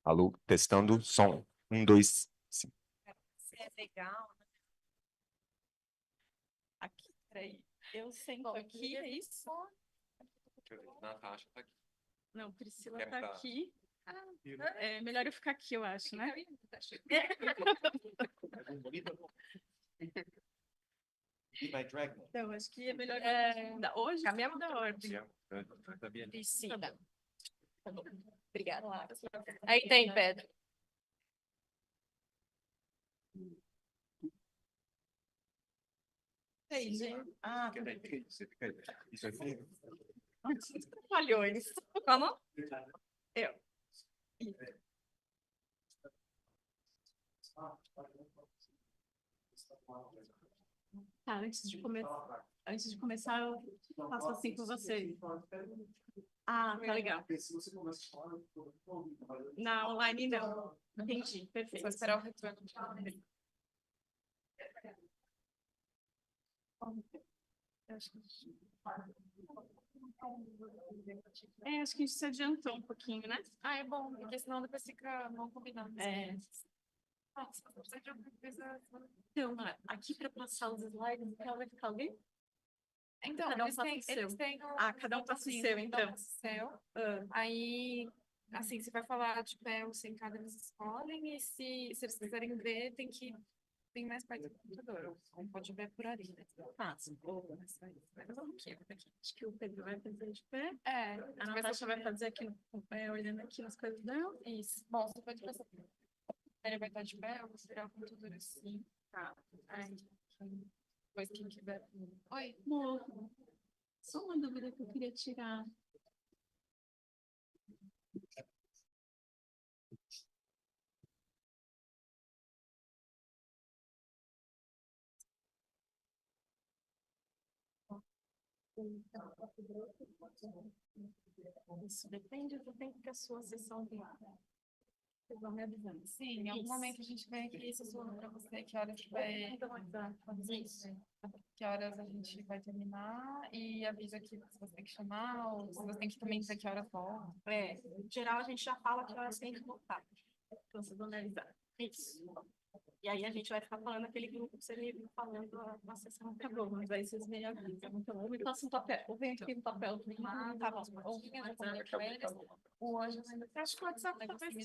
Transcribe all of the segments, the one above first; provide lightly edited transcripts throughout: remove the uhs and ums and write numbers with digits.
Alô, testando som. 1, 2, 5. Se é legal, né? Aqui, peraí. Eu sento aqui, é isso? Natasha tá aqui. Não, Priscila tá aqui. É melhor eu ficar aqui, eu acho, né? Então, acho que é melhor. Hoje cambiamos da ordem. Priscila. Obrigada. Aí tem, Pedro. Aí, gente. Isso aqui. Trapalhões. Como? Eu. Tá, antes de começar, eu faço assim com você. Ah, tá legal. Na online, não. Entendi, perfeito. Vou esperar o retorno. Acho que a gente se adiantou um pouquinho, né? Ah, é bom, porque senão depois fica mal combinado. Se você precisar de alguma coisa... Então, aqui para passar os slides, então vai ficar alguém? Então, Cada um eles passa têm, o seu. eles têm cada um passa o assim, seu, cada um então. passa o seu. Aí, assim, você vai falar de pé ou sentado, eles escolhem, e se eles quiserem ver, tem que vir mais perto do computador, ou pode ver por ali, né? Fácil. Acho que o Pedro vai fazer de pé. A vai Natasha vai fazer aqui, olhando aqui nas coisas dela. Isso. Bom, você pode passar. Ele vai estar de pé, eu vou virar o computador assim. Tá. Aí, depois quem tiver. Oi. Amor, só uma dúvida que eu queria tirar. Isso depende do tempo que a sua sessão tem. Vocês vão me avisando. Sim, em algum momento a gente vem aqui sussurra para você que horas vai fazer isso. Que horas a gente vai terminar e avisa que você tem que chamar ou se você tem que também dizer que horas volta. Em geral, a gente já fala que horas tem que voltar. Então, vocês vão analisar. Isso. E aí a gente vai ficar falando aquele grupo que você me viu falando, a sessão acabou, mas aí vocês me avisam. Então, ou me passa um papel, ou vem aqui no papel. Tá bom. Ou vem com eles, ou hoje ainda. Acho que o WhatsApp talvez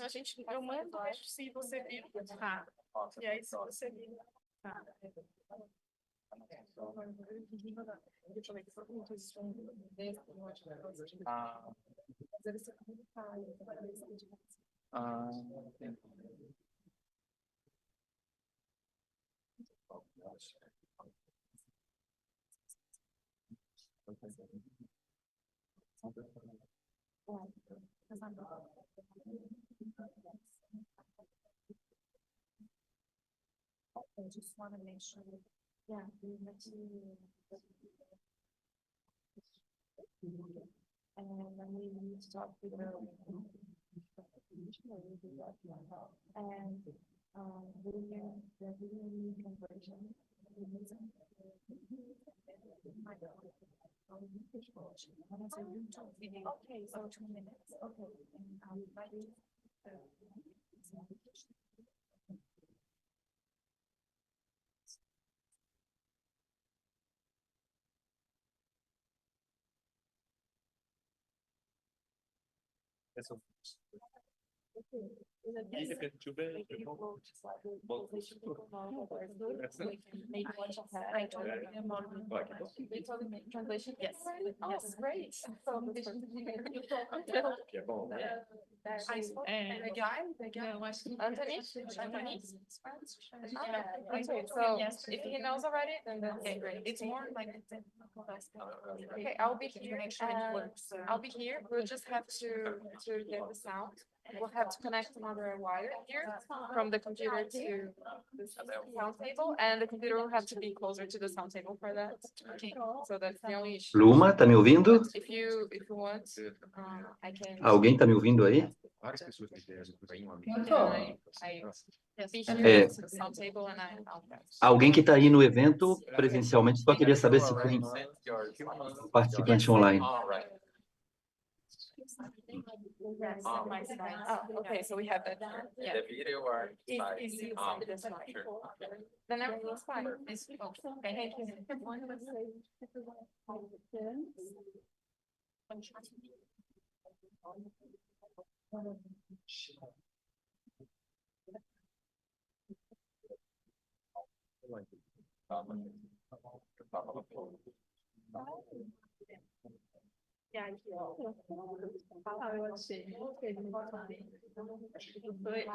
eu mando, vejo se você vira. Tá. E aí, se você vira. Tá. I just want to make sure. Yeah, we have to. And then we need to talk to the. And the conversion. Okay, so 2 minutes. Okay, and I'll invite you. Translation? Yes. Oh, great. Que é bom. Não, acho que Anthony? Okay, so if he knows already, then that's great. It's more like okay, I'll be here. I'll be here. We'll just have to get the sound. We'll have to connect another wire here from the computer to the sound table, and the computer will have to be closer to the sound table for that. Okay, so that's the only issue. Luma, tá me ouvindo? But if you want, I can. Alguém tá me ouvindo aí? Várias pessoas têm ideias de bem uma Be here to the sound table and I'll Alguém que está aí no evento presencialmente, só queria saber se tem participante online. Yes, on my side. Oh, okay, so we have that. Yeah. The video or slide? Easy to Um, see this one. sure. Then everything's fine. It's, okay, thank you. E aí, eu achei.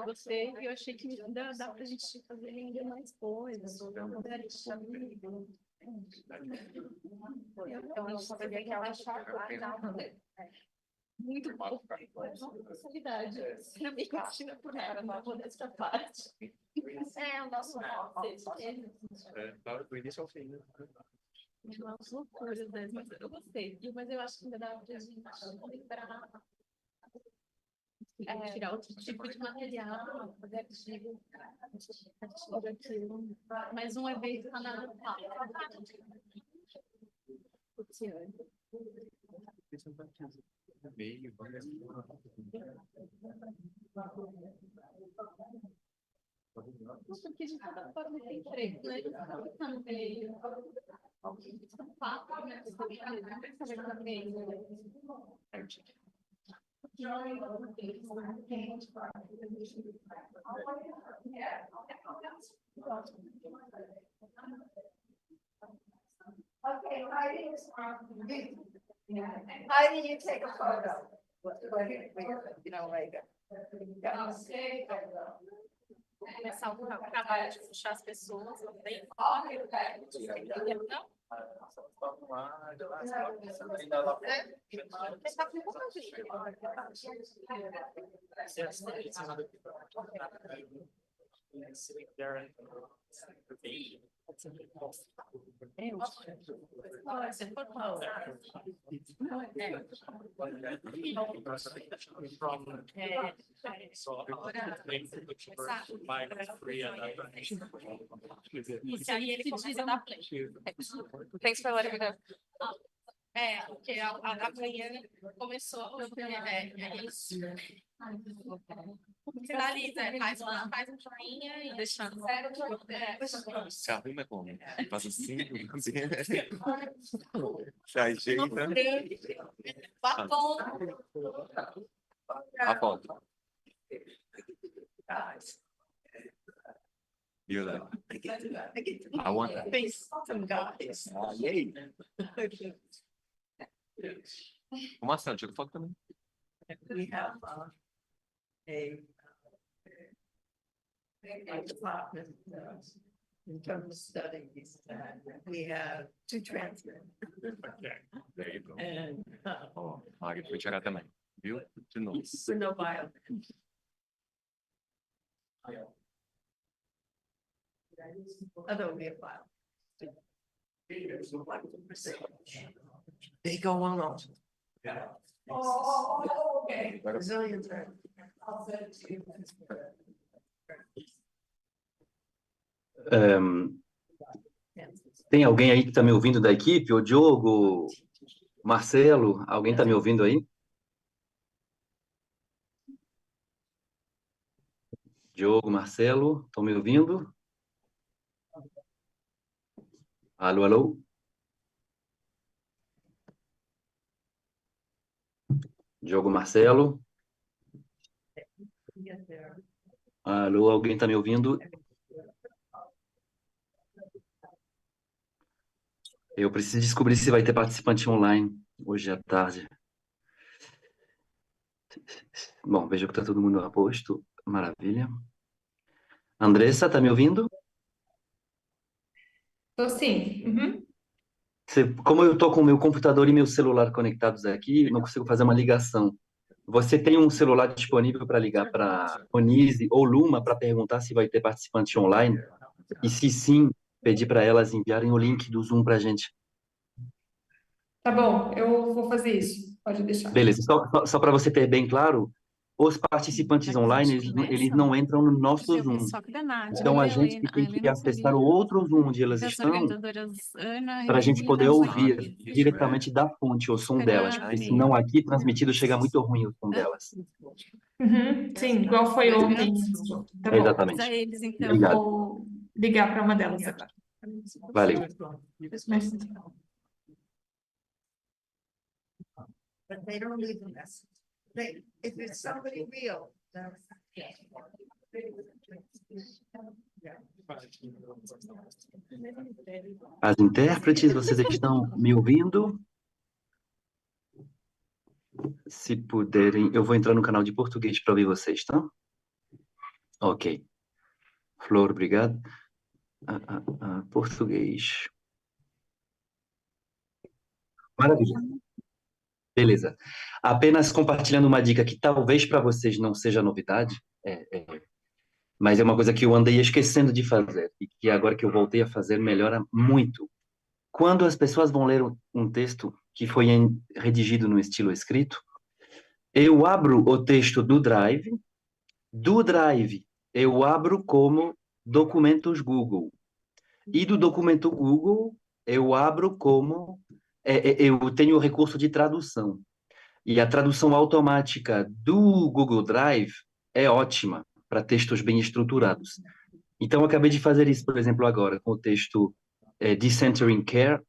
Gostei e eu achei que dá pra gente fazer ainda mais coisas. Então, eu só peguei aquela chave. Muito bom. Responsabilidade. Ser bem contínua por ela, não vou dessa parte. É, o nosso Do início ao fim, né? Umas loucuras, né? Mas eu gostei. Mas eu acho que ainda dá pra gente lembrar. Tirar outro tipo de material, fazer artigo. Mais um evento lá na Meio. Porque de toda forma tem emprego, né? Tá no meio. São quatro, né? Você tá no meio. Okay, Heidi, you take a photo. You know, like. Começar o trabalho de puxar as pessoas. Bem Isso aí ele precisa da play. Thanks for letting me know. Porque a manhã começou isso. Finaliza, faz um joinha e deixando. Se arruma como? Faz assim, se ajeita. Batom. A foto. You like? I want that. Face some guys. Yay. O Marcelo, tira foto também. We have a department in terms of studies. We have two transcripts There you go. and Ó, a Agri foi tirar também. Viu? De novo. no violence. Although we have violence. They go on. Oh, okay. Resilience. Tem alguém aí que está me ouvindo da equipe? O Diogo, Marcelo, alguém está me ouvindo aí? Diogo, Marcelo, estão me ouvindo? Alô, alô? Diogo, Marcelo? Alô, alguém está me ouvindo? Eu preciso descobrir se vai ter participante online hoje à tarde. Bom, vejo que está todo mundo a posto. Maravilha. Andressa, está me ouvindo? Tô sim. Uhum. Como eu estou com o meu computador e meu celular conectados aqui, não consigo fazer uma ligação. Você tem um celular disponível para ligar para Onise ou Luma para perguntar se vai ter participante online? E se sim, pedir para elas enviarem o link do Zoom para a gente. Tá bom, eu vou fazer isso. Pode deixar. Beleza, só para você ter bem claro, os participantes online, eles não entram no nosso Zoom. Então, a gente que tem que acessar o outro Zoom onde elas estão, para a gente poder ouvir diretamente da fonte o som delas, porque senão aqui transmitido chega muito ruim o som delas. Uhum, sim, igual foi ontem. Tá bom. Exatamente. Eles, então. Eu Obrigado. vou ligar para uma delas agora. Valeu. Mas, But they don't leave a message. If it's somebody real. As intérpretes, vocês estão me ouvindo? Se puderem, eu vou entrar no canal de português para ouvir vocês, tá? Ok. Flor, obrigado. Português. Maravilha. Beleza. Apenas compartilhando uma dica que talvez para vocês não seja novidade, mas é uma coisa que eu andei esquecendo de fazer e que agora que eu voltei a fazer melhora muito. Quando as pessoas vão ler um texto que foi redigido no estilo escrito, eu abro o texto do Drive eu abro como documentos Google, e do documento Google eu abro como, eu tenho o recurso de tradução, e a tradução automática do Google Drive é ótima para textos bem estruturados. Então, eu acabei de fazer isso, por exemplo, agora, com o texto Decentering Care,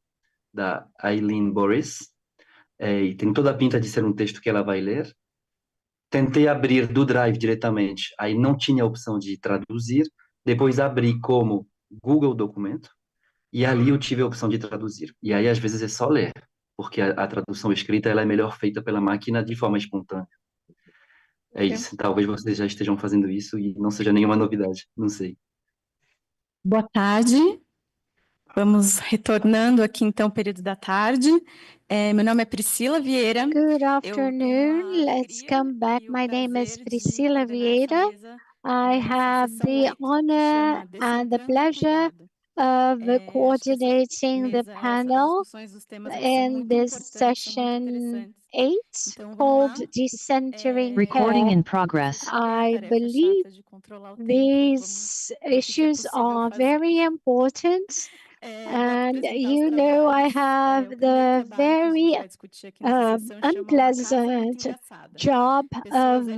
da Eileen Boris, e tem toda a pinta de ser um texto que ela vai ler. Tentei abrir do Drive diretamente, aí não tinha a opção de traduzir, depois abri como Google Documento, e ali eu tive a opção de traduzir. E aí, às vezes, é só ler, porque a tradução escrita ela é melhor feita pela máquina de forma espontânea. É isso, talvez vocês já estejam fazendo isso e não seja nenhuma novidade, não sei. Boa tarde. Vamos retornando aqui, então, ao período da tarde. Meu nome é Priscila Vieira. Good afternoon. Let's come back. My name is Priscila Vieira. I have the honor and the pleasure of coordinating the panel in this session 8 called Decentering Recording Care. in progress. I believe these issues are very important. And you know, I have the very unpleasant job of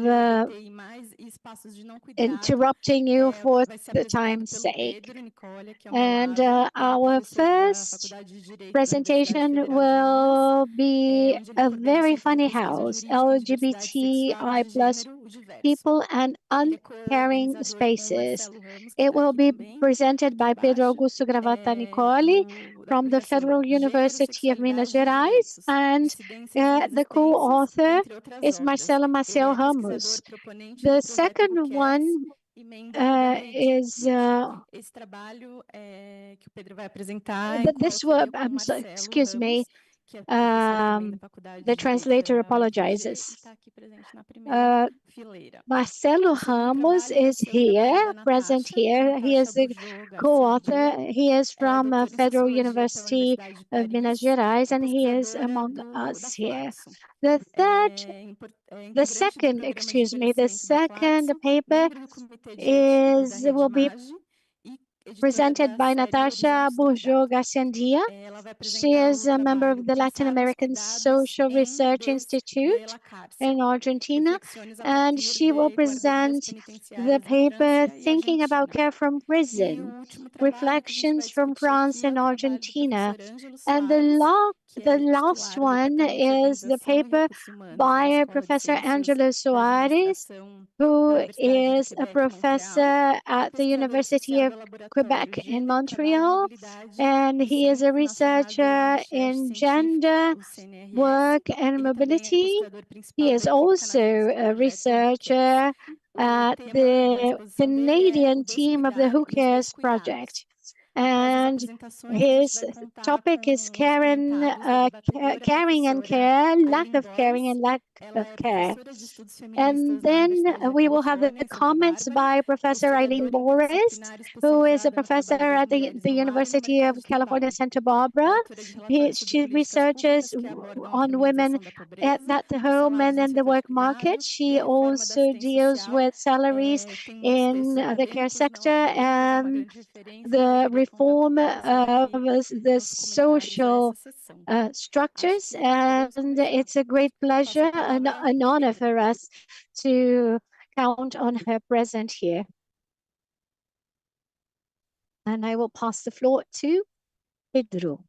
interrupting you for the time's sake. And our first presentation will be a very funny house, LGBTI plus people and uncaring spaces. It will be presented by Pedro Augusto Gravata Nicoli from the Federal University of Minas Gerais, and the co-author is Marcelo Maciel Ramos. The second one is this work, excuse me, the translator apologizes. Marcelo Ramos is here, present here. He is the co-author. He is from Federal University of Minas Gerais, and he is among us here. The second paper will be presented by Natasha Burjo Garcia. She is a member of the Latin American Social Research Institute in Argentina, and she will present the paper Thinking About Care from Prison, Reflections from France and Argentina. And the last one is the paper by Professor Angelo Soares, who is a professor at the University of Quebec in Montreal, and he is a researcher in gender, work, and mobility. He is also a researcher at the Canadian team of the Who Cares project. And his topic is caring and care, lack of caring and lack of care. And then we will have the comments by Professor Eileen Boris, who is a professor at the University of California, Santa Barbara. She researches on women at the home and in the work market. She also deals with salaries in the care sector and the reform of the social structures, and it's a great pleasure and an honor for us to count on her present here. And I will pass the floor to Pedro.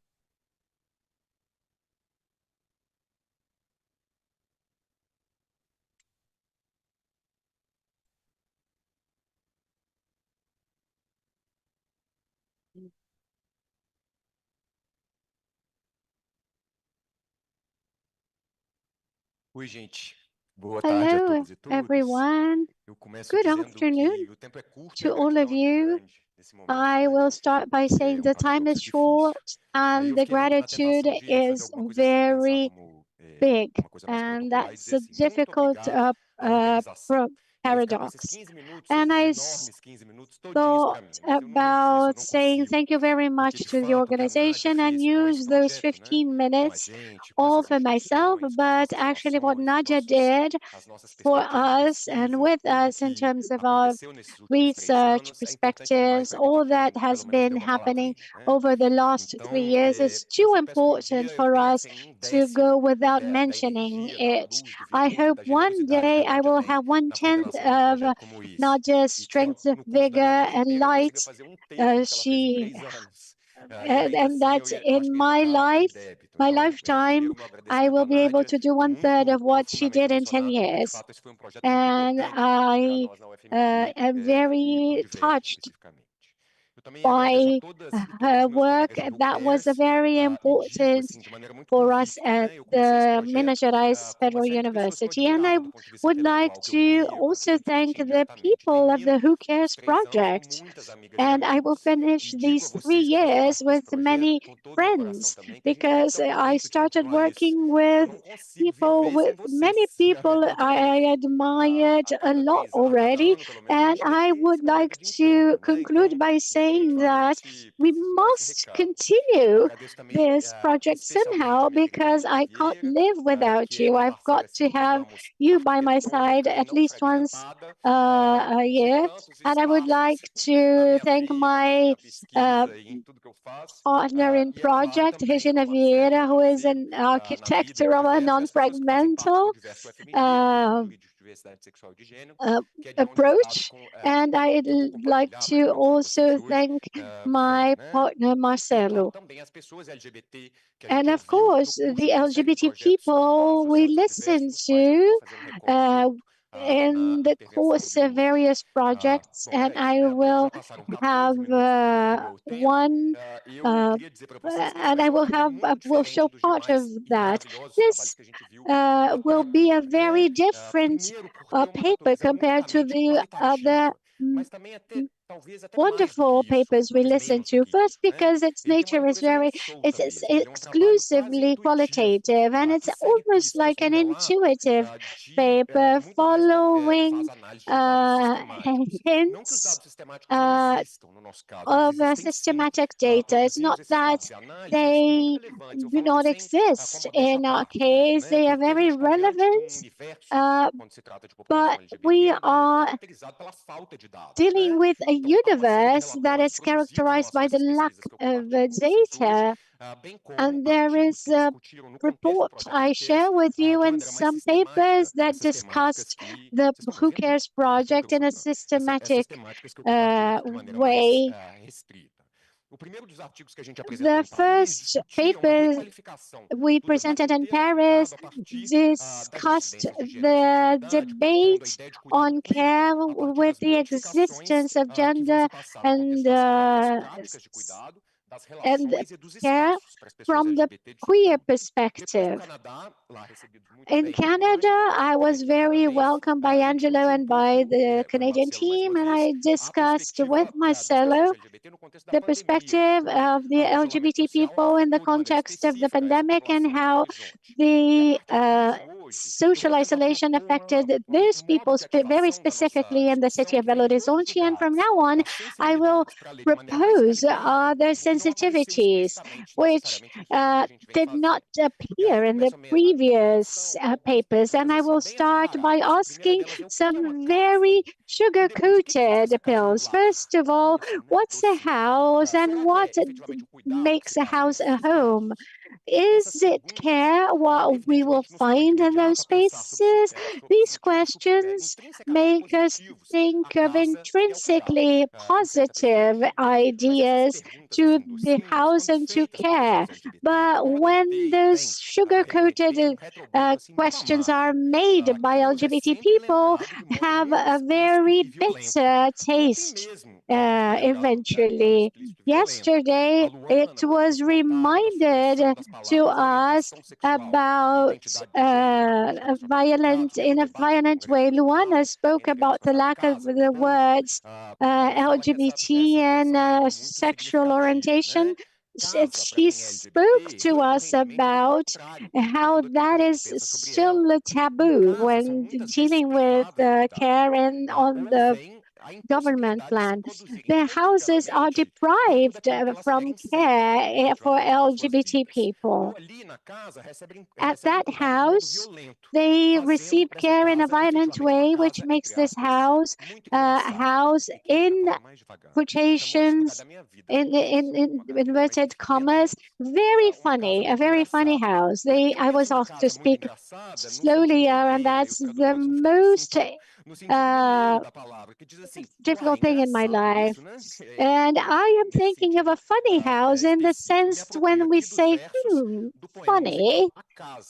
Oi, gente. Boa tarde a Hello, todas e todos. everyone. Eu começo Good dizendo afternoon que o tempo é curto e to a all gratidão of é you. grande nesse momento, I né? will start by saying the café time pode is ser short difícil. Aí and eu the fiquei na gratitude tentação de fazer is alguma coisa assim, pensar very como big, uma coisa mais and protocolar e that's dizer a assim, muito difficult obrigado à organização. E aí ficar com esses paradox. 15 minutos, And esses I enormes 15 minutos todinhos para thought mim. Mas eu não resisto, eu about não saying consigo. thank you very Porque much de to the fato o que a Nádia organization and fez com esse use those projeto, né? 15 Com a minutes gente, com all essas for myself, instituições, com as but nossas actually what relações, os Nadia nossos, did as nossas for perspectivas us de and pesquisa, with tudo us in que terms of our aconteceu nesses últimos 3 research anos é importante demais perspectives, para que a all gente that tenha, has pelo menos, dê been uma happening palavrinha, né? over the last 3 Então, years is eu too só peço que um important dia eu for tenha us assim to go 1/10 without da mentioning energia, da it. luz, do I vigor, hope da one generosidade que day a I Nádia will tem have 1/10 na coordenação de um of projeto como esse. Nadia's E que strength, no curso da vigor, minha vida and inteira eu light. consiga fazer 1/3 do que ela fez em She 3 anos. E ainda and assim that's eu in acho que ainda my está em life, débito. my Então, lifetime, primeiro, meu I agradecimento will à be able Nádia, to do 1/3 muito of what she profundamente did in 10 emocionado, porque de years. fato esse foi um projeto muito And importante para I nós na UFMG am e para o very DIVET touched especificamente. Eu também agradeço a by todas e todos her os meus work. colegas de Who That was a Cares, very e digo important assim de maneira muito for us convicta, at né? Eu comecei esse the projeto Minas Gerais com uma Federal série de pessoas que eu University. And I admirava do ponto de vista would like intelectual, que eu to lia, com quem also eu thank discutia the diretamente. people of Termino the Who os Cares 3 anos com project. muitas amigas e And I will amigos. finish E digo a these 3 vocês que fazem years parte desse with projeto, many com todo o meu coração friends, também, que a gente tem que because dar um I jeito de started continuar isso. working Eu with não consigo people, viver sem with many vocês. A people verdade é essa. I admired A a cada lot 3 a cada already. ano, pelo menos, a And gente tem I que would se movimenta like de to encontro, né? conclude Então, by saying that definitivamente we preciso dar esse must recado. continue Agradeço também this project especialmente somehow a minha querida because Regina I can't Vieira, live without que é you. minha I've got parceira to assim, have digamos, you by my side arquitetônica e at não least once fragmentada a de year. tantos And I would like espaços na to minha thank vida, na my minha pesquisa e em tudo que eu faço. partner in E é claro project, também Regina uma parcela, Vieira, um who is parceiro an na vida e architect no of a universo, e as pessoas que fazem parte do non-fragmental diverso UFMG, o Núcleo uh, Jurídico de Diversidade Sexual e de Gênero, uh, que é de onde eu trago approach. com, And I'd que eu vou like compartilhar mais to ou menos com vocês also hoje, thank vem, my né? partner E é claro Marcelo. também as pessoas LGBT que a And gente of ouviu no course, curso the que recebem LGBT projetos people we associados ao diverso, listen dos quais eu vou to fazer um recorte curto na in the intervenção course de of hoje. various projects, Bom, and é isso, I né? will Já passaram have 14 minutos do meu tempo. one, Eu queria dizer para vocês que esse and vai I ser um will acadêmico have, muito will diferente show dos part of demais e that. maravilhosos trabalhos This que a gente viu will até be a agora, né? very different Primeiro, porque é uma paper natureza compared to unicamente the other qualitativa, mas também até talvez até mais do wonderful que isso, papers ou we talvez listen menos do to. que First, isso, né? because its Ele tem uma nature is natureza bem very, solta it's mesmo. Ele é um trabalho quase exclusively intuitivo, qualitative, and it's que segue almost pistas, like an vamos lá, intuitive de paper muitas vezes following faz análise de dados sistemáticos. Não que os hints dados sistemáticos não existam no nosso caso, eles of existem sim. systematic data. It's not Produzimos esses that dados e análises, eles são muito they relevantes. Eu do falo aqui not sem exist com modéstia à in our parte, case. né? They are Porque a very gente está diante de relevant, universo, uh, quando se trata de população but LGBT, we ainda muito are caracterizado pela falta de dados, dealing né? with a Então, há uma série de universe that relatórios is produzidos em characterized relação a by the essas lack pesquisas que eu of compartilho com vocês hoje, data. bem como And there artigos is que a discutiram no contexto do report projeto I Who Cares, share with you de and maneira mais some papers sistemática, that essas temáticas discussed que the vocês estão Who ouvindo? Cares project in a Microfone. Essas systematic temáticas que eu compartilho aqui de maneira mais way. restrita. O primeiro dos artigos que a gente apresentou The em Paris first discutiam a paper requalificação we do debate presented in inteiro Paris voltado a partir das discussed dissidências de gênero e the sexualidade, propondo a debate ideia de cuidado on pleno care a partir with das the modificações existence of que vão gender se passar da and contestação das práticas de cuidado, and care from the queer perspective. In Canada, I was very welcomed by Angelo and by the Canadian team, and I discussed with Marcelo the perspective of the LGBT people in the context of the pandemic and how the social isolation affected those people very specifically in the city of Belo Horizonte. And from now on, I will propose other sensitivities which did not appear in the previous papers. And I will start by asking some very sugar-coated pills. First of all, what's a house and what makes a house a home? Is it care what we will find in those spaces? These questions make us think of intrinsically positive ideas to the house and to care. But when those sugar-coated questions are made by LGBT people, have a very bitter taste eventually. Yesterday, it was reminded to us about in a violent way. Luana spoke about the lack of the words LGBT and sexual orientation. She spoke to us about how that is still a taboo when dealing with care and on the government plan. The houses are deprived from care for LGBT people. At that house, they receive care in a violent way, which makes this house a house in quotations, in inverted commas, very funny, a very funny house. I was asked to speak slowly, and that's the most difficult thing in my life. And I am thinking of a funny house in the sense when we say, funny.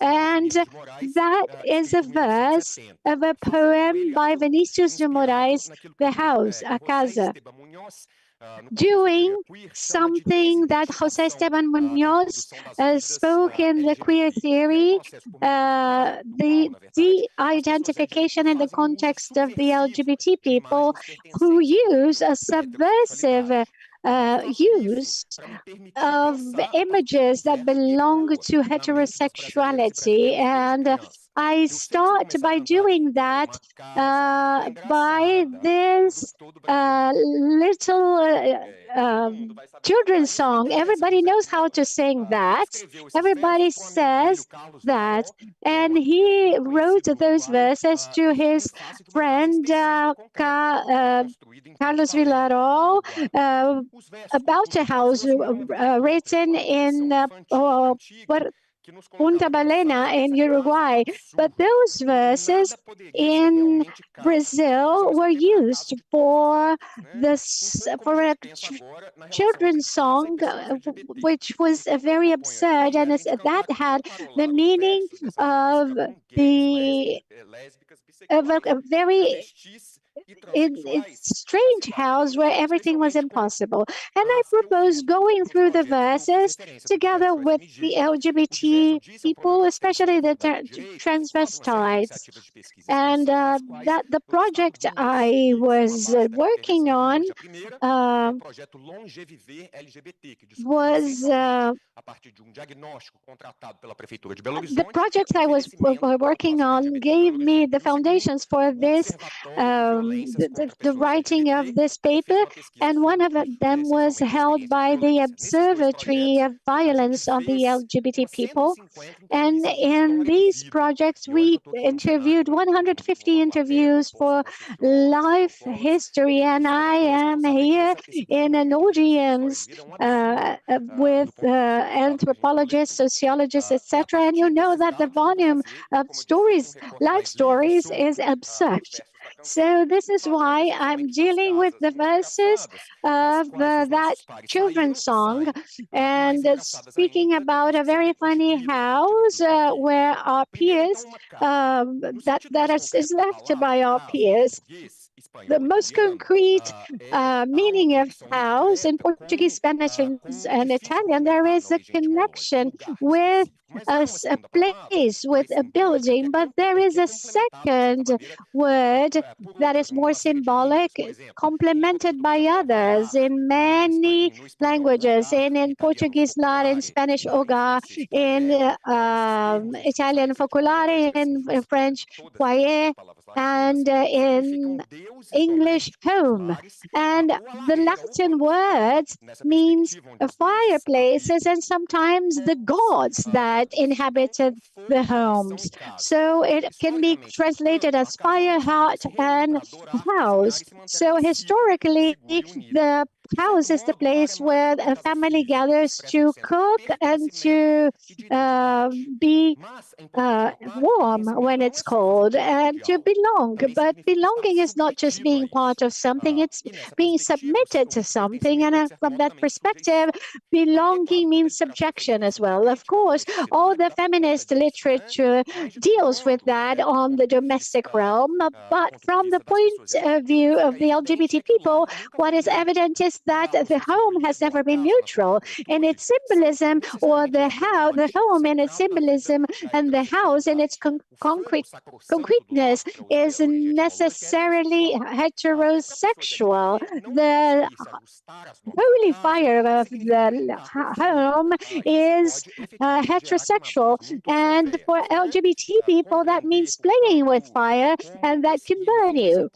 And that is a verse of a poem by Vinicius de Moraes, The House, A Casa, doing something that José Esteban Muñoz spoke in the queer theory, the de-identification in the context of the LGBT people who use a subversive use of images that belong to heterosexuality. And I start by doing that by this little children's song. Everybody knows how to sing that. Everybody says that. And he wrote those verses to his friend Carlos Villarol about a house written in Punta Balena in Uruguay. But those verses in Brazil were used for a children's song, which was very absurd, and that had the meaning of a very strange house where everything was impossible. And I propose going through the verses together with the LGBT people, especially the transvestites. And that the project I was working on was the project I was working on gave me the foundations for this, the writing of this paper, and one of them was held by the Observatory of Violence on the LGBT people. And in these projects, we interviewed 150 interviews for life history, and I am here in an audience with anthropologists, sociologists, etc. And you know that the volume of stories, life stories, is absurd. So this is why I'm dealing with the verses of that children's song and speaking about a very funny house where our peers, that is left by our peers. the most concrete meaning of house in Portuguese, Spanish, and Italian, there is a connection with a place, with a building, but there is a second word that is more symbolic, complemented by others in many languages, in Portuguese, lar, in Spanish, hogar, in Italian, focolare, in French, foyer, and in English, home. And the Latin words means fireplaces and sometimes the gods that inhabited the homes. So it can be translated as fire, heart, and house. So historically, the house is the place where a family gathers to cook and to be warm when it's cold and to belong. But belonging is not just being part of something, it's being submitted to something. And from that perspective, belonging means subjection as well. Of course, all the feminist literature deals with that on the domestic realm. But from the point of view of the LGBT people, what is evident is that the home has never been neutral in its symbolism, or the home in its symbolism and the house in its concreteness is necessarily heterosexual. The holy fire of the home is heterosexual, and for LGBT people that means playing with fire, and that can burn you.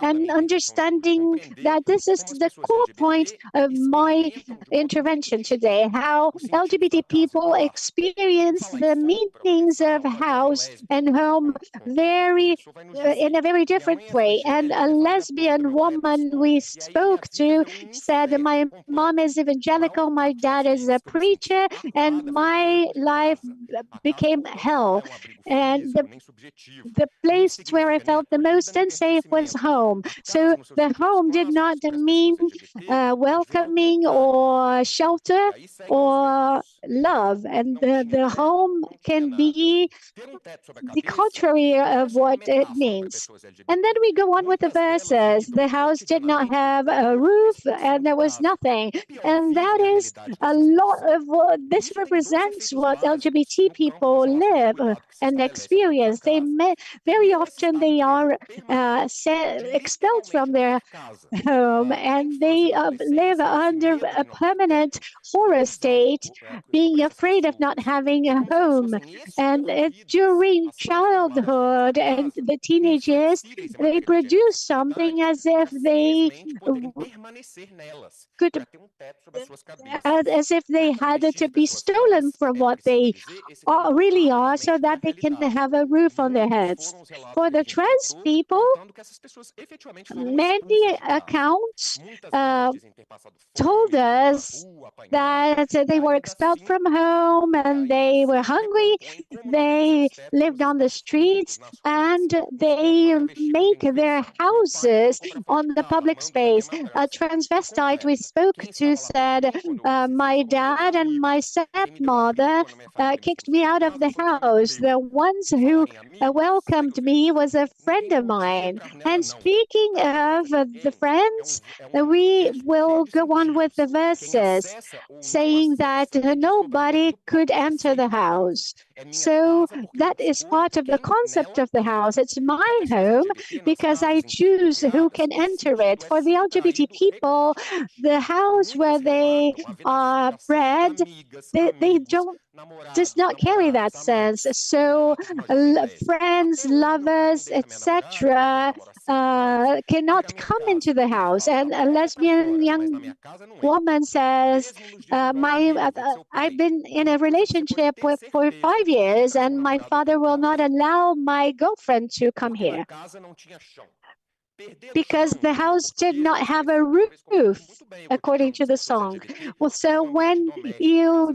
And understanding that this is the core point of my intervention today, how LGBT people experience the meanings of house and home in a very different way. And a lesbian woman we spoke to said, my mom is evangelical, my dad is a preacher, and my life became hell. And the place where I felt the most unsafe was home. So the home did not mean welcoming or shelter or love. And the home can be the contrary of what it means. And then we go on with the verses. The house did not have a roof and there was nothing. And that is a lot of what this represents, what LGBT people live and experience. Very often they are expelled from their home, and they live under a permanent horror state, being afraid of not having a home. And during childhood and the teenage years, they produce something as if they could, as if they had to be stolen from what they really are, so that they can have a roof on their heads. For the trans people, many accounts told us that they were expelled from home and they were hungry, they lived on the streets, and they make their houses on the public space. A transvestite we spoke to said, my dad and my stepmother kicked me out of the house. The ones who welcomed me was a friend of mine. And speaking of the friends, we will go on with the verses saying that nobody could enter the house. So that is part of the concept of the house. It's my home because I choose who can enter it. For the LGBT people, the house where they are bred, they does not carry that sense. So friends, lovers, etc. Cannot come into the house. And a lesbian young woman says, I've been in a relationship for 5 years and my father will not allow my girlfriend to come here because the house did not have a roof, according to the song. Well, so when you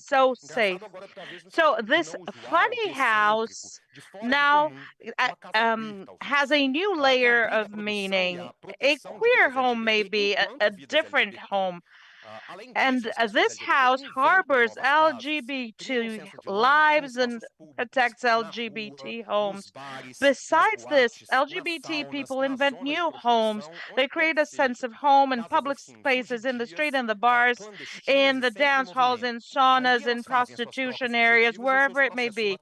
so safe. Engraçado agora, talvez, no So sentido de this não usual, funny de excêntrico, house de fora do now comum, uh, uma casa queer, has talvez. a new Que layer abriga a of produção e meaning. a A proteção de queer vidas home may LGBT be a enquanto vidas different LGBT. home, And this house harbors LGBT lives and protects LGBT homes. Besides this, LGBT people invent new homes. They create a sense of home in public spaces, in the street, in the bars, in the dance halls, in saunas, in prostitution areas, wherever it may be.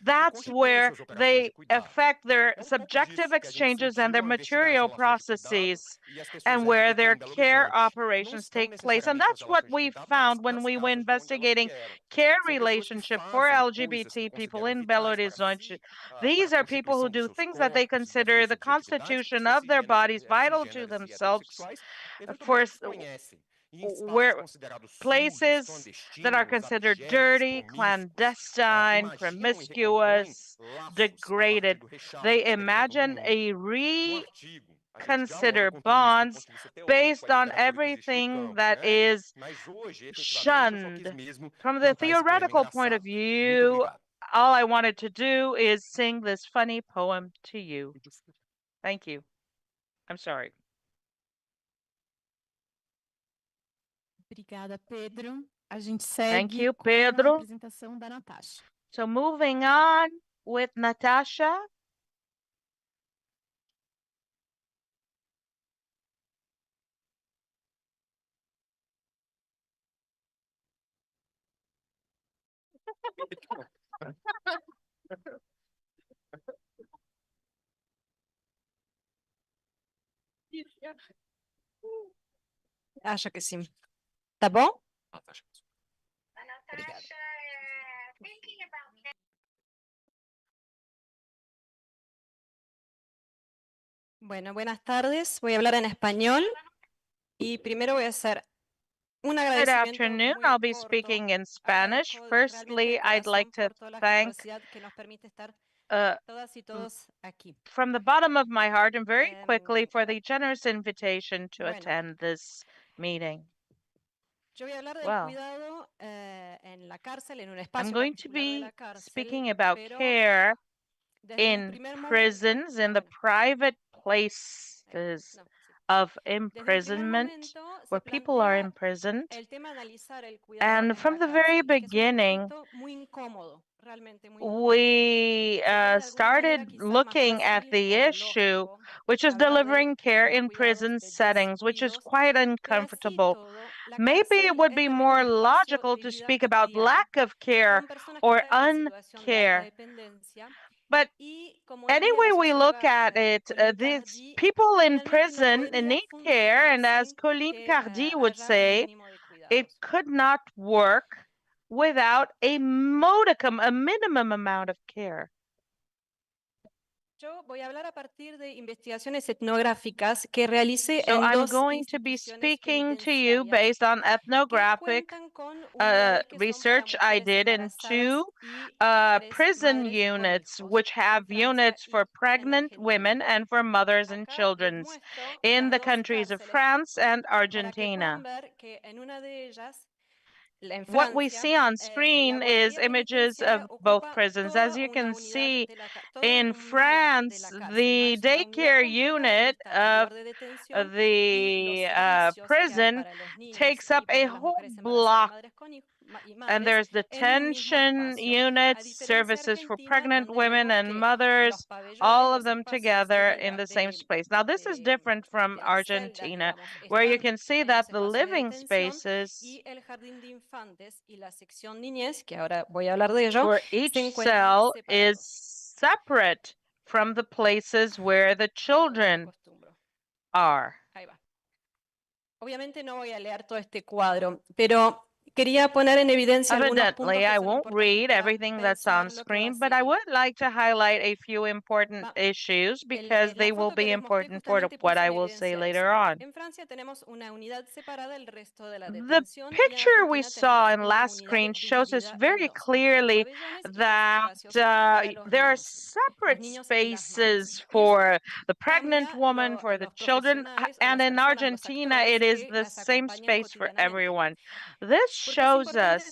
That's where they affect their subjective exchanges and their material processes, and where their care operations take place. And that's what we found when we were investigating care relationship for LGBT people in Belo Horizonte. These are people who do things that they consider the constitution of their bodies vital to themselves, for where places that are considered dirty, clandestine, promiscuous, degraded. They imagine a reconsider bonds based on everything that is shunned. From the theoretical point of view, all I wanted to do is sing this funny poem to you. Thank you. I'm sorry. Obrigada, Pedro. A gente Thank segue you, com a Pedro. apresentação da Natasha. So moving on with Natasha. Acha que sim. Tá bom? Bueno, buenas tardes. Voy a hablar en español y primero voy a hacer un Good agradecimiento afternoon. muy I'll be corto. speaking in Spanish. Agradezco Firstly, realmente de I'd like corazón to por toda la thank generosidad que nos permite estar uh, todas y todos aquí. from the bottom of my heart and very quickly Em, for the generous invitation to bueno. attend this meeting. Yo voy a hablar del Well, cuidado en la cárcel, en un I'm espacio going to particular de be la cárcel, speaking about pero care desde un in primer momento, prisons, in the bueno, private places no, sí. of Desde un primer imprisonment, momento where se people are plantea imprisoned. el tema analizar el cuidado And en from la the very cárcel, que es un beginning, conflicto muy incómodo, realmente muy incómodo. we Sería de alguna started manera quizás más looking at fácil the o issue, lógico which is hablar de delivering care in cuidados, prison de settings, which is descuidos, quite pero así uncomfortable. todo, la Maybe it cárcel would es be también un more espacio logical de to vida speak about cotidiana lack of care con personas que or están en situación de alta uncare. dependencia. But Y como any diría way la we look socióloga at it, Colleen these Cardy, people in finalmente no prison podría need care, funcionar and as sin Colleen que Cardy would haya un say, mínimo de it cuidados. could not work without a modicum, a minimum amount of care. Yo voy a hablar a partir de investigaciones etnográficas que realicé So en I'm dos going to be instituciones speaking to you penitenciarias based on que ethnographic cuentan con unidades que son para research I mujeres did in embarazadas two y mujeres prison madres con units, hijos which have en Francia units y for en pregnant Argentina. women and for mothers and Acá les children muestro in las the dos countries of cárceles France and para que Argentina. puedan ver que en una de ellas, en What we Francia, see on la screen is guardería images penitenciaria of both ocupa prisons. As toda you una can unidad see, de la toda in un ala de France, la cárcel, ¿no? the Es una unidad daycare completa donde unit está el of lugar de detención y los the servicios que hay prison para los niños takes y up a para las whole mujeres embarazadas, block, madres con y and madres there's en un mismo detention espacio. A units, diferencia de services for Argentina, pregnant donde women vemos and que los mothers, pabellones, all of los them espacios together in the same space. Now, this is different from de las celdas, Argentina, digamos, where you están can see en that los the espacios de living detención spaces y el jardín de infantes y la sección niñez, que ahora voy a hablar de ello, for se each encuentran cell is separados. separate from the places where the No me children acostumbro. are. Ahí va. Obviamente no voy a leer todo este cuadro, pero quería poner en evidencia algunos puntos Evidently, que I son won't importantes read para everything that's on pensar lo que va a screen, but I seguir. would like to highlight a few important issues because La they will foto que be les mostré important for justamente what puso I en will say evidencia later eso. on. En Francia tenemos una unidad separada del resto de la The detención y en picture we Argentina saw tenemos in una last unidad screen shows us dividida en very dos, los clearly pabellones y los that espacios para los there are niños, los separate niños y las madres. spaces Y eso for the pregnant cambia woman, for the los children, profesionales o and las in personas, los Argentina, actores it is que the las same acompañan space for cotidianamente. everyone. This shows us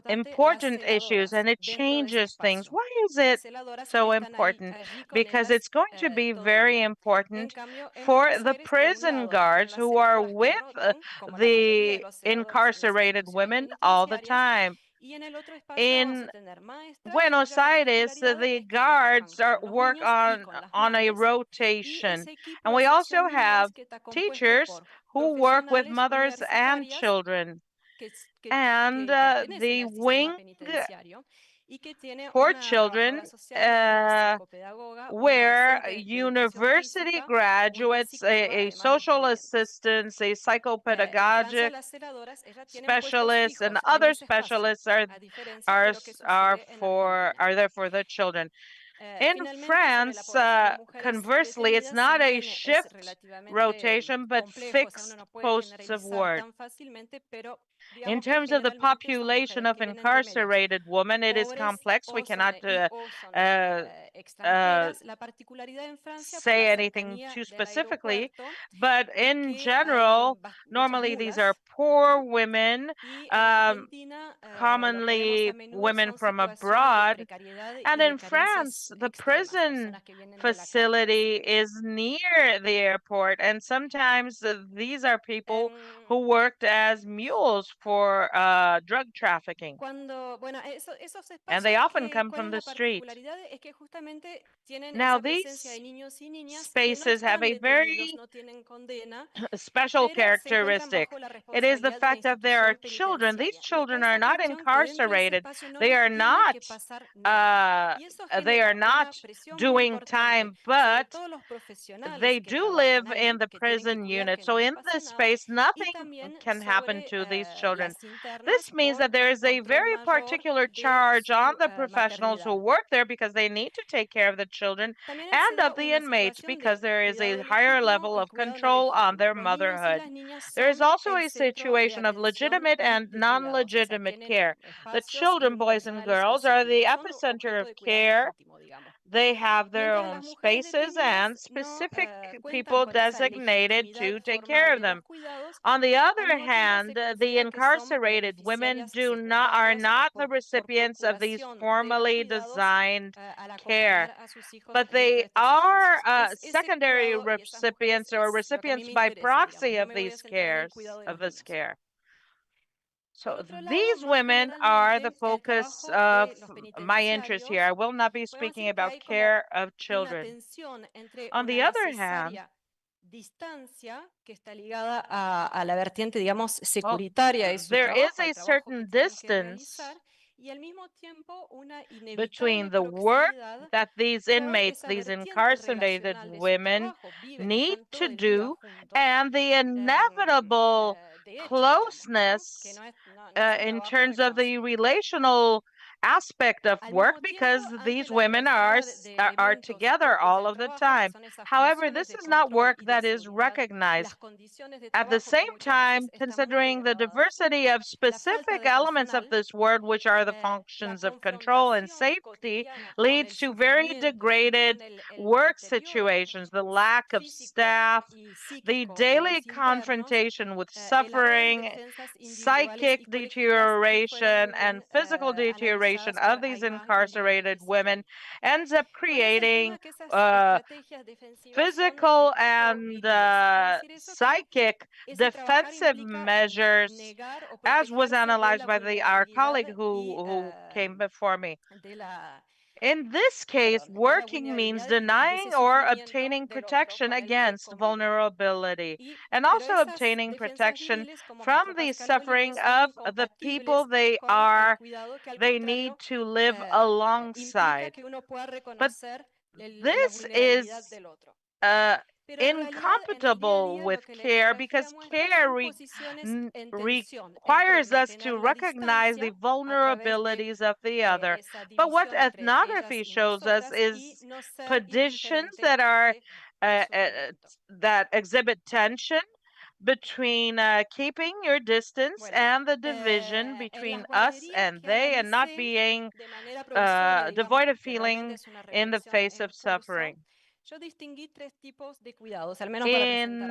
important issues and it changes things. Why is it so important? Because it's going to be very important for the prison guards who are with the incarcerated women all the time. In Buenos Aires, the guards work on a rotation, and we also have teachers who work with mothers and children. And the wing for children, where university graduates, a social assistants, a psychopedagogic specialists, and other specialists are there for the children. In France, conversely, it's not a shift rotation, but fixed posts of work. In terms of the population of incarcerated women, it is complex. We cannot say anything too specifically, but in general, normally these are poor women, commonly women from abroad. And in France, the prison facility is near the airport, and sometimes these are people who worked as mules for drug trafficking. And they often come from the street. Now, these spaces have a very special characteristic. It is the fact that there are children. These children are not incarcerated. They are not doing time, but they do live in the prison unit. So in this space, nothing can happen to these children. This means that there is a very particular charge on the professionals who work there because they need to take care of the children and of the inmates because there is a higher level of control on their motherhood. There is also a situation of legitimate and non-legitimate care. The children, boys and girls, are the epicenter of care. They have their own spaces and specific people designated to take care of them. On the other hand, the incarcerated women are not the recipients of these formally designed care, but they are secondary recipients or recipients by proxy of this care. So these women are the focus of my interest here. I will not be speaking about care of children. On the other hand, there is a certain distance between the work that these inmates, these incarcerated women need to do and the inevitable closeness in terms of the relational aspect of work because these women are together all of the time. However, this is not work that is recognized. At the same time, considering the diversity of specific elements of this work, which are the functions of control and safety, leads to very degraded work situations, the lack of staff, the daily confrontation with suffering, psychic deterioration, and physical deterioration of these incarcerated women ends up creating physical and psychic defensive measures, as was analyzed by our colleague who came before me. In this case, working means denying or obtaining protection against vulnerability and also obtaining protection from the suffering of the people they need to live alongside. But this is incompatible with care because care requires us to recognize the vulnerabilities of the other. But what ethnography shows us is positions that are that exhibit tension between keeping your distance and the division between us and they, and not being devoid of feeling in the face of suffering. In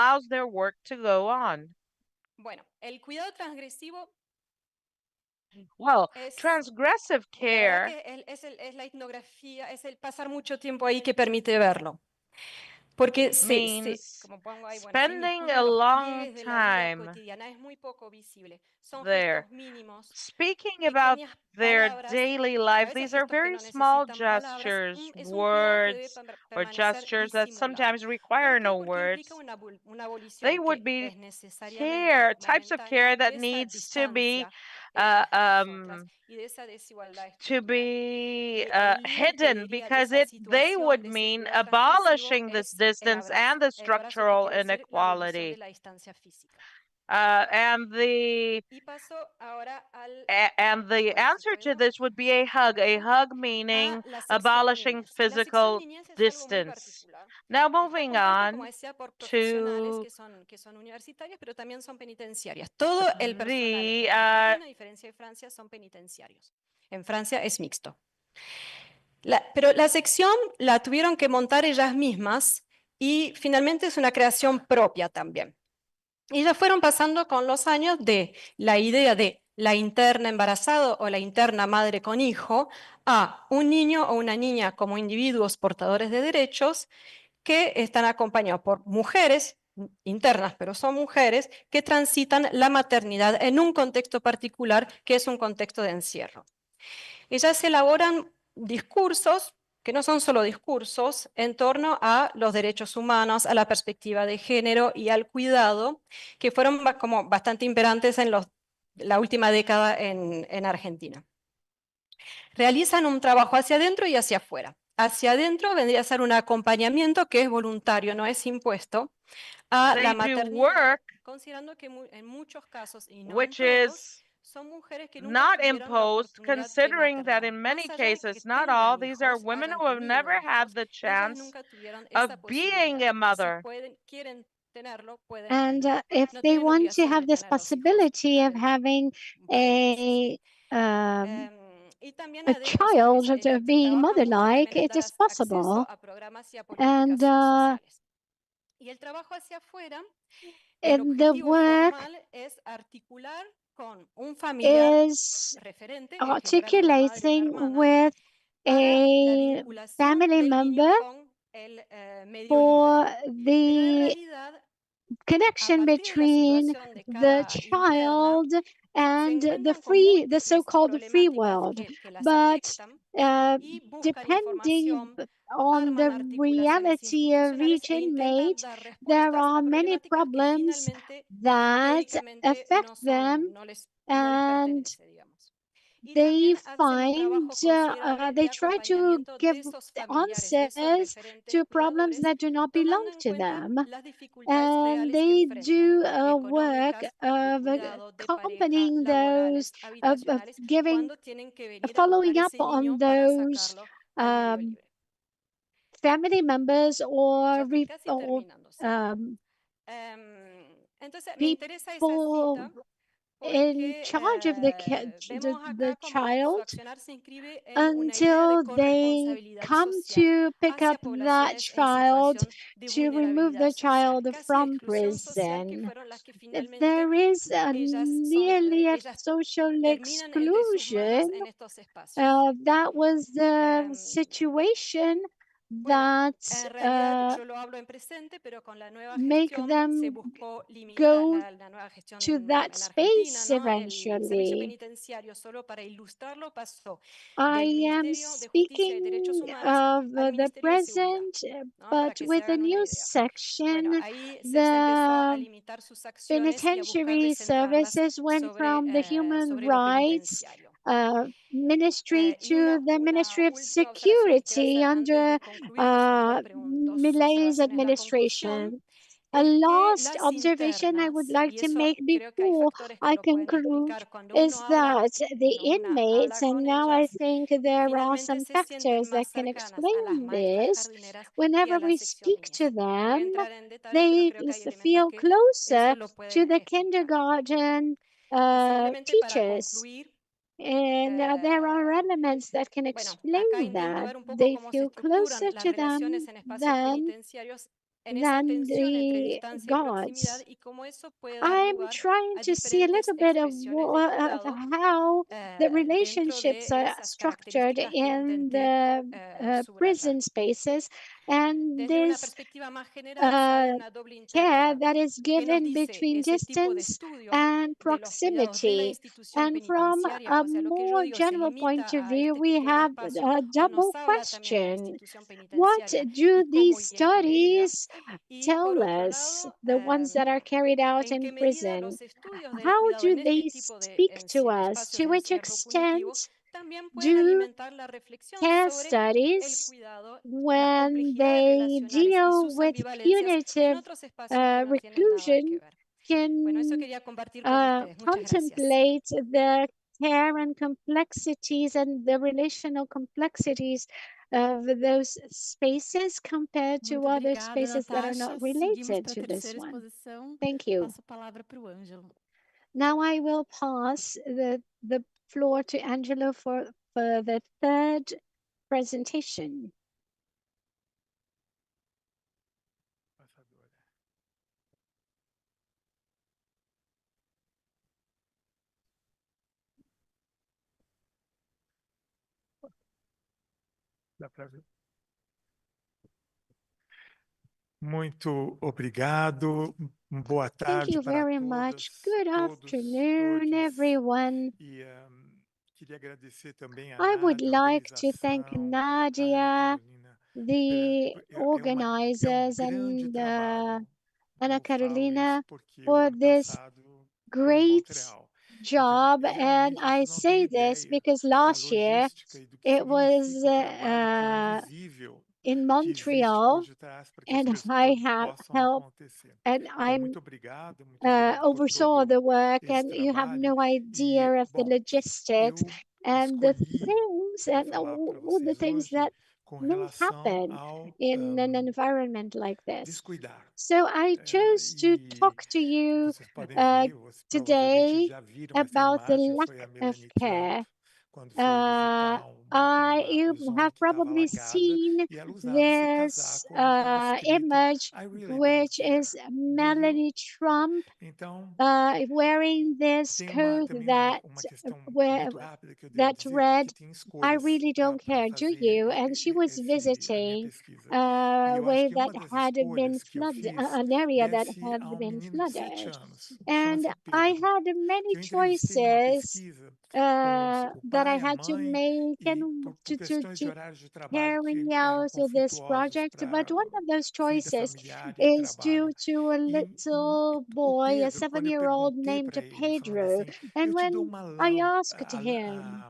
allows their work to go on. Bueno, el cuidado transgresivo Well, es, transgressive la verdad care que es la etnografía, es el pasar mucho tiempo ahí que permite verlo. Porque means como pongo ahí, bueno, se spending inmiscuye a en los long pliegues de la vida time cotidiana, es muy poco visible. Son there. gestos mínimos, Speaking about pequeñas their palabras, daily a life, veces these are gestos que very no small necesitan palabras. gestures, Es un cuidado que debe words, or permanecer gestures that disimulado. sometimes require ¿Por qué? no Porque implica words. una abolición They would que be es necesariamente types of momentánea care de that esa needs to be distancia entre nosotras um, y de esa desigualdad to estructural. be El límite, hidden diría, de because esa they situación, would de ese mean cuidado transgresivo, abolishing this es distance and the el abrazo que structural quiere decir la abolición de inequality. la distancia física. And the Y paso ahora and the bueno, si answer to puedo, this would be a hug a meaning la sección abolishing niñez. La sección physical niñez es algo muy distance. particular. Now Está moving compuesta, como on decía, por profesionales to que son universitarias, pero también son penitenciarias. Todo el personal the en Argentina, a diferencia de Francia, son penitenciarios. En Francia es mixto. Pero la sección la tuvieron que montar ellas mismas y finalmente es una creación propia también. Ellas fueron pasando con los años de la idea de la interna embarazada o la interna madre con hijo a un niño o una niña como individuos portadores de derechos que están acompañados por mujeres internas, pero son mujeres que transitan la maternidad en un contexto particular que es un contexto de encierro. Ellas elaboran discursos que no son solo discursos en torno a los derechos humanos, a la perspectiva de género y al cuidado, que fueron como bastante imperantes en la última década en Argentina. Realizan un trabajo hacia adentro y hacia afuera. Hacia adentro vendría a ser un acompañamiento que es voluntario, no es impuesto, a they la do maternidad, work considerando que en muchos casos, y no en which todos, is son mujeres que nunca not tuvieron la imposed, oportunidad de considering that maternar. in many Más allá de cases, que not all, tengan these are hijos, women hayan who have tenido never had hijos, the ellas chance nunca tuvieron of esa being posibilidad. a Y si mother. quieren tenerlo, pueden And tenerlo. if No they tienen la want to obligación have de this tener los hijos possibility of adentro, having parenthesis. um, Y también a o sea, child of being trabajan mucho mother-like, también en it dar is acceso possible. a programas y a And políticas sociales. Y el trabajo hacia afuera, el the objetivo work formal es articular con un familiar is referente, en general una madre o una articulating hermana, with para la a vinculación family del niño member con el medio libre. for Pero en the realidad, a connection partir de la between situación de the cada interna, child se and encuentran con the múltiples so-called free problemáticas world. que las But afectan y buscan depending información, on arman the articulaciones reality of institucionales each e intentan inmate, dar there respuestas are a many problemáticas que problems finalmente that teóricamente affect them, no les and pertenece, digamos. Y they también hacen un find trabajo considerable they de try to acompañamiento give de esos familiares, de esos answers referentes to problems cuidadores, that do not belong tomando en to cuenta them. las dificultades And reales que they enfrentan, do a work económicas, de of cuidado, de pareja, accompanying those, laborales, of habitacionales, giving, cuando tienen que venir a buscar following up ese on niño para those sacarlo al medio um, libre. family members Ya estoy casi terminando, ¿sí? Entonces, me interesa esa people cita in porque charge of vemos the acá como su child accionar se inscribe en una idea de until they corresponsabilidad come social to pick hacia up that poblaciones en child situación de to remove vulnerabilidad the social, child casi de from exclusión social, que prison. fueron las que finalmente There is nearly a ellas social terminan entre sus manos exclusion. en estos espacios. That was the Em, situation Bueno, that en realidad yo lo hablo en presente, pero con la nueva make gestión se them buscó go la nueva gestión to that en Argentina, space ¿no? El servicio eventually. penitenciario, solo para ilustrarlo, pasó I del am Ministerio de Justicia y Derechos speaking Humanos of al the Ministerio de Seguridad, present, ¿no? Para but que se with the hagan una new idea. Bueno, section, ahí se empezó a the limitar sus acciones y a buscar penitentiary descentrarlas services went from the human sobre lo rights penitenciario. ministry Y to the una Ministry of última observación que quiero Security hacer antes under de concluir, y son dos Milei's observaciones, la conclusión, administration. A es que last las observation I would internas, like y to eso make creo que hay before factores que I lo pueden conclude explicar cuando uno is habla, that the cuando una inmates, habla and con now I ellas, think there are finalmente some se sienten factors that más can cercanas a las explain maestras this, jardineras que a whenever la we sección speak to niñez. No voy a them, entrar en detalle, pero they creo que hay elementos feel que eso closer lo to pueden the explicar. kindergarten Y simplemente para teachers. concluir, And there are elements that can bueno, acá explain intento that. ver un poco They cómo se feel estructuran closer las to them relaciones en espacios than penitenciarios than the gods. I'm trying to see a little bit of how the relationships are structured in the prison spaces, and this care that is given between distance and proximity. And from a more general point of view, we have a double question. What do these studies tell us, the ones that are carried out in prison? How do they speak to us? To which extent do care studies, when they deal with punitive reclusion, can contemplate the care and complexities and the relational complexities of those spaces compared to other spaces that are not related to this one? Thank you. Now I will pass the floor to Angelo for the third presentation. Muito obrigado. Boa Thank tarde you para very much. todas, Good todos, afternoon, todes. everyone. E queria agradecer também a I would Nádia, a like to thank organização, a Ana Nadia, Carolina. the É organizers, grande and trabalho. Ana Eu falo Carolina isso porque o for ano this passado foi em great Montreal. job. And Realmente I você não tem say this ideia because da last year logística e do que it was significa o trabalho invisível in que existe Montreal, por detrás para que as and coisas I have possam helped, acontecer. and Então, I'm muito obrigado por oversaw todo the work, esse and you have trabalho. no idea of the Bom, logistics eu and the escolhi things para and falar para all the vocês things hoje that com may relação happen ao in an environment like this. descuidar. So I chose to E talk to you vocês podem ver, vocês provavelmente today já viram essa about the imagem, lack foi a of Melanie care. Trump, quando foi visitar You uma zona have que estava probably alagada, seen e ela usava esse this casaco onde estava escrito image, I really don't which care. is Melanie Trump Então, wearing this tem coat também that uma questão where muito rápida que eu devo that dizer, read, que tem "I escolhas really don't para care, do fazer you?" And she was a minha visiting pesquisa. a E eu acho way que that uma das had been escolhas que eu flooded, fiz an area that deve-se had a been menino de 7 flooded. anos, And chama-se I Pedro, had many que eu entrevistei numa choices pesquisa com o that I pai, a had to mãe, make e and por questões de to horários de trabalho que carry eram out this conflituosos project. para But one of those vida choices familiar e is due trabalho. to a E little o boy, a Pedro, quando eu 7-year-old perguntei named para ele, falando Pedro. assim, And eu te dou when uma I lâmpada, asked him,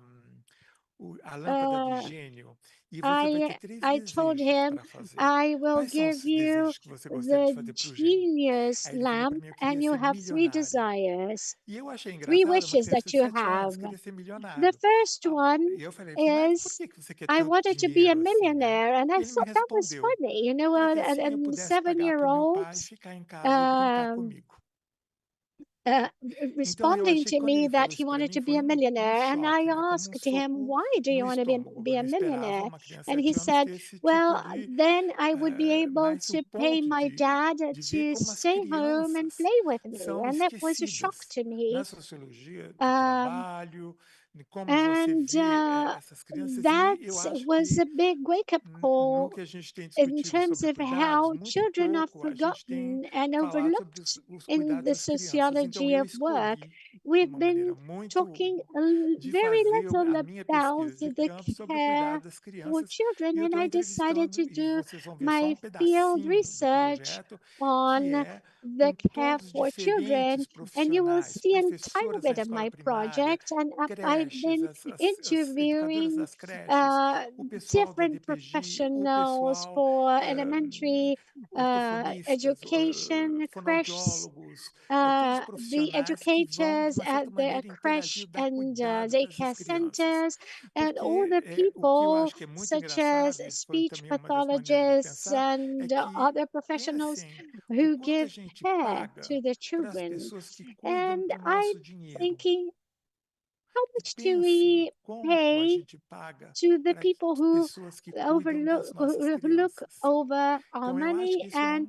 a lâmpada do gênio, e você vai ter 3 I told desejos him, para fazer. I will Quais são give os you desejos que você gostaria de the fazer para o gênio? genius Aí ele falou para lamp, mim, eu queria and you ser have 3 milionário. desires, E eu achei 3 engraçado, uma wishes criança that de you 7 anos have. queria ser The milionário. first one E eu falei, mas por is que você quer I tanto wanted to be a dinheiro assim, né? millionaire, and E I ele me thought that was respondeu, funny. You know, para que a assim eu pudesse pagar para o meu 7-year-old pai ficar em casa e brincar comigo. uh, Então eu responding achei, to quando me ele falou that he isso para wanted mim, to be foi a millionaire, and I choque, né? Como asked him, soco "Why do you no want to estômago. Eu be a não esperava millionaire?" uma criança And de he 7 anos said, ter esse "Well, tipo de, then I would be able mais o to pay ponto my dad de ver to como as stay home and crianças play with me." são And that was a shock esquecidas to na me. sociologia do Um, trabalho, de como você and vê essas crianças. that E eu acho was que a big wake-up no call que a gente tem in discutido terms sobre of cuidados, how muito children are pouco a gente tem forgotten and falado sobre overlooked os in cuidados the das crianças. Então sociology eu of work. escolhi de We've uma maneira been muito talking de very fazer a little minha about pesquisa de the campo sobre o care cuidado das for crianças. children, E eu and estou I decided entrevistando, to e do vocês vão ver só my um field pedacinho do research projeto, on que é the com care todos os for children, diferentes and you will profissionais, see a tiny professoras na bit of escola my primária, project. And I've creches, been as educadoras interviewing das creches, o pessoal da different DPG, o professionals pessoal for elementary ortofonistas, education, creche, fonoaudiólogos, todos os the profissionais que vão, de educators uma at certa the maneira, creche interagir, dar and cuidado para essas daycare crianças. centers, and all Porque the o que eu people acho que é muito such as engraçado, isso foi speech também uma das maneiras de pathologists pensar, é and que other é professionals assim, o who quanto a give gente care paga to the para as children. pessoas que cuidam And do I'm nosso dinheiro. thinking how much do pense we como a pay gente paga to the para people who pessoas que cuidam das nossas look crianças. over our Então, eu acho money que isso é and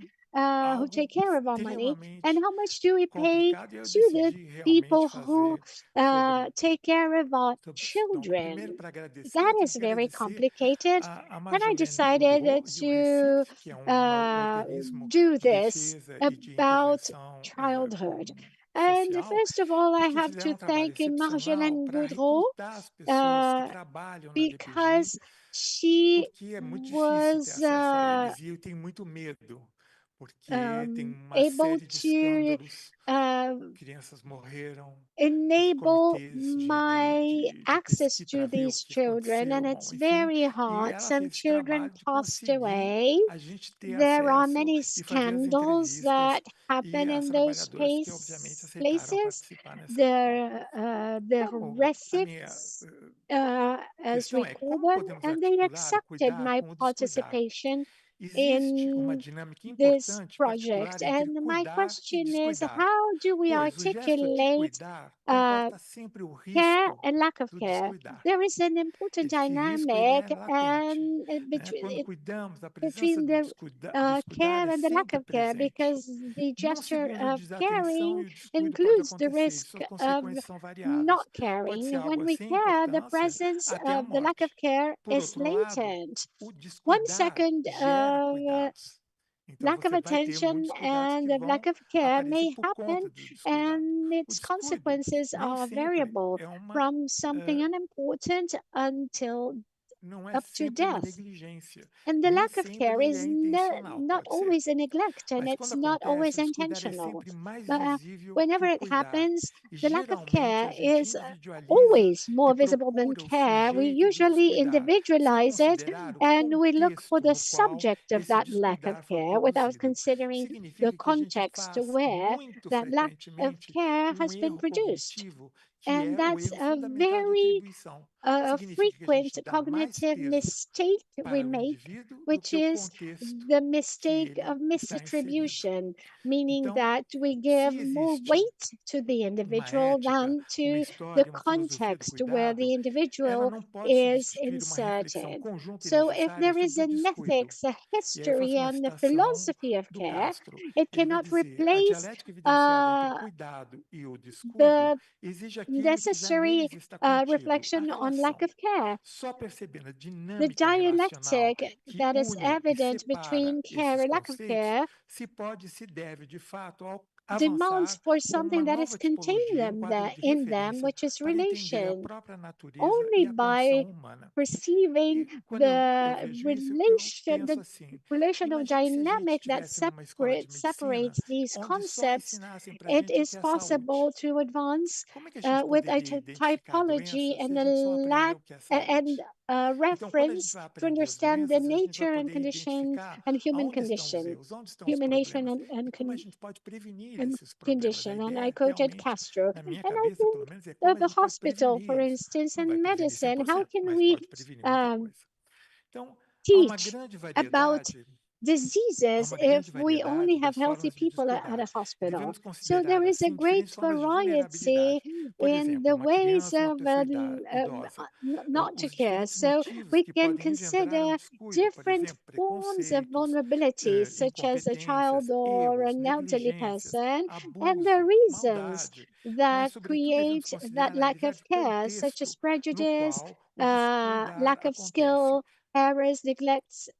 who algo take care of our money, and extremamente how much do we pay complicado, e eu to the decidi people realmente who fazer sobre. take care of our Então, children? primeiro, para agradecer, That eu tenho is que very agradecer complicated, a and I Marjolaine decided Goudreau e o to Recife, que é um organismo do de this defesa e de about intervenção childhood. And social, first of all, I porque have to fizeram um trabalho thank excepcional Marjolaine para Goudreau recrutar as pessoas que uh, trabalham na DPG, because she porque é muito difícil ter was acesso a eles, e eu tenho muito medo, porque tem uma able série de to escândalos, uh, crianças morreram, houve enable comitês my access to para ver o these que children, and aconteceu, it's enfim, very e hard. ela Some fez esse children trabalho de passed conseguir away. a gente ter There are acesso many e fazer as scandals entrevistas, that e happen as in those trabalhadoras que obviamente aceitaram places. participar nessa. The Como a minha receipts as questão é recall como them, podemos and they articular o accepted cuidar my com o descuidar. participation Existe uma in dinâmica this importante para articular project. entre And my cuidar e question is, descuidar, how do we pois o gesto de articulate cuidar uh, comporta sempre o care risco and lack of do care? descuidar. There is an important Esse risco ele é dynamic latente, and né? Quando cuidamos, a presença between do the descuidar care é and the lack sempre of care, presente. because the Não gesture segundo, of desatenção caring e o descuido pode includes the acontecer, e risk suas of consequências são variáveis. not Pode ser caring. algo When we sem care, the importância presence até a of the lack of morte. care Por is outro lado, latent. o 1 descuidar second gera of cuidados. Então, lack of você vai ter attention muitos cuidados que and of vão lack of care aparecer may por happen, conta do descuidar. and O its descuido consequences nem are sempre variable é uma, from something unimportant until não é up to sempre uma death. negligência. And the Nem lack of care sempre ele is é intencional, not pode ser. always a neglect, and Mas quando it's not always acontece, o descuidar é intentional. sempre mais But visível que whenever o it cuidar. happens, E the lack of geralmente care a gente is individualiza always e more visible than procura o care. We sujeito do usually descuidar, sem individualize it considerar o and we look for contexto the no qual subject of esse that lack of descuidar foi care without produzido. considering the Significa que a gente context faz where muito that lack of frequentemente care um has been erro produced. cognitivo, que And é o that's erro a fundamental de very atribuição. a Significa que a frequent gente dá mais cognitive peso mistake we para o make, indivíduo do which que o is contexto the que mistake ele of está inserido. misattribution, meaning Então, that we give se more existe weight to the uma individual ética, than uma to the história, uma filosofia do context where cuidado, the ela individual não pode is substituir uma reflexão inserted. conjunta e So if necessária there is sobre o an descuido. ethics, a E aí eu faço history, uma and a citação philosophy of do care, Castro. it Ele vai cannot dizer: a replace dialética evidenciada entre o uh, cuidado e o descuido the exige aquele que já necessary neles está contido, a reflection on lack relação. of care. Só percebendo a The dinâmica relacional dialectic que that is une e evident separa between care esses and lack of conceitos care se pode e se deve, de fato, demands avançar for com uma something that is nova contained tipologia, um them quadro there de in them, referência which is para entender a relation. própria natureza Only e a by condição humana. perceiving E quando eu the vejo isso, eu relation, penso the assim: relational imagine se a gente dynamic that estivesse numa escola de medicina separates these onde só concepts, ensinassem para a it gente o is que é possible saúde. to advance Como é que a gente with a poderia identificar a typology doença se and a a gente só aprender lack o que é and saúde? Então, quando a gente reference vai to aprender as understand the doenças, a gente vai nature and poder condition identificar and human aonde estão os condition, erros, onde estão os human nation problemas e and como a gente pode prevenir and esses problemas. A condition. And I ideia, quoted realmente, Castro. na minha And I cabeça, pelo think menos, é como a the gente pode hospital, for preveni-los. instance, Não vai in prevenir medicine, how 100%, can mas we pode prevenir muita coisa. Então, há uma teach grande about variedade há diseases uma if grande we only variedade have das healthy formas de people at a descuidar. E hospital? devemos So there considerar, is a assim, great diferentes formas de variety vulnerabilidade. Por in exemplo, the uma ways criança, uma of pessoa idosa. not to Os care. diferentes So motivos we que can podem engendrar um consider descuido, por different exemplo, forms of preconceitos, vulnerability, such as a incompetências, child or erros, an elderly negligências, person, and the abuso, reasons maldade. Mas, that sobretudo, devemos create that considerar a lack of realidade do care, such as contexto no prejudice, qual o descuidar lack of acontece. skill, errors, neglects,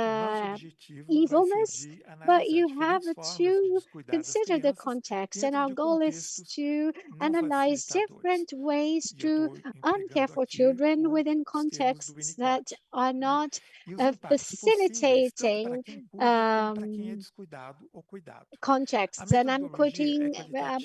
O nosso objetivo vai ser evilness, de but analisar you have diferentes formas de to descuidar das consider the crianças context, and dentro our de goal is contextos to não analyze facilitadores. different ways E eu to estou uncare empregando for aqui children within os termos do contexts that INEQUALITIES, are né? not E os impactos possíveis, tanto para facilitating quem cuida como para quem é descuidado ou cuidado. A contexts. And I'm metodologia é quoting,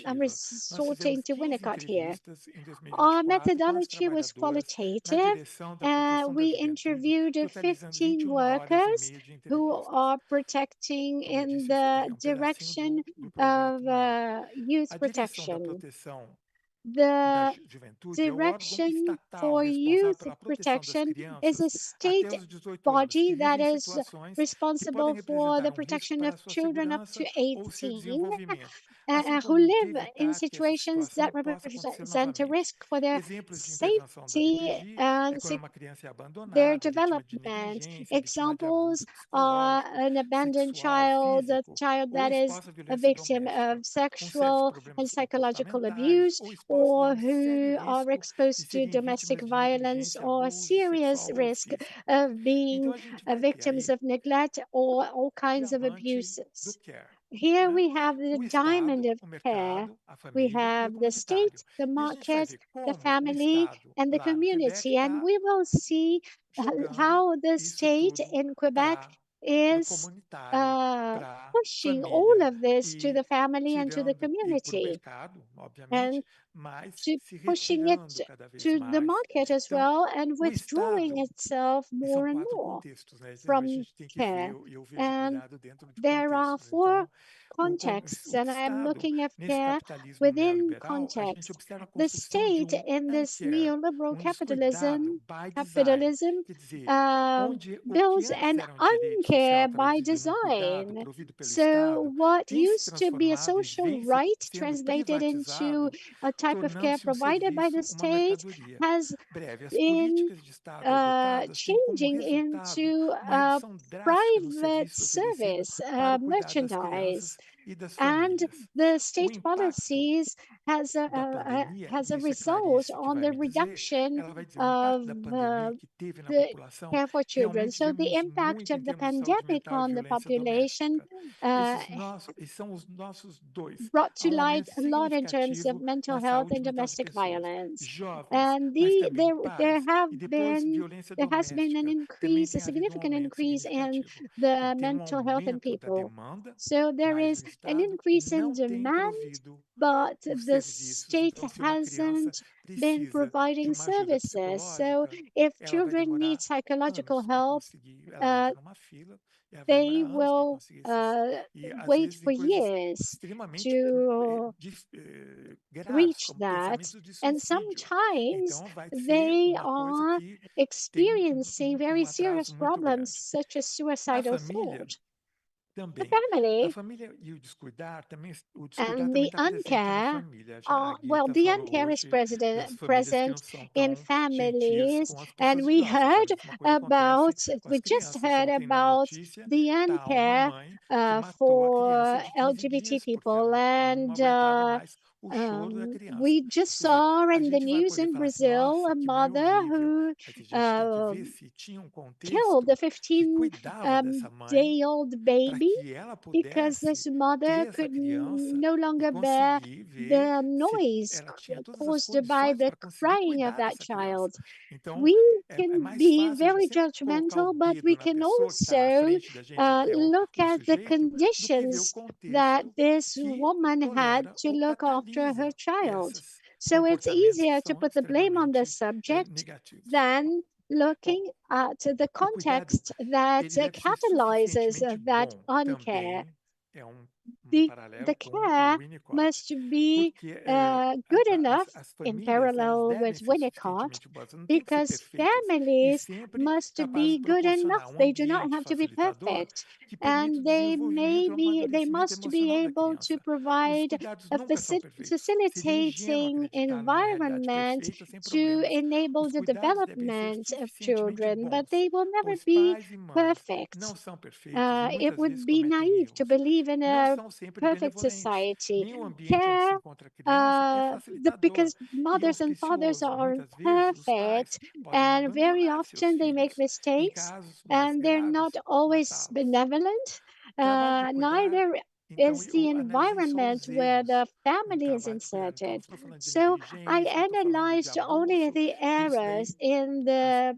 I'm qualitativa. Nós resorting fizemos to 15 Winnicott here. entrevistas em Our 2024 com as methodology was trabalhadoras na qualitative. direção da proteção da We juventude, interviewed totalizando 15 21 horas e workers meia de who entrevistas. are protecting Como eu in disse, the ele é um pedacinho direction do of projeto maior. youth A direção da protection. proteção The juventude é o órgão Direction estatal for responsável Youth pela proteção das Protection is crianças a até state os 18 anos, body que that vivem em is situações que responsible podem for the representar um risco protection para of a sua children up segurança to ou seu 18 desenvolvimento, assim who como de live in evitar que essa situations that situação possa acontecer represent a novamente. risk for their Exemplos de intervenção do safety DPJ and é quando uma criança é their abandonada, vítima de development. negligência, vítima de abuso Examples are psicológico, an abandoned sexual, child, a físico child ou that is exposta à a violência victim doméstica, of com sérios sexual and problemas psychological comportamentais abuse, ou expostos a or sério who are risco de exposed to serem domestic vítimas de violence negligência, or abuso serious sexual ou risk físico. of Então being a gente vai ter victims aí of neglect or all o kinds of diamante do abuses. care, Here né? we have the O diamond Estado, of o care. mercado, a We família e o have the comunitário. state, the E a gente vai market, ver the como o family, Estado and the lá no Quebec community. And está we will see jogando how the isso state tudo in Quebec no is comunitário, para pushing all família of this to the e family and to the tirando e para o community, mercado, obviamente, and mas to se pushing it retirando cada vez to the mais. market as Então, well and o withdrawing Estado, itself e são more and quatro more contextos, né? Então, a from gente tem que ver, care. e eu vejo And cuidado dentro de there are contextos. four Então, contexts, o and I am Estado, looking at nesse care capitalismo within neoliberal, a gente context. observa a The construção de state um in this care, neoliberal um descuidado by design. capitalism Quer dizer, um, onde o que builds antes an era um direito social uncare by traduzido num cuidado design. provido pelo So Estado, what tem se used to be a transformado e social vem right sendo translated into privatizado, a type of care tornando-se um provided by the serviço, uma state mercadoria. has Breve, as been políticas de Estado adotadas têm como changing resultado into uma redução drástica no private serviço oferecido service para o cuidado das merchandise, crianças e das and famílias. the O state impacto policies da pandemia, has e a isso é result Clarice que on vai the me dizer, reduction ela vai dizer, o impacto of da pandemia que teve na the população, care for children. realmente So the vemos impact muito em of the termos de saúde pandemic mental e on the violência population doméstica. Esses são os nossos dois. brought Há to light aumento a lot in terms of significativo mental na health saúde and mental de domestic pessoas, violence. jovens, And mas também there pais. have E depois been violência there has been an doméstica, também increase, a tem havido um significant aumento increase in significativo. the Então tem um mental health in aumento da people. demanda, So there mas is o an Estado increase in não tem demand, provido but os the serviços. state Então, se uma criança hasn't been precisa de providing uma ajuda services. So psicológica, if ela vai children need demorar psychological anos para help, conseguir, ela vai uh, entrar numa fila e ela vai they demorar anos para will conseguir esses. E às wait vezes em for coisas years extremamente to graves, reach como that. pensamentos de And suicídio. sometimes Então vai ser they uma coisa are que tem experiencing very serious atraso muito problems, grande. such as A suicidal família thought. The também. A family família e o descuidar and também the está presente na uncare família. Já a are, well, Guita the falou uncare is hoje das famílias que não present são in tão gentis families. com as And pessoas we idosas. A heard mesma coisa acontece com as we just crianças. heard Ontem na about notícia the tá uma uncare mãe que matou a criança for de 15 LGBT dias porque ela people. não And aguentava mais o choro da criança. we just Quer dizer, saw a in the gente vai news poder in falar assim, Brazil nossa, a que mãe mother horrível. who Mas a gente tem que uh, ver se tinha um killed the contexto que 15 cuidava dessa mãe day-old para baby que ela because pudesse this mother ter essa could criança no e longer bear conseguir ver the se noise ela tinha todas as caused by condições the para conseguir crying of cuidar that dessa criança. child. Então, We é can mais be fácil a gente very sempre colocar o judgmental, but dedo we na can pessoa que está na also frente da gente, que é look o at the sujeito, do que ver o conditions that contexto this que woman had tolera to ou look after her catalisa child. esses So it's comportamentos que easier to são put the blame on the extremamente subject negativos. than Bom, looking at the o cuidado, context that ele deve ser catalyzes suficientemente that bom uncare. também, é um The paralelo com care o Inequality, must be porque good enough as in famílias elas parallel devem with ser Winnicott, suficientemente boas, não tem que ser because perfeitas, e families sempre must capazes be de good enough. proporcionar um They do not ambiente have to be facilitador perfect. que permita And o desenvolvimento e o they amadurecimento must be emocional da able to criança. Os provide cuidados a nunca são perfeitos. Seria ingênuo facilitating acreditar numa realidade environment perfeita sem to problemas. enable Os the cuidados devem ser development of suficientemente children, but bons, they will never pois be pais e mães não perfect. são perfeitos e It muitas vezes would be cometem naive to erros. believe in Não a são sempre perfect benevolentes. society. Nem o ambiente onde se Care, encontra a criança é facilitador because e mothers and fathers auspicioso. aren't Muitas vezes os pais perfect, podem and very abandonar seus often they make filhos e, em mistakes, casos mais and they're not graves, always matá-los. benevolent. O trabalho de cuidar, Neither então, is the eu analisei só environment os where erros the no family is trabalho de cuidar. Então, eu inserted. estou falando de So I negligência, eu estou falando de analyzed only abuso, the que isso errors daí in as- the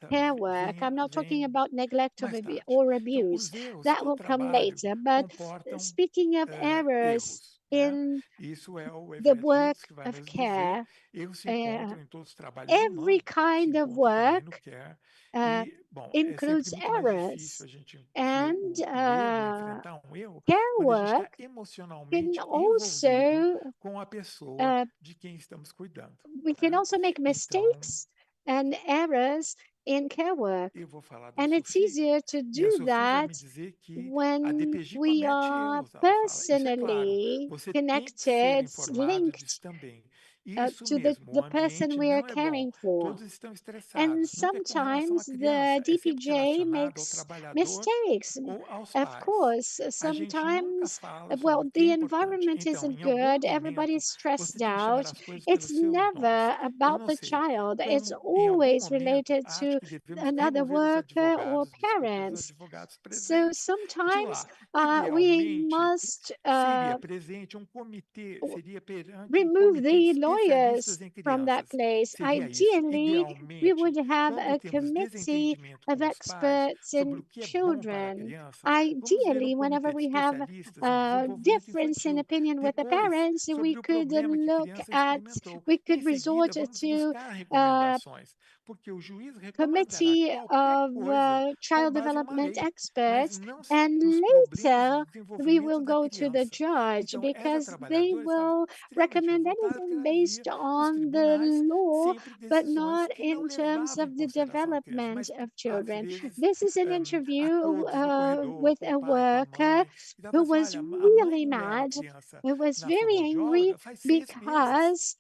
care work. I'm not talking vem about neglect mais tarde. or Então, abuse. os erros That do will come trabalho later. But comportam speaking of errors, erros. in Isso é o the Everett work Hicks que vai of nos dizer, care. erros se Uh, encontram em todos os trabalhos every humanos, se kind of encontram também no work care. uh, E, bom, é sempre includes muito mais difícil errors, a gente ver and um erro, enfrentar um erro, care quando a gente está work can emocionalmente envolvido also com a pessoa uh, de quem estamos cuidando. we can Né? also make Então, mistakes and errors in care work. eu vou falar da And it's Sophie, easier to e a do Sophie vai that me dizer que a when DPG we comete are erros. Ela fala, isso é claro, personally você tem que ser connected, informado disso linked também. Isso to mesmo, o the person ambiente we are não é bom, caring for. todos estão And estressados, nunca é com relação à sometimes criança, the é sempre DPJ relacionado ao makes trabalhador mistakes. ou aos Of pais. course, A gente nunca sometimes, fala sobre well, o que the é importante. environment Então, isn't em algum good, momento, everybody's você stressed tem que chamar out. as coisas It's pelos seus nomes. never Eu about não the sei, child, it's em algum always momento, related acho to que devemos another remover os worker or advogados, desculpe, os parents. advogados So presentes de sometimes lá. we Idealmente, must seria presente um comitê, seria perante um remove comitê de the lawyers especialistas em from that crianças. place. Seria isso. Ideally, we Idealmente, would have quando a temos committee desentendimento of com os pais experts sobre in o que é bom para a children. criança, vamos ver um Ideally, whenever comitê de we have especialistas em a desenvolvimento difference in infantil. opinion with the Depois, parents, we sobre o could problema que a look criança at, experimentou. we Em could resort seguida, vamos to buscar a recomendações, porque o juiz recomendará committee qualquer of coisa com child base em uma development lei, mas experts, não and os problemas de later we desenvolvimento will da go to the criança. judge Então, essa because they trabalhadora estava will extremamente recommend revoltada porque anything ela via based nos on the tribunais law, sempre but decisões not que não in terms levavam em of the consideração a criança, development mas of às children. vezes This is an interview acordos no corredor with com o a pai, com a worker mãe. E ela who fala was assim, olha, a mãe really não leva a mad, criança who was na very angry fonoaudióloga faz 6 meses. because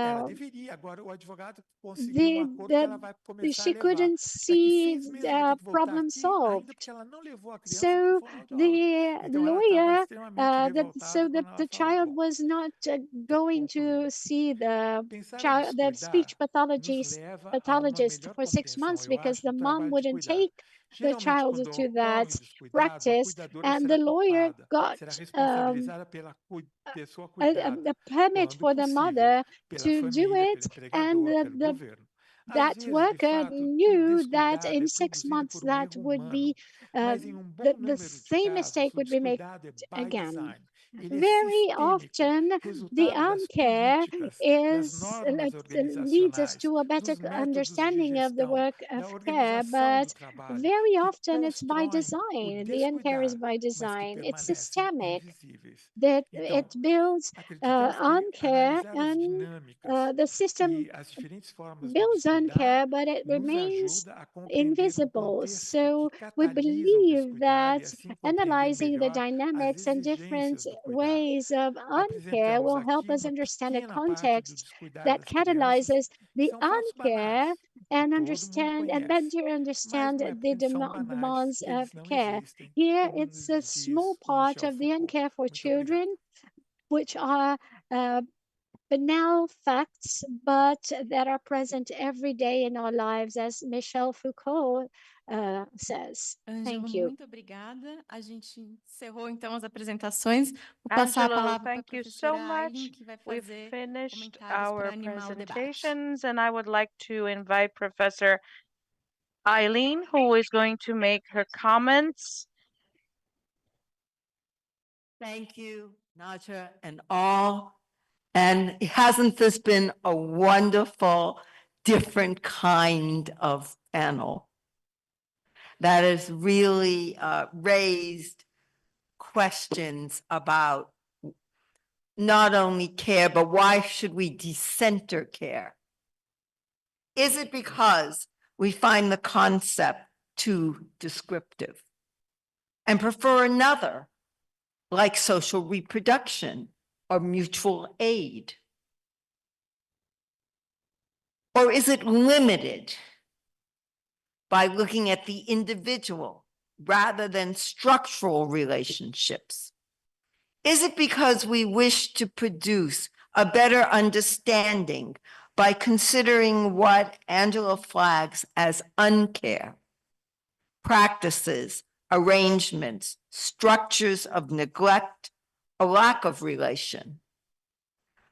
Ela deveria, agora o advogado conseguiu um acordo que ela vai começar a she levar. couldn't Daqui see 6 meses vai ter the que voltar problem aqui, ainda solved. porque ela não levou a criança para o So fonoaudiólogo. the Então ela estava lawyer, extremamente so revoltada quando ela the falou, child bom, was not tá going bom comigo. to see the Pensar em child, the speech descuidar nos pathologist leva a uma pathologist melhor for 6 compreensão, months eu because acho, the do mom trabalho de wouldn't cuidar. take the Geralmente, child quando to ocorre that um descuidado, a practice, cuidadora and será the lawyer culpada, got será um, responsabilizada pela pessoa a, cuidada, a permit quando for the possível, mother pela to do família, pelo it, and empregador, pelo governo. Às that vezes, de worker fato, o knew that descuidado in é 6 produzido months por um that erro would be humano, mas em um bom the número de same casos, mistake o would be made descuidado é by again. design. Ele é Very sistêmico, often, the resultado das uncare políticas, das is normas leads us organizacionais, to a better dos métodos de understanding of the gestão, work of da care, organização but do trabalho, very que often it's by constroem o design. The uncare is descuidar, by mas que design. It's permanecem systemic. invisíveis. That Então, it builds acreditamos que uncare, analisar as and dinâmicas the system e as diferentes formas do builds descuidar uncare, but it nos remains ajuda a compreender o invisible. contexto que So we catalisa o believe descuidar that e assim compreender analyzing the melhor as dynamics and different exigências do cuidar. ways of uncare Apresentamos will help aqui us uma understand a pequena parte do context descuidar that das crianças, catalyzes que the são fatos uncare banais, que and todo mundo understand and conhece. better Mas understand não é the porque eles são banais demands que of eles não care. existem, Here, como it's nos a small diz o part Michel of the Foucault. uncare for Muito obrigado. children, which are banal facts, but that are present every day in our lives, as Michel Foucault says. Ângelo, Thank you. muito obrigada. A gente encerrou então as apresentações. Vou passar a Angelo, palavra para a thank you so professora Aileen, much. que vai We've fazer finished comentários para our animar o debate. presentations, and I would like to invite Professor Eileen, who is going to make her comments. Thank you, Naja, and all. And hasn't this been a wonderful, different kind of panel that has really raised questions about not only care, but why should we decenter care? Is it because we find the concept too descriptive and prefer another, like social reproduction or mutual aid? Or is it limited by looking at the individual rather than structural relationships? Is it because we wish to produce a better understanding by considering what Angela flags as uncare? Practices, arrangements, structures of neglect, a lack of relation.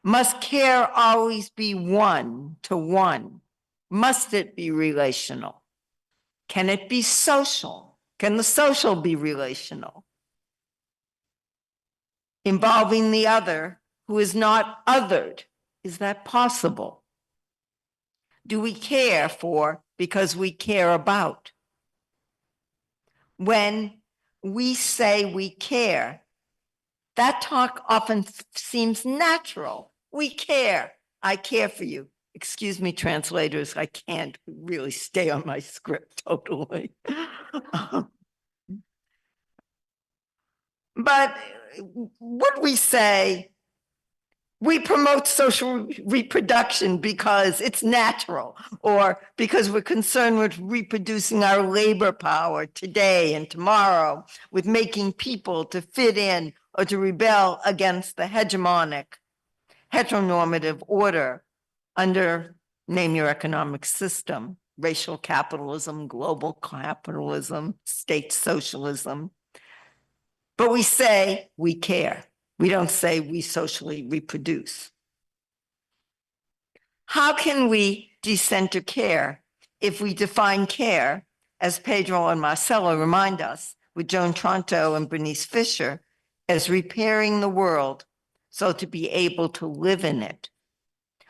Must care always be one-to-one? Must it be relational? Can it be social? Can the social be relational? involving the other who is not othered. Is that possible? Do we care for because we care about? When we say we care, that talk often seems natural. We care. I care for you. Excuse me, translators, I can't really stay on my script totally. But would we say we promote social reproduction because it's natural, or because we're concerned with reproducing our labor power today and tomorrow, with making people to fit in or to rebel against the hegemonic, heteronormative order under, name your economic system, racial capitalism, global capitalism, state socialism. But we say we care. We don't say we socially reproduce. How can we decenter care if we define care, as Pedro and Marcelo remind us, with Joan Tronto and Bernice Fisher, as repairing the world so to be able to live in it?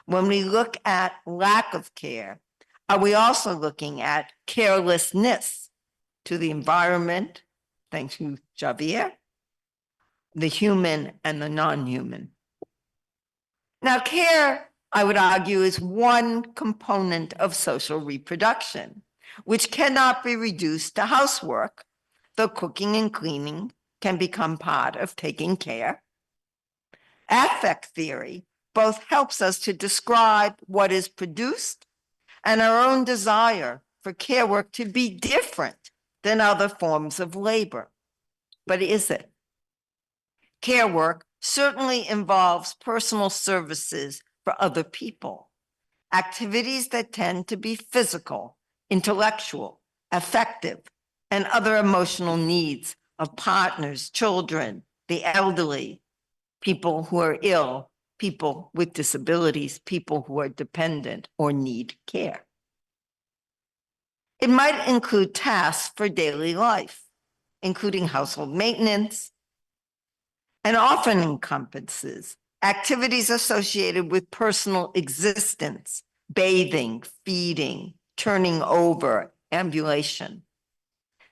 When we look at lack of care, are we also looking at carelessness to the environment? Thank you, Javier. The human and the non-human. Now, care, I would argue, is one component of social reproduction, which cannot be reduced to housework, though cooking and cleaning can become part of taking care. Affect theory both helps us to describe what is produced and our own desire for care work to be different than other forms of labor. But is it? Care work certainly involves personal services for other people, activities that tend to be physical, intellectual, affective, and other emotional needs of partners, children, the elderly, people who are ill, people with disabilities, people who are dependent or need care. It might include tasks for daily life, including household maintenance, and often encompasses activities associated with personal existence, bathing, feeding, turning over, ambulation.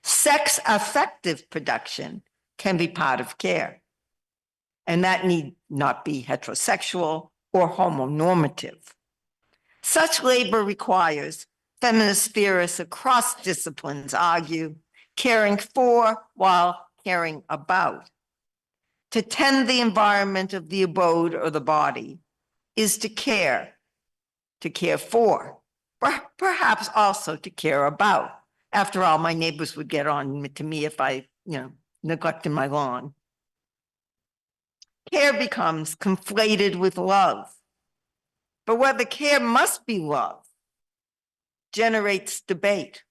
Sex affective production can be part of care, and that need not be heterosexual or homonormative. Such labor requires, feminist theorists across disciplines argue, caring for while caring about. To tend the environment of the abode or the body is to care for, perhaps also to care about. After all, my neighbors would get on to me if I, neglected my lawn. Care becomes conflated with love. But whether care must be love generates debate,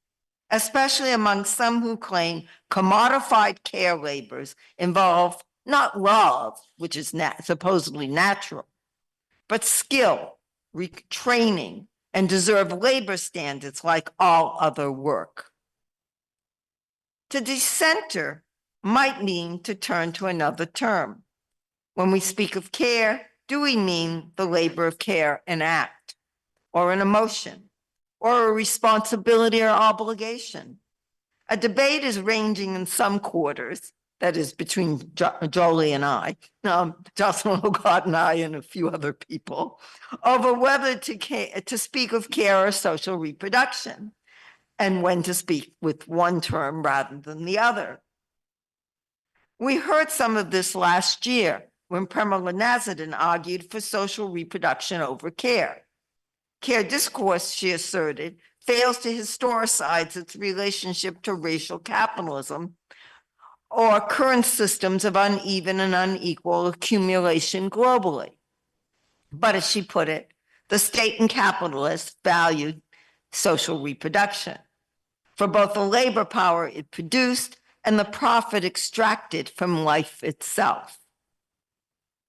especially among some who claim commodified care labors involve not love, which is supposedly natural, but skill, retraining, and deserve labor standards like all other work. To decenter might mean to turn to another term. When we speak of care, do we mean the labor of care, an act, or an emotion, or a responsibility or obligation? A debate is ranging in some quarters, that is between Jolie and I, Jocelyn Hogart and I and a few other people, over whether to speak of care or social reproduction, and when to speak with one term rather than the other. We heard some of this last year when Pramila Nazarin argued for social reproduction over care. Care discourse, she asserted, fails to historicize its relationship to racial capitalism or current systems of uneven and unequal accumulation globally. But as she put it, the state and capitalists valued social reproduction for both the labor power it produced and the profit extracted from life itself.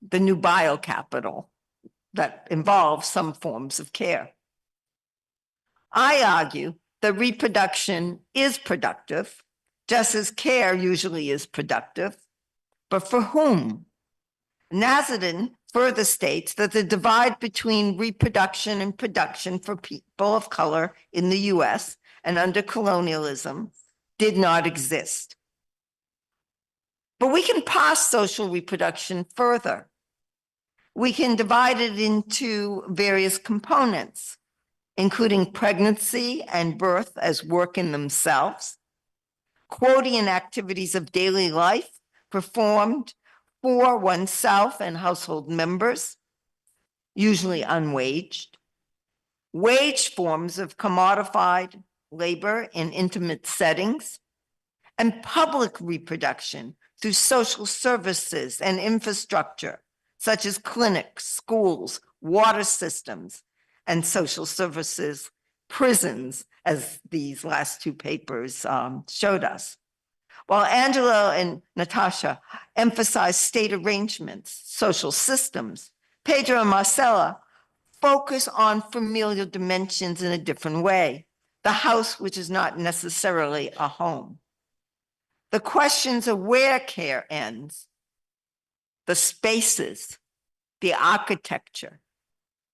The new biocapital that involves some forms of care. I argue that reproduction is productive, just as care usually is productive, but for whom? Nazanin further states that the divide between reproduction and production for people of color in the US and under colonialism did not exist. But we can pass social reproduction further. We can divide it into various components, including pregnancy and birth as work in themselves, quotidian activities of daily life performed for oneself and household members, usually unwaged, waged forms of commodified labor in intimate settings, and public reproduction through social services and infrastructure, such as clinics, schools, water systems, and social services, prisons, as these last two papers showed us. While Angela and Natasha emphasize state arrangements, social systems, Pedro and Marcela focus on familial dimensions in a different way. The house, which is not necessarily a home. The questions of where care ends, the spaces, the architecture,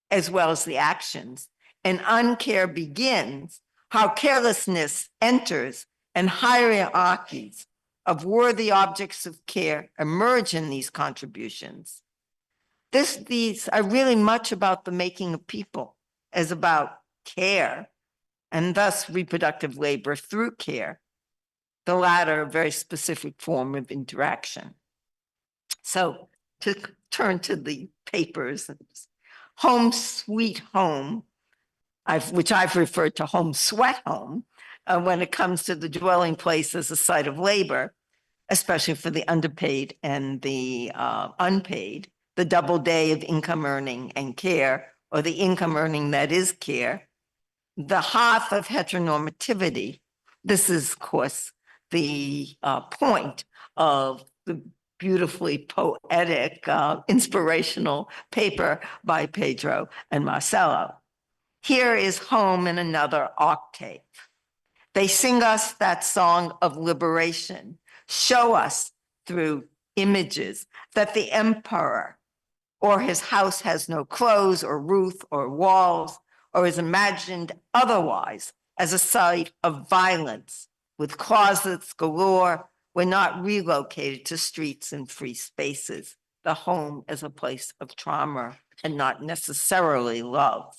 as well as the actions, and uncare begins, how carelessness enters, and hierarchies of worthy objects of care emerge in these contributions. These are really much about the making of people as about care, and thus reproductive labor through care, the latter a very specific form of interaction. So to turn to the papers, Home Sweet Home, which I've referred to Home Sweat Home, when it comes to the dwelling place as a site of labor, especially for the underpaid and the unpaid, the double day of income earning and care, or the income earning that is care, the hearth of heteronormativity. This is, of course, the point of the beautifully poetic, inspirational paper by Pedro and Marcelo. Here is home in another octave. They sing us that song of liberation, show us through images that the emperor or his house has no clothes or roof or walls, or is imagined otherwise as a site of violence with closets galore. We're not relocated to streets and free spaces. The home is a place of trauma and not necessarily love.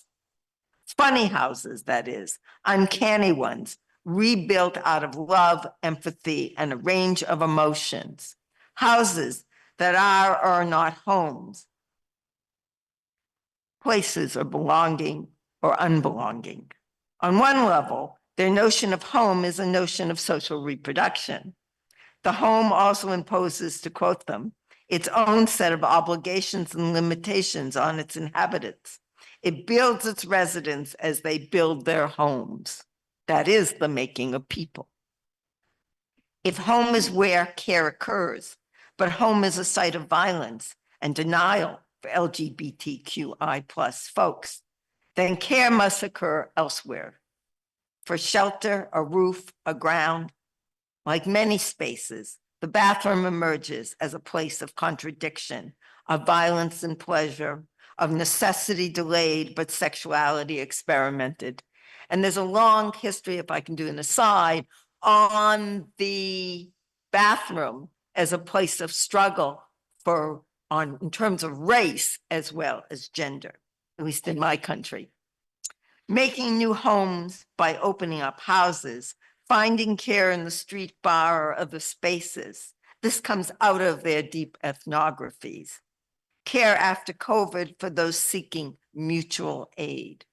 Funny houses, that is, uncanny ones, rebuilt out of love, empathy, and a range of emotions. Houses that are or are not homes. Places of belonging or unbelonging. On one level, their notion of home is a notion of social reproduction. The home also imposes, to quote them, its own set of obligations and limitations on its inhabitants. It builds its residents as they build their homes. That is the making of people. If home is where care occurs, but home is a site of violence and denial for LGBTQI+ folks, then care must occur elsewhere. For shelter, a roof, a ground. Like many spaces, the bathroom emerges as a place of contradiction, of violence and pleasure, of necessity delayed, but sexuality experimented. And there's a long history, if I can do an aside, on the bathroom as a place of struggle in terms of race as well as gender, at least in my country. Making new homes by opening up houses, finding care in the street bar or other spaces. This comes out of their deep ethnographies. Care after COVID for those seeking mutual aid.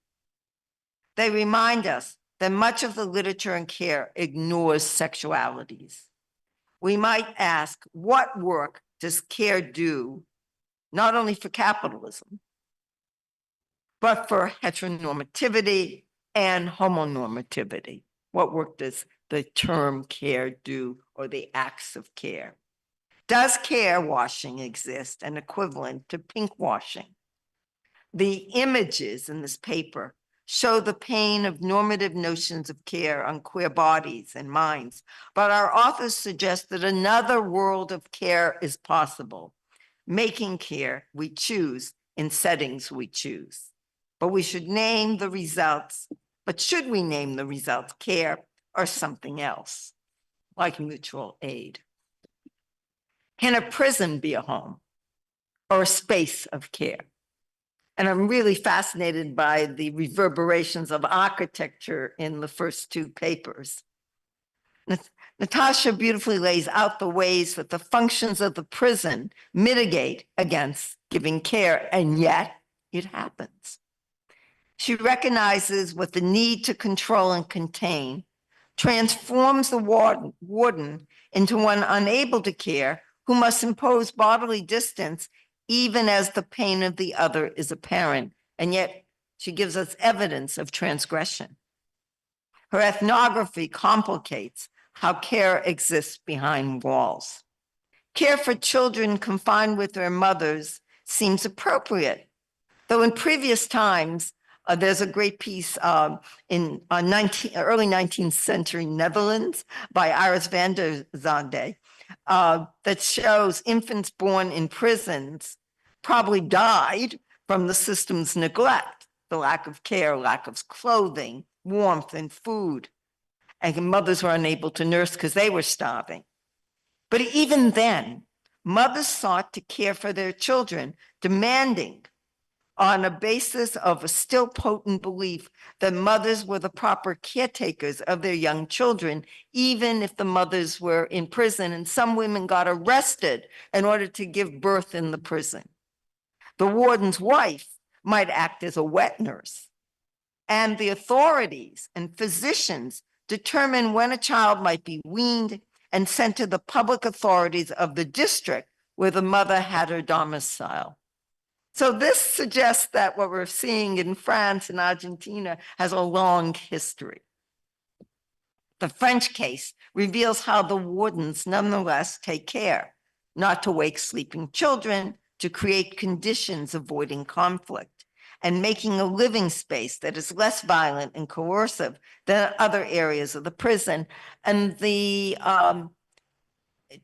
They remind us that much of the literature and care ignores sexualities. We might ask, what work does care do, not only for capitalism, but for heteronormativity and homonormativity? What work does the term care do, or the acts of care? Does care washing exist, an equivalent to pink washing? The images in this paper show the pain of normative notions of care on queer bodies and minds, but our authors suggest that another world of care is possible, making care we choose in settings we choose. But we should name the results, but should we name the results care or something else, like mutual aid? Can a prison be a home or a space of care? And I'm really fascinated by the reverberations of architecture in the first two papers. Natasha beautifully lays out the ways that the functions of the prison mitigate against giving care, and yet it happens. She recognizes what the need to control and contain transforms the warden into one unable to care, who must impose bodily distance even as the pain of the other is apparent. And yet she gives us evidence of transgression. Her ethnography complicates how care exists behind walls. Care for children confined with their mothers seems appropriate, though in previous times, there's a great piece in early 19th century Netherlands by Iris van der Zande that shows infants born in prisons probably died from the system's neglect, the lack of care, lack of clothing, warmth, and food. And mothers were unable to nurse because they were starving. But even then, mothers sought to care for their children, demanding on a basis of a still potent belief that mothers were the proper caretakers of their young children, even if the mothers were in prison, and some women got arrested in order to give birth in the prison. The warden's wife might act as a wet nurse, and the authorities and physicians determine when a child might be weaned and sent to the public authorities of the district where the mother had her domicile. So this suggests that what we're seeing in France and Argentina has a long history. The French case reveals how the wardens nonetheless take care not to wake sleeping children, to create conditions avoiding conflict, and making a living space that is less violent and coercive than other areas of the prison. And the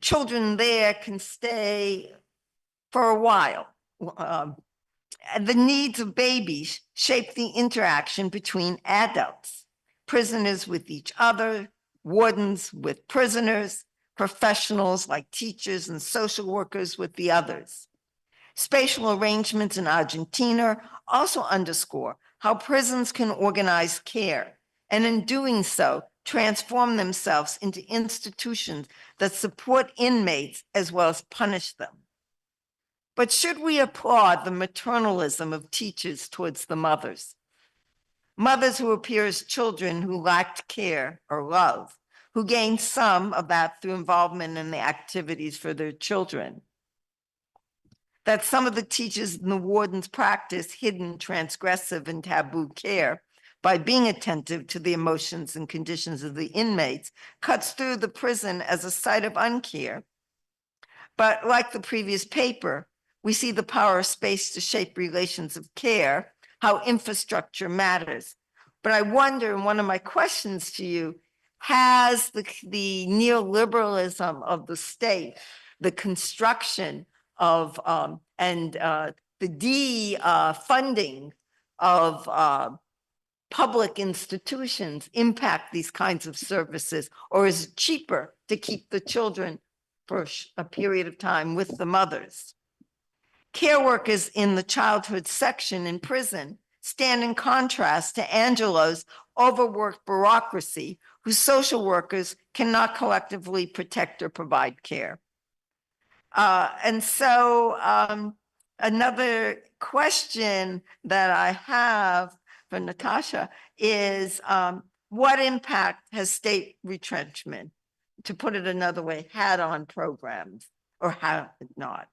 children there can stay for a while. The needs of babies shape the interaction between adults, prisoners with each other, wardens with prisoners, professionals like teachers and social workers with the others. Spatial arrangements in Argentina also underscore how prisons can organize care, and in doing so, transform themselves into institutions that support inmates as well as punish them. But should we applaud the maternalism of teachers towards the mothers? Mothers who appear as children who lacked care or love, who gained some of that through involvement in the activities for their children. That some of the teachers in the wardens practice hidden, transgressive, and taboo care by being attentive to the emotions and conditions of the inmates cuts through the prison as a site of uncare. But like the previous paper, we see the power of space to shape relations of care, how infrastructure matters. But I wonder, and one of my questions to you, has the neoliberalism of the state, the construction of, the defunding of public institutions impact these kinds of services, or is it cheaper to keep the children for a period of time with the mothers? Care workers in the childhood section in prison stand in contrast to Angelo's overworked bureaucracy, whose social workers cannot collectively protect or provide care. And so another question that I have for Natasha is, what impact has state retrenchment, to put it another way, had on programs, or have it not?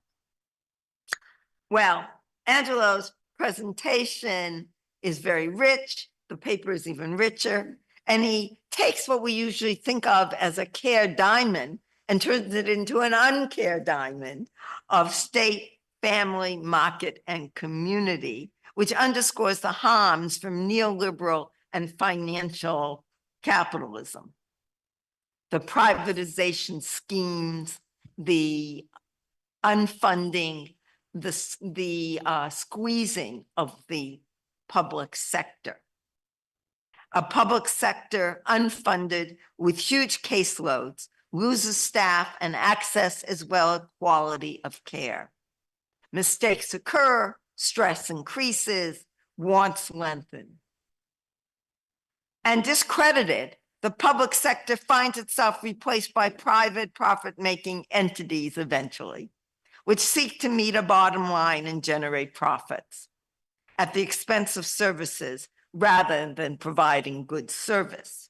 Well, Angelo's presentation is very rich. The paper is even richer. And he takes what we usually think of as a care diamond and turns it into an uncare diamond of state, family, market, and community, which underscores the harms from neoliberal and financial capitalism. The privatization schemes, the unfunding the squeezing of the public sector. A public sector unfunded with huge caseloads loses staff and access as well as quality of care. Mistakes occur, stress increases, wants lengthen. And discredited, the public sector finds itself replaced by private profit-making entities eventually, which seek to meet a bottom line and generate profits at the expense of services rather than providing good service.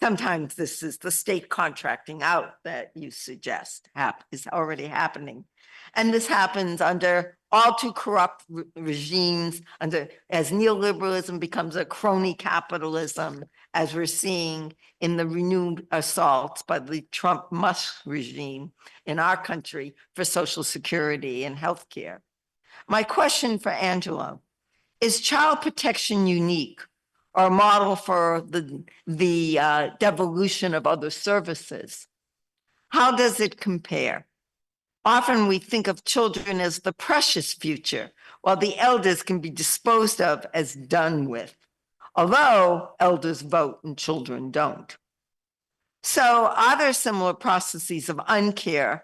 Sometimes this is the state contracting out that you suggest is already happening. And this happens under all too corrupt regimes, as neoliberalism becomes a crony capitalism, as we're seeing in the renewed assaults by the Trump-Musk regime in our country for Social Security and healthcare. My question for Angelo, is child protection unique or a model for the devolution of other services? How does it compare? Often we think of children as the precious future, while the elders can be disposed of as done with, although elders vote and children don't. So are there similar processes of uncare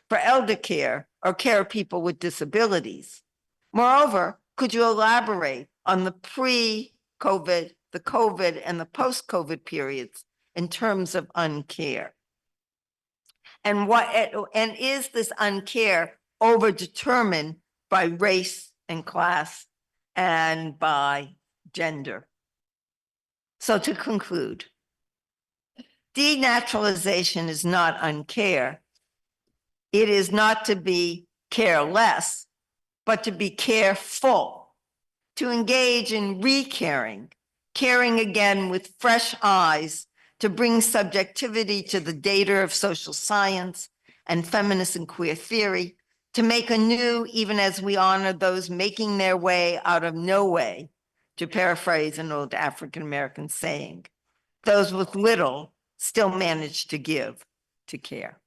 for elder care or care of people with disabilities? Moreover, could you elaborate on the pre-COVID, the COVID, and the post-COVID periods in terms of uncare? And is this uncare overdetermined by race and class and by gender? So to conclude, denaturalization is not uncare. It is not to be careless, but to be careful, to engage in re-caring, caring again with fresh eyes, to bring subjectivity to the data of social science and feminist and queer theory, to make anew, even as we honor those making their way out of no way, to paraphrase an old African-American saying, those with little still manage to give to care.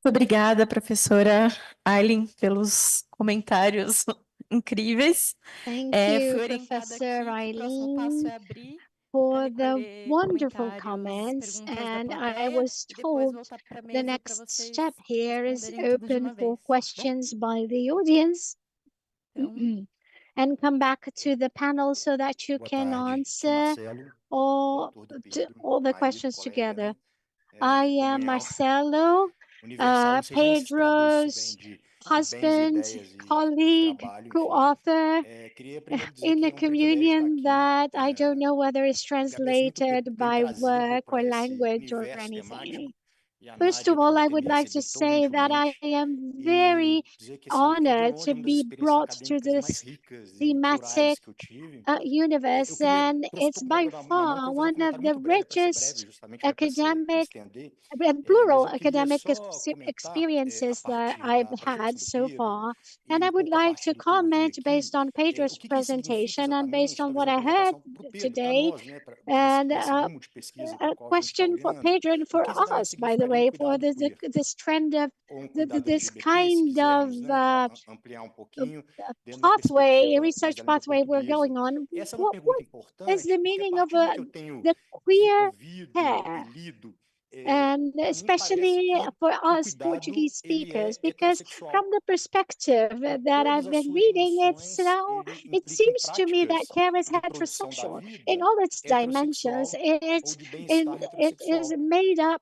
Muito obrigada, professora Aileen, pelos comentários incríveis. Thank Fui you, orientada Professor aqui que o próximo passo Eileen, é abrir for the recolher wonderful comentários, comments. perguntas da And I plateia was e depois told voltar para a the mesa para next vocês step here is responderem tudo de open uma for vez. questions by the audience. Então, And come back to the panel so that you Boa can tarde, sou answer Marcelo, all, doutor do to, Pedro, all the marido, questions colega, together. né? I Em am comunhão Marcelo, universal, não sei nem se traduz isso Pedro's bem de bens e husband, ideias e colleague, trabalho, enfim. co-author Queria primeiro dizer in que the é privilégio communion estar that I don't know whether it's agradeço muito por translated terem by trazido work or para esse language or universo anything. temático e a First Nádia of all, por I ter would me like to recebido tão say that I gentilmente am e very dizer que assim, é de honored longe to uma das be experiências brought to acadêmicas mais this ricas e plurais thematic que eu tive. Eu universe, queria, and it's estou by pegando na mão far que eu vou fazer um one of comentário the muito breve, para ser breve, richest justamente não é para me academic estender, and mas plural eu queria academic só comentar, a experiences that partir I've da had presença do so Pedro far. e And I um would pouco a like to partir do que eu ouvi comment aqui, based on Pedro's o que que significa presentation and based exatamente, on talvez what uma I heard provocação para o Pedro e para today. nós, né, And nesse rumo de pesquisa para a o qual a gente está question for olhando, Pedro and o for que exatamente us, by the significaria um way, for cuidado queer this trend of ou cuidado this LGBT, se kind of quisermos, né, para ampliar pouquinho dentro da pathway, perspectiva mais research da língua pathway we're portuguesa. going on. Essa é uma What pergunta is the importante, porque a meaning of partir do que eu tenho the queer ouvido e care? lido, And para mim parece especially que for o us cuidado Portuguese ele speakers, é because from heterossexual. the perspective Em that todas I've as been suas reading, it's dimensões, now, ele it implica em seems to me that práticas care is de produção da heterosexual in vida all its dimensions. heterossexual ou de It, bem-estar it is heterossexual. made up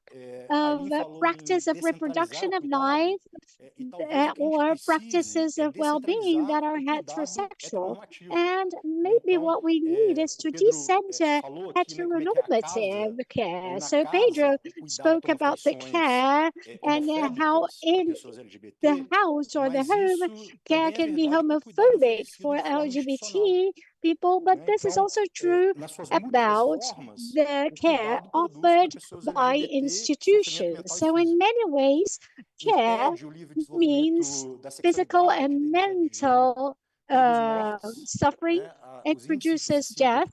of Aileen a falou em practice of descentralizar reproduction o of life cuidado, e talvez o que a gente or precise practices é of well-being that descentralizar are o cuidado heterosexual. heteronormativo, And né? maybe Então, what we need is o to Pedro decenter falou aqui, né, como é que é a heteronormative casa, ou care. na So Pedro casa, spoke about the care and how in the house or the home, care can be homophobic for LGBT people, but this is also true about the care offered by institutions. So in many ways, care means physical and mental suffering. It produces death.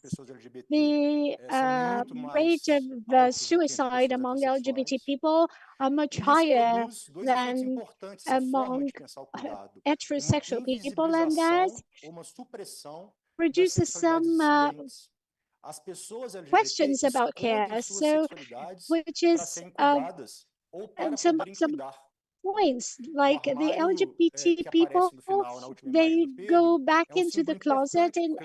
The rate of suicide among LGBT people are much higher than among heterosexual people, and that produces some questions about care. So, which is some points like the LGBT people, they go back into the closet in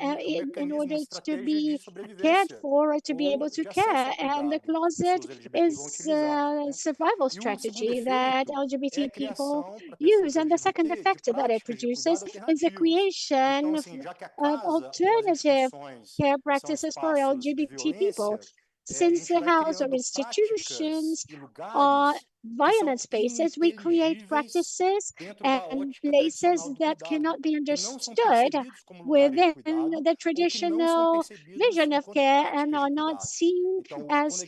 order to be cared for or to be able to care. And the closet is a survival strategy that LGBT people use. And the second effect that it produces is the creation of alternative care practices for LGBT people. Since the house or institutions are violent spaces, we create practices and places that cannot be understood within the traditional vision of care and are not seen as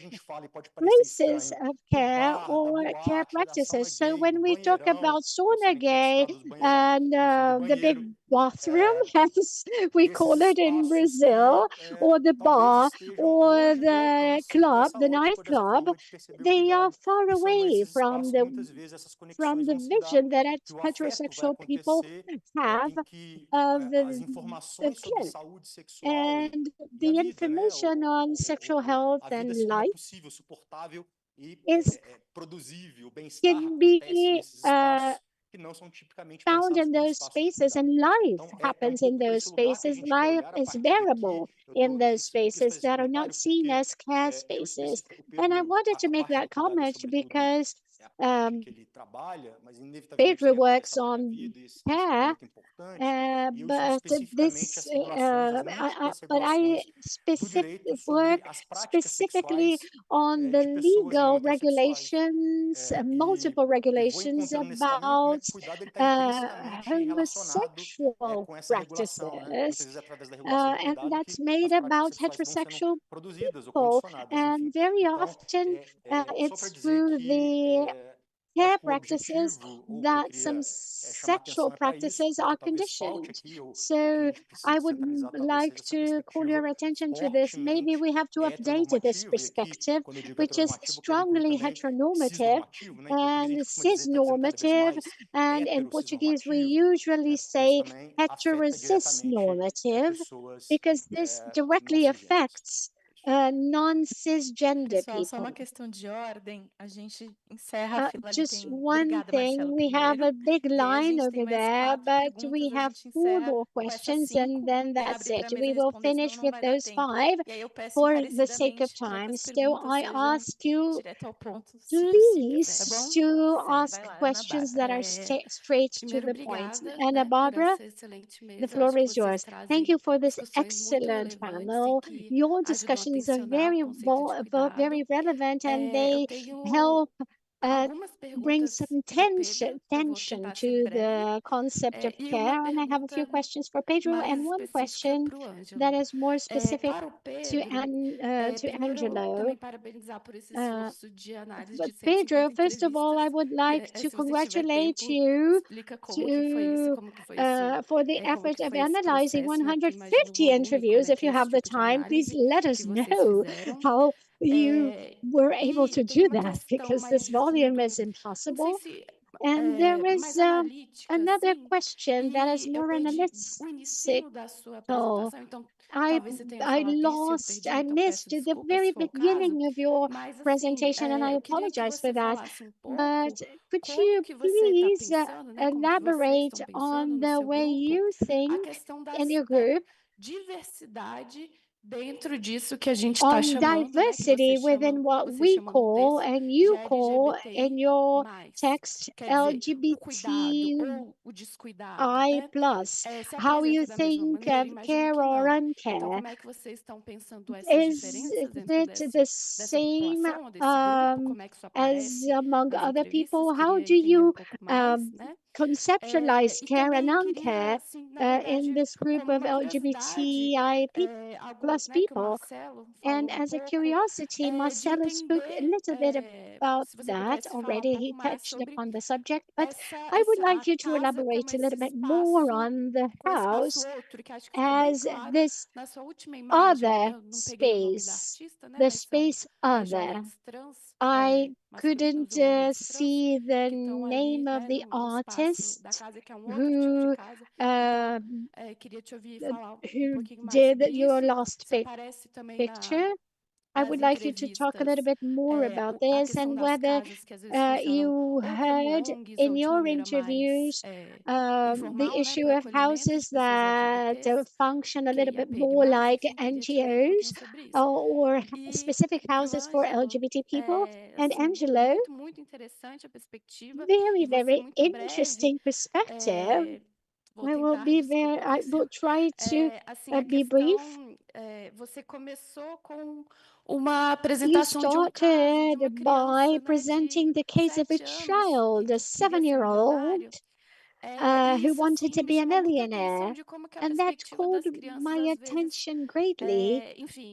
places of care or care practices. So when we talk about sauna gay and the big bathroom, as we call it in Brazil, or the bar, or the club, the nightclub, they are far away from the vision that heterosexual people have of care. And the information on sexual health and life is can be found in those spaces, and life happens in those spaces. Life is bearable in those spaces that are not seen as care spaces. And I wanted to make that comment because Pedro works on care, but I work specifically on the legal regulations, multiple regulations about homosexual practices, and that's made about heterosexual people. And very often it's through the care practices that some sexual practices are conditioned. So I would like to call your attention to this. Maybe we have to update this perspective, which is strongly heteronormative and cisnormative. And in Portuguese, we usually say heterosis normative, because this directly affects non-cisgender Pessoal, só uma people. questão de ordem, a gente encerra a fila ali. Just Tem... one Obrigada, thing, Marcelo, we have primeiro. a big E aí a line gente tem over mais there, 4 but perguntas, we a have gente 4 encerra more com essas questions, and 5 then e that's abre para it. a mesa We will responder, senão finish não with vai dar those tempo. 5 E aí eu peço for the sake of encarecidamente para que time. as So perguntas I sejam ask you, direto ao ponto, se possível, tá please, bom? to Sim, ask vai lá, Ana questions that are straight to Primeiro, the point. obrigada, Anna né, por Barbara, essa excelente mesa. the Eu floor acho que is vocês yours. trazem Thank you for this discussões muito excellent relevantes panel. e que Your ajudam a discussions are tensionar very, o conceito de cuidado. very relevant, and Eu they tenho help algumas bring perguntas some para o tension Pedro, que eu vou tentar ser to breve, the concept of e care. uma And I have a few pergunta questions for Pedro mais and one específica question para o Ângelo. that is more specific Para o to, Pedro, to primeiro Angelo. também parabenizar por esse esforço de análise But de Pedro, 150 first of all, I entrevistas. would like Se to você tiver congratulate tempo, you explica como que foi isso, como que foi isso, for the como effort que of foi esse analyzing processo, né? Porque imagino o 150 volume, como interviews. é If que é you esse have the tipo de time, please análise let us que vocês know fizeram. how you were able E to tem do uma that, questão because mais this de volume fundo, is não sei impossible. se And there is mais analítica, another assim, question that is e eu more perdi analytic. o inicinho da sua So apresentação, então talvez você tenha falado isso e eu perdi, I então missed peço the desculpas very se for o caso. beginning of your Mas, assim, presentation, and I eu queria que apologize for você that. falasse But pouco could como you que você está please pensando, né? Como que vocês elaborate estão pensando on no the seu way grupo, you a think questão in your da group diversidade Dentro disso que a gente está on chamando, né, que diversity vocês within chamam, what vocês we chamam no call texto and you de call LGBTI+, in your text quer dizer, o cuidado LGBTI+. ou o descuidado, né? Se How you apresenta da mesma think maneira? of Imagino care que or não. Então, uncare. como é que vocês estão pensando essas Is diferenças dentro it the dessa same população, ou desse grupo? Como é que isso as aparece among nas other entrevistas? people? How Queria do entender you pouco mais, né? conceptualize E care and também queria, uncare assim, na in verdade, this group como of uma curiosidade, LGBTI algo, plus né, que o people? Marcelo And falou as a pouco, curiosity, de Marcelo spoke a entender, little bit about se você that pudesse falar already. He pouco mais touched sobre upon the subject, but I would essa like a you to casa como elaborate a esse little bit more espaço, on the como esse espaço house outro, que acho que ficou bem as claro this na sua última imagem. other Eu não peguei o nome da space, artista, né, the mas são space other. jovens trans, I masculinos couldn't ou homens trans, see the que estão ali, name of né, the no espaço da artist casa, que é um outro tipo de who casa. uh, Então, queria te ouvir falar um who pouquinho mais did sobre your isso. last Se aparece também picture. I nas would like you to talk a little entrevistas, bit more about a this questão and das whether casas que às vezes funcionam you ou como heard ONGs in ou de your maneira mais interviews the informal, né, issue para of acolhimento de houses pessoas that LGBTs, function a little bit QIAPN+, more like enfim, queria te ouvir um NGOs pouquinho sobre isso. or E specific para o houses for Ângelo, LGBT people. And assim, Angelo, muito interessante a perspectiva, very, e você very muito breve, interesting perspective. vou I will tentar, be desculpa, very, I will try to assim, a be brief. questão, você começou com uma You apresentação de um caso de uma started by criança, né, de presenting the case of a 7 anos e child, a que queria ser 7-year-old, milionário. E who isso, wanted to assim, me be a chamou muita atenção millionaire. de como que a And that perspectiva called das crianças, my às vezes, attention greatly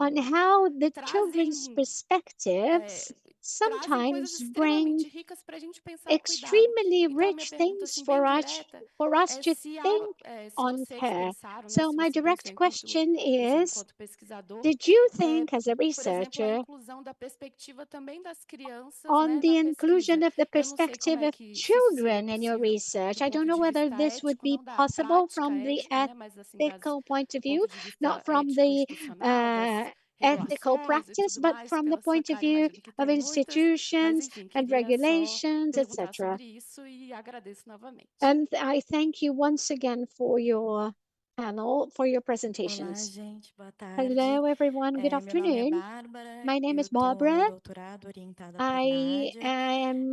on enfim, how the children's trazem, perspectives trazem coisas sometimes bring extremamente ricas para a gente pensar o cuidado. extremely Então, a minha rich pergunta, things assim, bem direta, for us to se, think se on vocês care. pensaram, né, So se my você pensou direct question enfim, is, enquanto pesquisador, did you think as a por exemplo, a researcher inclusão da perspectiva também das crianças, on né, the na inclusion pesquisa. of the Eu não sei como perspective é of que, se isso seria children in your possível research? do I don't ponto know de whether vista this would ético, be não da possible prática from the ética, né, mas assim, ethical point do of view, ponto de not vista from ético the institucional, das ethical regulações e practice, tudo but mais, from the pela sua point of cara, view imagino que of tem muitas, mas institutions enfim, and queria só regulations, perguntar etc. sobre isso e agradeço novamente. And I thank you once again for your panel, for your Olá, presentations. gente, boa tarde. Hello, everyone. Good Meu nome é afternoon. Bárbara, My name eu is estou no Barbara. doutorado orientada por I Nádia. am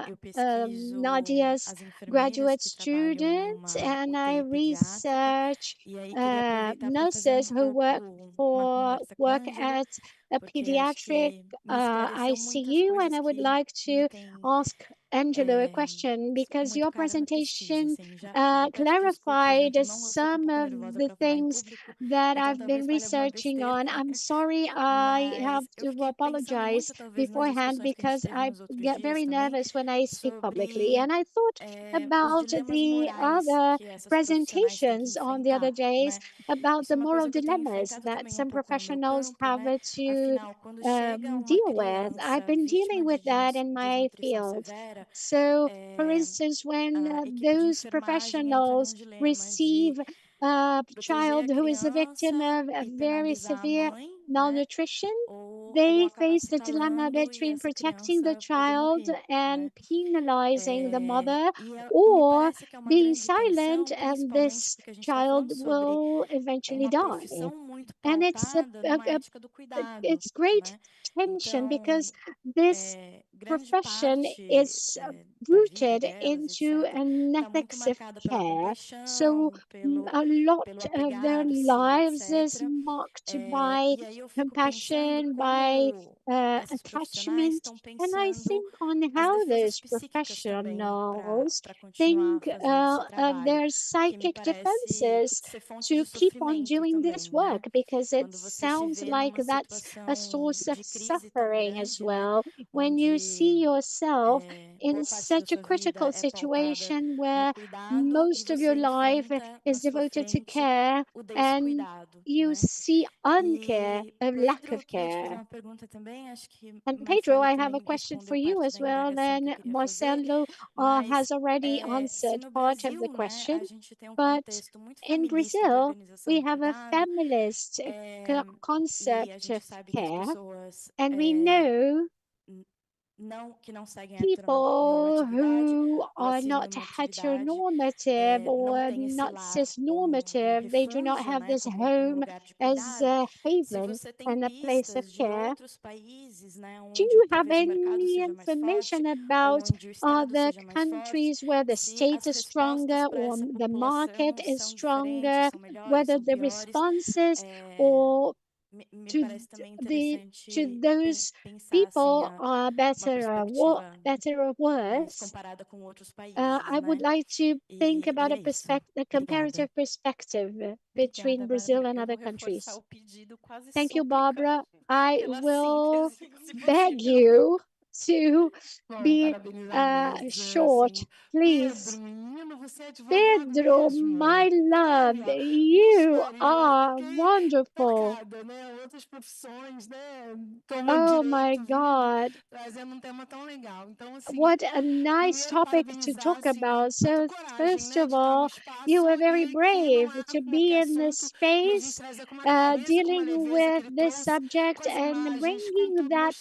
Eu pesquiso Nadia's as enfermeiras graduate que trabalham student, numa and I UTI pediátrica. research E aí queria aproveitar para fazer nurses who pouco uma conversa com o work Ângelo, at a porque acho pediatric que me esclareceu muitas ICU, and coisas I would que like me to têm ask Angelo a question because muito your cara na pesquisa, presentation assim. Já peço desculpas de clarified antemão, eu sei que tô um some pouco of nervosa the para falar em things público, that então I've been talvez fale alguma researching besteira. on. I'm sorry, I have Mas eu to fiquei pensando apologize muito, talvez, nas beforehand discussões que a gente because teve I nos outros get dias very também, nervous when I speak publicly. sobre And I thought os about dilemas the morais other que essas profissionais têm que presentations on the other enfrentar, days né? about Isso é the uma moral coisa que eu tenho dilemmas enfrentado that também um some pouco no meu professionals campo, have né? to Afinal, quando chega uma deal with. I've criança been vítima dealing with that in my desnutrição field. severa, So, for instance, when a equipe de those enfermagem entra num professionals dilema de receive a proteger a child who is a criança victim of a e very penalizar a severe mãe, né? malnutrition, Ou they acabar face se the dilemma calando e between essa protecting the criança poder child morrer, and né? penalizing the mother, Me or parece que é uma being grande silent tensão, and principalmente this porque a gente está child falando sobre will eventually uma die. profissão muito And it's pautada numa ética do cuidado, it's great né? tension Então, because this grande profession parte is da vida rooted delas, into etc., an está muito ethics of marcada pela care. So compaixão, a lot pelo of their apegar-se, lives is etc. marked by E aí eu fico pensando compassion, by como esses profissionais attachment. estão And I pensando think on as how defesas those psíquicas também professionals para continuar think fazendo esse of trabalho, their que me psychic parece defenses ser fonte to de keep on sofrimento doing this também, né? work, because it Quando você se sounds vê like numa that's a situação source of de crise tão suffering as grande, né? well. When you see Onde yourself in boa parte da such a sua vida critical é pautada situation no where cuidado e most of your você life enfrenta na is sua devoted to frente care, o and descuidado, you né? see uncare, E a lack Pedro, eu of queria te fazer care. uma pergunta também, acho que And Pedro, Marcelo I have a também question for respondeu you parte as da well. indagação que eu And queria fazer, Marcelo mas has already se answered no part of Brasil, the né, question. a gente tem um But contexto muito in familista de Brazil, organização we do have a cuidado, feminist e a concept gente of sabe que as care, pessoas and we know people who are not heteronormative or not cisnormative, they do not have this home as a haven and a place of care. Do you have any information about the countries where the state is stronger or the market is stronger, whether the responses or to the to those people are better or worse? I would like to think about a comparative perspective between Brazil and other countries. Thank you, Barbara. I will beg you to be short, please. Pedro, my love, you are wonderful. Oh my God. What a nice topic to talk about. So, first of all, you were very brave to be in this space, dealing with this subject and bringing that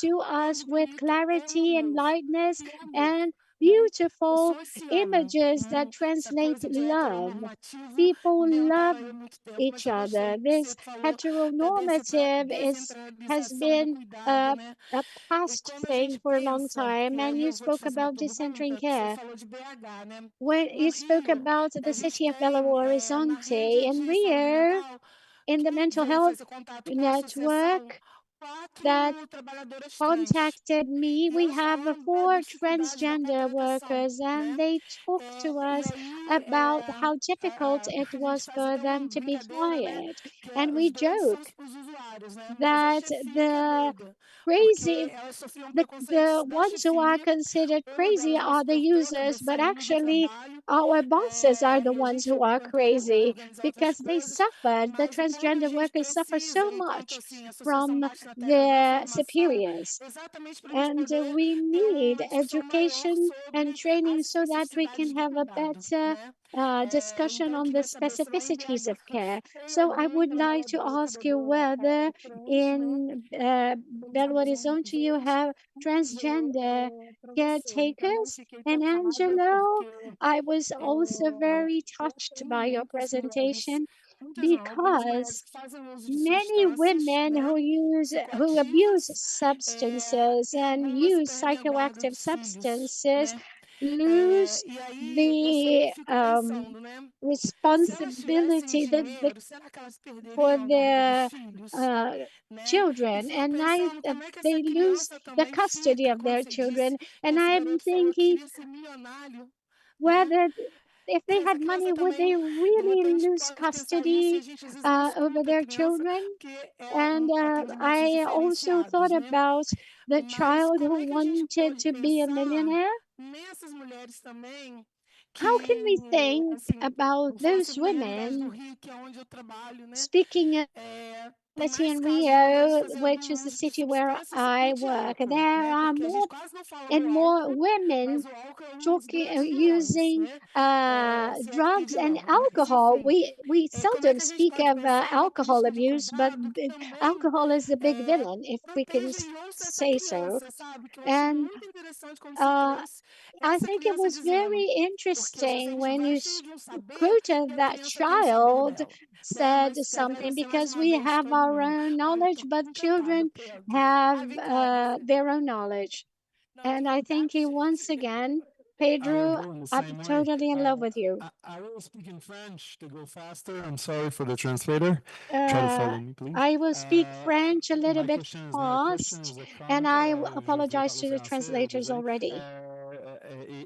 to us with clarity and lightness and beautiful images that translate love. People love each other. This heteronormative has been a past thing for a long time. And you spoke about decentering care. When you spoke about the city of Belo Horizonte in Rio, in the mental health network that contacted me, we have 4 transgender workers, and they talked to us about how difficult it was for them to be quiet. And we joke that the ones who are considered crazy are the users, but actually our bosses are the ones who are crazy because they suffered. The transgender workers suffer so much from their superiors. And we need education and training so that we can have a better discussion on the specificities of care. So I would like to ask you whether in Belo Horizonte you have transgender caretakers. And Angelo, I was also very touched by your presentation because many women who abuse substances and use psychoactive substances lose the responsibility for their children, and they lose the custody of their children. And I'm thinking whether if they had money, would they really lose custody over their children? And I also thought about the child who wanted to be a millionaire. How can we think about those women? Speaking of in Rio, which is the city where I work, there are more and more women using drugs and alcohol. We seldom speak of alcohol abuse, but alcohol is the big villain, if we can say so. And I think it was very interesting when you quoted that child said something, because we have our own knowledge, but children have their own knowledge. And I thank you once again, Pedro. I'm totally in love with you. I will speak in French to go faster. I'm sorry for the translator. Try to follow me, please. I will speak French a little My bit question is not a question, fast, it's a comment. and I Je vais apologize parler to the français, translators désolé. already.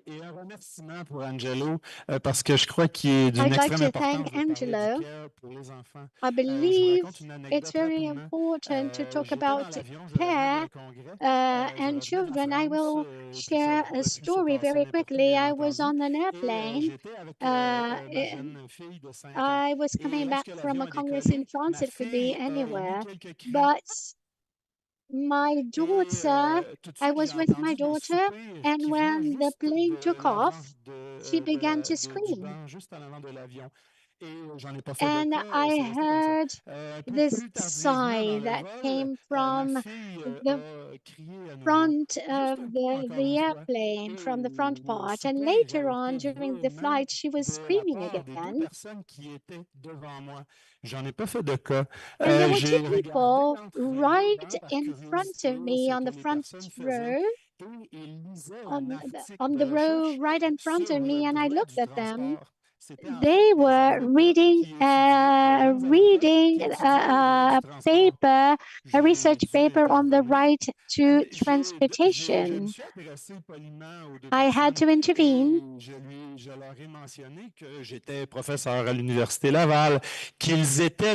Et un remerciement pour Angelo, parce que je crois qu'il est d'une I'd like extrême to thank importance de parler du Angelo. care pour les enfants. I Je vous believe raconte une it's anecdote very rapidement. important to talk J'étais about dans l'avion, je revenais care d'un congrès. Je and revenais de children. I France, will puis ça share a aurait pu se story passer very n'importe où, quickly. bien I was entendu. on an Et airplane. j'étais avec ma jeune fille de 5 ans. I was Et coming back lorsque from l'avion a a congress in décollé, France. ma It could be fille a émis anywhere, quelques cris. but my Et daughter, tout de I suite, was j'ai with my entendu des daughter, soupirs and qui venaient when the juste plane de took l'avant off, she began to du scream. banc, juste en avant de l'avion. And I heard this sigh that came from the front of the airplane, from the front part. And later on during the flight, she was screaming again. And there were two people right in front of me on the front row, on the row right in front of me, and I looked at them. They were reading a paper, a research paper on the right to transportation. I had to intervene.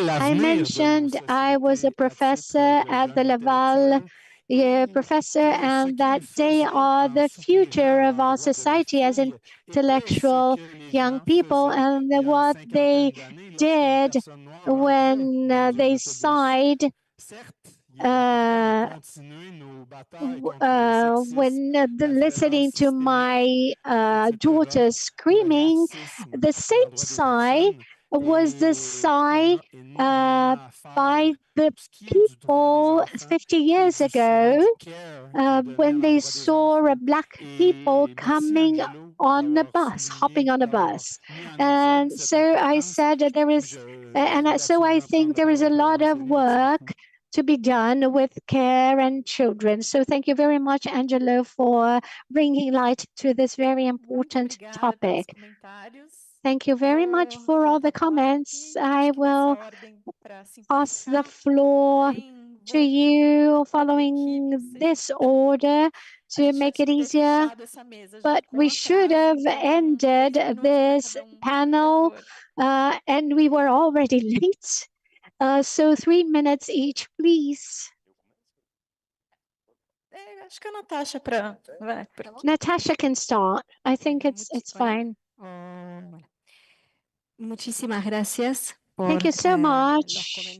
I mentioned I was a professor at the Laval professor, and that they are the future of our society as intellectual young people, and what they did when they sighed when listening to my daughter screaming, the same sigh was the sigh by the people 50 years ago when they saw black people coming on a bus, hopping on a bus. And so I said that there is, and so I think there is a lot of work to be done with care and children. So thank you very much, Angelo, for bringing light to this very important topic. Thank you very much for all the comments. I will pass the floor to you following this order to make it easier. But we should have ended this panel and we were already late. So 3 minutes each, please. Natasha can start. I think it's fine. Muchísimas gracias. Thank you so much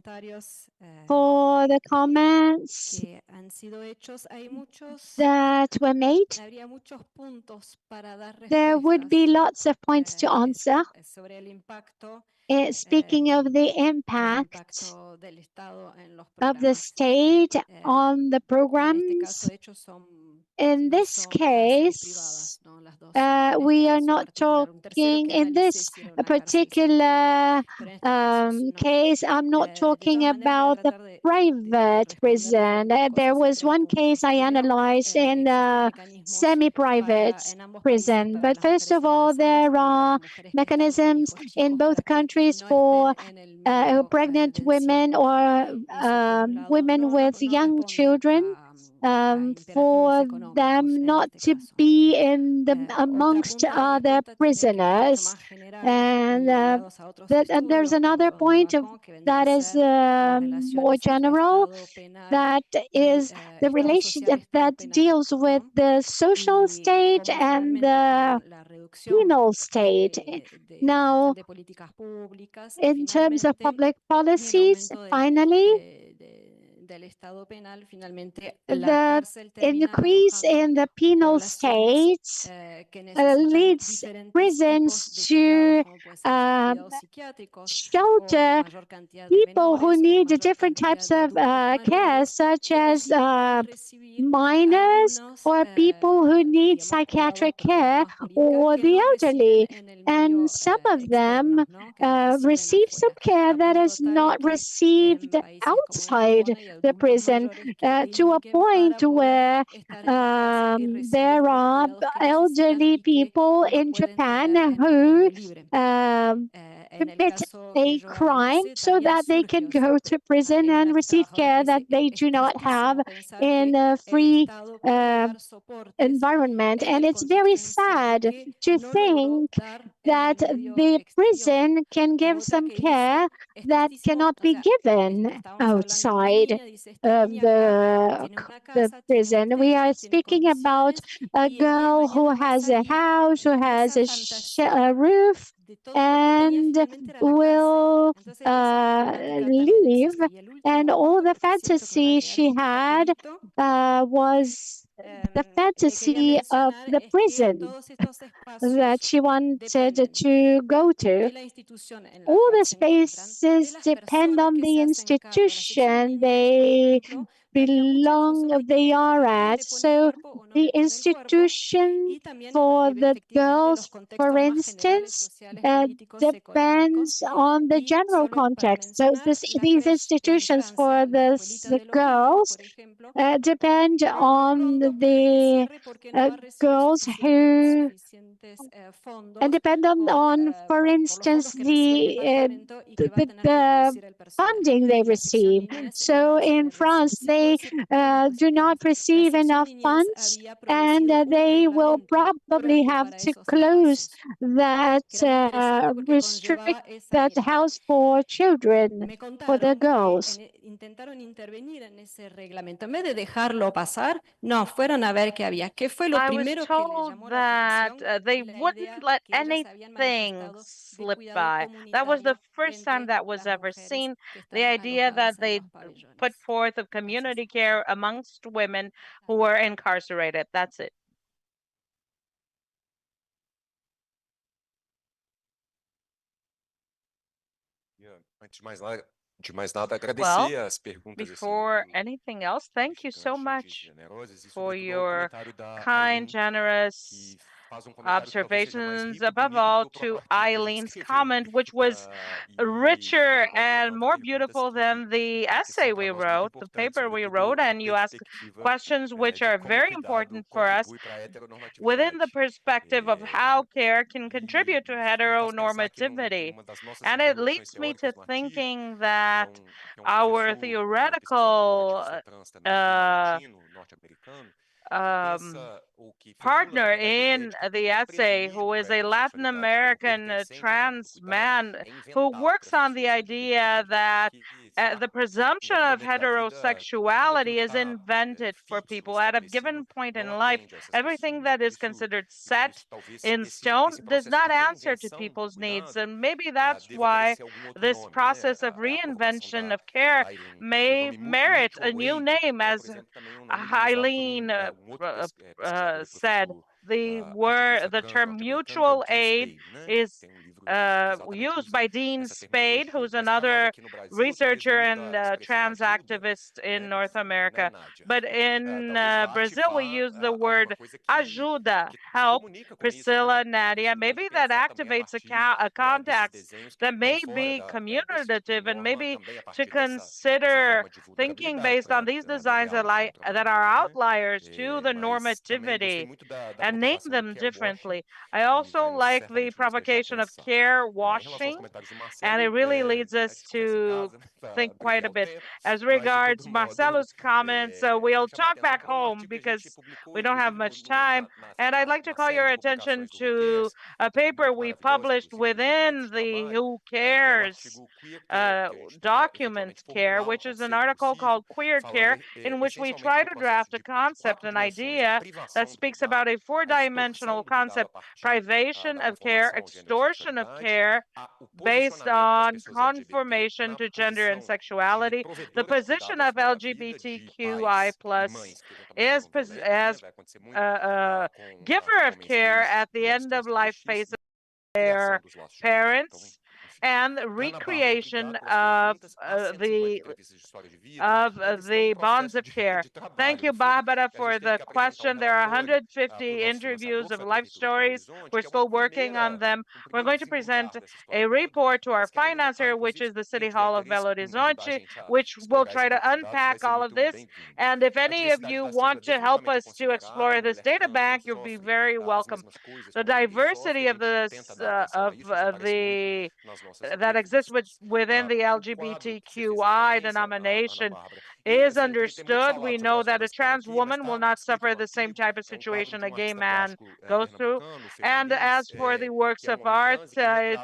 for the comments that were made. There would be lots of points to answer. Speaking of the impact of the state on the programs, in this case, we are not talking, in this particular case, I'm not talking about the private prison. There was one case I analyzed in a semi-private prison. But first of all, there are mechanisms in both countries for pregnant women or women with young children, for them not to be in the amongst other prisoners. And there's another point that is more general, that is the relationship that deals with the social state and the penal state. Now, in terms of public policies, finally, the increase in the penal states leads prisons to shelter people who need different types of care, such as minors or people who need psychiatric care or the elderly. And some of them receive some care that is not received outside the prison, to a point where there are elderly people in Japan who commit a crime so that they can go to prison and receive care that they do not have in a free environment. And it's very sad to think that the prison can give some care that cannot be given outside of the prison. We are speaking about a girl who has a house, who has a roof, and will leave, and all the fantasy she had was the fantasy of the prison that she wanted to go to. All the spaces depend on the institution they are at. So the institution for the girls, for instance, depends on the general context. So these institutions for the girls depend on the girls who and depend on, for instance, the funding they receive. So in France, they do not receive enough funds, and they will probably have to close that restrict that house for children, for the girls. Intentaron intervenir en ese reglamento. En vez de dejarlo pasar, no, fueron a ver qué había. ¿Qué fue lo I was primero que les told llamó la that atención? they La idea wouldn't let que ellos habían anything manifestado de slip cuidado by. That was the comunitario first time entre that was las ever mujeres seen. que The están idea that alojadas en they los pabellones. put forth of community care amongst women who were incarcerated. That's it. Well, before anything else, thank you so much for your kind, generous observations, above all to Eileen's comment, which was richer and more beautiful than the essay we wrote, the paper we wrote, and you ask questions which are very important for us within the perspective of how care can contribute to heteronormativity. And it leads me to thinking that our theoretical partner in the essay, who is a Latin American trans man who works on the idea that the presumption of heterosexuality is invented for people at a given point in life. Everything that is considered set in stone does not answer to people's needs. And maybe that's why this process of reinvention of care may merit a new name, as Eileen said. The term mutual aid is used by Dean Spade, who's another researcher and trans activist in North America. But in Brazil, we use the word ajuda, help. Priscilla, Nadia, maybe that activates a context that may be communicative, and maybe to consider thinking based on these designs that are outliers to the normativity and name them differently. I also like the provocation of care washing, and it really leads us to think quite a bit. As regards Marcelo's comments, we'll talk back home because we don't have much time. And I'd like to call your attention to a paper we published within the Who Cares document Care, which is an article called Queer Care, in which we try to draft a concept, an idea that speaks about a four-dimensional concept: privation of care, extortion of care, based on conformation to gender and sexuality. The position of LGBTQI plus is as giver of care at the end of life phase of their parents, and recreation of the bonds of care. Thank you, Barbara, for the question. There are 150 interviews of life stories. We're still working on them. We're going to present a report to our financer, which is the City Hall of Belo Horizonte, which will try to unpack all of this. And if any of you want to help us to explore this data bank, you'll be very welcome. The diversity of that exists within the LGBTQI denomination is understood. We know that a trans woman will not suffer the same type of situation a gay man goes through. And as for the works of art, the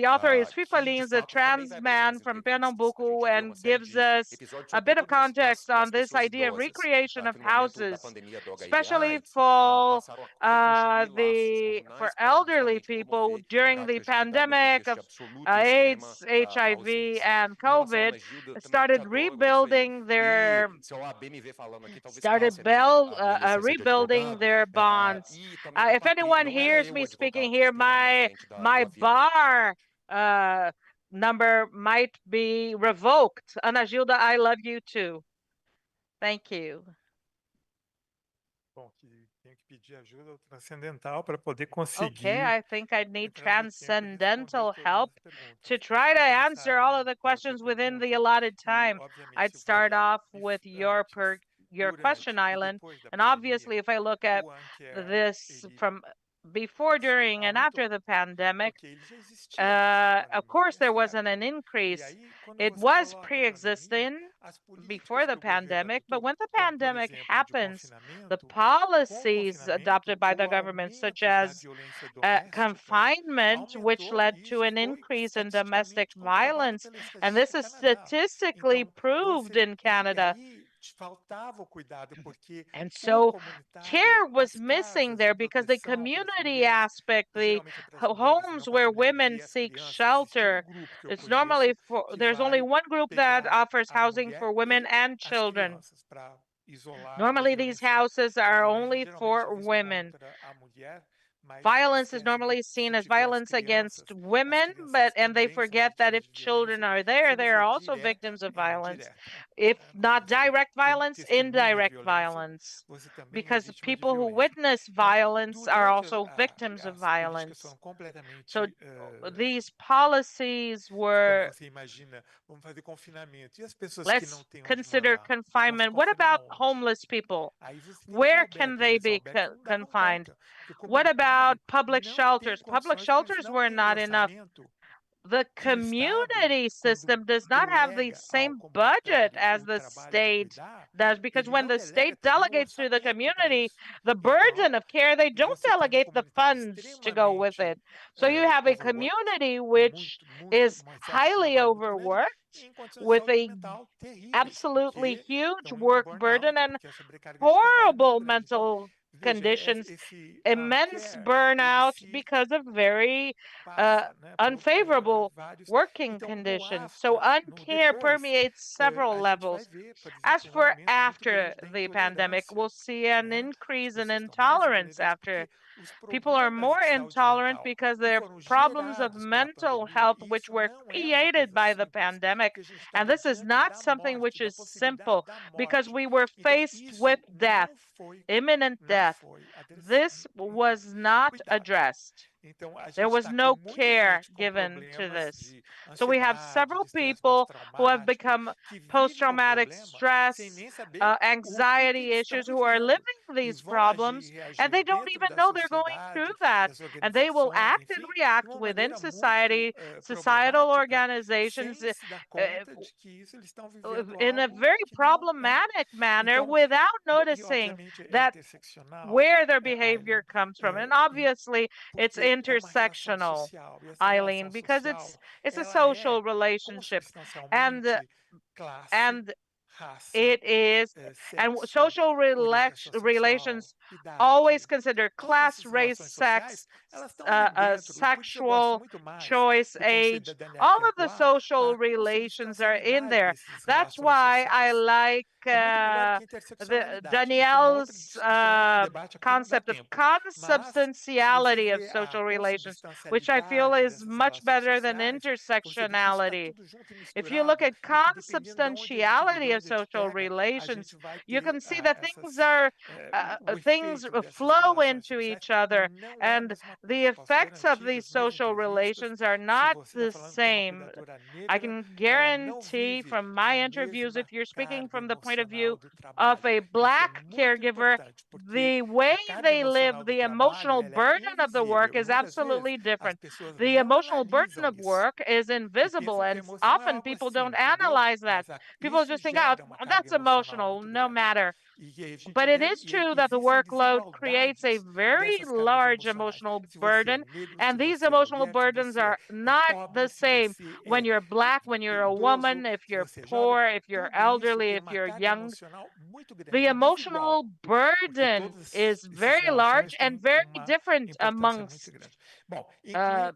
author is Fifa Lins, a trans man from Pernambuco, and gives us a bit of context on this idea of recreation of houses, especially for elderly people during the pandemic of AIDS, HIV, and when COVID started rebuilding their bonds. If anyone hears me speaking here, my bar number might be revoked. Ana Gilda, I love you too. Thank you. Bom, tenho que pedir ajuda transcendental para poder conseguir. Okay, I think I need entrar no tempo e responder transcendental todas as help perguntas. to try to Vou começar answer all of the pela tua questions within the pergunta, allotted e, time. obviamente, I'd se eu start olhar off with your durante question e island, depois da and pandemia, obviously if I look at o this ele from before, during, and after aumentou, the pandemic, porque ele já existia antes da of course there pandemia, was an certo? E increase. aí, quando It você was coloca a pre-existing pandemia, as before políticas the que o governo pandemic, but adotou, when the como, por pandemic exemplo, de happens, the confinamento, com o policies confinamento, adopted by the o government, such aumento da as violência doméstica confinement, which aumentou, led e to isso an foi increase in domestic estatisticamente comprovado violence. pela And this estatística is Canadá. statistically Então, proved in e Canada. aí faltava o cuidado, porque And o so comunitário, care was as missing casas there de because the proteção para as community mulheres, aspect, the geralmente é para as mulheres, e homes não para where a mulher women e as seek crianças. Existe shelter, grupo que eu it's conheço normally que there's only vai one group that pegar offers a housing for mulher women e and as children. crianças para isolar da Normally, these violência houses da are violência only geralmente for vista women. contra a mulher, mas Violence is esquece normally se seen as tiver as violence against crianças women, but and they também são forget that vítimas if de children violência, are se there, they não are for also direta, victims of é violence. indireta. If Quando not você direct violence, testemunha indirect violência, violence. você também é Because vítima de people who violência. witness Então, violence are durante also victims of as políticas violence. foram completamente So these policies quando were, você imagina, vamos fazer confinamento, e as pessoas que não let's têm onde consider morar? Vão se confinement. What confinar about onde? homeless people? Aí você tem os Where can albergues, they esses be albergues não davam confined? conta, porque o What about comunitário public não tem shelters? Public condições, porque eles shelters não were têm o not enough. orçamento The que o Estado, community quando system does not have the delega ao same budget comunitário as o the trabalho de state cuidar, does, because ele when não the delega state também o delegates to the orçamento para community isso. the Então, burden of care, they don't você tem um delegate the comunitário funds to go with extremamente it. So you have a overworked, community which is uma excesso de highly trabalho muito grande, overworked em condições de with saúde a mental terríveis, absolutely porque huge estão em work burden burnout, and porque a sobrecarga de trabalho é muito horrible grande. Então, mental veja, conditions, esse immense care, ele burnout se because of very passa, né, por unfavorable vários. working Então, no conditions. So after, no uncare depois, permeates several a gente vai levels. ver, por As exemplo, um for aumento muito after grande da the pandemic, intolerância, we'll see an né? As increase in pessoas estão mais intolerance intolerantes after. porque os People are problemas more de saúde intolerant mental because que they're foram problems of gerados pela mental pandemia, health, e which isso were não é uma created coisa by the simples, pandemic. porque a gente And estava this is diante not da something morte, which da is simple possibilidade da because morte. we were Então, faced with isso death, não foi imminent não death. foi This was not cuidado. addressed. Então, a There gente was está no com muita care gente com given to problemas this. de So we have ansiedade, several de estresse people who have pós-traumático, become que vivem no post-traumatic problema stress, sem nem saber o que anxiety eles issues, estão who are vivendo. living E these vão agir problems, e reagir and they don't dentro even da know they're going through sociedade, that. das And they will organizações, act and enfim, de react uma within maneira society, muito societal problemática, organizations, sem se dar conta de que isso eles estão vivendo in a algo very que não é. problematic manner Então, without e noticing obviamente é that interseccional, where their Aileen, behavior comes from. And obviously it's porque é uma relação intersectional, social, e essa Eileen, relação because social, it's a ela social é relationship. And consubstancialmente classe, and raça, it is, and sexo, social orientação sexual, relations idade. always consider Todas class, essas race, relações sex, sociais, elas estão ali dentro. Por isso eu gosto sexual muito mais choice, do conceito age, da Danielle all of the Kerquat, social da relations are in consubstancialidade there. dessas That's relações why I sociais. like É muito melhor que interseccionalidade. Isso é uma outra Danielle's discussão, um debate a que não dá concept of tempo. Mas, se você consubstantiality of vê a social relations, which I feel consubstancialidade is dessas much relações better than sociais, você vê que isso está intersectionality. tudo junto e If you look misturado, at e que dependendo de onde a gente vira, consubstantiality of onde a gente social pega, a relations, gente vai you ter can see that things essas, are o things efeito dessas flow relações into sociais, each e other, não é a and mesma the coisa. Posso effects of garantir these das minhas social entrevistas, relations are se not você está the falando com uma same. cuidadora I negra, can ela não guarantee vive from a my interviews, mesma if you're speaking carga from the point of view emocional do of trabalho. a Isso é black muito caregiver, importante, porque the way a carga they live, emocional do the trabalho, emotional ela é burden of the work invisível, e is muitas vezes absolutely as different. pessoas The não emotional burden analisam of isso work is e invisible, pensam que a and emoção é often algo people assim, don't entendeu? analyze that. Mas People isso just think, oh, gera uma carga that's emocional emotional, muito no grande. matter. E a gente But it deve, is true that the existem workload creates a desigualdades very dessas cargas large emocionais. emotional Se você é burden, negro, se and these você é emotional mulher, se burdens você are é not pobre, the se same você when é you're black, when you're a idoso, woman, if se you're você é jovem, poor, if you're tudo isso elderly, tem if uma you're carga young. emocional muito grande The e desigual, emotional porque burden todas is essas very large relações and têm very uma different importância muito amongst grande.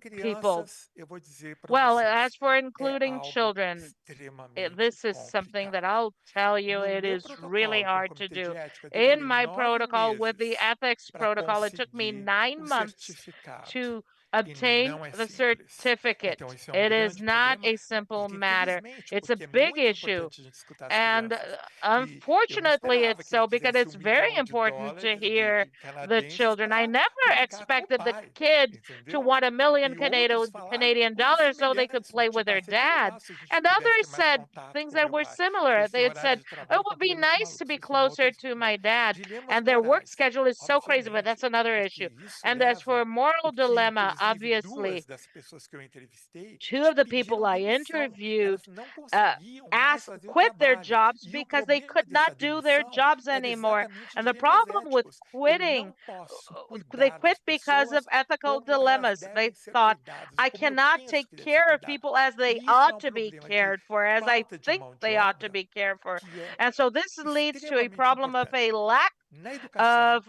people. eu vou dizer para Well, vocês, as for é including algo children, extremamente this is something that I'll tell you No it meu is really protocolo com o hard to comitê de do. ética, In demorei my 9 protocol with the meses ethics para protocol, it took me conseguir 9 o months certificado. to E obtain não é the simples. certificate. Então, isso é It is grande not problema, a simple porque matter. infelizmente, It's a porque é big muito issue. importante a gente escutar as And crianças. E eu não unfortunately, esperava it's que ele so because quisesse it's $1 very milhão important to hear de the canadenses children. I para never brincar com o expected the pai, kid to entendeu? want $1 million E outros falaram Canadian coisas dollars so they could semelhantes, play with their "Timar, seria dad. legal se a gente And pudesse ter others mais said contato things com that meu were pai, similar. porque They esse had horário said, de trabalho it would be completamente nice maluco, to be isso é uma outra closer to discussão. my dad. Dilemas And their work morais, schedule is so crazy, but obviamente, that's another porque issue. isso And as for leva moral o que, dilemma, inclusive, obviously, duas das pessoas que eu entrevistei two of the people pediram I demissão. interviewed Elas não conseguiam mais fazer o quit their trabalho. jobs E o because they problema could not dessa do their demissão jobs era anymore. exatamente And the dilemas problem with éticos. Eu quitting, não posso they cuidar quit das because of pessoas ethical como elas dilemmas. They devem ser thought, cuidadas, I ou como eu cannot penso take que deve ser care of cuidado. people as they E isso é ought um to be problema de cared for, as I falta de think mão de they ought to obra be cared for. que é And so this leads to a extremamente problem of a importante lack na educação of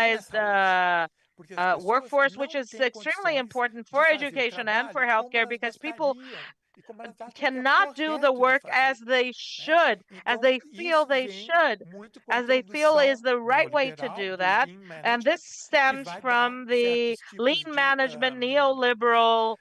e na specialized saúde. Porque as pessoas workforce, which não is têm extremely condições important de for fazer o education and for trabalho como healthcare elas because people gostariam e como elas acham que é cannot do the correto de work as fazer, they né? should, as Então, they feel isso they vem should, muito com a as they feel is introdução the right way to neoliberal do do that. Lean And this Management, que stems vai dar from the certos lean tipos de management neoliberal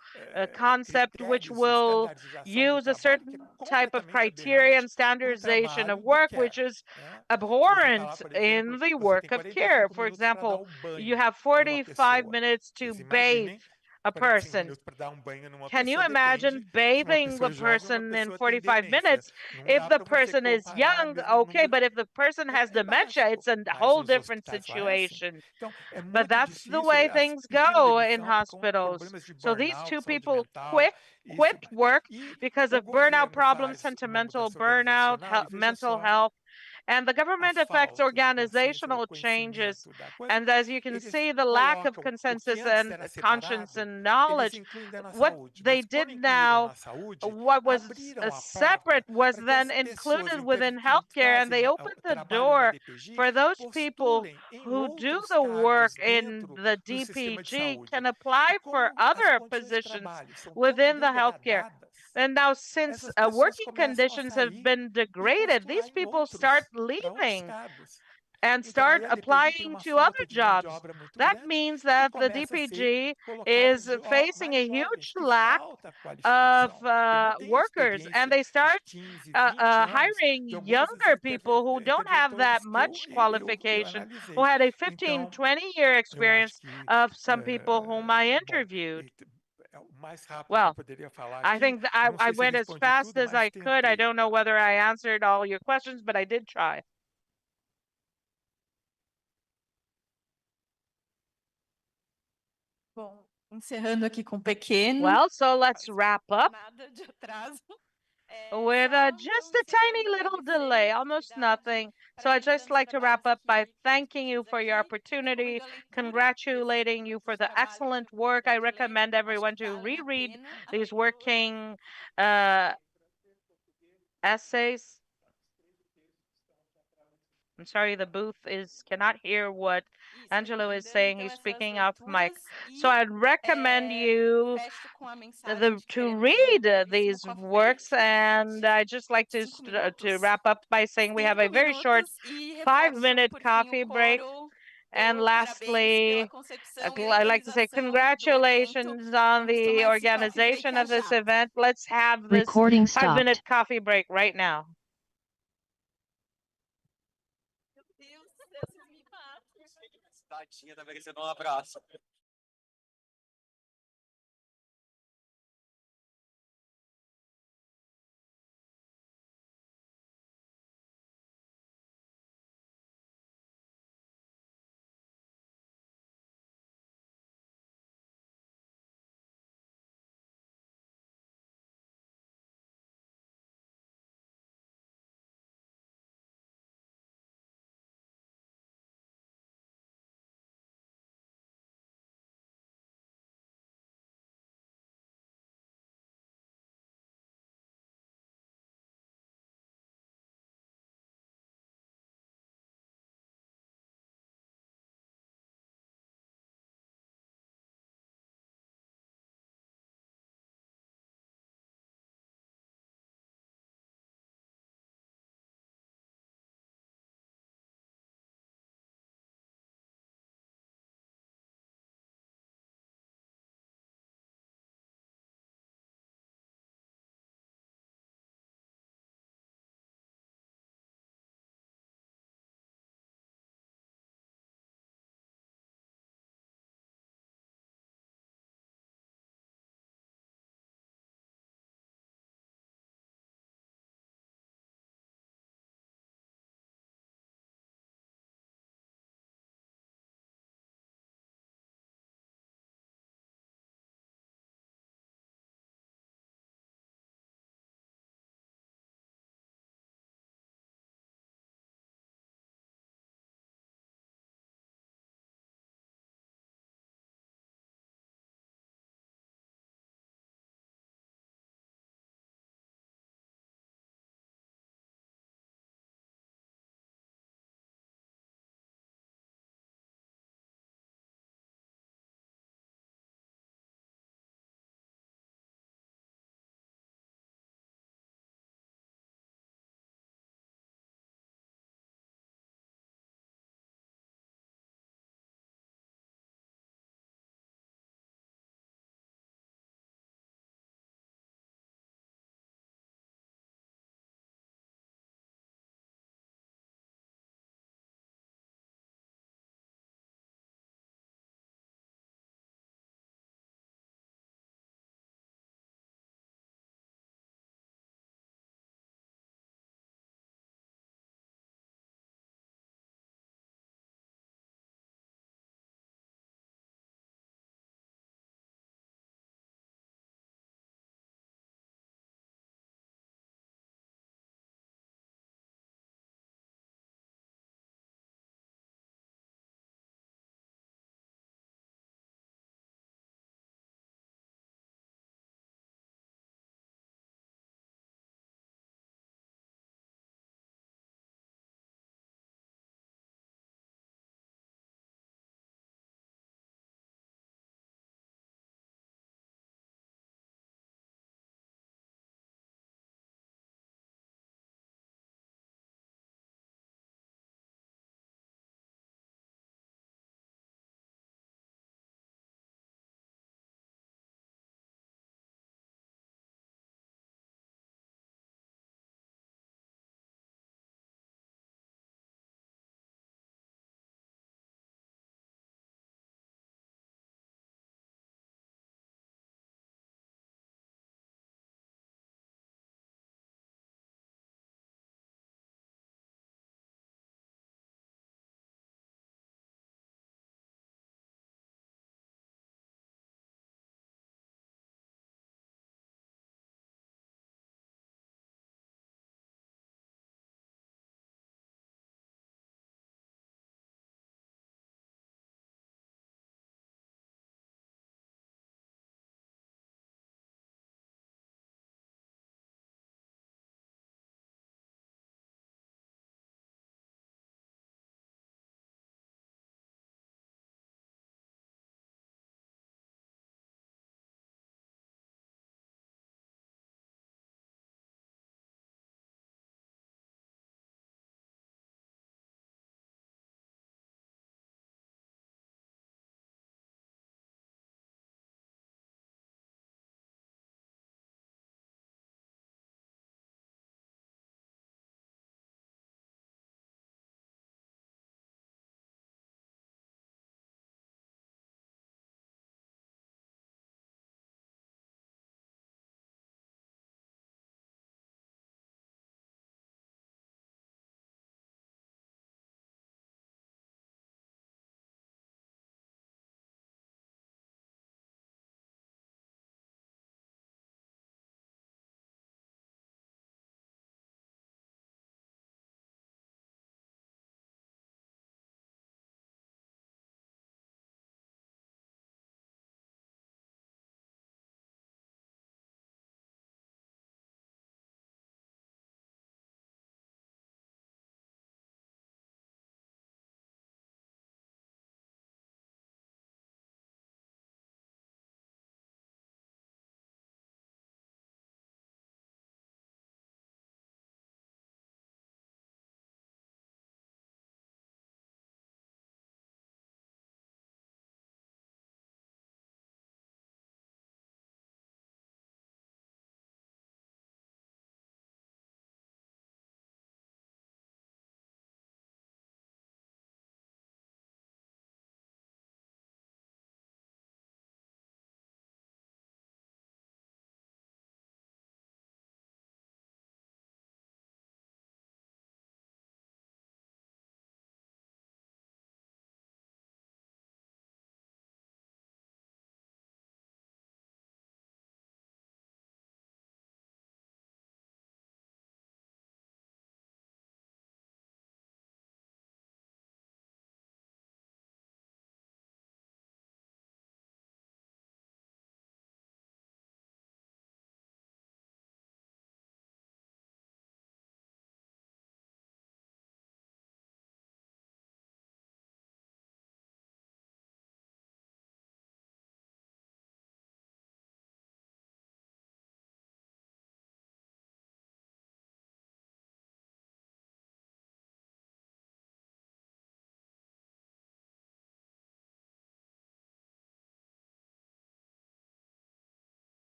concept, which critérios e will estandarização do use a trabalho que é certain type of completamente criteria and aberrante para o standardization of trabalho do work, which care, is né? Se você falar, abhorrent por exemplo, in the você tem work of care. 45 For minutos para dar example, o you banho have numa 45 pessoa. minutes to Vocês bathe imaginem a 45 person. minutos para dar banho numa Can you pessoa, imagine depende se uma bathing pessoa a é jovem ou uma person in pessoa tem 45 demência. minutes? Não If dá the para você person is comparar young, mesmo okay, número, but if the person has é dementia, básico, it's a mas whole os different hospitais lá é assim. situation. Então, é But muito that's the difícil, way elas things pediram go in demissão por hospitals. problemas de So these burnout, two saúde people mental, e isso quit vai. work E because o of burnout governo problems, faz uma sentimental mudança burnout, organizacional e veja mental só health. And the a government affects falta de consciência ou organizational changes. conhecimento da coisa. And as you can Eles see, the lack of colocam o que consensus antes and era conscience separado, and eles knowledge, incluem na what saúde. they Mas did quando incluíram now, na saúde, what was abriram a separate porta was para que then as pessoas included within que healthcare, and fazem they opened the trabalham na door DPG for those people postulem em who do outros the work cargos in dentro the do sistema de DPG saúde. can E apply for como as other condições de positions trabalho são tão within the healthcare. degradadas, And now, since essas pessoas working começam a conditions have sair been e degraded, postular these em people start outros, para outros leaving cargos. and Então, start aí a DPG tem applying uma to other falta de mão de jobs. obra muito That grande means e that the começa a ser DPG colocado is de facing mais a jovens huge que lack falta of qualificação, que não tem workers, and experiência they de start 15, 20 anos, hiring de algumas das younger people who don't have that interventores que much eu qualification, who analisei. had a 15, Então, 20-year eu acho experience que, of some people whom I bom, interviewed. é o mais rápido que eu Well, poderia falar I aqui. think that Não I sei se eu went as respondi fast tudo, as I mas could. I tentei. don't know whether I answered all your questions, but I did try. Bom, encerrando aqui com um pequeno, Well, so let's wrap up nada de atraso. with just a tiny little delay, almost nothing. So I'd just like to wrap up by thanking you for your opportunity, congratulating you for the excellent work. I recommend everyone to reread these working essays. I'm sorry, the booth cannot hear what Angelo is saying. He's speaking off mic. So I'd recommend you to read these works, and I just like to wrap up by saying we have a very short 5-minute coffee break. And lastly, I'd like to say congratulations on the organization of this event. Let's have this 5-minute coffee break right now. Tadinha, tá merecendo um abraço.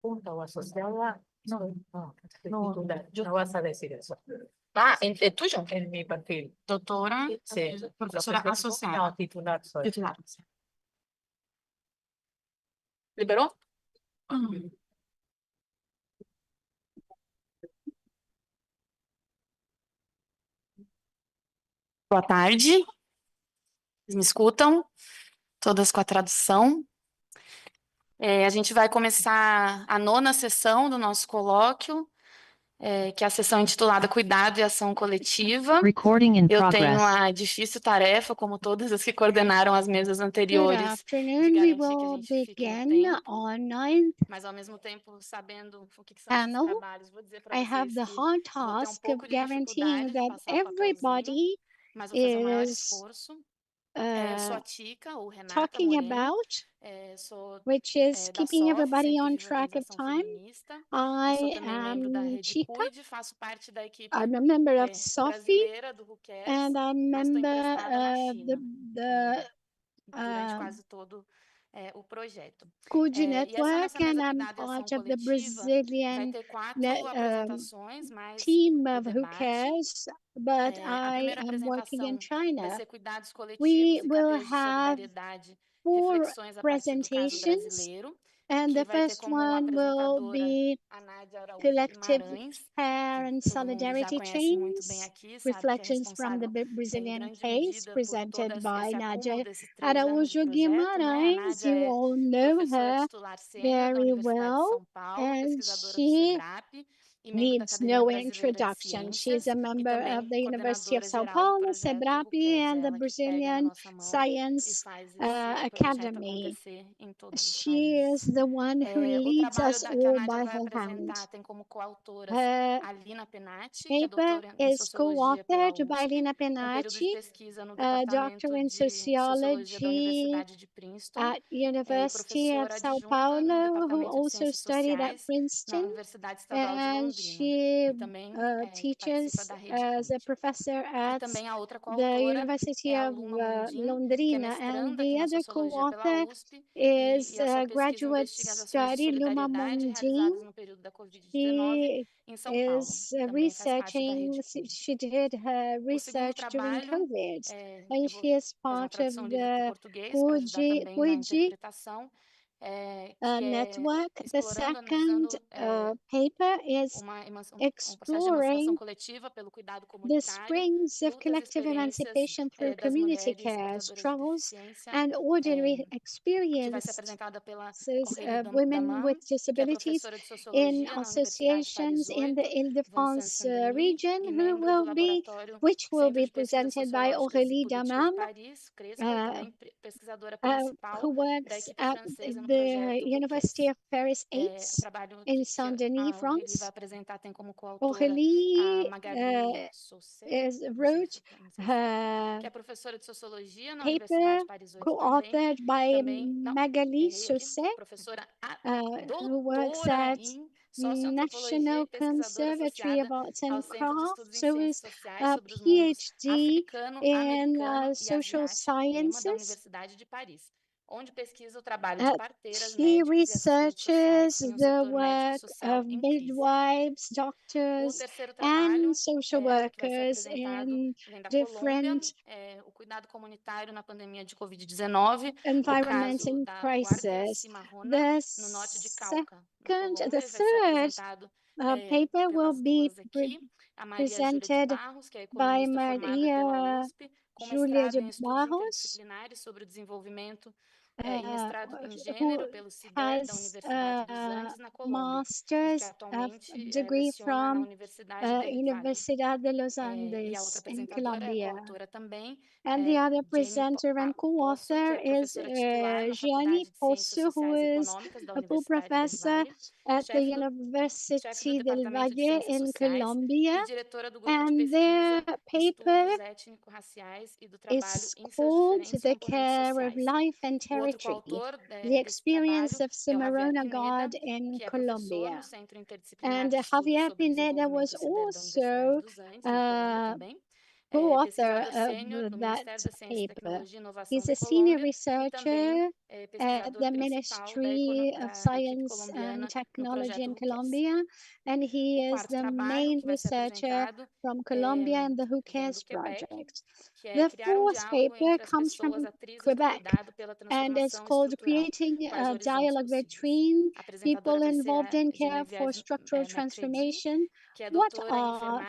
junta o asociada, no vas a decir eso. Ah, ¿en tuyo? En mi perfil. Doctora, sí. Profesora asociada. No, titular soy. Titular. ¿Liberó? Boa tarde. Vocês me escutam? Todas com a tradução. A gente vai começar a 9ª sessão do nosso colóquio, que é a sessão intitulada Cuidado e Ação Coletiva. Eu tenho a difícil tarefa, como todas as que coordenaram as mesas Good anteriores, de afternoon. We garantir que a will gente fique no begin tempo, on 9th mas ao mesmo tempo sabendo o que são esses panel. trabalhos. Vou dizer para I have vocês the que hard vou ter task of pouco de guaranteeing dificuldade de that passar o papelzinho, everybody mas vou fazer o maior is esforço. Eu sou a uh, Tica, ou Renata talking Moreno, about, sou which is da keeping SOF, everybody Centro on de track of Organização time. Feminista. Eu sou I também membro da am Rede Chica. Cuide, faço parte da equipe I'm a member of SOFI, brasileira do Who and I'm mas estou member emprestada na of China durante uh, quase todo o projeto. Good E essa Network, nossa mesa and I'm Cuidado e Ação part of the Coletiva vai Brazilian ter 4 apresentações, mais team o of Who debate. Cares, but A I primeira am working in apresentação vai China. ser Cuidados Coletivos We e will Cadeias de have Solidariedade, 4 reflexões a partir do caso presentations, brasileiro, and que the vai ter first como one will apresentadora be a Nádia Araújo collective Guimarães, care and que todo mundo já solidarity conhece muito bem chains, aqui, sabe que é reflections from the responsável em Brazilian grande case, medida por todo presented by esse acúmulo Nadia desses 3 anos de Araújo projeto, né? A Guimarães. Nádia You é all know professora her titular sênior da very Universidade de well, São Paulo, and pesquisadora do she SEBRAP e membro da needs Academia no Brasileira de introduction. She is Ciências a e member of também the University of coordenadora Sao geral do Paulo, projeto SEBRAP, Who and the ela que pega na Brazilian nossa mão e Science faz esse projeto Academy. acontecer em todo o She is país. the one who O leads trabalho us que a all Nádia by vai her hand. apresentar tem como coautoras Her a Lina Penati, que é paper doutora em is Sociologia pela co-authored by USP, Lina com período de Penati, pesquisa no a doctor Departamento in de Sociologia da sociology Universidade de Princeton at e University of professora Sao adjunta no Paulo, who Departamento de also Ciências studied at Sociais na Princeton, Universidade Estadual de and Londrina. she E também que participa teaches da Rede as a Cuide. professor E at também a outra the coautora University é a of Luma Mundim, que é Londrina, and mestranda aqui the na other Sociologia pela co-author USP, is e a sua pesquisa graduate investiga as ações de study Luma solidariedade Mundim. realizadas no período da Covid-19 She em São Paulo. is Também faz parte da researching, Rede Cuide. she did her O segundo research during trabalho, COVID, eu and vou she is fazer uma part of tradução livre para o the português para ajudar também na Puigi interpretação, que é network. The explorando, second analisando paper is um processo de emancipação exploring coletiva pelo cuidado the comunitário, springs of lutas e collective experiências emancipation through das community mulheres care, portadoras de struggles, deficiência, and ordinary que vai ser experiences apresentada pela women with que é disabilities professora de in Sociologia na Universidade de Paris associations in the 8, Île-de-France Vincent Saint-Denis, region, e who membro do will be, laboratório which will Centro be de Pesquisas presented by Sociológicas e Aurélie Políticas de Damam, Paris, Crespa, e também pesquisadora who principal da works equipe at francesa no the projeto University of Paris O 8 trabalho in que Saint-Denis, a Aurélie vai France. apresentar tem como coautora a Aurélie Magali Saucet, wrote não sei certo, her que é professora de Sociologia na Universidade paper de Paris 8 co-authored by não, Magali errei aqui, Saucet, professora who works doutora at em Socioantropologia e National pesquisadora Conservatory of associada Arts ao and Centro de Estudos Crafts, em so Ciências is Sociais a sobre os mundos PhD africano, in americano e social asiático, EMA, da sciences. Universidade de Paris, onde pesquisa o trabalho de parteiras, She médicos e assistentes sociais researches em um the setor work médico-social of em crise. midwives, O doctors, terceiro and trabalho, social que vai ser workers apresentado, in vem da Colômbia, different o cuidado comunitário na pandemia de Covid-19, o environments caso in da Guardia crisis. Cimarrona, The no norte de Cauca, na second, the Colômbia, vai ser third apresentado paper will pelas be duas aqui, a Maria Júlia de presented Barros, que é by economista formada pela Maria USP, com Julia mestrado de em estudos Barros, interdisciplinares sobre o desenvolvimento e mestrado em who gênero pelo CIDER, da has Universidade dos a Andes, na Colômbia, e que master's atualmente degree leciona na from Universidade del Valle. Universidad de los E a outra Andes in apresentadora é a Colombia. coautora também, And the other Jenny presenter and Posso, que co-author é is professora titular na Gianni Faculdade de Ciências Posso, who Sociais e is Econômicas da a full Universidade del professor Valle, at the chefe do University del Departamento de Valle Ciências in Sociais Colombia. e diretora do grupo de And pesquisa their paper Estudos Étnico-Raciais e do Trabalho is em seus called diferentes The componentes Care of sociais. Life and O outro Territory, coautor the desse trabalho experience of é o Javier Cimarrona Pineda, God in que é professor no Colombia. Centro Interdisciplinar And de Estudos Javier sobre Pineda was Desenvolvimento e CIDER da Universidade also dos Andes, na Colômbia também. co-author Pesquisador sênior of do that Ministério da Ciência, paper. Tecnologia e Inovação He's da a senior Colômbia e também researcher at the Ministry of Science and Technology in Colombia, and he is the main researcher from Colombia in the Who Cares project. The fourth paper comes from Quebec, and it's called Creating a Dialogue Between People Involved in Care for Structural Transformation. What are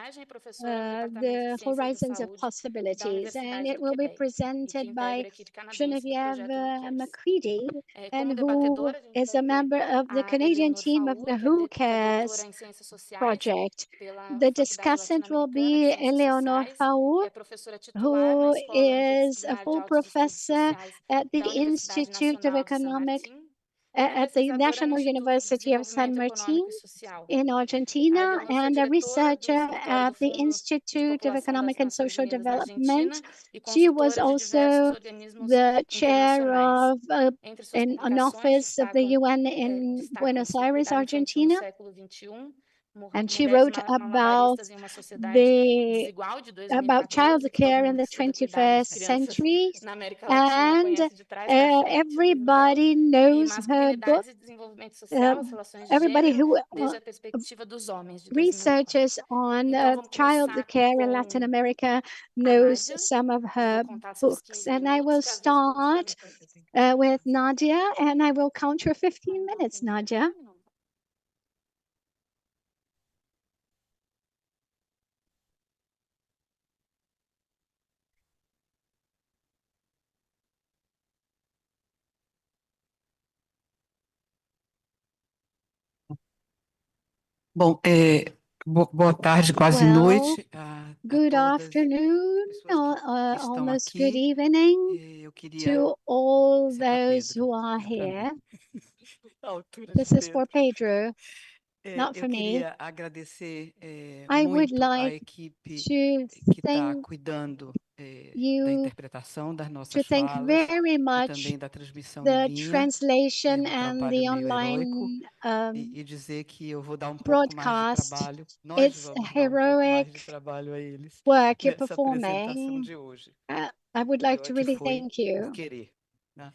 the horizons of possibilities? And it will be presented by Geneviève Macready, and who is a member of the Canadian team of the Who Cares project. The discussant will be Eleonor Faur, who is a full professor at the Institute of Economic at the National University of San Martin in Argentina, and a researcher at the Institute of Economic and Social Development. She was also the chair of an office of the UN in Buenos Aires, Argentina. And she wrote about child care in the 21st century, and everybody knows her book. Everybody who researches on child care in Latin America knows some of her books. And I will start with Nadia, and I will count for 15 minutes, Nadia. Bom, boa tarde, quase noite a good todas afternoon, pessoas que estão almost good aqui. evening Eu queria to all esse é para those Pedro, who are não é para mim. here. A altura This de is for Pedro. Pedro, not Eu for me. queria agradecer I would muito a like equipe to que está thank cuidando da you, interpretação das to nossas thank falas very e much também da transmissão em the linha. É translation and trabalho the meio heróico online e dizer que eu vou dar pouco mais de broadcast. trabalho. Nós It's a vamos dar pouco mais heroic de trabalho a eles work you're nessa apresentação performing. de hoje. I would O like to pior é que really foi thank por you. querer, né?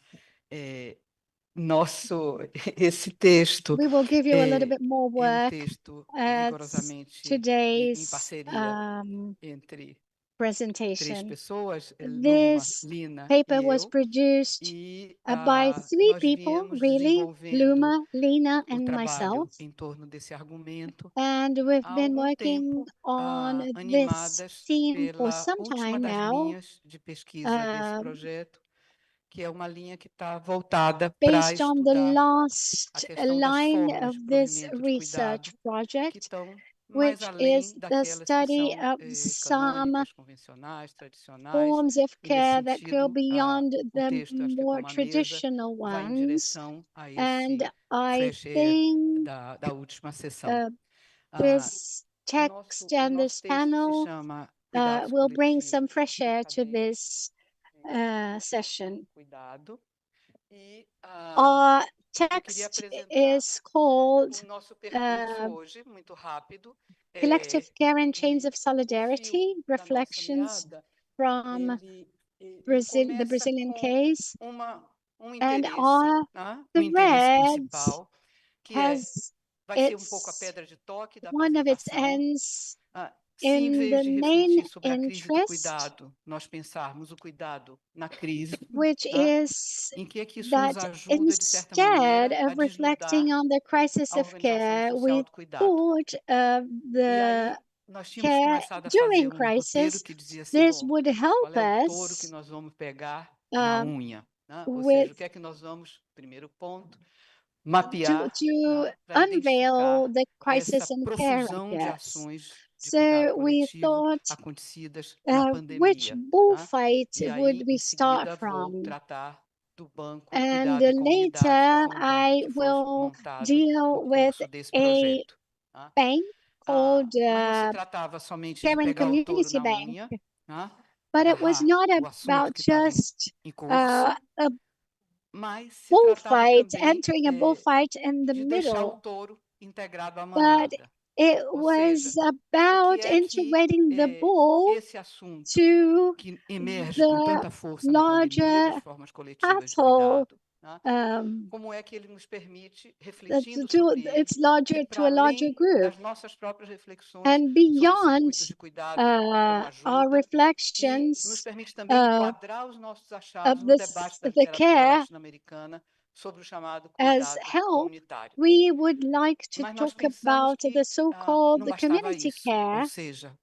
Esse texto We will give you a little bit more é work texto at rigorosamente em today's parceria entre três presentation. pessoas, Luma, This Lina paper e was eu, produced e by three nós people, viemos really, desenvolvendo Luma, Lina, o and trabalho myself. em torno desse argumento And we've há been algum working tempo, on this animadas theme for pela some última time das now, linhas de pesquisa desse projeto, que é uma linha que está voltada para based on the estudar a last questão das line formas of de this provimento de research cuidado que project, estão mais which is além the daquelas que study são of some canônicas, convencionais, tradicionais. forms of E nesse care that go sentido, beyond o the texto, acho que more como a mesa, traditional vai em ones. direção a And esse I fresh air think da última sessão. this text and this Texto se panel chama Cuidados will bring some Coletivos, fresh air to cadeias this session. cuidado. E Our eu queria text apresentar is called o nosso percurso hoje, muito rápido. Collective Care and Chains E of Solidarity, da nossa Reflections meada, from ele the começa Brazilian com case. And interesse, né? the Interesse red principal, que has vai ser pouco a its pedra de toque da one of its apresentação. ends Se em in vez the de main refletir sobre a crise do interest, cuidado, nós pensarmos o cuidado na crise, which né? is Em que isso nos that ajuda, de certa instead maneira, a of reflecting desnudar on the crisis a of organização care, social we do cuidado. thought of E the aí nós tínhamos care começado a fazer during roteiro crisis. que dizia assim, This bom, would help qual é o touro que us nós vamos pegar na um, unha, né? Ou with seja, o que é que nós vamos, primeiro ponto, mapear, to né? Para unveil identificar the crisis essa in care, I profusão de guess. ações de cuidado So we coletivo thought acontecidas na which pandemia, tá? bullfight E would aí, we em start seguida, vou from? tratar do banco And Cuidado e Comunidade, que later foi um banco I que foi will montado deal no with curso desse a projeto. Tá? bank called Mas não se tratava somente de Care and pegar o touro Community na Bank, unha, tá? but it was Agarrar not o assunto about que estava just em curso, a mas se tratava bullfight, também entering a bullfight in the de deixar o middle, touro integrado à but manada. it Ou was seja, o about que é que integrating the bull esse assunto to que emerge com the tanta força na pandemia das larger formas coletivas de cattle cuidado, como é que ele nos permite, refletindo to sobre ele, it's larger e to para a larger além group das nossas próprias reflexões and sobre beyond circuitos de cuidado como our ajuda, e nos reflections permite também enquadrar os nossos achados of no debate da the literatura care latino-americana sobre o chamado as cuidado help. comunitário. We would like to Mas nós talk pensamos about que the so-called não bastava community isso, ou care, seja,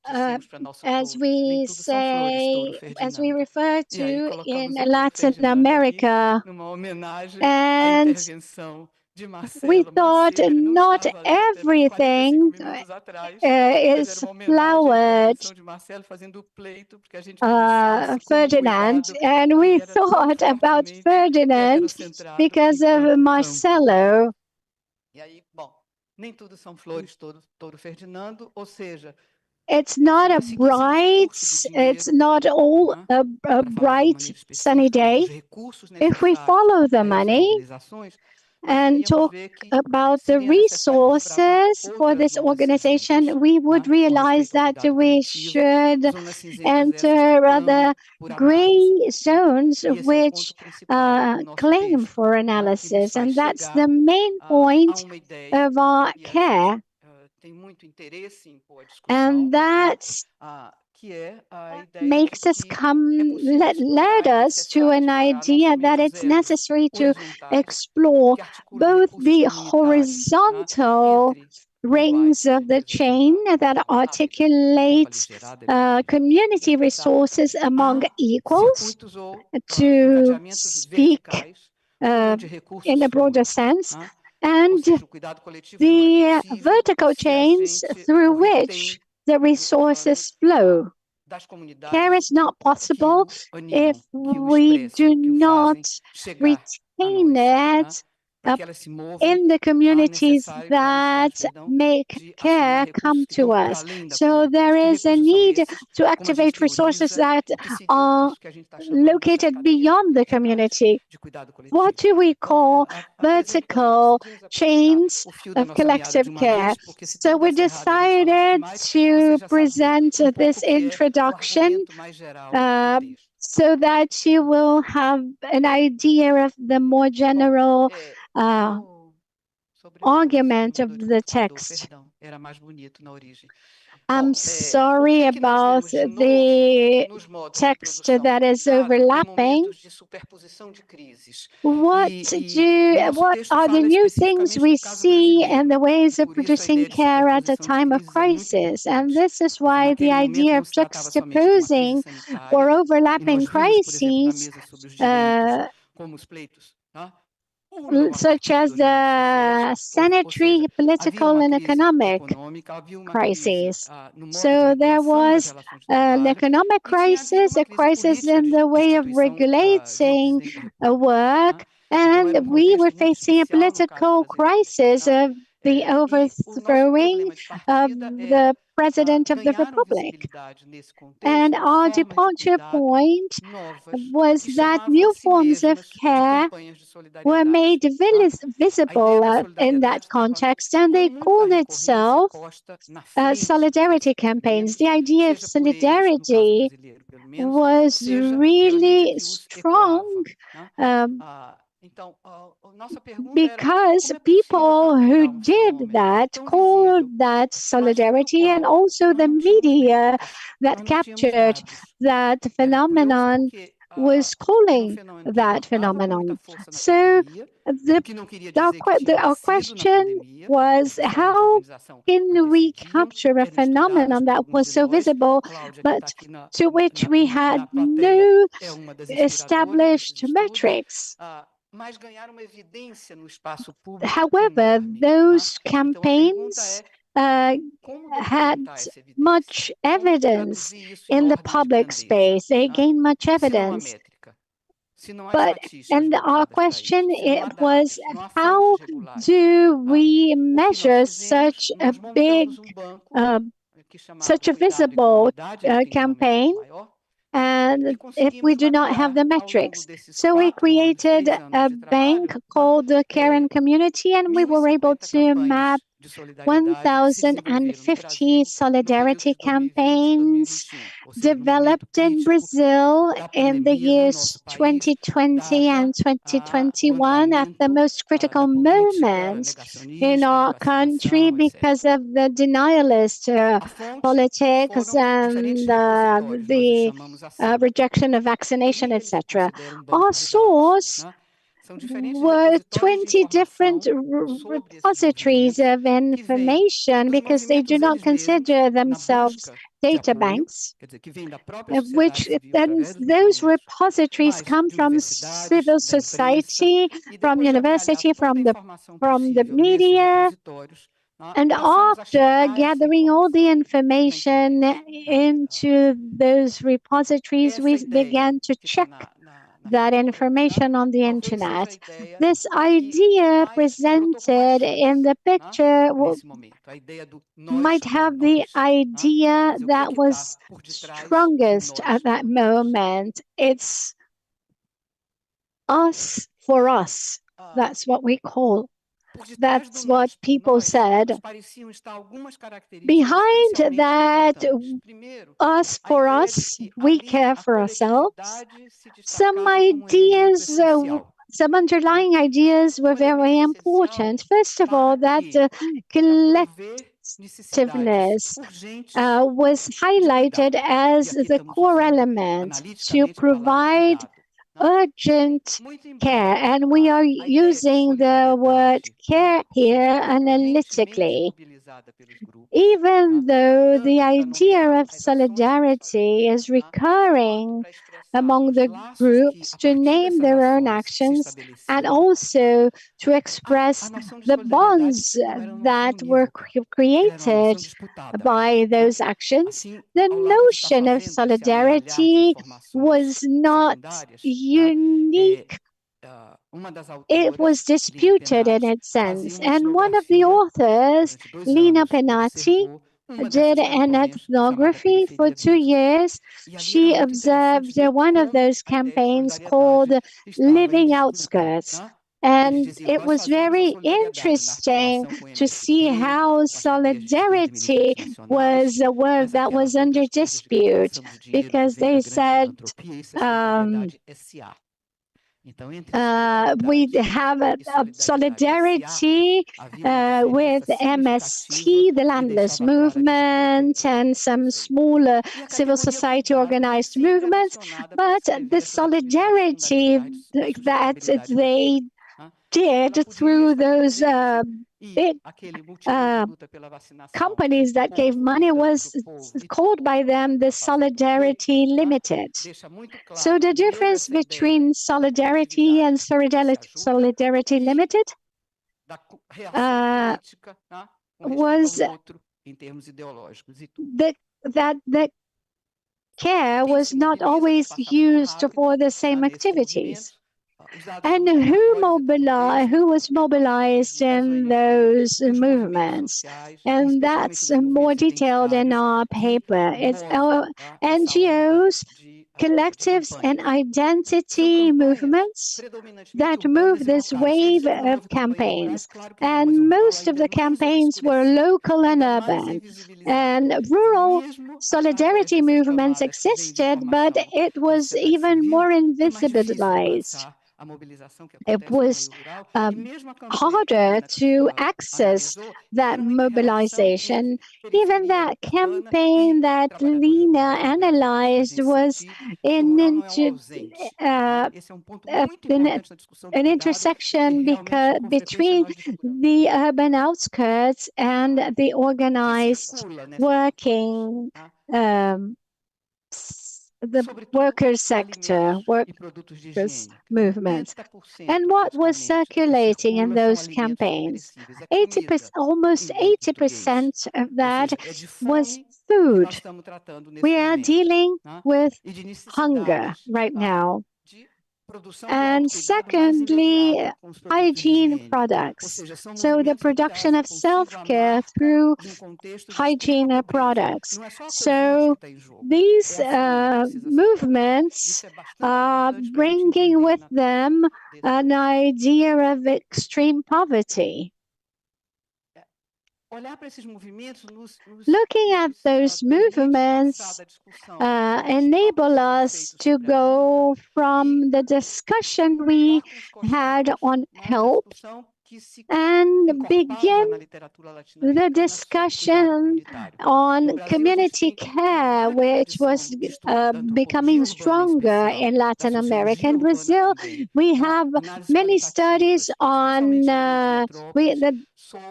uh, dissemos para nosso as touro, nem we tudo são flores, touro say, as we Ferdinando. refer E aí to colocamos in o touro Latin Ferdinando ali America. numa homenagem à And intervenção de we Marcelo mais thought cedo. Ele não not estava ali até 45 everything minutos atrás, mas era is uma homenagem à flowered, intervenção de Marcelo fazendo o pleito, porque a gente pensasse como o Ferdinand, cuidado and we ele era tão thought about fortemente Ferdinand heterocentrado because enquanto of campo. Marcelo. E aí, bom, nem tudo são flores, touro Ferdinando, ou seja, It's not a nós seguíssemos o bright, curso do it's dinheiro, not all a para falar de uma bright maneira sunny específica, day. dos recursos If we necessários follow the a essas money mobilizações, nós and iríamos talk ver que about the seria necessário desbravar resources for outras this zonas organization, cinzentas, we would com realize respeito ao that cuidado we coletivo, should zonas cinzentas essas que enter clamam other por gray análise. zones E esse é o which ponto principal do nosso claim texto, for e nos analysis. faz And that's the chegar main a point uma ideia, of our e a care. gente tem muito interesse em pôr a discussão, And that's que é a ideia de makes us que é come, possível led explorar, é us to necessário an explorar não idea that somente os it's elos necessary to horizontais explore que articulam both recursos the comunitários, horizontal entre rings iguais of the chain that representados. articulates community resources among equals, Circuitos ou to encadeamentos speak verticais, uh, onde recursos in a broader fluem. sense, Ou and seja, o cuidado coletivo não é the possível vertical se a chains gente through o retém which the resources flow. das Care comunidades is not que possible o if animam, que o we expressam, do que o not fazem chegar a retain nós. it Para que elas se movam, in the há communities necessário, that make de acionar care come recursos que to vão para us. além da So comunidade. there Que is a recursos são need esses? to Como a activate gente resources teoriza that o que seria are isso que a gente está chamando dessa located cadeia beyond the verticais community. de cuidado What coletivo. do we Então, call vertical decidimos apresentar chains o fio da of nossa meada collective de uma care? vez, porque se So tudo we desse errado e a gente falasse decided demais, to vocês já sabiam present pouco this o que é o introduction argumento mais geral do texto. so that you will have an idea of the more general argument of the text. Era mais bonito na origem. I'm sorry about the text that is overlapping. What are the new things we see and the ways of producing care at a time of crisis? And this is why the idea of juxtaposing or overlapping crises such as the sanitary, political, and economic crises. So there was an economic crisis, a crisis in the way of regulating work, and we were facing a political crisis of the overthrowing of the President of the Republic. And our departure point was that new forms of care were made visible in that context, and they called itself solidarity campaigns. The idea of solidarity was really strong because people who did that called that solidarity, and also the media that captured that phenomenon was calling that phenomenon. So our question was, how can we capture a phenomenon that was so visible, but to which we had no established metrics? However, those campaigns had much evidence in the public space. They gained much evidence. And our question was, how do we measure such a big, such a visible campaign, and if we do not have the metrics? So we created a bank called the Care and Community, and we were able to map 1,050 solidarity campaigns developed in Brazil in the years 2020 and 2021 at the most critical moment in our country because of the denialist politics and the rejection of vaccination, etc. Our source were 20 different repositories of information because they do not consider themselves data banks, which then those repositories come from civil society, from university, from the media. And after gathering all the information into those repositories, we began to check that information on the internet. This idea presented in the picture might have the idea that was strongest at that moment. It's us for us. That's what we call. That's what people said. Behind that, us for us, we care for ourselves. Some ideas, some underlying ideas were very important. First of all, that collectiveness was highlighted as the core element to provide urgent care, and we are using the word care here analytically. Even though the idea of solidarity is recurring among the groups to name their own actions and also to express the bonds that were created by those actions, the notion of solidarity was not unique. It was disputed in its sense. And one of the authors, Lina Penati, did an ethnography for 2 years. She observed one of those campaigns called Living Outskirts. And it was very interesting to see how solidarity was a word that was under dispute, because they said, we have a solidarity with MST, the landless movement, and some smaller civil society organized movements, but the solidarity that they did through those big companies that gave money was called by them the Solidarity Limited. So the difference between solidarity and solidarity limited was that the care was not always used for the same activities. And who was mobilized in those movements? And that's more detailed in our paper. It's our NGOs, collectives, and identity movements that move this wave of campaigns. And most of the campaigns were local and urban. And rural solidarity movements existed, but it was even more invisibilized. It was harder to access that mobilization. Even that campaign that Lina analyzed was an intersection between the urban outskirts and the organized working the workers sector, workers movement. And what was circulating in those campaigns? 80%, almost 80% of that was food. We are dealing with hunger right now. And secondly, hygiene products. So the production of self-care through hygiene products. So these movements are bringing with them an idea of extreme poverty. Looking at those movements enable us to go from the discussion we had on help and begin the discussion on community care, which was becoming stronger in Latin America. In Brazil, we have many studies on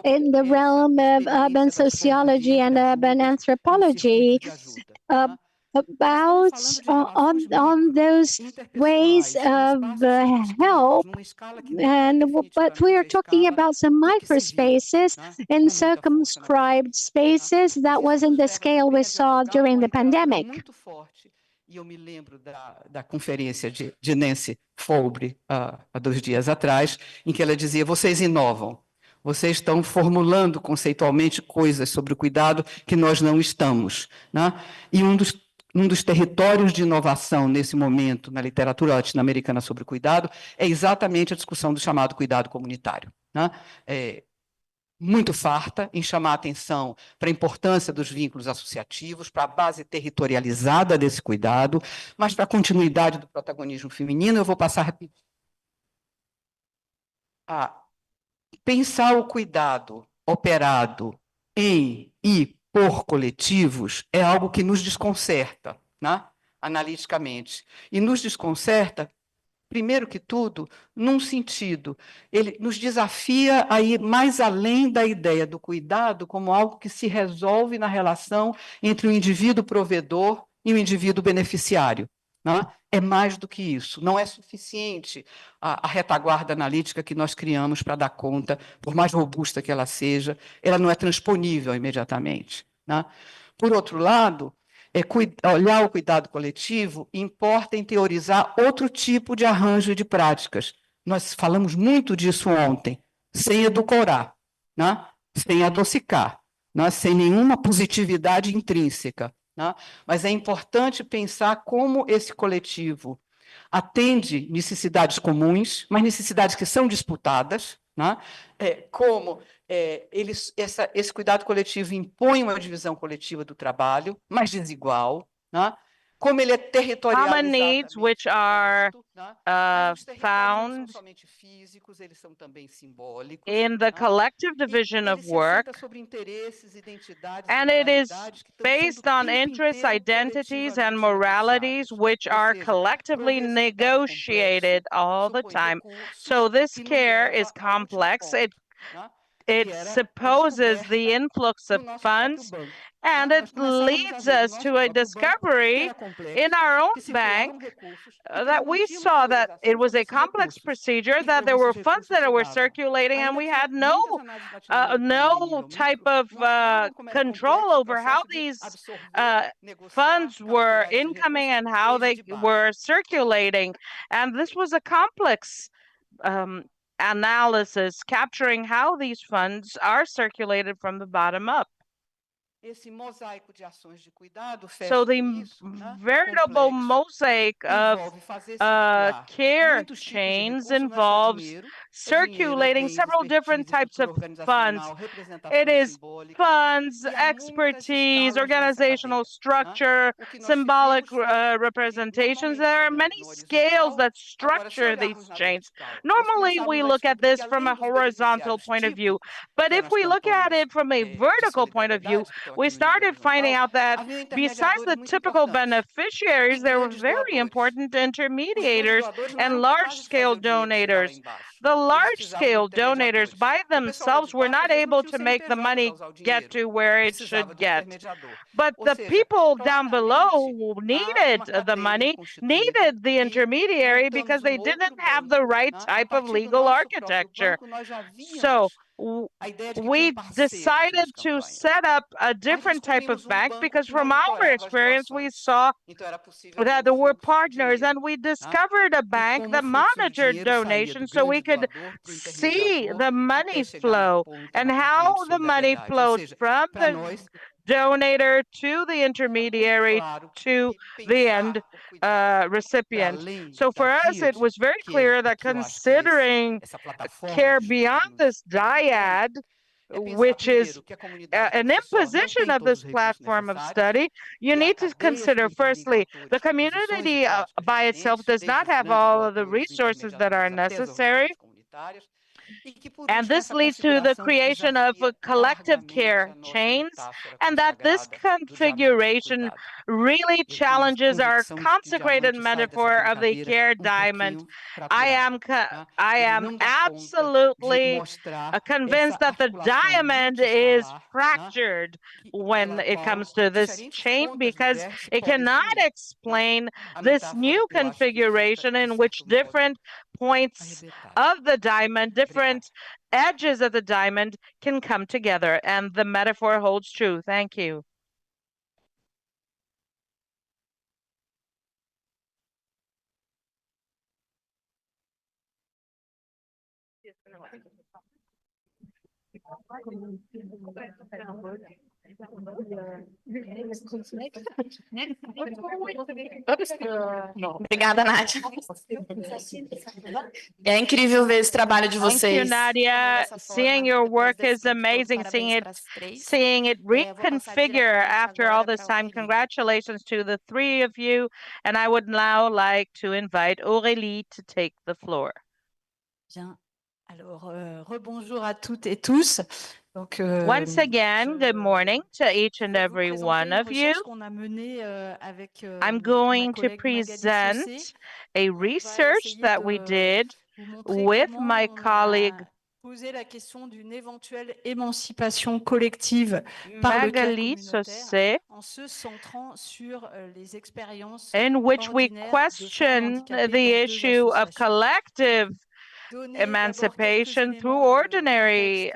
in the realm of urban sociology and urban anthropology about on those ways of help. But we are talking about some microspaces in circumscribed spaces that wasn't the scale we saw during the pandemic. E eu me lembro da conferência de Nancy Folbre, há 2 dias atrás, em que ela dizia, vocês inovam, vocês estão formulando conceitualmente coisas sobre o cuidado que nós não estamos. Né? E um dos territórios de inovação nesse momento na literatura latino-americana sobre o cuidado é exatamente a discussão do chamado cuidado comunitário. Né? Muito farta em chamar a atenção para a importância dos vínculos associativos, para a base territorializada desse cuidado, mas para a continuidade do protagonismo feminino, eu vou passar rapidinho. Pensar o cuidado operado em e por coletivos é algo que nos desconcerta, né? Analiticamente. E nos desconcerta, primeiro que tudo, num sentido, ele nos desafia a ir mais além da ideia do cuidado como algo que se resolve na relação entre o indivíduo provedor e o indivíduo beneficiário. Né? É mais do que isso. Não é suficiente a retaguarda analítica que nós criamos para dar conta, por mais robusta que ela seja, ela não é transponível imediatamente. Né? Por outro lado, olhar o cuidado coletivo importa em teorizar outro tipo de arranjo e de práticas. Nós falamos muito disso ontem, sem edulcorar, né? Sem adocicar, né? Sem nenhuma positividade intrínseca. Né? Mas é importante pensar como esse coletivo atende necessidades comuns, mas necessidades que são disputadas, né? Como esse cuidado coletivo impõe uma divisão coletiva do trabalho, mais desigual, né? Como ele é territorializado. Common needs which are found in the collective division of work, and it is based on interests, identities, and moralities which are collectively negotiated all the time. So this care is complex. It supposes the influx of funds, and it leads us to a discovery in our own bank that we saw that it was a complex procedure, that there were funds that were circulating, and we had no type of control over how these funds were incoming and how they were circulating. And this was a complex analysis capturing how these funds are circulated from the bottom up. So the veritable mosaic of care chains involves circulating several different types of funds. It is funds, expertise, organizational structure, symbolic representations. There are many scales that structure these chains. Normally, we look at this from a horizontal point of view, but if we look at it from a vertical point of view, we started finding out that besides the typical beneficiaries, there were very important intermediators and large-scale donators. The large-scale donators by themselves were not able to make the money get to where it should get. But the people down below who needed the money needed the intermediary because they didn't have the right type of legal architecture. So we decided to set up a different type of bank because from our experience, we saw that there were partners, and we discovered a bank that monitored donations so we could see the money flow and how the money flowed from the donator to the intermediary to the end recipient. So for us, it was very clear that considering care beyond this dyad, which is an imposition of this platform of study, you need to consider, firstly, the community by itself does not have all of the resources that are necessary. And this leads to the creation of collective care chains, and that this configuration really challenges our consecrated metaphor of the care diamond. I am absolutely convinced that the diamond is fractured when it comes to this chain because it cannot explain this new configuration in which different points of the diamond, different edges of the diamond can come together, and the metaphor holds true. Thank you. Obrigada, Nádia. É incrível ver esse trabalho de Thank you, vocês. Nadia. Seeing your work is amazing. Seeing it reconfigure after all this time. Congratulations to the three of you. And I would now like to invite Aurélie to take the floor. Bien. Alors, rebonjour à toutes et tous. Donc, Once again, good morning to each and every one of you. I'm going to present a research that we did with my colleague poser la question d'une éventuelle émancipation collective par le cas Magali communautaire en se centrant sur les expériences in which we ordinaires de femmes question handicapées the dans deux issue of associations. collective Donner emancipation d'abord quelques through éléments ordinary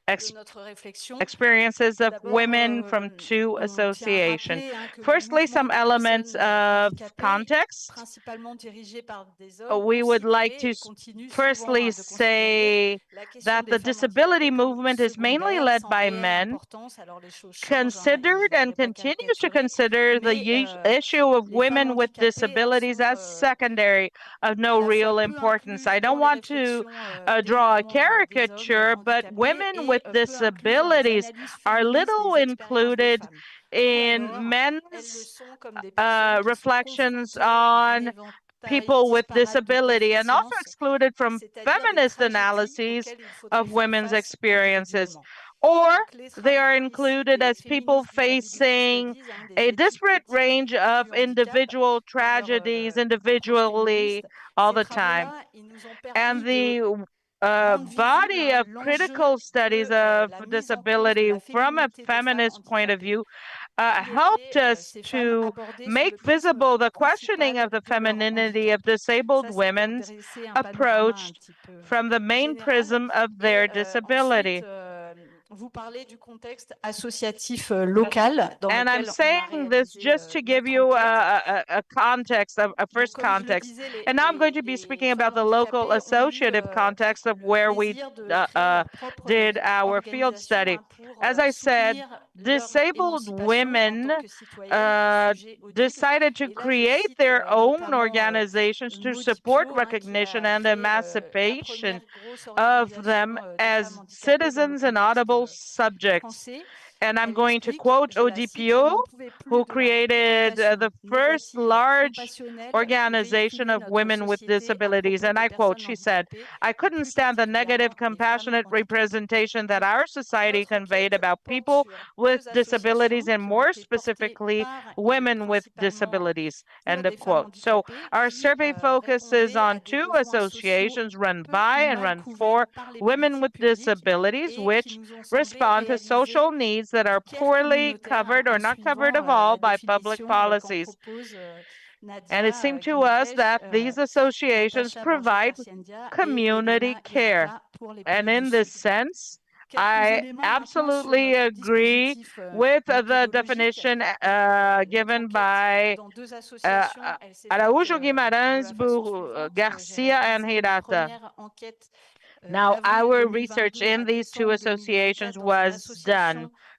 de notre réflexion. experiences of D'abord, women from two on tient à associations. rappeler, que le Firstly, some mouvement des elements personnes of handicapées, context. principalement dirigé par des hommes, We ont would like ciblé to et continuent firstly souvent de considérer say la question that des the femmes disability handicapées comme movement is mainly secondaire, led sans by réelle men, importance. Alors les choses changent, hein, et considered je and voudrais pas continues to caricaturer, consider the mais issue of les femmes women with handicapées, disabilities sont as secondary, of no à la real fois peu importance. incluses I don't dans les want to réflexions des draw a mouvements des hommes caricature, but handicapés women et with peu incluses dans les disabilities analyses are féministes little des expériences des included femmes. Ou in alors, elles le men's sont comme des personnes qui sont reflections confrontées à un on éventail people with disparate de disability, and also déficiences, excluded from c'est-à-dire des feminist tragédies analyses auxquelles il faudrait of faire women's face experiences. individuellement. Or Donc, les they are travaux ici included des as people féministes disability facing studies, des a études disparate critiques range of du handicap individual dans leur tragedies approche individually féministe. all Ces the time. travaux-là, ils nous ont And permis de the rendre body visible of critical studies of la mise en cause de disability la from a féminité des femmes feminist point of handicapées. view Qui helped étaient us ces femmes to abordées sous make le prisme visible the questioning principal of the de leur femininity handicap. of disabled Ça, c'est pour women's dresser un panorama un approached petit peu from the main général. prism of their disability. Ensuite, vous parlez du contexte associatif local dans And I'm lequel on a saying this réalisé just to give notre you enquête. a context, a Donc, first comme je le context. disais, And now I'm going to be speaking about the local associative context of where we did our field study. As I said, disabled women decided to create their own organizations to support recognition and emancipation of them as citizens and audible subjects. And I'm going to quote ODPO, who created the first large organization of women with disabilities. And I quote, she said, "I couldn't stand the negative, compassionate representation that our society conveyed about people with disabilities, and more specifically, women with disabilities." End of quote. So our survey focuses on two associations run by and run for women with disabilities, which respond to social needs that are poorly covered or not covered at all by public policies. And it seemed to us that these associations provide community care. And in this sense, I absolutely agree with the definition given by Araújo Guimarães, Garcia, and Hirata. Now, our research in these two associations was done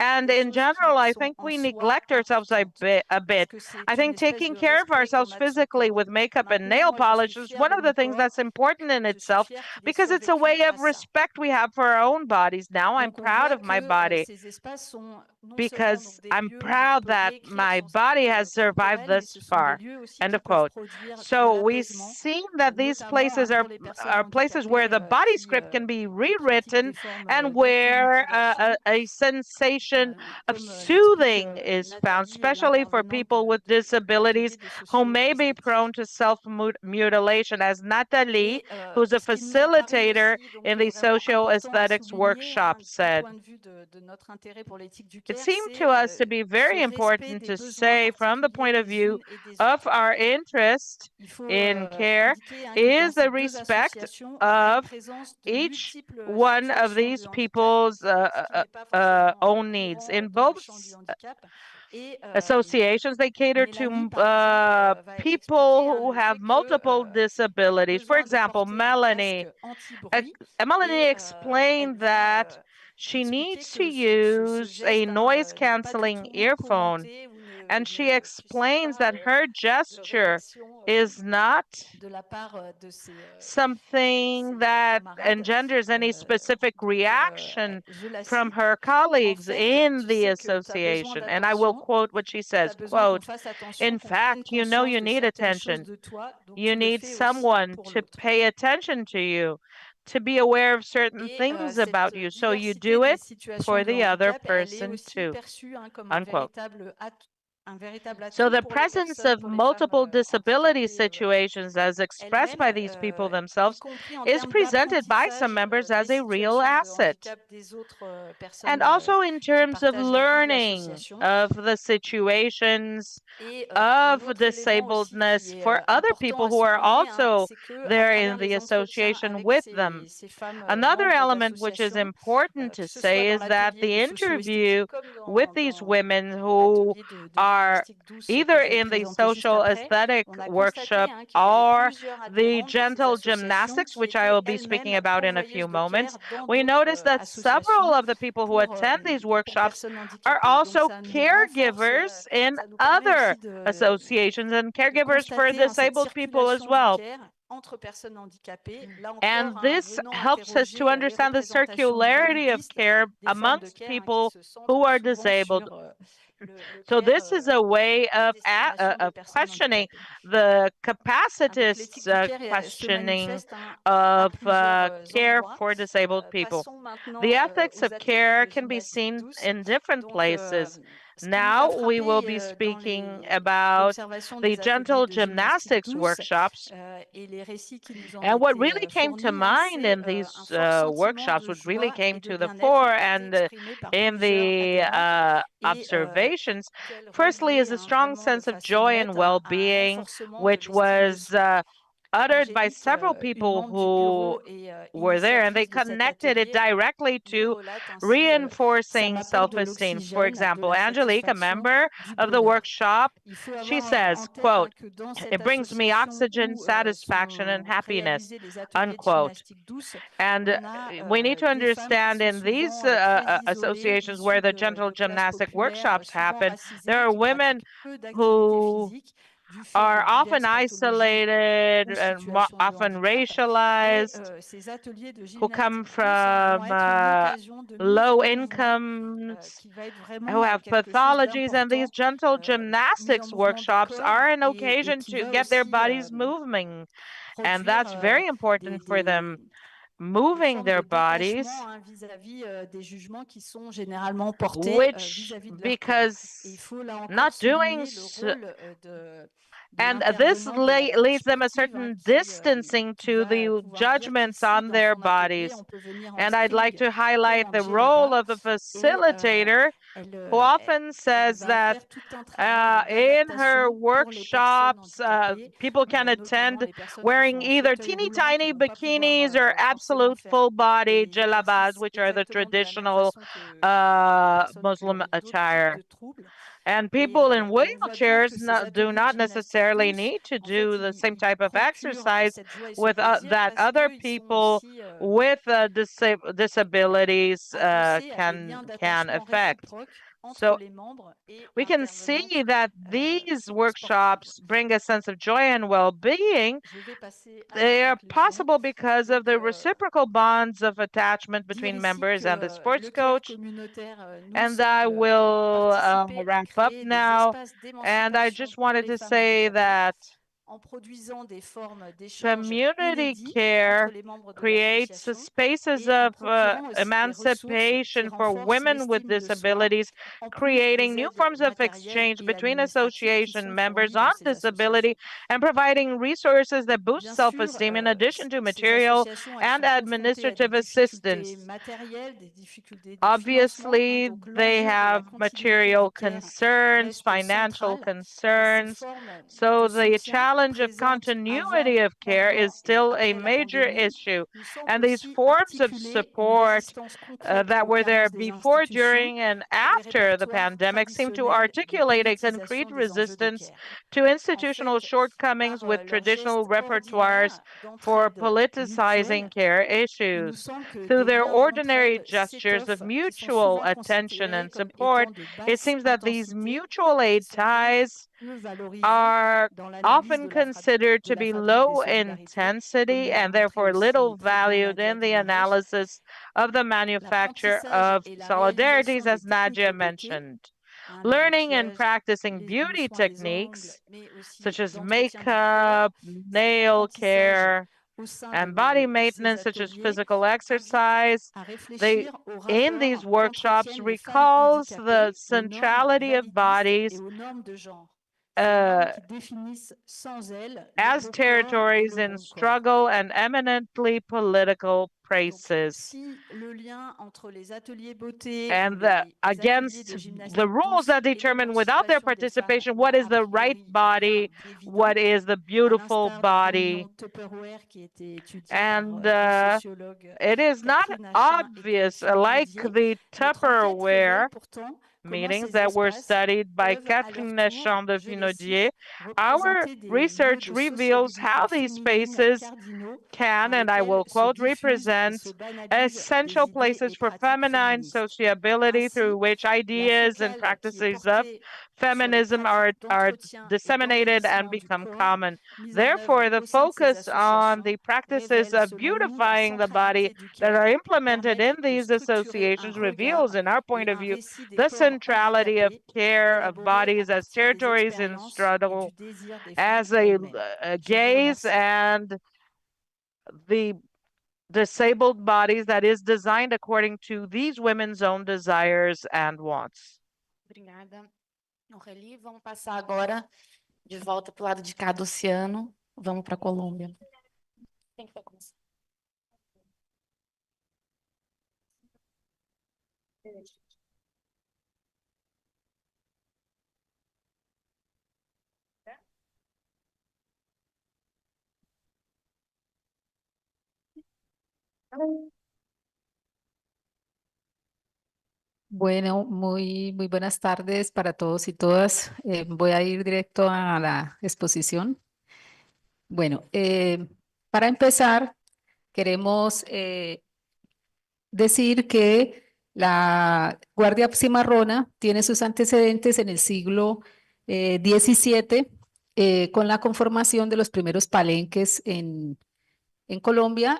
And in general, I think we neglect ourselves a bit. I think taking care of ourselves physically with makeup and nail polish is one of the things that's important in itself because it's a way of respect we have for our own bodies. Now I'm proud of my body because I'm proud that my body has survived this far. End of quote. So we've seen that these places are places where the body script can be rewritten and where a sensation of soothing is found, especially for people with disabilities who may be prone to self-mutilation, as Nathalie, who's a facilitator in the social aesthetics workshop, said. It seemed to us to be very important to say, from the point of view of our interest in care, is the respect of each one of these people's own needs. In both associations, they cater to people who have multiple disabilities. For example, Melanie explained that she needs to use a noise canceling earphone, and she explains that her gesture is not something that engenders any specific reaction from her colleagues in the association. And I will quote what she says, quote, "In fact, you know you need attention. You need someone to pay attention to you, to be aware of certain things about you, so you do it for the other person too." Unquote. So the presence of multiple disability situations as expressed by these people themselves is presented by some members as a real asset. And also in terms of learning of the situations of disabledness for other people who are also there in the association with them. Another element which is important to say is that the interview with these women who are either in the social aesthetic workshop or the gentle gymnastics, which I will be speaking about in a few moments, we notice that several of the people who attend these workshops are also caregivers in other associations and caregivers for disabled people as well. And this helps us to understand the circularity of care amongst people who are disabled. So this is a way of questioning the capacitist questioning of care for disabled people. The ethics of care can be seen in different places. Now we will be speaking about the gentle gymnastics workshops. And what really came to mind in these workshops, what really came to the fore and in the observations, firstly, is a strong sense of joy and well-being, which was uttered by several people who were there, and they connected it directly to reinforcing self-esteem. For example, Angelique, a member of the workshop, she says, quote, "It brings me oxygen, satisfaction, and happiness," unquote. And we need to understand in these associations where the gentle gymnastic workshops happen, there are women who are often isolated and often racialized, who come from low incomes, who have pathologies, and these gentle gymnastics workshops are an occasion to get their bodies moving, and that's very important for them. Moving their bodies, which, because not doing so, and this leads them a certain distancing to the judgments on their bodies. And I'd like to highlight the role of the facilitator, who often says that in her workshops, people can attend wearing either teeny tiny bikinis or absolute full body jalabas, which are the traditional Muslim attire. And people in wheelchairs do not necessarily need to do the same type of exercise with that other people with disabilities can affect. So les membres et we can see that these workshops bring a sense of joy and well-being. Je vais passer à la They are conclusion. possible because of the Donc, reciprocal bonds of attachment dire between ici members and the que sports le CREF coach. communautaire nous And I semble will participer à wrap up créer des now. espaces And I d'émancipation just pour wanted les to femmes say handicapées that en produisant des formes d'échange community inédits care entre les membres de creates l'association spaces et en of procurant aussi des ressources qui emancipation for renforcent women with l'estime de soi, disabilities, en plus creating des new aides forms of matérielles exchange et between administratives qui association sont members fournies dans on ces disability associations. and providing resources that boost Bien sûr, self-esteem in addition to ces material associations, elles and sont confrontées à des administrative difficultés assistance. matérielles, des difficultés de financement. Obviously, Donc they l'enjeu de la have continuité material du care concerns, reste financial central et ces concerns. formes So de the soutien challenge of présentes continuity avant, of care pendant is et still a après la major pandémie issue. nous semblent And these aussi forms of articuler une support résistance concrète that aux were there carences des before, institutions during, and pour des after the répertoires pandemic seem to traditionnels de articulate a politisation concrete des enjeux de resistance care. to institutional En fait, shortcomings par with leurs traditional gestes repertoires ordinaires for d'entraide politicizing mutuelle, care il nous issues. semble que Through des their liens ordinary d'entraide gestures of s'étoffent qui sont mutual souvent attention considérés and comme support, étant de it basse seems that these intensité, mutual aid sont donc ties peu valorisés are dans l'analyse often de considered to la be fabrique des low solidarités, comme intensity nous l'a and montré therefore aussi little très bien valued Nadia in the Guimarães. analysis of the manufacture L'apprentissage of et la solidarities, réalisation as des techniques Nadia de beauté, mentioned. le Learning and maquillage, practicing le beauty soin des ongles, techniques, mais aussi such as d'entretien du corps. makeup, Cet nail apprentissage care, au sein and body de ces maintenance, such as ateliers physical invite exercise. à They, réfléchir au in these rapport workshops, qu'entretiennent les femmes recalls the handicapées aux normes centrality of validistes et bodies aux normes de genre. Ces normes uh, qui définissent sans elles le as beau corps et territories le in rond corps. struggle and eminently political Donc, places. si le lien entre les ateliers beauté ou And les ateliers against de gymnastique the rules douce that et determine without their l'émancipation des femmes participation n'a what is a the right priori body, rien d'évident, what is the à beautiful l'instar des body. réunions Tupperware qui étaient étudiées And par deux sociologues, it is not Catherine Achin et obvious, Clémentine like Bourdier. the Notre enquête révèle Tupperware pourtant comment meetings ces that were espaces studied by peuvent à leur Catherine tour, Deschamps de je les Pinaudier. cite, Our représenter des lieux research de reveals how sociabilité these féminine spaces cardinaux can, dans and I will lesquels se quote, diffusent et represent se banalisent essential des idées places et for pratiques feminine féministes. sociability through Ainsi, which la ideas and focale qui est practices of portée sur les feminism pratiques are d'entretien et disseminated and d'embellissement du become corps common. mises en Therefore, œuvre the au sein de ces focus on associations the practices révèle, of selon nous, la beautifying the body centralité du that are care, implemented in permettre de these structurer un associations reveals, regard in our et point of un view, récit des the corps centrality of handicapés, care of élaboré à bodies as partir des territories in expériences et struggle, du désir des femmes as elles-mêmes. a Je vous gaze remercie. and the disabled bodies that is designed according to these women's own desires and wants. Obrigada, Aurélie. Vamos passar agora de volta para o lado de cá do oceano. Vamos para a Colômbia. Quem que vai começar? Bueno, muy buenas tardes para todos y todas. Voy a ir directo a la exposición. Bueno, para empezar, queremos decir que la Guardia Cimarrona tiene sus antecedentes en el siglo XVII con la conformación de los primeros palenques en Colombia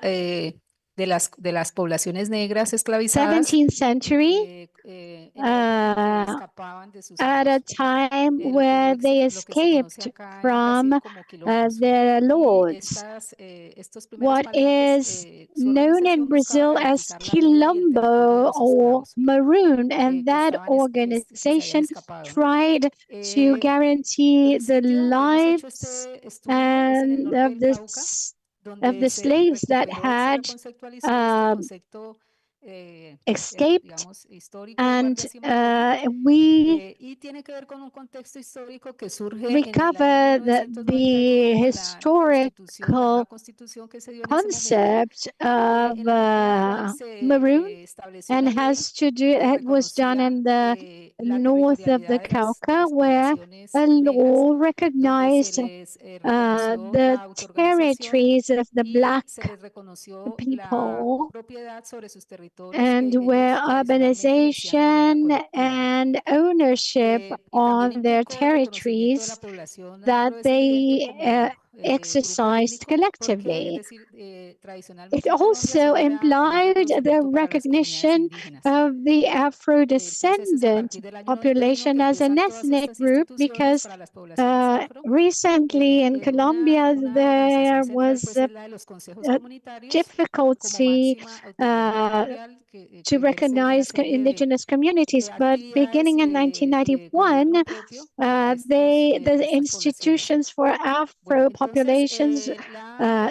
de las poblaciones negras esclavizadas 17th century, at a time where they escaped from their lords. What is known in Brazil as quilombo or maroon, and that organization tried to guarantee the lives and of the slaves that had escaped, and we recover the historical concept of maroon, and has to do, it was done in the north of the Cauca, where a law recognized the territories of the black people and where urbanization and ownership on their territories that they exercised collectively. It also implied the recognition of the Afro-descendant population as an ethnic group because recently in Colombia there was a difficulty to recognize indigenous communities, but beginning in 1991, the institutions for Afro populations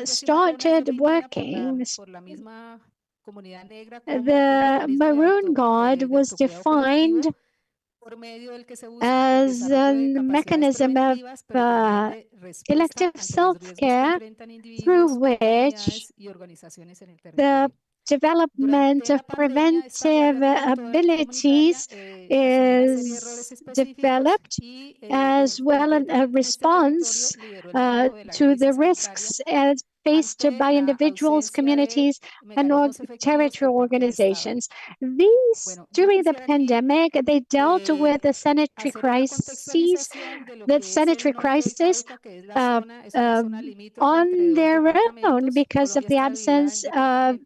started working. The Maroon God was defined as a mechanism of collective self-care through which the development of preventive abilities is developed, as well as a response to the risks faced by individuals, communities, and territorial organizations. These, during the pandemic, they dealt with the sanitary crises, on their own because of the absence of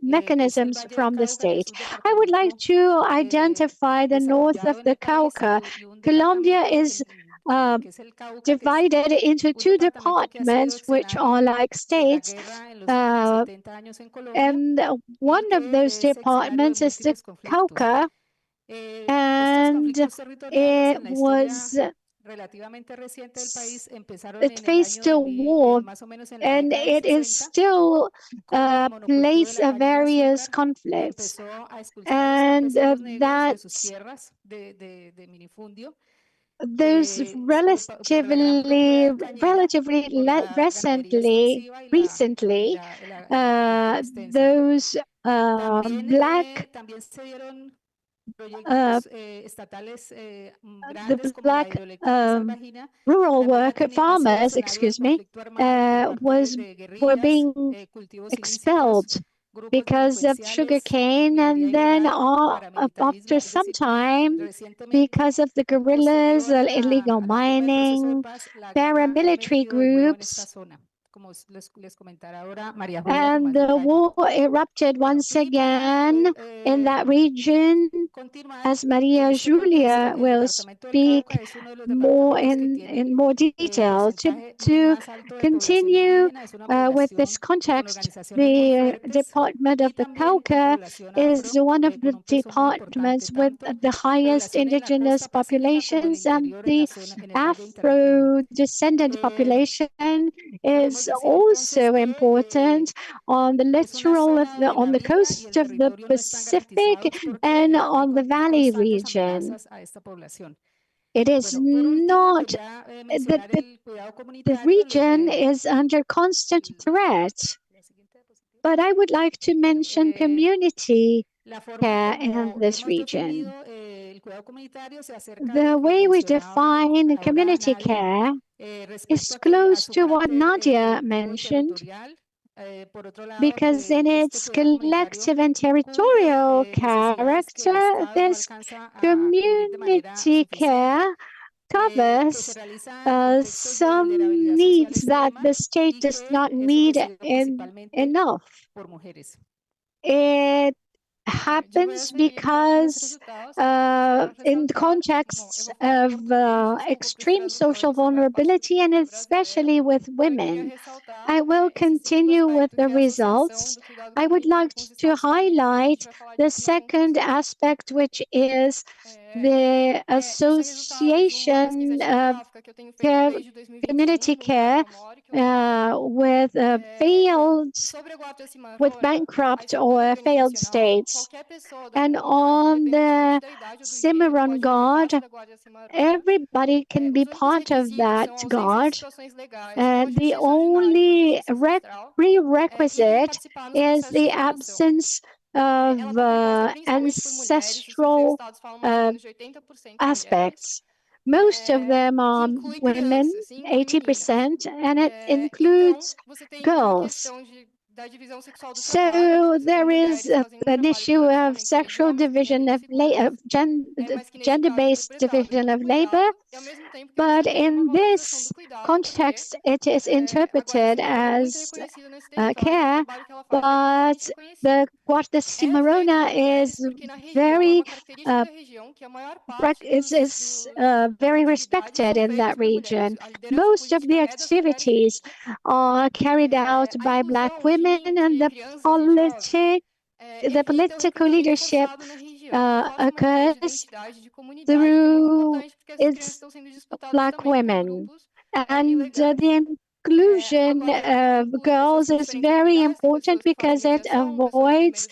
mechanisms from the state. I would like to identify the north of the Cauca. Colombia is divided into two departments, which are like states, and one of those departments is the Cauca, and it faced a war, and it is still a place of various conflicts, and those recently, those black the black rural farmers, were being expelled because of sugarcane, and then after some time, because of the guerrillas, illegal mining, paramilitary groups, and the war erupted once again in that region, as Maria Julia will speak more in more detail. To continue with this context, the Department of the Cauca is one of the departments with the highest indigenous populations, and the Afro-descendant population is also important on the littoral on the coast of the Pacific and on the valley region. It is not the region is under constant threat, but I would like to mention community care in this region. The way we define community care is close to what Nadia mentioned, because in its collective and territorial character, this community care covers some needs that the state does not meet enough. It happens because in contexts of extreme social vulnerability, and especially with women. I will continue with the results. I would like to highlight the second aspect, which is the association of community care with bankrupt or failed states. And on the Cimarron God, everybody can be part of that God. The only prerequisite is the absence of ancestral aspects. Most of them are women, 80%, and it includes girls. So there is an issue of sexual division of gender-based division of labor, but in this context, it is interpreted as care, but the Guarda Cimarrona is very very respected in that region. Most of the activities are carried out by Black women, and the political leadership occurs through its Black women. And the inclusion of girls is very important because it avoids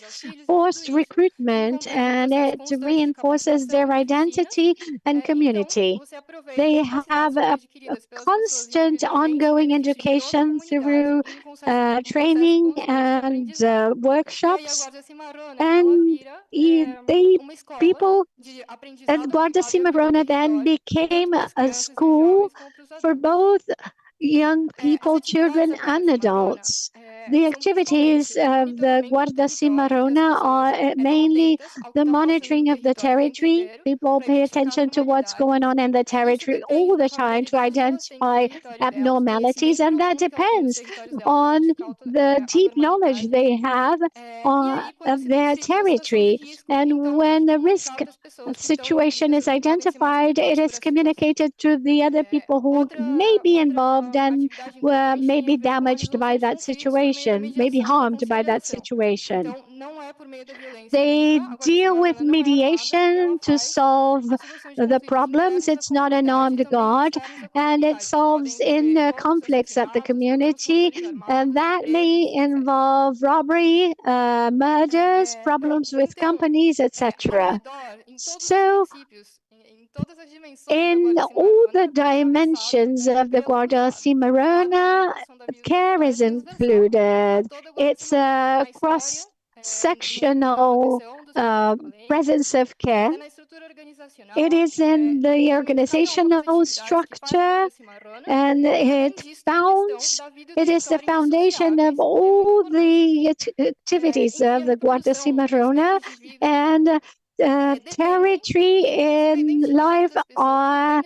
forced recruitment and it reinforces their identity and community. They have a constant ongoing education through training and workshops, and people at Guarda Cimarrona then became a school for both young people, children, and adults. The activities of the Guarda Cimarrona are mainly the monitoring of the territory. People pay attention to what's going on in the territory all the time to identify abnormalities, and that depends on the deep knowledge they have of their territory. And when a risk situation is identified, it is communicated to the other people who may be involved and were maybe damaged by that situation, maybe harmed by that situation. They deal with mediation to solve the problems. It's not an armed guard, and it solves inner conflicts at the community, and that may involve robbery, murders, problems with companies, etc. So, in all the dimensions of the Guarda Cimarrona, care is included. It's a cross-sectional presence of care. It is in the organizational structure, and it is the foundation of all the activities of the Guarda Cimarrona, and territory in life are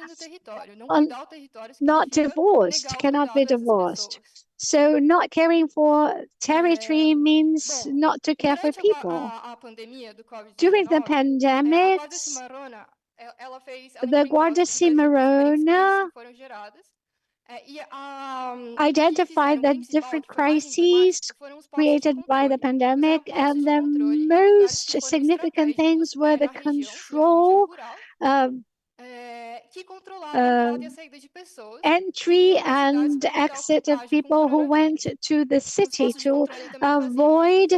not divorced, cannot be divorced. So not caring for territory means not to care for people. During the pandemics, the Guarda Cimarrona identified the different crises created by the pandemic, and the most significant things were the control of entry and exit of people who went to the city to avoid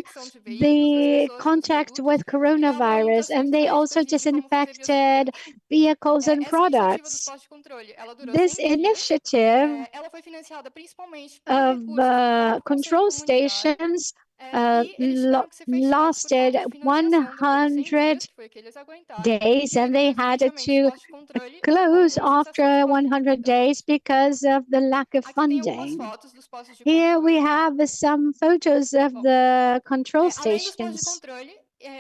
the contact with coronavirus, and they also disinfected vehicles and products. This initiative of control stations lasted 100 days, and they had to close after 100 days because of the lack of funding. Here we have some photos of the control stations.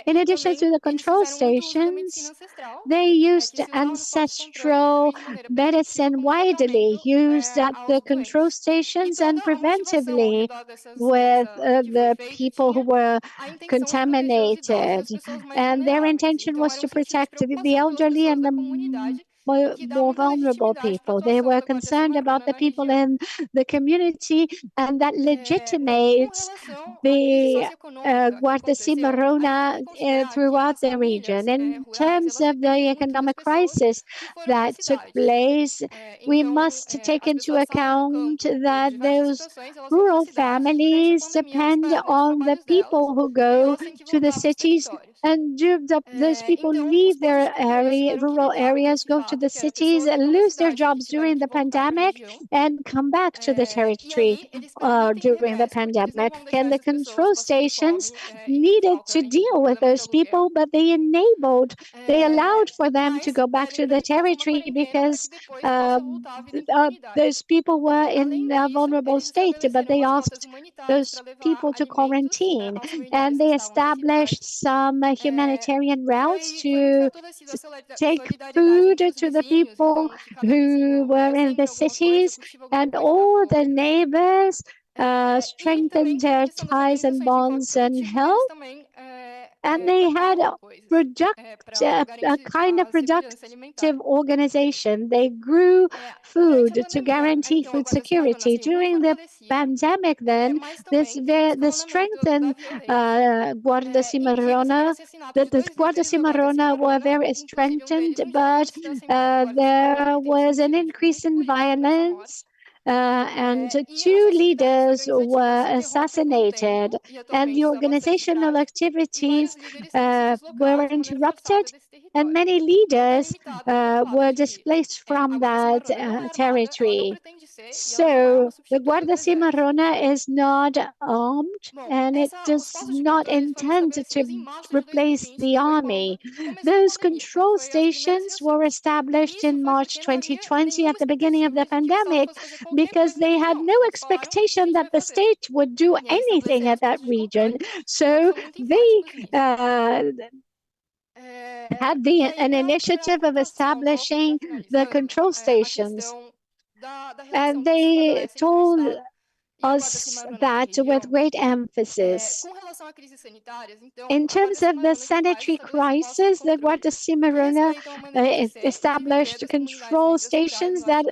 In addition to the control stations, they used ancestral medicine widely used at the control stations and preventively with the people who were contaminated. And their intention was to protect the elderly and the more vulnerable people. They were concerned about the people in the community, and that legitimates the Guarda Cimarrona throughout the region. In terms of the economic crisis that took place, we must take into account that those rural families depend on the people who go to the cities and those people leave their rural areas, go to the cities, and lose their jobs during the pandemic, and come back to the territory during the pandemic. And the control stations needed to deal with those people, but they allowed for them to go back to the territory because those people were in a vulnerable state, but they asked those people to quarantine, and they established some humanitarian routes to take food to the people who were in the cities, and all the neighbors strengthened their ties and bonds and help. And they had a kind of productive organization. They grew food to guarantee food security. During the pandemic, then, the strengthened Guarda Cimarrona, the Guarda Cimarrona were very strengthened, but there was an increase in violence. And two leaders were assassinated, and the organizational activities were interrupted, and many leaders were displaced from that territory. So the Guardia Cimarrona is not armed, and it does not intend to replace the army. Those control stations were established in March 2020 at the beginning of the pandemic because they had no expectation that the state would do anything at that region. So they had an initiative of establishing the control stations. And they told us that with great emphasis. In terms of the sanitary crisis, the Guardia Cimarrona established control stations that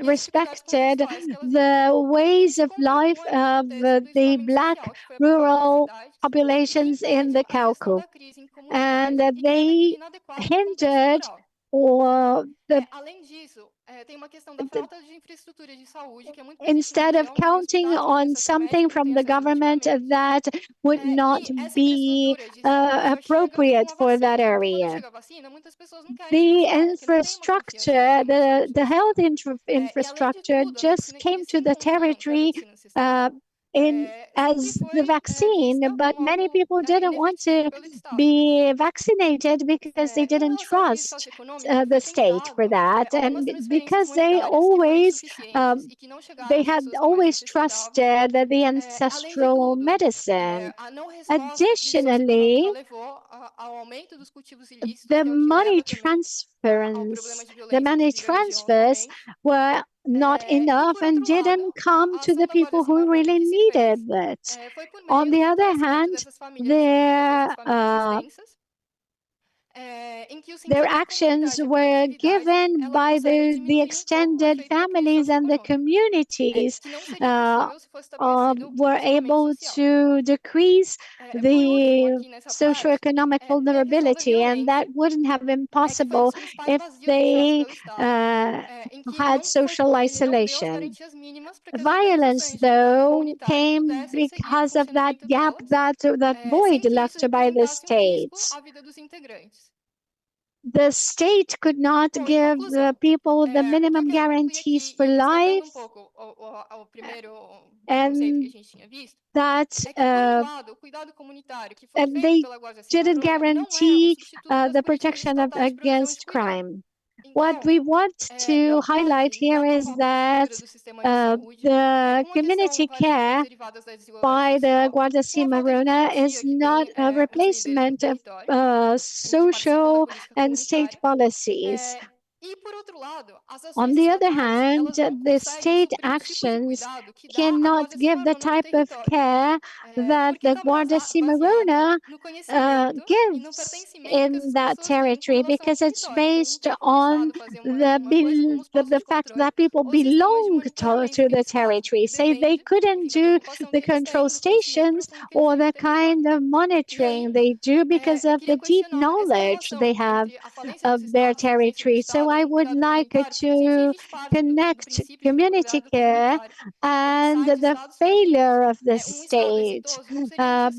respected the ways of life of the Black rural populations in the Cauca. And they hindered or instead of counting on something from the government that would not be appropriate for that area. The infrastructure, the health infrastructure just came to the territory as the vaccine, but many people didn't want to be vaccinated because they didn't trust the state for that, and because they had always trusted the ancestral medicine. Additionally, the money transfers were not enough and didn't come to the people who really needed it. On the other hand, their actions were given by the extended families, and the communities were able to decrease the socioeconomic vulnerability, and that wouldn't have been possible if they had social isolation. Violence, though, came because of that gap, that void left by the states. The state could not give the people the minimum guarantees for life, and that and they didn't guarantee the protection against crime. What we want to highlight here is that the community care by the Guardia Cimarrona is not a replacement of social and state policies. On the other hand, the state actions cannot give the type of care that the Guardia Cimarrona gives in that territory, because it's based on the fact that people belong to the territory. Say they couldn't do the control stations or the kind of monitoring they do because of the deep knowledge they have of their territory. So I would like to connect community care and the failure of the state,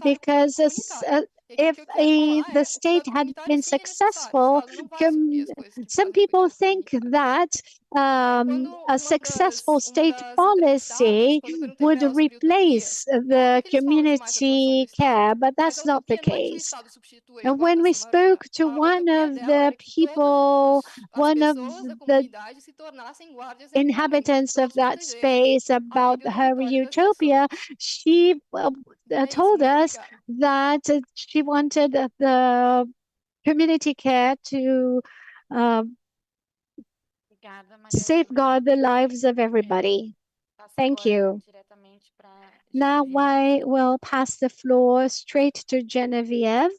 because if the state had been successful, some people think that a successful state policy would replace the community care, but that's not the case. And when we spoke to one of the people, one of the inhabitants of that space about her utopia, she told us that she wanted the community care to safeguard the lives of everybody. Thank you. Now I will pass the floor straight to Genevieve.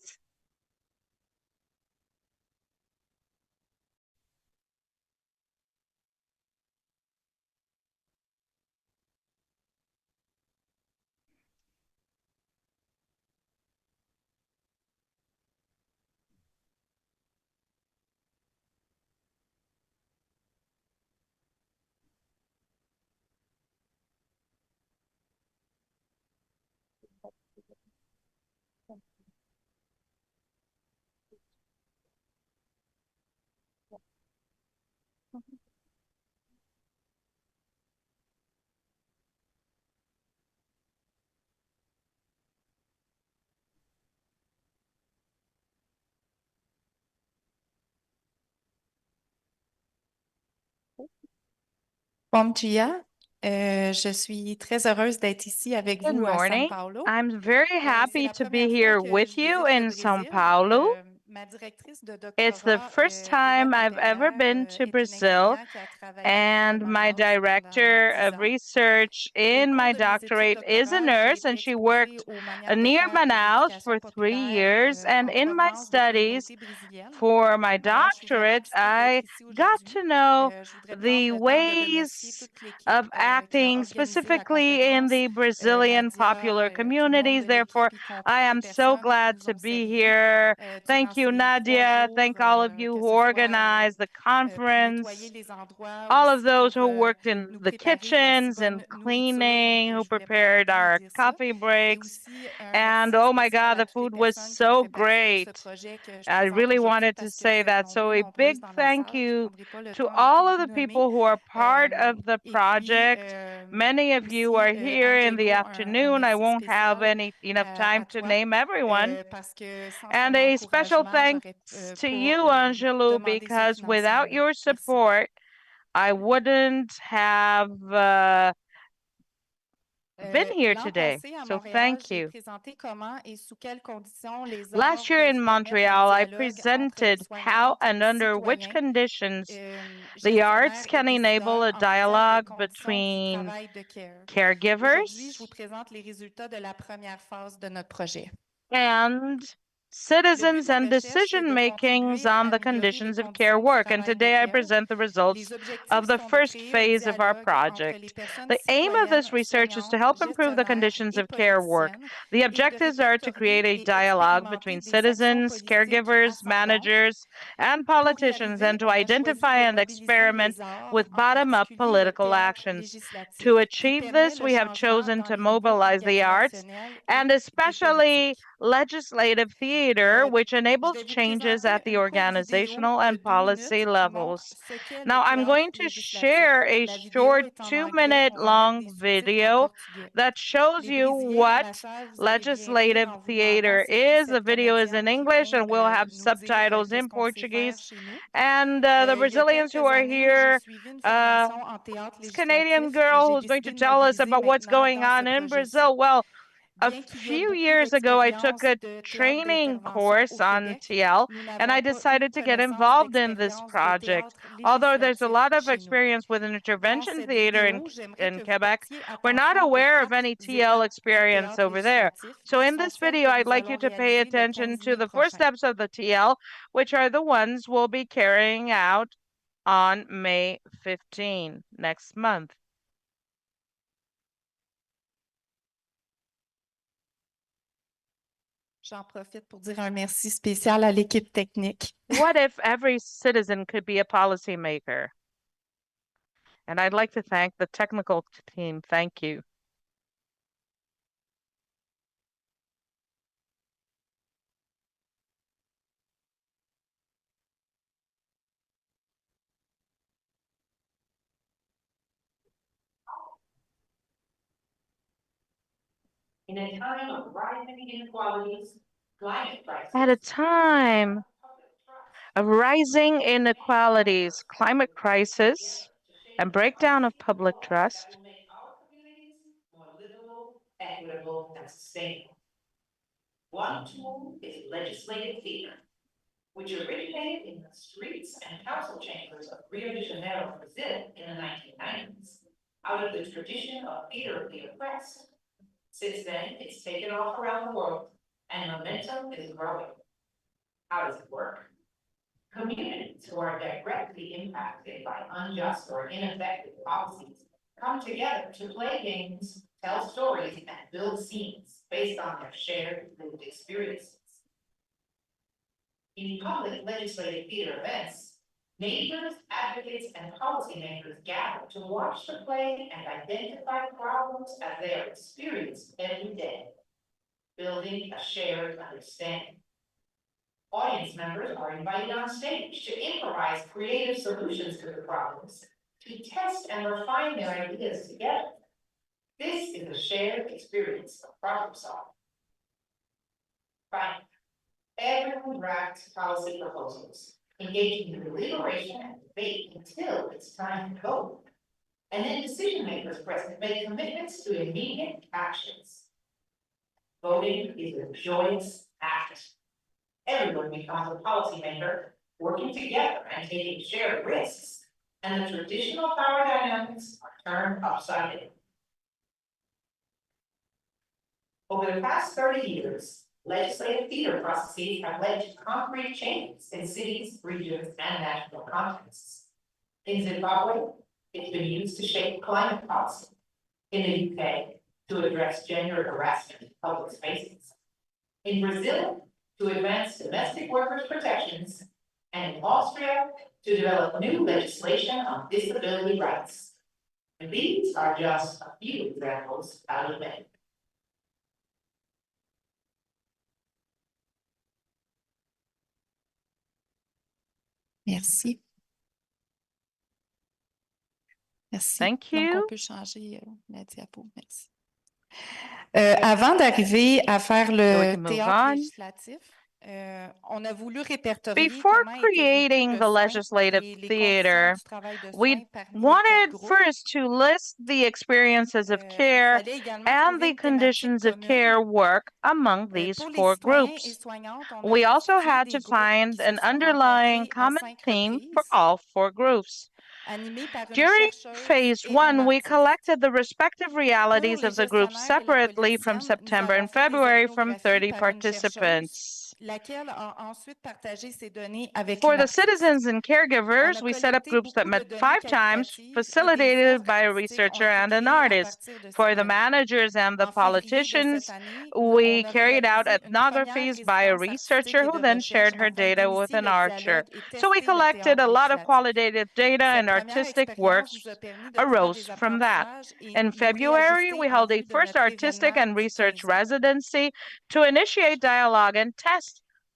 Bom dia. Je suis très heureuse d'être ici avec Good vous à São morning. Paulo. I'm very C'est happy la to be première fois here que with je you visite in le São Brésil. Paulo. Ma directrice de It's the doctorat, first Hélène time I've ever been Laperrière, to est une Brazil, infirmière qui a travaillé and au my Manaus director pendant 10 of ans. research Et au in cours my de mes études doctorate is a doctorales, j'ai nurse, été and she exposée worked aux manières de near faire Manaus l'éducation for 3 populaire years. And en in my provenance de studies communautés brésiliennes. for my Alors, je suis vraiment doctorate, excitée d'être I ici got aujourd'hui. to know Je voudrais prendre the le temps de remercier ways toute l'équipe of qui a acting organisé la specifically in conférence, the Brazilian popular Nadia, tout le monde communities. de Therefore, l'équipe, y compris I les am so personnes qui glad nous to ont be servi here. durant Thank you, ces 3 Nadia. jours, Thank all of you que who ce soit organized the pour nettoyer conference, les endroits, all of aussi those pour who worked in nous the préparer de la si kitchens bonne and nourriture. Donc, cleaning, who je voulais prendre le prepared temps de our dire ça. coffee Et breaks. aussi un And merci oh my spécial God, à the toutes les food was personnes qui ont so fait partie de ce great. projet que je I présente really aujourd'hui wanted to parce que say vous êtes that. So nombreux, a big nombreuses dans la thank salle. Je ne you prendrai pas le to temps de all tous of vous the nommer. people who are part of the Et puis, project. Many of you are aussi, here in the Angelo, un afternoon. I merci won't have spécial enough time à to toi name everyone. parce que sans And ton a special encouragement, thanks j'aurais to pas you, Angelou, demandé ce because without financement-là. your Merci. support, I wouldn't have been here L'an today. passé, à So Montréal, thank j'ai you. présenté comment et sous quelles conditions les arts Last year in peuvent permettre un Montreal, I dialogue entre les presented how soignantes et and les under which citoyens, conditions the arts gestionnaires et can enable décideurs a en matière de dialogue conditions du between travail de care. Aujourd'hui, caregivers je vous présente les résultats de la première phase de notre projet. and Le but de citizens nos and recherches, c'est decision de makings contribuer à on the améliorer les conditions of care conditions du work. And travail de today I care. present the results Les objectifs of the sont de first créer un phase of our dialogue entre les project. personnes The aim of this citoyennes, research is to soignantes, help improve the gestionnaires conditions et of care work. politiciennes The et de objectives are to create répertorier a et dialogue expérimenter between des actions citizens, politiques caregivers, assemblantes. managers, and Pour politicians, réaliser, and to on a choisi identify de and mobiliser experiment les arts, with en bottom-up particulier le political théâtre actions. législatif, To qui achieve permet this, le we have changement chosen dans to les milieux mobilize the arts organisationnels and et des especially politiques. legislative theater, which Je enables vais vous changes présenter at the une courte vidéo organizational de and 2 policy minutes qui montre levels. ce qu'est le Now, I'm théâtre going to législatif. share a La vidéo short est en anglais. 2-minute On va mettre des long sous-titres en video portugais. that shows Les you Brésiliens dans what la salle, vous allez bien rire legislative en vous demandant theater c'est qui is. The cette video is in comédienne qui English vient and will have nous dire subtitles qu'est-ce in qu'on sait faire Portuguese. chez nous. And the Il y a Brazilians who quelques are années, j'ai here, suivi une formation en théâtre this Canadian législatif et girl j'ai who's going to décidé de tell us mobiliser about what's maintenant going dans ce on in projet-ci. Brazil. Well, a Bien qu'il y ait few beaucoup years ago, I took d'expérience a de théâtre training d'intervention course au on Québec, TL, nous and I n'avons pas eu decided to get connaissance involved in this d'expérience de project. théâtre Although there's a législatif lot of chez nous. experience with an Dans intervention cette theater vidéo, j'aimerais in que vous Quebec, portiez we're not attention aux aware of 4 any TL étapes du experience théâtre over there. législatif, So qui in sont this celles video, que I'd nous like you allons to pay réaliser le attention 15 to mai the four prochain. steps of the TL, which are the ones we'll be carrying out on May 15, next month. J'en profite pour dire un merci spécial à l'équipe technique. What if every citizen could be a policymaker? And I'd like to thank the technical team. Thank you. In a time of rising inequalities, climate crisis, At a time of rising inequalities, climate crisis, and breakdown of public trust, will make our communities more livable, equitable, and sustainable. One tool is legislative theater, which originated in the streets and council chambers of Rio de Janeiro, Brazil in the 1990s, out of the tradition of theater of the oppressed. Since then, it's taken off around the world, and momentum is growing. How does it work? Communities who are directly impacted by unjust or ineffective policies come together to play games, tell stories, and build scenes based on their shared lived experiences. In public legislative theater events, neighbors, advocates, and policymakers gather to watch the play and identify problems as they are experienced every day, building a shared understanding. Audience members are invited on stage to improvise creative solutions to the problems, to test and refine their ideas together. This is a shared experience of problem solving. Finally, everyone drafts policy proposals, engaging in deliberation and debate until it's time to vote. And then decision makers present make commitments to immediate actions. Voting is a joyous act. Everyone becomes a policymaker, working together and taking shared risks, and the traditional power dynamics are turned upside down. Over the past 30 years, legislative theater processes have led to concrete changes in cities, regions, and national contexts. In Zimbabwe, it's been used to shape climate policy. In the UK, to address gender harassment in public spaces. In Brazil, to advance domestic workers' protections, and in Austria, to develop new legislation on disability rights. And these are just a few examples out of many. Merci. Merci. Thank Donc, on you. peut changer la diapo. Merci. Avant d'arriver à faire So we le can move théâtre on. législatif, on a voulu répertorier Before comment était vécu creating le the soin legislative et les theater, conditions du travail de soin we parmi les wanted groupes. first to list the experiences of Il care fallait également and trouver the une thématique conditions of commune. care work among these Pour les four citoyens et groups. soignantes, on a We also constitué had des to groupes find qui se an sont underlying rencontrés à common 5 theme for reprises, all four groups. animés par une During chercheuse phase et un one, we artiste. collected the respective Pour realities les of the groups gestionnaires et la separately from politicienne, nous September avons and fait des February from ethnographies 30 par une chercheuse, participants. laquelle a ensuite partagé ces données avec For une the artiste. citizens and On caregivers, a we set up collecté groups that beaucoup de met données 5 times, qualitatives et des facilitated œuvres by a artistiques ont researcher été and an créées à artist. partir de ces For the données. managers and the En février de cette politicians, année, we on a carried out réalisé une première ethnographies by a résidence researcher artistique et who de then recherche shared her afin data with d'initier an le archer. dialogue et So we tester le collected a théâtre lot of législatif. qualitative data and Cette première artistic expérience works nous a permis de faire arose des from that. apprentissages et In nous February, we réajuster en held a vue de first notre artistic événement and du research 15 mai. residency to initiate dialogue and test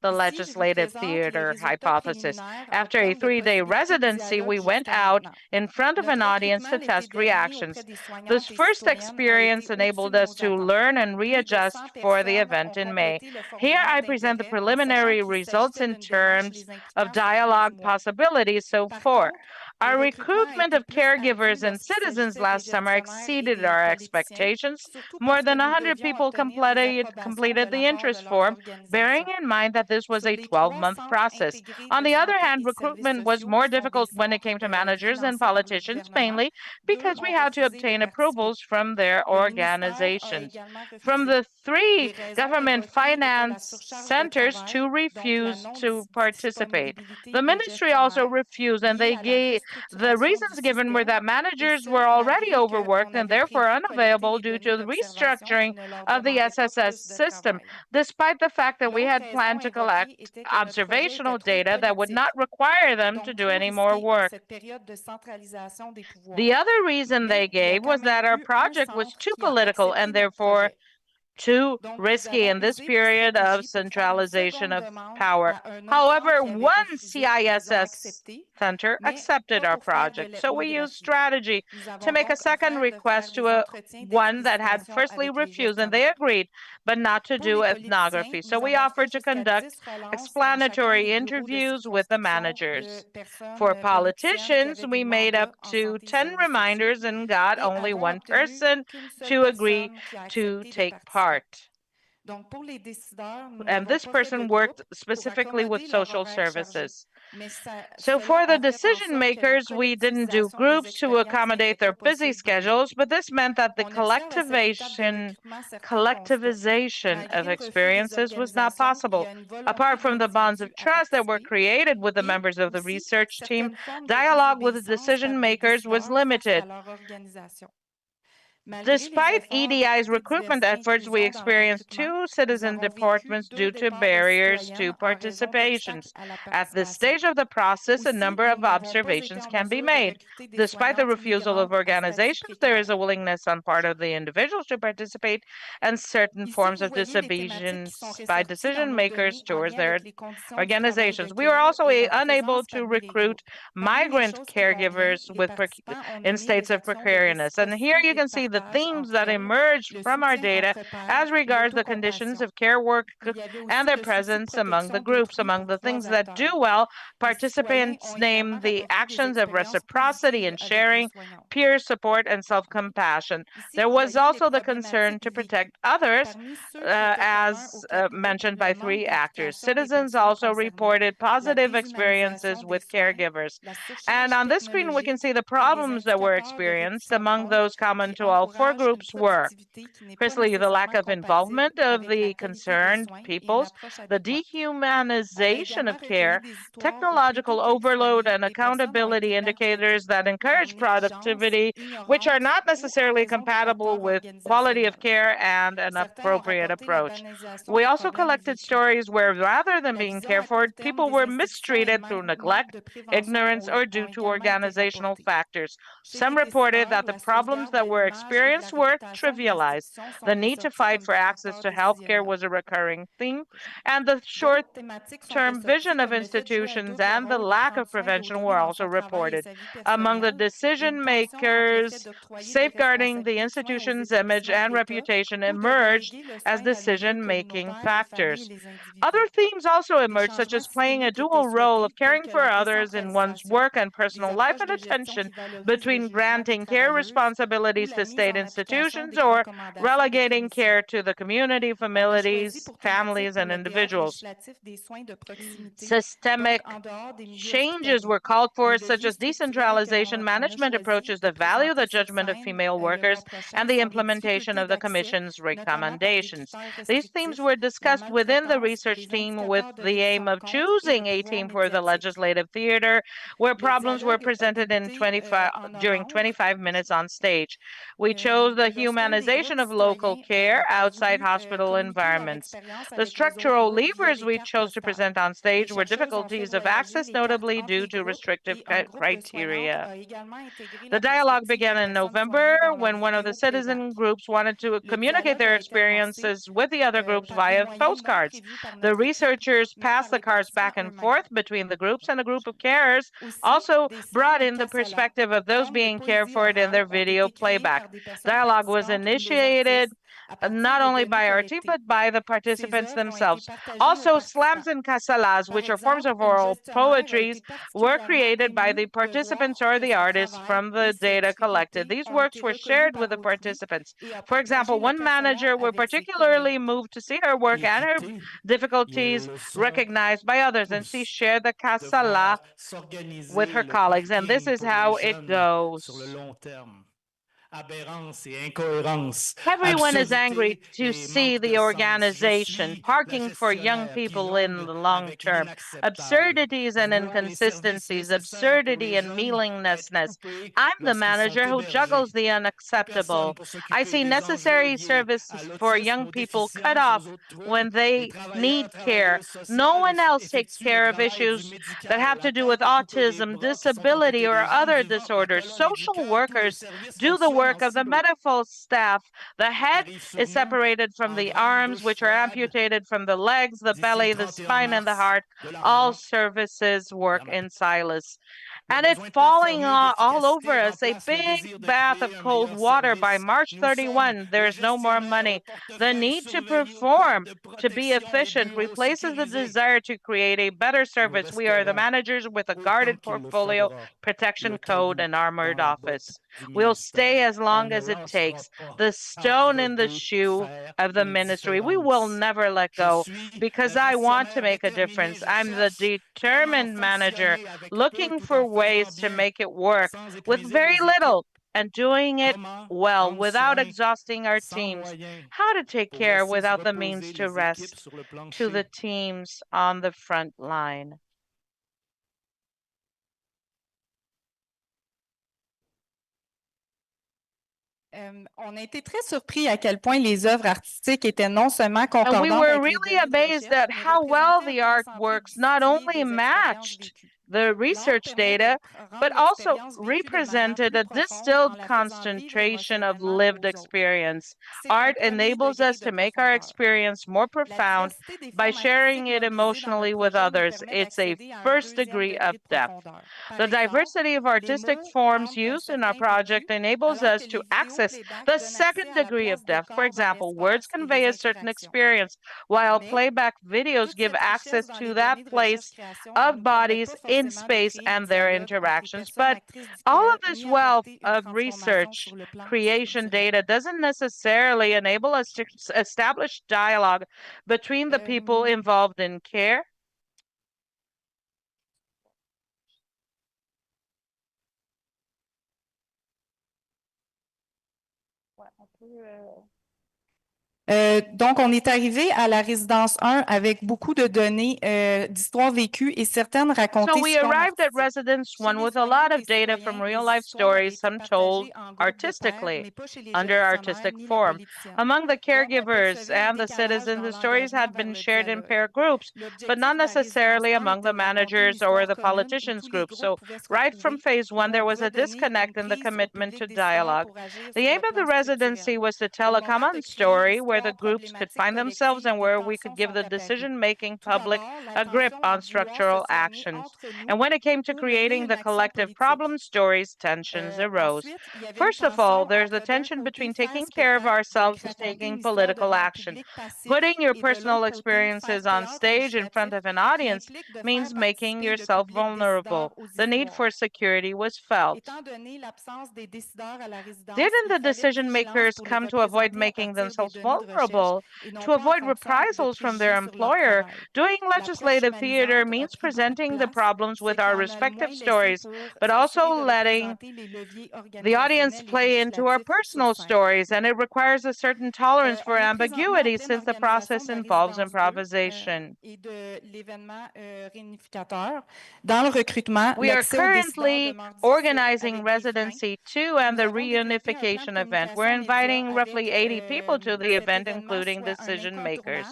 the Ici, je vous legislative présente les theater résultats hypothesis. préliminaires en After a termes de 3-day possibilités de residency, we dialogue went jusqu'à out maintenant. in front of an Notre audience to recrutement l'été test dernier reactions. auprès des This soignantes et first citoyennes a experience été au-dessus enabled de us nos to attentes. learn and Plus de readjust 100 for the personnes event ont in May. complété le Here formulaire I present the d'intérêt, en preliminary mentionnant qu'il results s'agissait in d'une démarche terms les of impliquant sur 12 dialogue mois. possibilities. So Par for contre, our le recrutement a recruitment été of plus ardu caregivers and lorsqu'il citizens s'agissait des last summer gestionnaires et exceeded des our politiciens, expectations. surtout More parce que than nous 100 devions people obtenir des approbations de completed the la part de interest leurs form, bearing organisations. in mind that this was Sur a les 3 12-month centres process. intégrés On de the other santé hand, et services recruitment was sociaux more qui sont des difficult when it came to centres managers and financés par le politicians, gouvernement, mainly 2 because we ont had to refusé de obtain participer. approvals from their Le ministère a organizations. également From refusé. the 3 Les raisons government évoquées étaient la finance surcharge de centers, travail, 2 donc la refused to participate. non-disponibilité The des ministry also gestionnaires refused, and liée they à la gave the restructuration reasons du given were système, that et managers ce, were already malgré qu'on overworked and avait therefore prévu collecter unavailable des due données to the d'observation qui restructuring ne leur of the demandaient pas SSS plus de system, travail. despite the fact that we L'autre had raison planned to collect évoquée était que notre projet observational était trop data that would not politique, require them to donc do trop any more risqué en work. cette période de centralisation des pouvoirs. The other reason they Mais il y a gave quand was that même our eu un project was centre too qui a political accepté and notre therefore projet. too risky in this period of centralization of power. However, one CISS center accepted our project, so we used strategy to make a second request to one that had firstly refused, and they agreed, but not to do ethnography. So we offered to conduct explanatory interviews with the managers. For politicians, we made up to 10 reminders and got only one person to agree to take part. And this person worked specifically with social services. So for the decision makers, we didn't do groups to accommodate their busy schedules, but this meant that the collectivization of experiences was not possible. Apart from the bonds of trust that were created with the members of the research team, dialogue with the decision makers was limited. Despite EDI's recruitment efforts, we experienced 2 citizen deportments due to barriers to participations. At this stage of the process, a number of observations can be made. Despite the refusal of organizations, there is a willingness on part of the individuals to participate, and certain forms of disobedience by decision makers towards their organizations. We were also unable to recruit migrant caregivers in states of precariousness. And here you can see the themes that emerged from our data as regards the conditions of care work and their presence among the groups. Among the things that do well, participants name the actions of reciprocity and sharing, peer support, and self-compassion. There was also the concern to protect others, as mentioned by 3 actors. Citizens also reported positive experiences with caregivers. And on this screen, we can see the problems that were experienced. Among those common to all 4 groups were, firstly, the lack of involvement of the concerned peoples, the dehumanization of care, technological overload, and accountability indicators that encourage productivity, which are not necessarily compatible with quality of care and an appropriate approach. We also collected stories where, rather than being cared for, people were mistreated through neglect, ignorance, or due to organizational factors. Some reported that the problems that were experienced were trivialized. The need to fight for access to healthcare was a recurring theme, and the short-term vision of institutions and the lack of prevention were also reported. Among the decision makers, safeguarding the institution's image and reputation emerged as decision-making factors. Other themes also emerged, such as playing a dual role of caring for others in one's work and personal life, and a tension between granting care responsibilities to state institutions or relegating care to the community, families, and individuals. Systemic changes were called for, such as decentralization, management approaches that value the judgment of female workers, and the implementation of the Commission's recommendations. These themes were discussed within the research team with the aim of choosing a team for the legislative theater, where problems were presented during 25 minutes on stage. We chose the humanization of local care outside hospital environments. The structural levers we chose to present on stage were difficulties of access, notably due to restrictive criteria. The dialogue began in November when one of the citizen groups wanted to communicate their experiences with the other groups via postcards. The researchers passed the cards back and forth between the groups, and a group of carers also brought in the perspective of those being cared for in their video playback. Dialogue was initiated not only by our team, but by the participants themselves. Also, slams and casalas, which are forms of oral poetry, were created by the participants or the artists from the data collected. These works were shared with the participants. For example, one manager were particularly moved to see her work and her difficulties recognized by others, and she shared the casala with her colleagues, and this is how it goes. Everyone is angry to see the organization parking for young people in the long term. Absurdities and inconsistencies, absurdity and meaninglessness. I'm the manager who juggles the unacceptable. I see necessary services for young people cut off when they need care. No one else takes care of issues that have to do with autism, disability, or other disorders. Social workers do the work work of the medical staff. The head is separated from the arms, which are amputated from the legs, the belly, the spine, and the heart. All services work in silence. And it's falling all over us. A big bath of cold water by March 31. There is no more money. The need to perform, to be efficient, replaces the desire to create a better service. We are the managers with a guarded portfolio, protection code, and armored office. We'll stay as long as it takes. The stone in the shoe of the ministry. We will never let go because I want to make a difference. I'm the determined manager looking for ways to make it work with very little and doing it well without exhausting our teams. How to take care without the means to rest to the teams on the front line. On a été très surpris à quel point les œuvres artistiques étaient non seulement And concordantes we were avec les really données de amazed recherche, at mais how well représentaient the un concentré artworks not distillé only des expériences matched vécues. the research data, but also represented a distilled concentration of lived experience. Art enables us to make our experience more profound by sharing it emotionally with others. It's a first degree of depth. The diversity of artistic forms used in our project enables us to access the second degree of depth. For example, words convey a certain experience, while playback videos give access to that place of bodies in space and their interactions. But all of this wealth of research, creation data doesn't necessarily enable us to establish dialogue between the people involved in care. Donc, on est arrivé à la résidence 1 avec beaucoup de données d'histoires vécues et certaines racontées So we sous forme arrived at artistique. residence one with a lot of data from real life stories, some told artistically, under artistic form. Among the caregivers and the citizens, the stories had been shared in pair groups, but not necessarily among the managers or the politicians groups. So right from phase one, there was a disconnect in the commitment to dialogue. The aim of the residency was to tell a common story where the groups could find themselves and where we could give the decision-making public a grip on structural actions. And when it came to creating the collective problem stories, tensions arose. First of all, there's the tension between taking care of ourselves and taking political action. Putting your personal experiences on stage in front of an audience means making yourself vulnerable. The need for security was felt. Didn't the decision makers come to avoid making themselves vulnerable, to avoid reprisals from their employer? Doing legislative theater means presenting the problems with our respective stories, but also letting the audience play into our personal stories, and it requires a certain tolerance for ambiguity since the process involves improvisation. We are currently organizing Residency 2 and the reunification event. We're inviting roughly 80 people to the event, including decision makers.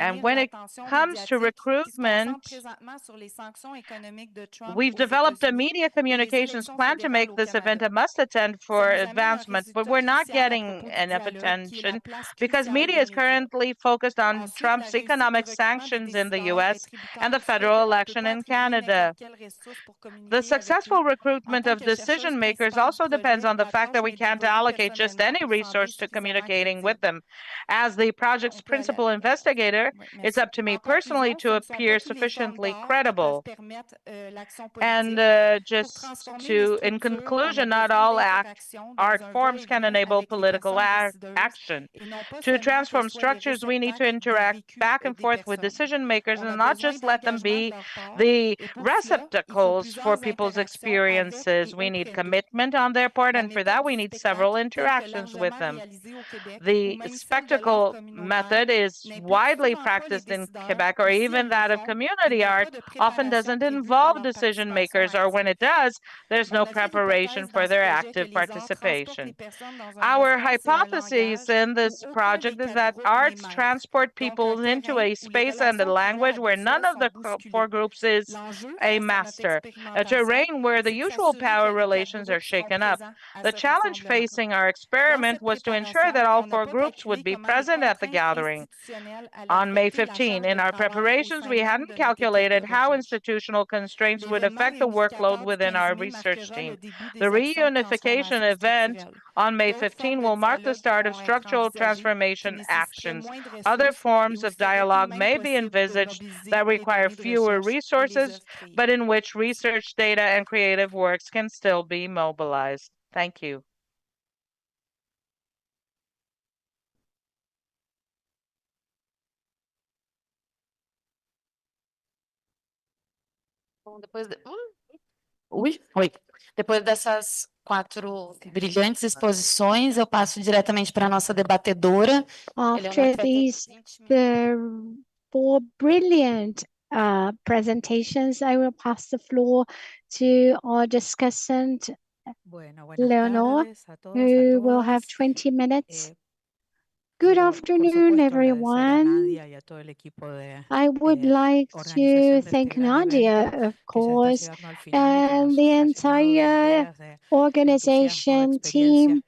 And when it comes to recruitment, we've developed a media communications plan to make this event a must-attend for advancement, but we're not getting enough attention because media is currently focused on Trump's economic sanctions in the US and the federal election in Canada. The successful recruitment of decision makers also depends on the fact that we can't allocate just any resource to communicating with them. As the project's principal investigator, it's up to me personally to appear sufficiently credible. And in conclusion, not all art forms can enable political action. To transform structures, we need to interact back and forth with decision makers and not just let them be the receptacles for people's experiences. We need commitment on their part, and for that, we need several interactions with them. The spectacle method method is widely practiced in Quebec, or even that of community art, often doesn't involve decision makers, or when it does, there's no preparation for their active participation. Our hypothesis in this project is that arts transport people into a space and a language where none of the four groups is a master, a terrain where the usual power relations are shaken up. The challenge facing our experiment was to ensure that all four groups would be present at the gathering. On May 15, in our preparations, we hadn't calculated how institutional constraints would affect the workload within our research team. The reunification event on May 15 will mark the start of structural transformation actions. Other forms of dialogue may be envisaged that require fewer resources, but in which research data and creative works can still be mobilized. Thank you. Bom, Oi. Depois dessas 4 brilhantes exposições, eu passo diretamente para a nossa debatedora. After these four brilliant presentations, I will pass the floor to our discussant, Leonor, who will have 20 minutes. Good afternoon, everyone. I would like to thank Nadia, of course, and the entire organization team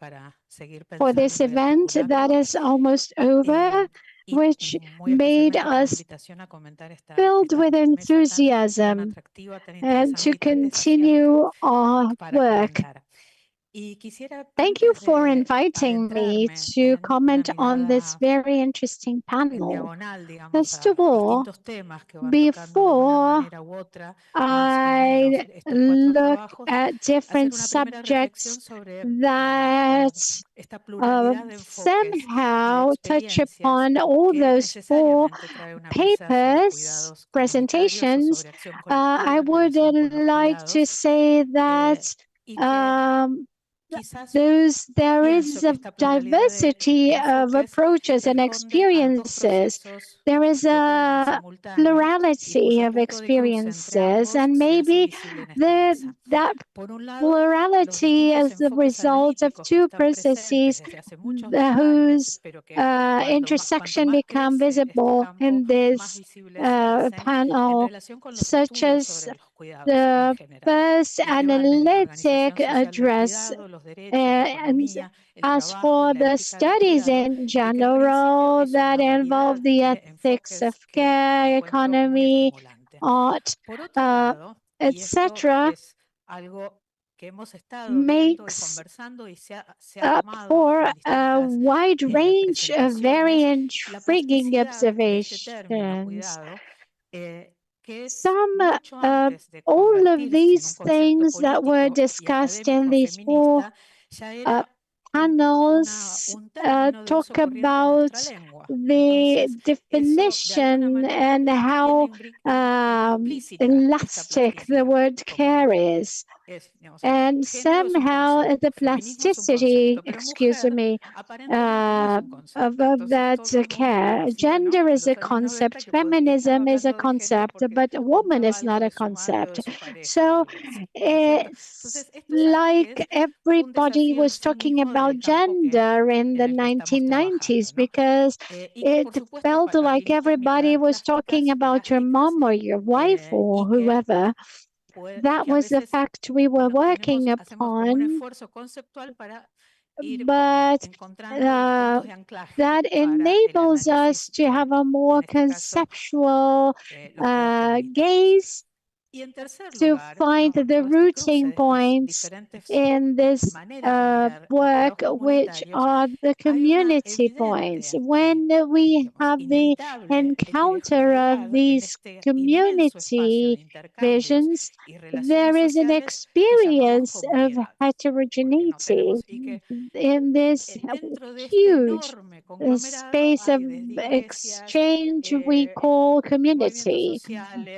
for this event that is almost over, which made us filled with enthusiasm and to continue our work. Thank you for inviting me to comment on this very interesting panel. First of all, before I look at different subjects that somehow touch upon all those four papers, presentations, I would like to say that there is a diversity of approaches and experiences. There is a plurality of experiences, and maybe that plurality is the result of two processes whose intersection become visible in this panel, such as the first analytic address. And as for the studies in general that involve the ethics of care, economy, art, etc., makes up for a wide range of very intriguing observations. All of these things that were discussed in these four panels talk about the definition and how elastic the word care is. And somehow the plasticity, of that care. Gender is a concept, feminism is a concept, but a woman is not a concept. So it's like everybody was talking about gender in the 1990s because it felt like everybody was talking about your mom or your wife or whoever. That was the fact we were working upon, but that enables us to have a more conceptual gaze to find the rooting points in this work, which are the community points. When we have the encounter of these community visions, there is an experience of heterogeneity in this huge space of exchange we call community.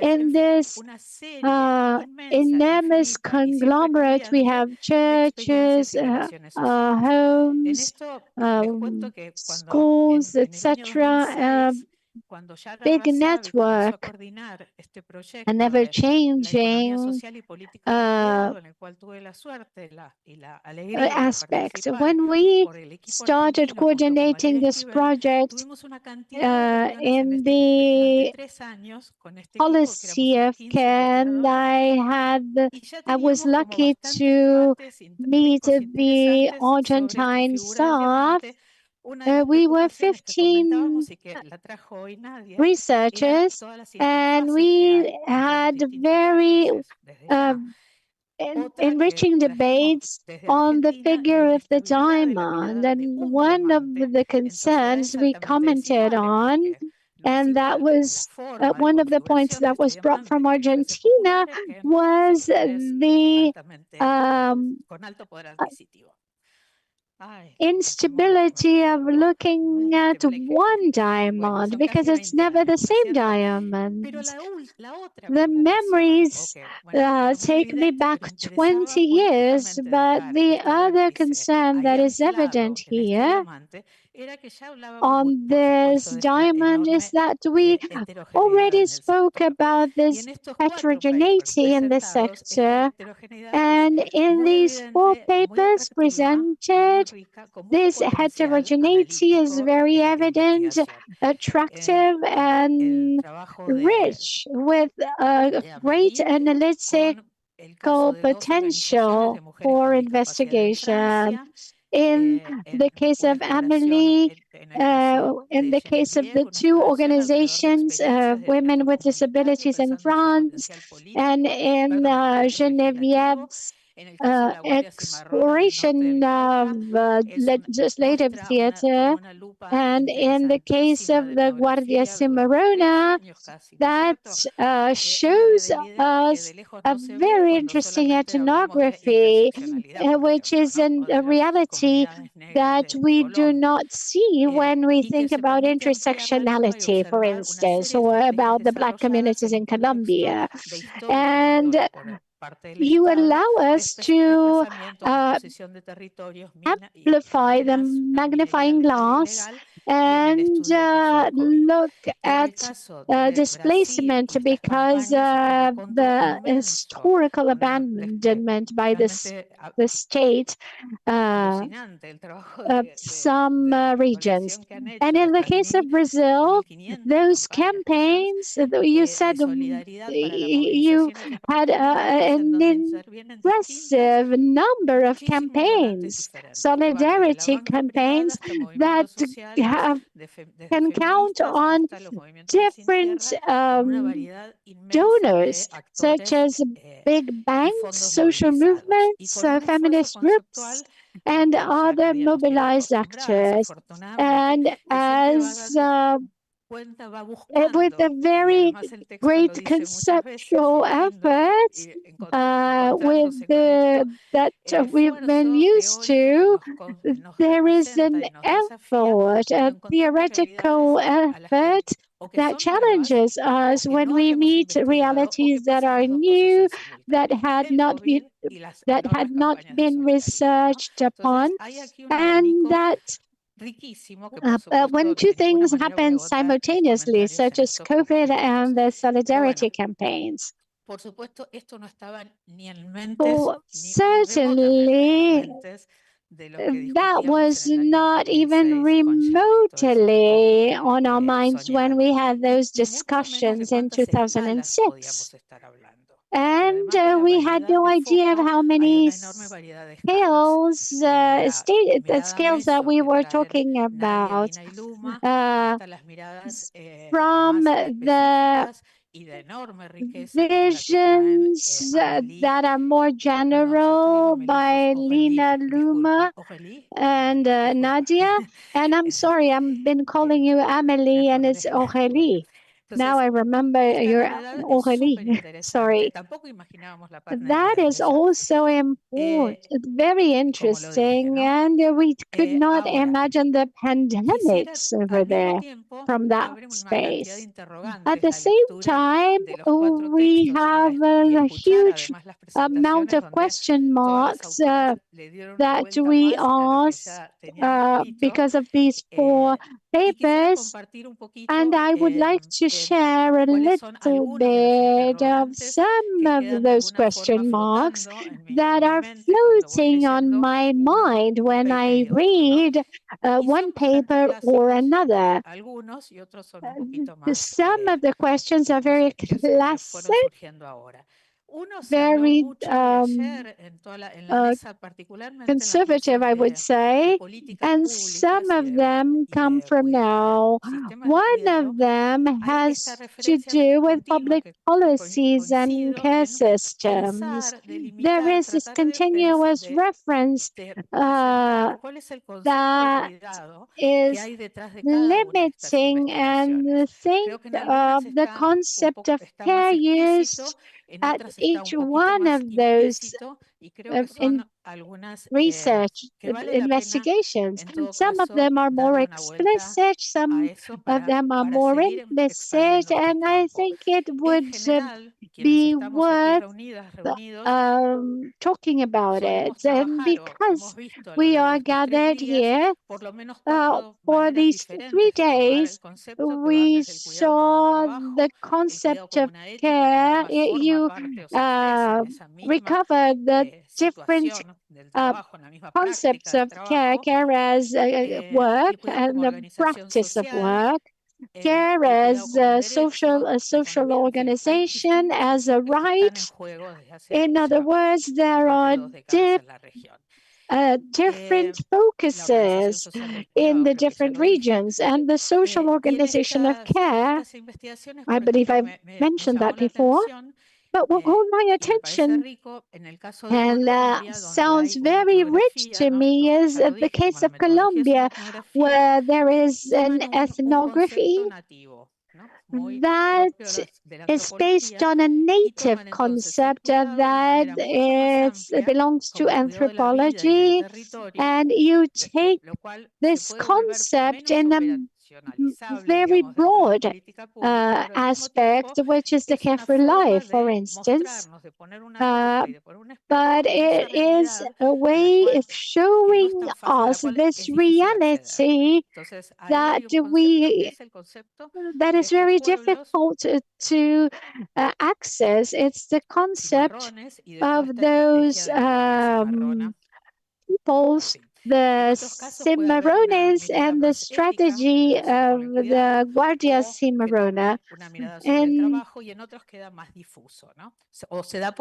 In this enormous conglomerate. We have churches, homes, schools, etc. Big network, an ever-changing aspect. When we started coordinating this project in the policy of Ken, I was lucky to meet the Argentine staff. We were 15 researchers, and we had very enriching debates on the figure of the diamond. And one of the concerns we commented on, and that was one of the points that was brought from Argentina, was the instability of looking at one diamond, because it's never the same diamond. The memories take me back 20 years, but the other concern that is evident here on this diamond is that we already spoke about this heterogeneity in the sector, and in these 4 papers presented, this heterogeneity is very evident, attractive, and rich, with a great analytical potential for investigation. In the case of Amélie, in the case of the 2 organizations, Women with Disabilities in France, and in Genevieve's exploration of legislative theater, and in the case of the Guardia Cimarrona, that shows us a very interesting ethnography, which is a reality that we do not see when we think about intersectionality, for instance, or about the Black communities in Colombia. And you allow us to amplify the magnifying glass and look at displacement, because the historical abandonment by the state of some regions. And in the case of Brazil, those campaigns, you said you had an impressive number of campaigns, solidarity campaigns that can count on different donors, such as big banks, social movements, feminist groups, and other mobilized actors. And as with a very great conceptual effort that we've been used to, there is an effort, a theoretical effort that challenges us when we meet realities that are new, that had not been researched upon, and that when 2 things happen simultaneously, such as COVID and the solidarity campaigns. Certainly, that was not even remotely on our minds when we had those discussions in 2006. And we had no idea of how many scales that we were talking about, from the visions that are more general by Lina Luma and Nadia. And I'm sorry, I've been calling you Amélie, and it's Aurélie. Now I remember your Aurélie, sorry. That is also important, very interesting, and we could not imagine the pandemics over there from that space. At the same time, we have a huge amount of question marks that we asked because of these 4 papers, and I would like to share a little bit of some of those question marks that are floating on my mind when I read one paper or another. Some of the questions are very classic, very conservative, I would say, and some of them come from now. One of them has to do with public policies and care systems. There is this continuous reference that is limiting and think of the concept of care used at each one of those in research investigations. Some of them are more explicit, some of them are more implicit, and I think it would be worth talking about it. And because we are gathered here for these 3 days, we saw the concept of care. You recovered the different concepts of care, care as work and the practice of work, care as a social organization, as a right. In other words, there are different focuses in the different regions, and the social organization of care, I believe I've mentioned that before, but what caught my attention and sounds very rich to me is the case of Colombia, where there is an ethnography that is based on a native concept that belongs to anthropology, and you take this concept in a very broad aspect, which is the care for life, for instance. But it is a way of showing us this reality that is very difficult to access. It's the concept of those peoples, the Cimarrones, and the strategy of the Guardia Cimarrona. And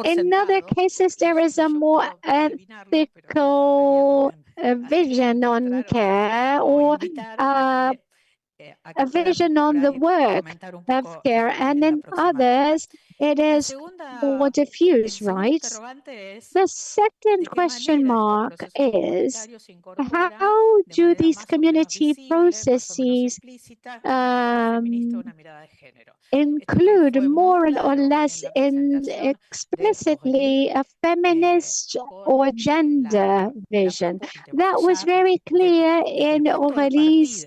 in other cases, there is a more ethical vision on care, or a vision on the work of care, and in others, it is more diffuse, right? The second question mark is, how do these community processes include more or less explicitly a feminist or gender vision? That was very clear in Aurélie's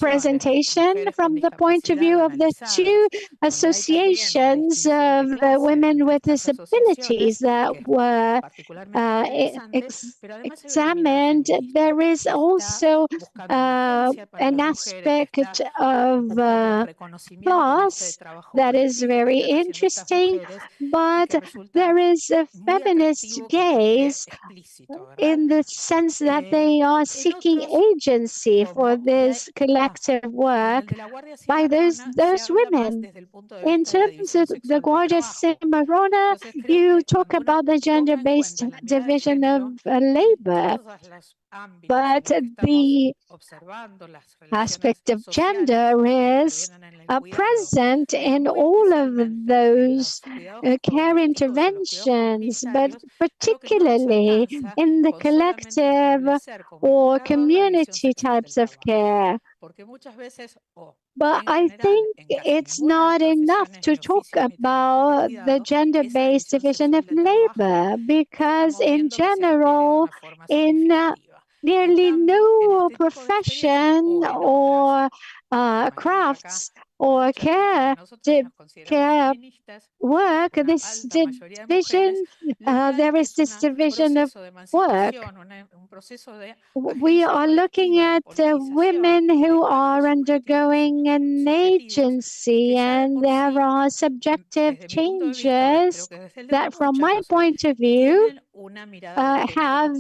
presentation from the point of view of the 2 associations of women with disabilities that were examined. There is also an aspect of class that is very interesting, but there is a feminist gaze in the sense that they are seeking agency for this collective work by those women. In terms of the Guardia Cimarrona, you talk about the gender-based division of labor, but the aspect of gender is present in all of those care interventions, but particularly in the collective or community types of care. But I think it's not enough to talk about the gender-based division of labor, because in general, in nearly no profession or crafts or care work, this division, there is this division of work. We are looking at women who are undergoing an agency, and there are subjective changes that, from my point of view, have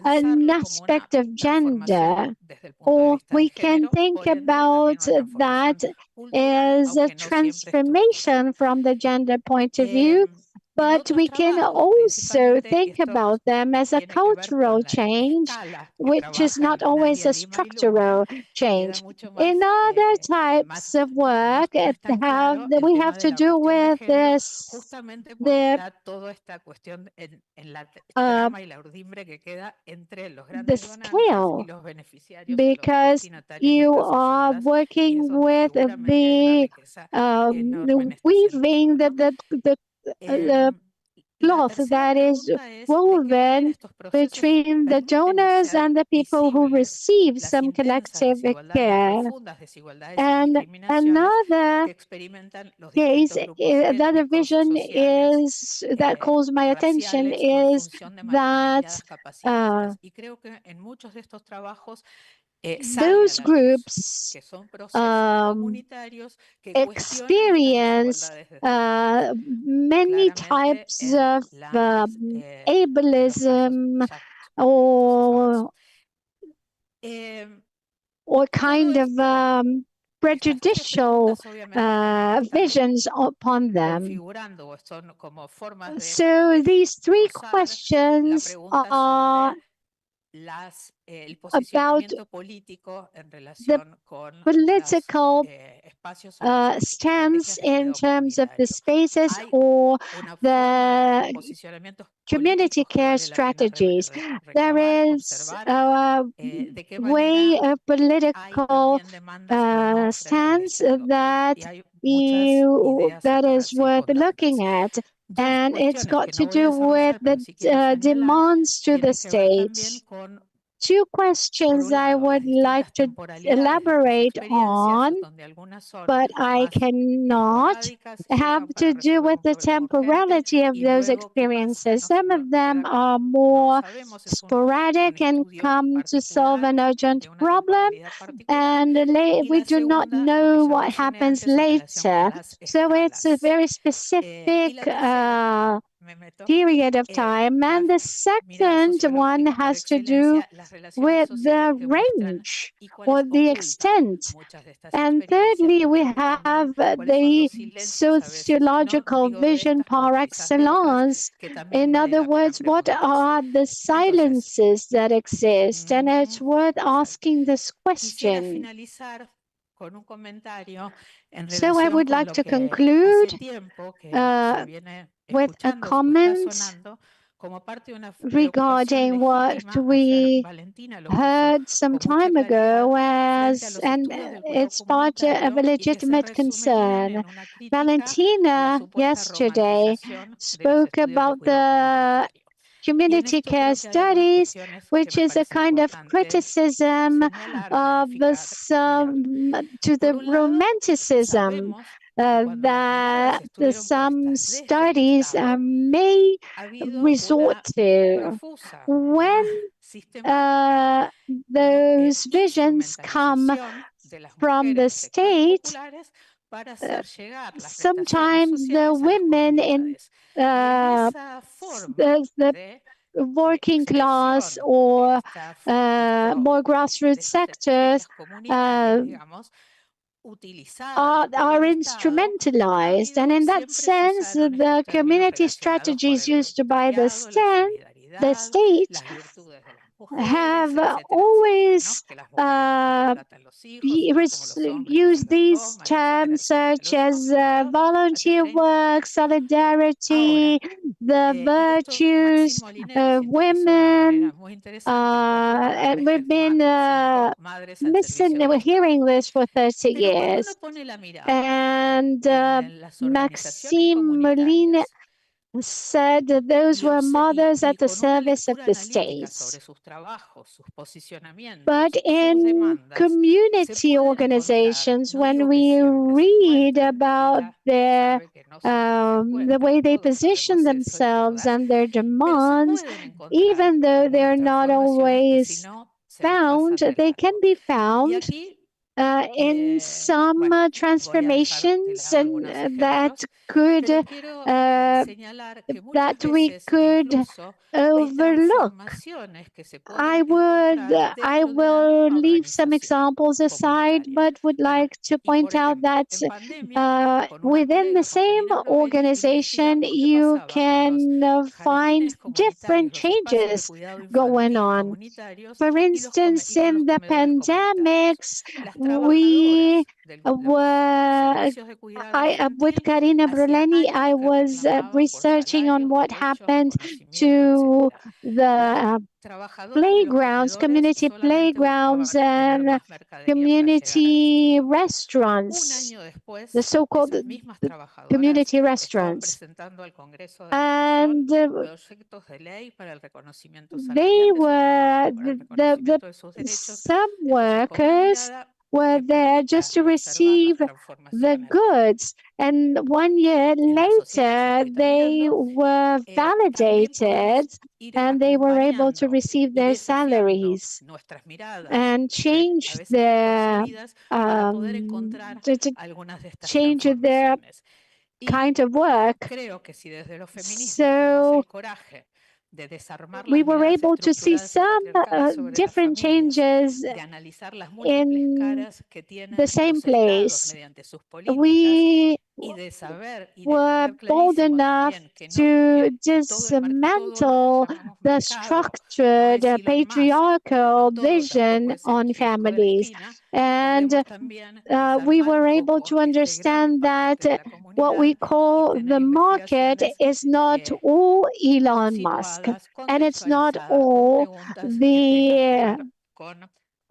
an aspect of gender, or we can think about that as a transformation from the gender point of view, but we can also think about them as a cultural change, which is not always a structural change. In other types of work, we have to do with this, the scale, because you are working with the weaving, the cloth that is woven between the donors and the people who receive some collective care. And another case, another vision is that calls my attention is that those groups experience many types of ableism or kind of prejudicial visions upon them. So these three questions are about the political stance in terms of the spaces or the community care strategies. There is a way of political stance that is worth looking at, and it's got to do with the demands to the state. Two questions I would like to elaborate on, but I cannot, have to do with the temporality of those experiences. Some of them are more sporadic and come to solve an urgent problem, and we do not know what happens later. So it's a very specific period of time. And the second one has to do with the range or the extent. And thirdly, we have the sociological vision par excellence. In other words, what are the silences that exist? And it's worth asking this question. So I would like to conclude with a comment regarding what we heard some time ago, and it's part of a legitimate concern. Valentina yesterday spoke about the community care studies, which is a kind of criticism of to the romanticism that some studies may resort to when those visions come from the state. Sometimes the women in the working class or more grassroots sectors are instrumentalized, and in that sense, the community strategies used by the state have always use these terms such as volunteer work, solidarity, the virtues of women, and we've been hearing this for 30 years. And Maxime Merlin said that those were mothers at the service of the states. But in community organizations, when we read about their the way they position themselves and their demands, even though they're not always found, they can be found in some transformations and that we could overlook. I will leave some examples aside, but would like to point out that within the same organization, you can find different changes going on. For instance, in the pandemics, we were, with Karina Bruleni, I was researching on what happened to the playgrounds, community playgrounds and community restaurants, the so-called community restaurants. And they were, some workers were there just to receive the goods. And 1 year later, they were validated and they were able to receive their salaries and change their change their kind of work. So we were able to see some different changes in the same place. We were bold enough to dismantle the structured patriarchal vision on families. And we were able to understand that what we call the market is not all Elon Musk, and it's not all the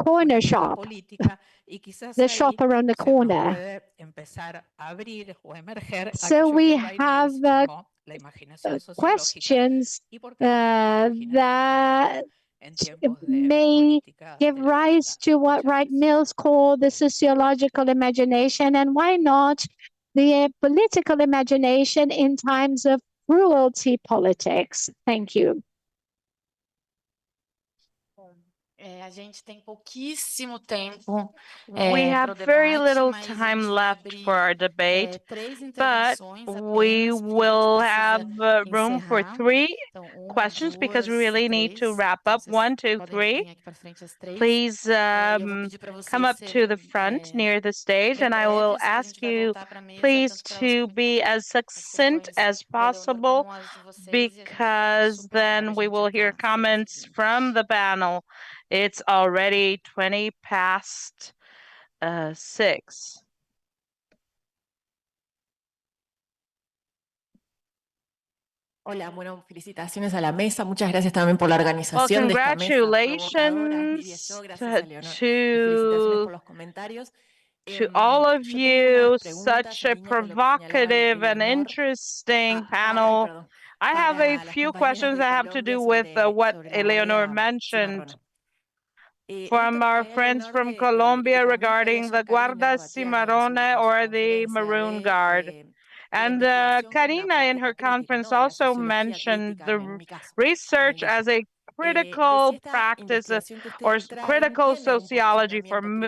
corner shop, the shop around the corner. So we have questions that may give rise to what Wright Mills called the sociological imagination, and why not the political imagination in times of cruelty politics. Thank you. A gente tem pouquíssimo tempo. We have very little time left for our debate, but we will have room for 3 questions because we really need to wrap up. 1, 2, 3. Please come up to the front near the stage, and I will ask you please to be as succinct as possible because then we will hear comments from the panel. It's already 20 past 6. Hola, bueno, felicitaciones a la mesa. Muchas gracias también por la organización de esta mesa. Congratulations to all of you. Such a provocative and interesting panel. I have a few questions that have to do with what Eleonor mentioned from our friends from Colombia regarding the Guardia Cimarrone or the Maroon Guard. And Karina in her conference also mentioned the research as a critical practice or critical sociology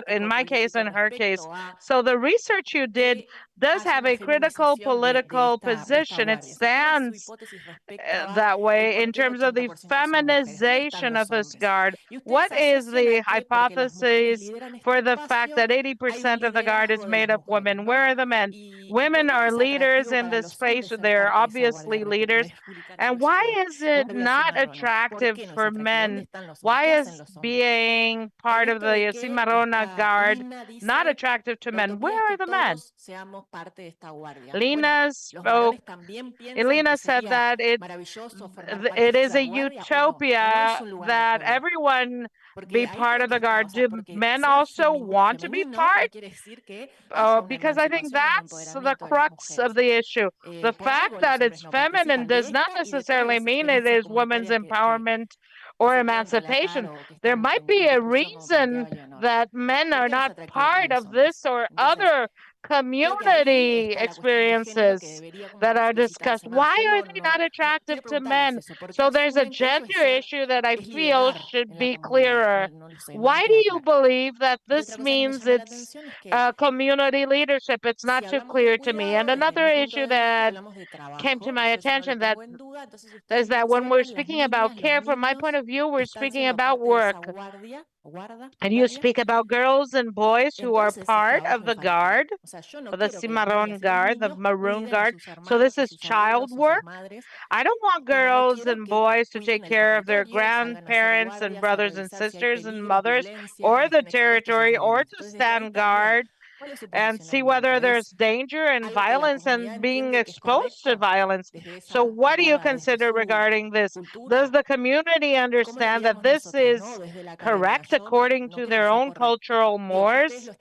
in my case, in her case. So the research you did does have a critical political position. It stands that way in terms of the feminization of this guard. What is the hypothesis for the fact that 80% of the guard is made of women? Where are the men? Women are leaders in this space. They're obviously leaders. And why is it not attractive for men? Why is being part of the Cimarrona Guard not attractive to men? Where are the men? Lina spoke. Elena said that it is a utopia that everyone be part of the guard. Do men also want to be part? Because I think that's the crux of the issue. The fact that it's feminine does not necessarily mean it is women's empowerment or emancipation. There might be a reason that men are not part of this or other community experiences that are discussed. Why are they not attractive to men? So there's a gender issue that I feel should be clearer. Why do you believe that this means it's community leadership? It's not too clear to me. And another issue that came to my attention that is that when we're speaking about care, from my point of view, we're speaking about work. And you speak about girls and boys who are part of the guard, the Cimarron Guard, the Maroon Guard. So this is child work. I don't want girls and boys to take care of their grandparents and brothers and sisters and mothers or the territory or to stand guard and see whether there's danger and violence and being exposed to violence. So what do you consider regarding this? Does the community understand that this is correct according to their own cultural mores?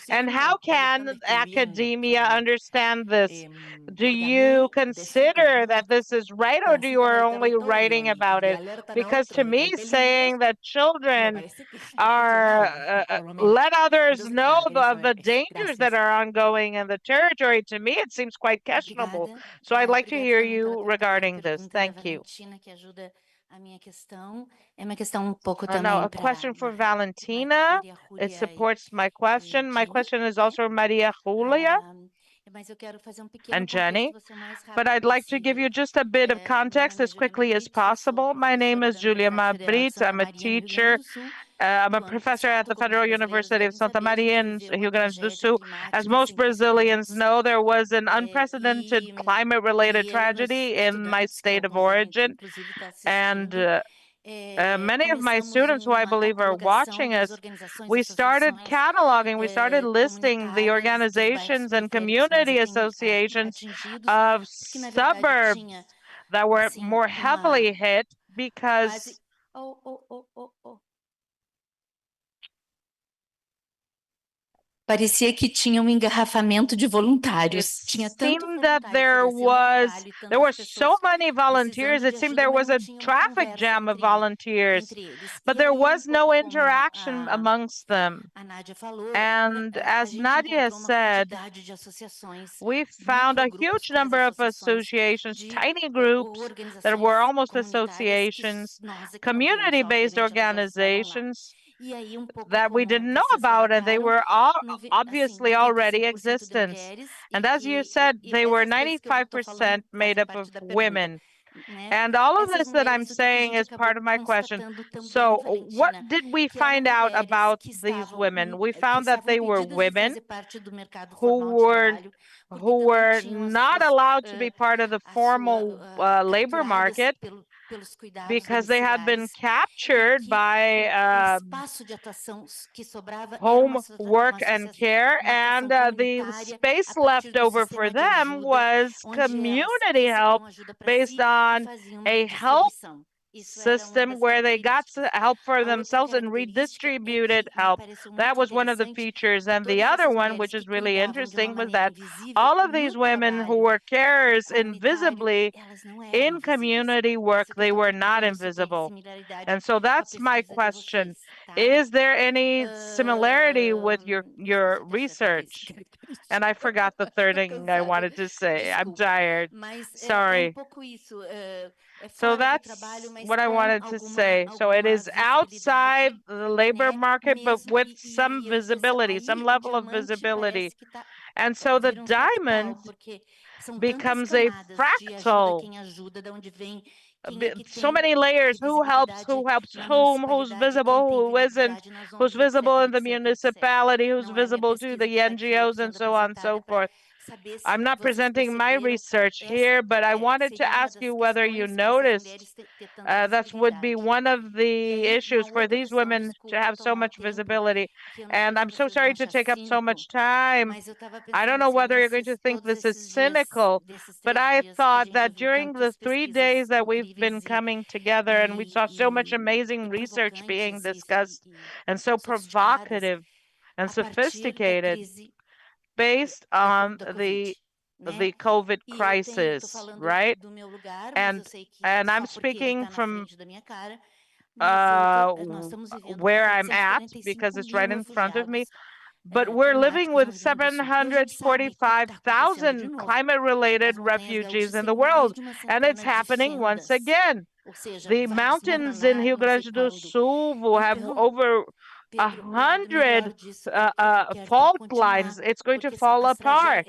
And how can academia understand this? Do you consider that this is right, or do you are only writing about it? Because to me, saying that children are let others know of the dangers that are ongoing in the territory, to me, it seems quite questionable. So I'd like to hear you regarding this. Thank you. Now, a question for Valentina. It supports my question. My question is also Maria Julia and Jenny, but I'd like to give you just a bit of context as quickly as possible. My name is Julia Mabrit. I'm a teacher. I'm a professor at the Federal University of Santa Maria in Rio Grande do Sul. As most Brazilians know, there was an unprecedented climate-related tragedy in my state of origin, and many of my students who I believe are watching us, we started cataloging, we started listing the organizations and community associations of suburbs that were more heavily hit because parecia que tinha engarrafamento de voluntários. It seemed that there were so many volunteers. It seemed there was a traffic jam of volunteers, but there was no interaction amongst them. And as Nadia said, we found a huge number of associations, tiny groups that were almost associations, community-based organizations that we didn't know about, and they were all obviously already existent. And as you said, they were 95% made up of women. And all of this that I'm saying is part of my question. So what did we find out about these women? We found that they were women who were not allowed to be part of the formal labor market because they had been captured by home work and care, and the space left over for them was community help based on a help system where they got to help for themselves and redistributed help. That was one of the features. And the other one, which is really interesting, was that all of these women who were carers invisibly in community work, they were not invisible. And so that's my question. Is there any similarity with your research? And I forgot the third thing I wanted to say. I'm tired. Sorry. So that's what I wanted to say. So it is outside the labor market, but with some visibility, some level of visibility. And so the diamond becomes a fractal. So many layers. Who helps whom, who's visible, who isn't, who's visible in the municipality, who's visible to the NGOs, and so on and so forth. I'm not presenting my research here, but I wanted to ask you whether you noticed that would be one of the issues for these women to have so much visibility. And I'm so sorry to take up so much time. I don't know whether you're going to think this is cynical, but I thought that during the 3 days that we've been coming together and we saw so much amazing research being discussed and so provocative and sophisticated based on the COVID crisis, right? And I'm speaking from where I'm at because it's right in front of me. But we're living with 745,000 climate-related refugees in the world, and it's happening once again. The mountains in Rio Grande do Sul will have over 100 fault lines. It's going to fall apart.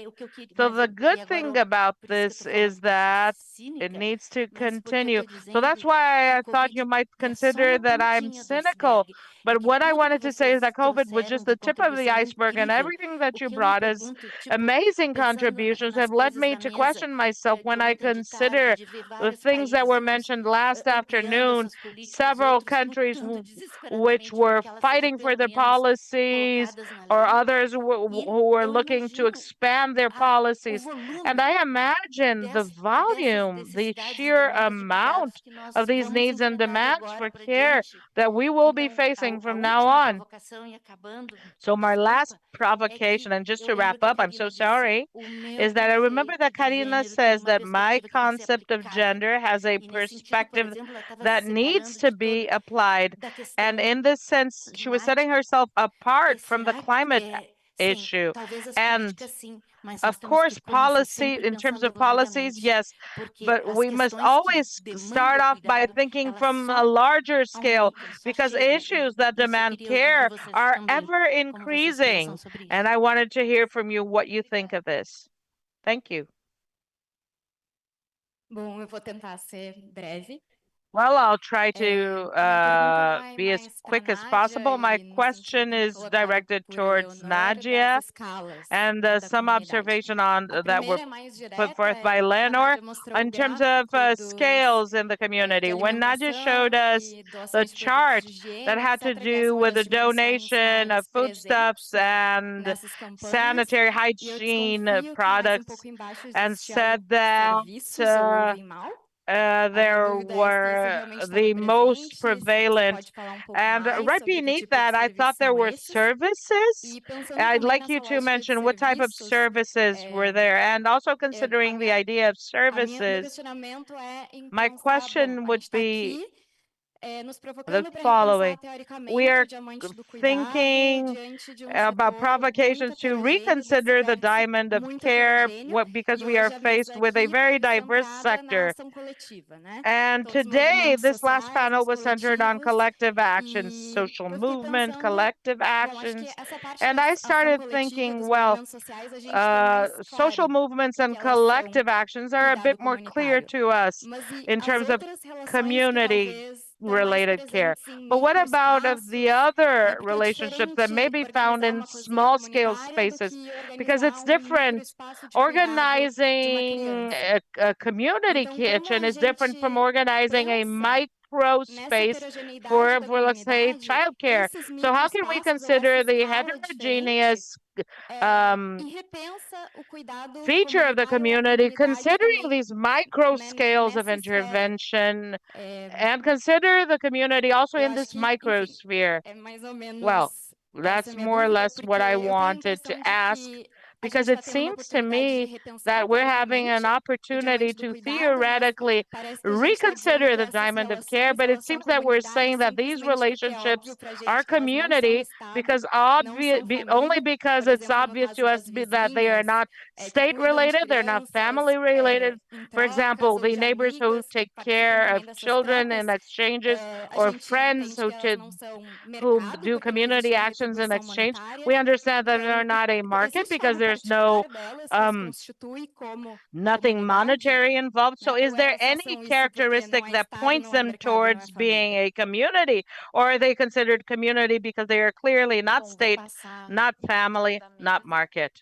So the good thing about this is that it needs to continue. So that's why I thought you might consider that I'm cynical. But what I wanted to say is that COVID was just the tip of the iceberg, and everything that you brought as amazing contributions have led me to question myself when I consider the things that were mentioned last afternoon. Several countries which were fighting for their policies, or others who were looking to expand their policies. And I imagine the volume, the sheer amount of these needs and demands for care that we will be facing from now on. So my last provocation, and just to wrap up, I'm so sorry, is that I remember that Karina says that my concept of gender has a perspective that needs to be applied. And in this sense, she was setting herself apart from the climate issue. And of course, policy, in terms of policies, yes, but we must always start off by thinking from a larger scale, because issues that demand care are ever increasing. And I wanted to hear from you what you think of this. Thank you. Bom, eu vou tentar ser breve. Well, I'll try to be as quick as possible. My question is directed towards Nadia, and some observation on that were put forth by Lenore in terms of scales in the community. When Nadia showed us the chart that had to do with the donation of foodstuffs and sanitary hygiene products, and said that there were the most prevalent. And right beneath that, I thought there were services. I'd like you to mention what type of services were there. And also considering the idea of services, my question would be the following. We are thinking about provocations to reconsider the diamond of care because we are faced with a very diverse sector. And today, this last panel was centered on collective actions, social movement, collective actions. And I started thinking, well, social movements and collective actions are a bit more clear to us in terms of community-related care. But what about of the other relationships that may be found in small-scale spaces? Because it's different. Organizing a community kitchen is different from organizing a micro space for let's say, childcare. So how can we consider the heterogeneous feature of the community, considering these micro scales of intervention, and consider the community also in this microsphere? Well, that's more or less what I wanted to ask, because it seems to me that we're having an opportunity to theoretically reconsider the diamond of care, but it seems that we're saying that these relationships are community because only because it's obvious to us that they are not state related, they're not family related. For example, the neighbors who take care of children in exchanges, or friends who do community actions in exchange. We understand that they're not a market because there's no nothing monetary involved. So is there any characteristic that points them towards being a community, or are they considered community because they are clearly not state, not family, not market?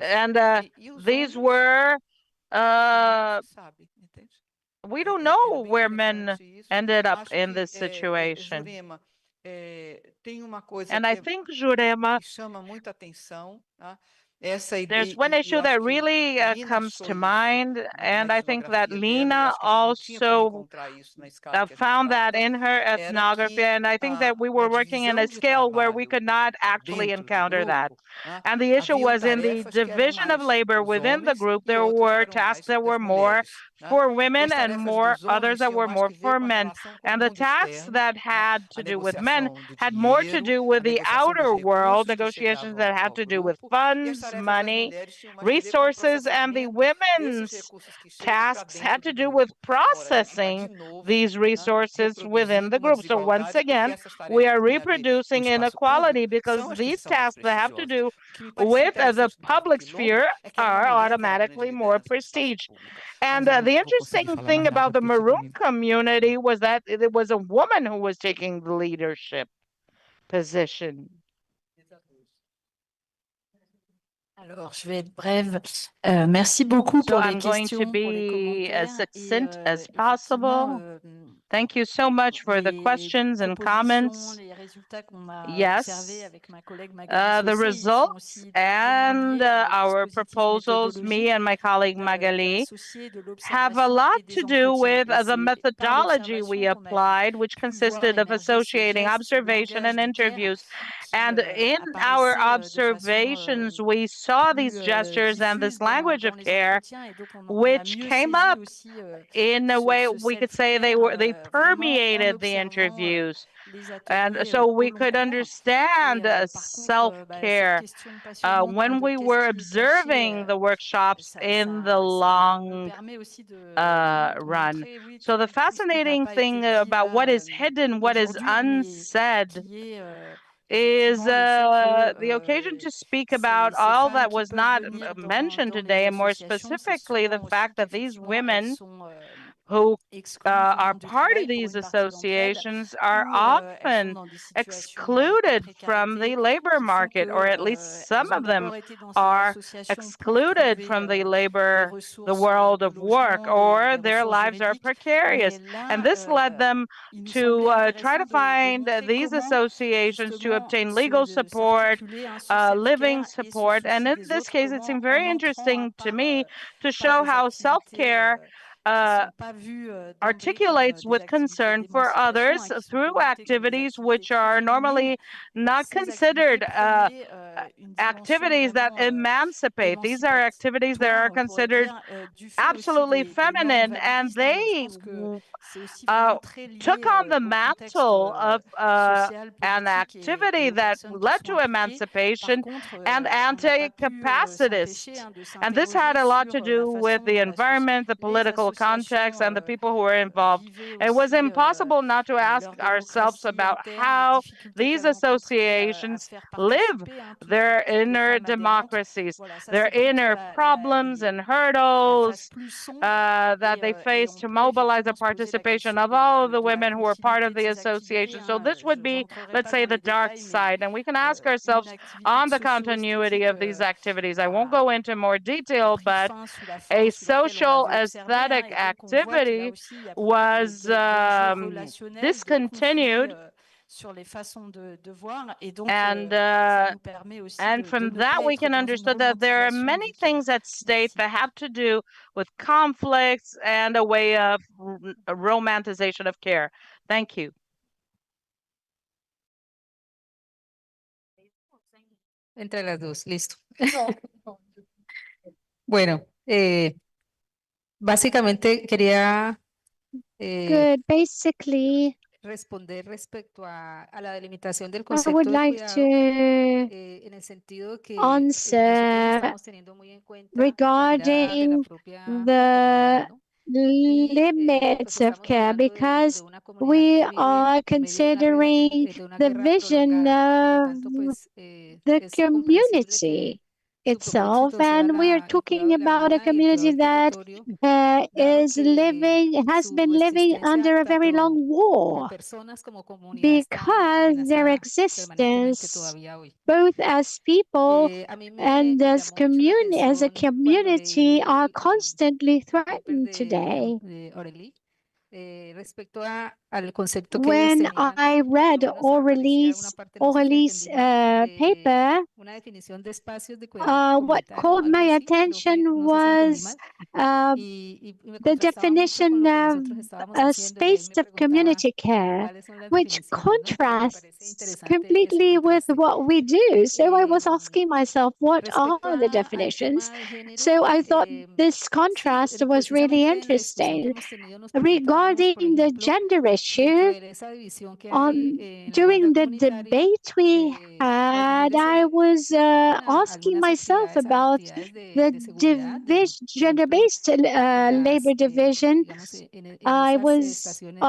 And these homens, were, sabe, entende? we don't Era know bem where men interessante isso. ended up Acho in que, this situation. Jurema, tem uma coisa And I think, Jurema, que chama muita atenção, tá? Essa there's ideia, one eu issue acho that que really Lina comes achou to isso mind, and I think that etnografia dela, eu Lina acho que a gente não tinha como also encontrar isso na escala que a gente found that estava, in her era ethnography, que and I think that we were working in a divisão de scale where we trabalho could not actually dentro do encounter that. grupo, tá? And the issue Haviam was in the tarefas que eram division of mais labor os within the homens group, e there outras were eram tasks mais that das were more mulheres. for women and tarefas more dos others homens that tinham were mais more que ver for com a men. relação com o And the mundo tasks externo, that né? had A to do with men negociação do had more to dinheiro, do a with the negociação dos outer world, recursos que negotiations chegavam that had ao to do with grupo, e as funds, tarefas das money, mulheres tinham mais que ver com o resources, and the processamento desses women's recursos que chegam para tasks had dentro to do do grupo. with Ora, a gente está de processing novo, these né, resources within reproduzindo the uma group. So once desigualdade, porque again, essas we tarefas are que têm a ver com o reproducing espaço inequality público because são as que these são mais tasks that have to prestigiosas. do O que me parecia with the interessante no public Quilombo sphere é que era uma are mulher governa de automatically more liderança do espaço prestige. público. And Mas eu the não vou conseguir interesting falar thing mais nada, about the porque Maroon fica community was that it was a woman who was taking the leadership position. Alors, je vais être brève. Merci beaucoup So pour les I'm going to questions, pour les be as commentaires. Et succinct as effectivement, possible. Thank you so much for the les questions and propositions, comments. les résultats qu'on a Yes, observés avec ma collègue Magali the Saucé, ils sont results aussi largement and liés à nos our dispositifs proposals, me méthodologiques and my colleague Magali, associés de have a l'observation lot et des to do entretiens. with Et the c'est par methodology we l'observation qu'on a applied, which pu voir consisted of émerger ce associating geste, ce observation langage and du care interviews. qui And in our apparaissait de façon observations, we saw plus these gestures and this diffuse language dans of les care, entretiens et donc on a which mieux came saisi up aussi in a way we could say they vraiment en permeated the observant interviews. les And ateliers so au we long could cours. understand Par contre, cette self-care question passionnante when de we qu'est-ce were qui est caché, observing the workshops in the ça me long permet aussi vraiment de run. montrer, oui, So the tout ce qui n'a fascinating pas été thing dit about what là is hidden, what is aujourd'hui, mais unsaid, qui est is effectivement le fait the que occasion to speak about ces all femmes that qui was peuvent not venir mentioned dans les today, and more associations, c'est specifically the souvent aussi fact that these qu'effectivement elles women sont who exclues du are monde du part of travail pour these une partie d'entre elles, associations are ou elles sont often dans des situations de excluded from précarité the labor qui font market, or at que least some elles ont of them d'abord été dans ces are associations pour excluded trouver from the les the ressources world de of work, logement, or les their ressources lives are juridiques. precarious. Mais And là, this led them il nous to semblait try intéressant to de find montrer these comment associations to justement obtain legal support, s'articuler ce living self-care et ce support. And souci in des this autres, case, it seemed comment en very entrant interesting to me to par show des how activités self-care qui sont pas vues d'emblée comme articulates des with activités concern for d'émancipation, others qui sont through connotées comme des activities activités which très are féminines. normally not Ces activités considered prenaient une dimension activities that vraiment emancipate. These are activities that are on pourrait considered dire, du fait aussi absolutely des normes feminine, and validistes. Donc, je they pense que c'est aussi vraiment très took lié on the au contexte mantle of social, an politique activity aux that personnes qui led sont to impliquées. Par emancipation contre, and on n'a pas pu anti-capacitist. s'empêcher de And this had s'interroger a lot to sur la do with façon the dont environment, the les political context, associations and the people who were involved. vivaient It was aussi impossible not to ask leur ourselves démocratie about interne, les how difficultés these qu'elles rencontraient à associations faire live participer their toutes les inner femmes adhérentes. democracies, Voilà, ça their c'est plutôt inner problems and la face hurdles plus sombre. that they Et face on to peut mobilize the effectivement se poser la participation question of all the de la women who were part continuité of de the ces activités. association. So this would Je be, rentrerai let's pas say, dans the les dark détails, mais side. And we can ask une ourselves activité on the continuity socio-esthétique of these activities. I won't go into more detail, pris but fin sous la a forme sous laquelle on social l'avait observé. aesthetic Et donc on voit que là activity aussi, il y a pas mal was d'enjeux relationnels, de conflits discontinued. sur les façons de voir. Et donc, And ça nous permet aussi and de from ne that, pas we être can dans une understand that there are romantisation many du care. things at stake that have to do with conflicts and a way of romanticization of care. Thank you. Entre las dos, listo. Bueno, básicamente quería Good. Basically, responder respecto a la delimitación del I would concepto de like cuidado, to en el sentido que nosotros answer estamos teniendo muy en cuenta la mirada de la regarding propia the comunidad, ¿no? Pues limits of estamos care, hablando de because una comunidad we que vive are en medio de considering de una the guerra vision prolongada. Por of tanto, pues the es comprensible que community su itself, propósito sea and we are el cuidado talking de la about a vida y el cuidado community del that territorio, dado is que has su been living existencia, under a very long tanto como war, personas como comunidad, está because their amenazada permanentemente existence, todavía hoy. both as people A mí and me as llamó mucho la as a atención cuando community, leí are constantly el paper threatened today. de Aurélie respecto a al concepto que ellos When tenían, I read por lo menos Orly's, paper, una definición de espacios de cuidado what comunitario, called algo my así, creo que, attention no sé si entendí was mal, me the contrastaba mucho con definition lo que of nosotros estábamos a haciendo y ahí space me of preguntaba community care, cuáles son las which definiciones, ¿no? Pero me parece contrasts interesante ese completely with contraste. what we do. So I was asking myself, what Respecto are the al definitions? tema de género, So I thought this sí, contrast was really precisamente en la discusión que interesting. hemos tenido nos preguntábamos, por Regarding the ejemplo, gender dentro issue, de esa división que hay en la during guardia the comunitaria, debate we las had, mujeres I was dedican a asking algunas myself about actividades the de seguridad, gender-based labor division. digamos, en I esas was estaciones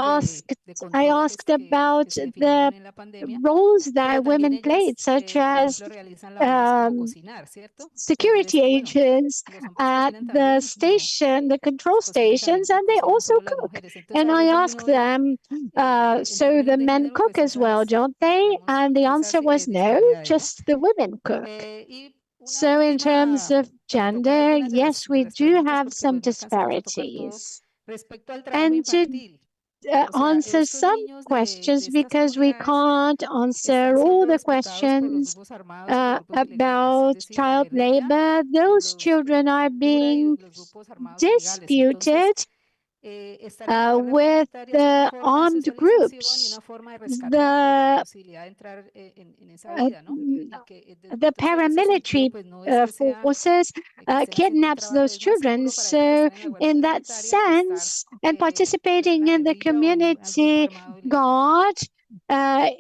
I control asked about que se definieron the en la pandemia, roles pero that también women ellas, played, such por as ejemplo, realizan labores como cocinar, ¿cierto? Que es security esto, bueno, agents los hombres at cocinan the también, no, station, the control stations, cosméticamente and they cocinan also solo las cook. mujeres. Entonces And a I nivel de asked uno ver, them, en so the términos de men género, cook pues as well, esas, don't they? And the esas answer was no, disparidades, ¿no? just the women cook. Y una So in terms última, of para tocar gender, algunas yes, de we las do preguntas, have porque some pues no alcanzamos a tocar todo, disparities. respecto al trabajo And to infantil. O sea, answer estos some niños questions, de estas because we comunidades can't están answer all siendo the respetados por los questions grupos armados y los grupos ilegales, es about decir, la child guerrilla, labor. Those children are captura y being los grupos armados ilegales. Entonces, disputed está la guardia with comunitaria es una the forma de armed socialización y groups. una forma de rescatarlos de la The posibilidad de entrar en esa uh, vida, ¿no? Y que the entonces, en ese sentido, paramilitary pues no es que sea forces que estén haciendo un kidnaps trabajo, those es más children. seguro para ellos So, estar en la guardia in that comunitaria que estar sense, and pues en participating la in the guerrilla o en un grupo community armado ilegal. guard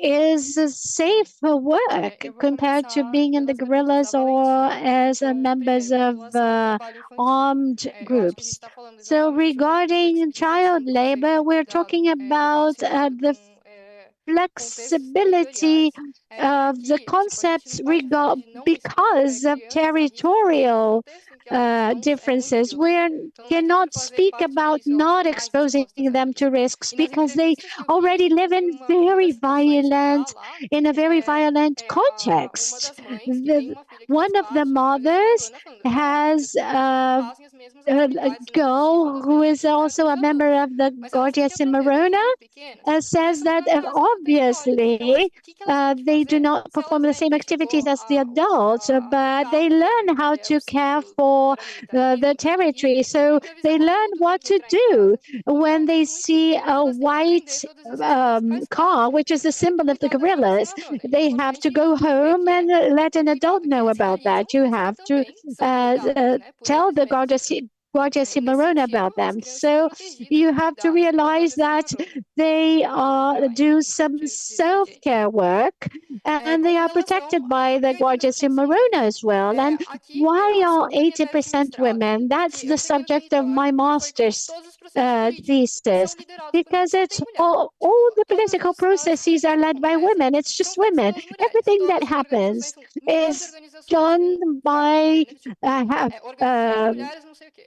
is a safe work compared to being in the guerrillas or as members of armed groups. So, regarding child labor, we're talking about the flexibility of the concepts because of territorial differences. We cannot speak about not exposing them to risks because they already live in a very violent context. One of the mothers has a girl who is also a member of the Guardia Cimarrona says that obviously they do not perform the same activities as the adults, but they learn how to care for the territory. So they learn what to do when they see a white car, which is a symbol of the guerrillas. They have to go home and let an adult know about that. You have to tell the Guardia Cimarrona about them. So you have to realize that they do some self-care work and they are protected by the Guardia Cimarrona as well. And why are 80% women? That's the subject of my master's thesis, because it's all the political processes are led by women. It's just women. Everything that happens is done by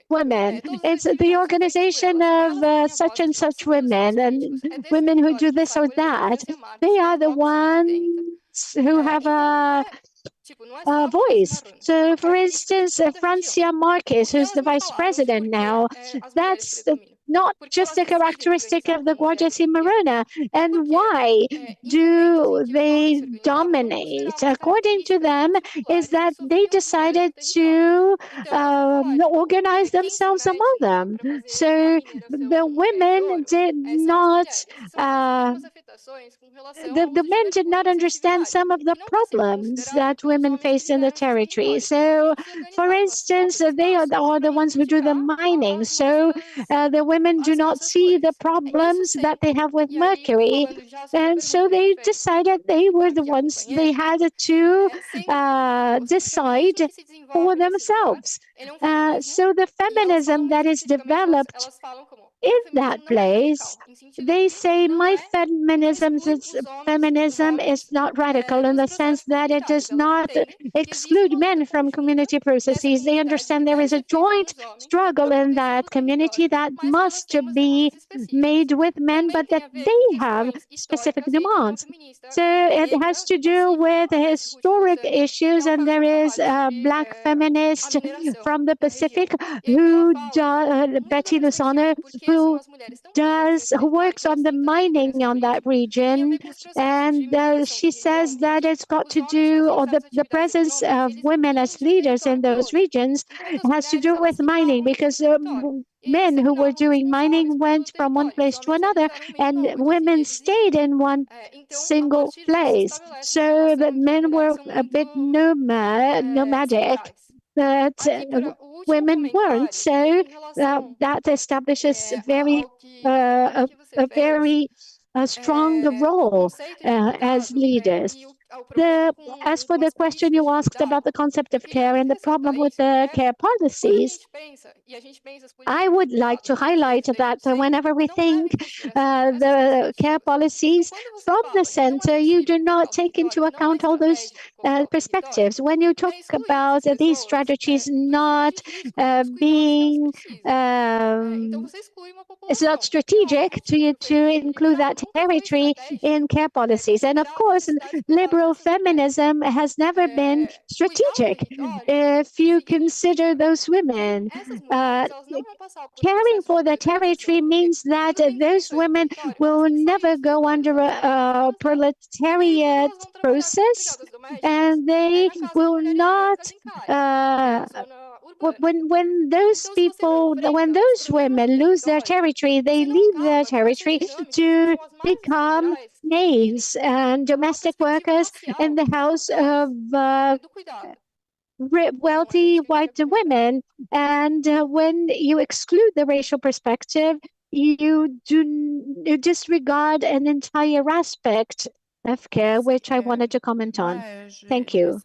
women. It's the organization of such and such women and women who do this or that. They are the ones who have a voice. So, for instance, Francia Marquez, who's the vice president now, that's not just a characteristic of the Guardia Cimarrona. And why do they dominate? According to them, is that they decided to organize themselves among them. So the women did not the men did not understand some of the problems that women face in the territory. So, for instance, they are the ones who do the mining. So, the women do not see the problems that they have with mercury. And so they decided they were the ones they had to decide for themselves. So the feminism that is developed in that place, they say my feminism is not radical in the sense that it does not exclude men from community processes. They understand there is a joint struggle in that community that must be made with men, but that they have specific demands. So it has to do with historic issues, and there is a black feminist from the Pacific, Betty Lozano, who who works on the mining on that region, and she says that it's got to do, or the presence of women as leaders in those regions has to do with mining, because men who were doing mining went from one place to another, and women stayed in one single place. So that men were a bit nomadic, but women weren't. So that establishes a very strong role as leaders. As for the question you asked about the concept of care and the problem with the care policies, I would like to highlight that whenever we think the care policies from the center, you do not take into account all those perspectives. When you talk about these strategies not being it's not strategic to include that territory in care policies. And of course, liberal feminism has never been strategic. If you consider those women, caring for the territory means that those women will never go under a proletariat process, and they will not when those people, when those women lose their territory, they leave their territory to become maids and domestic workers in the house of wealthy white women. And when you exclude the racial perspective, you disregard an entire aspect of care, which I wanted to comment on. Thank you.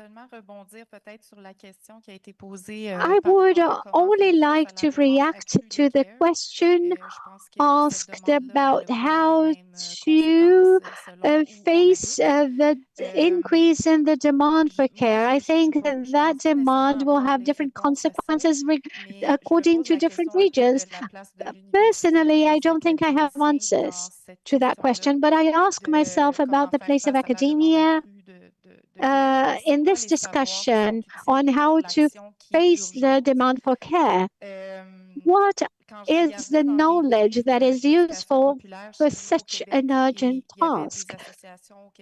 I would only like to react to the question asked about how to face the increase in the demand for care. I think that demand will have different consequences according to different regions. Personally, I don't think I have answers to that question, but I ask myself about the place of academia in this discussion on how to face the demand for care. What is the knowledge that is useful for such an urgent task?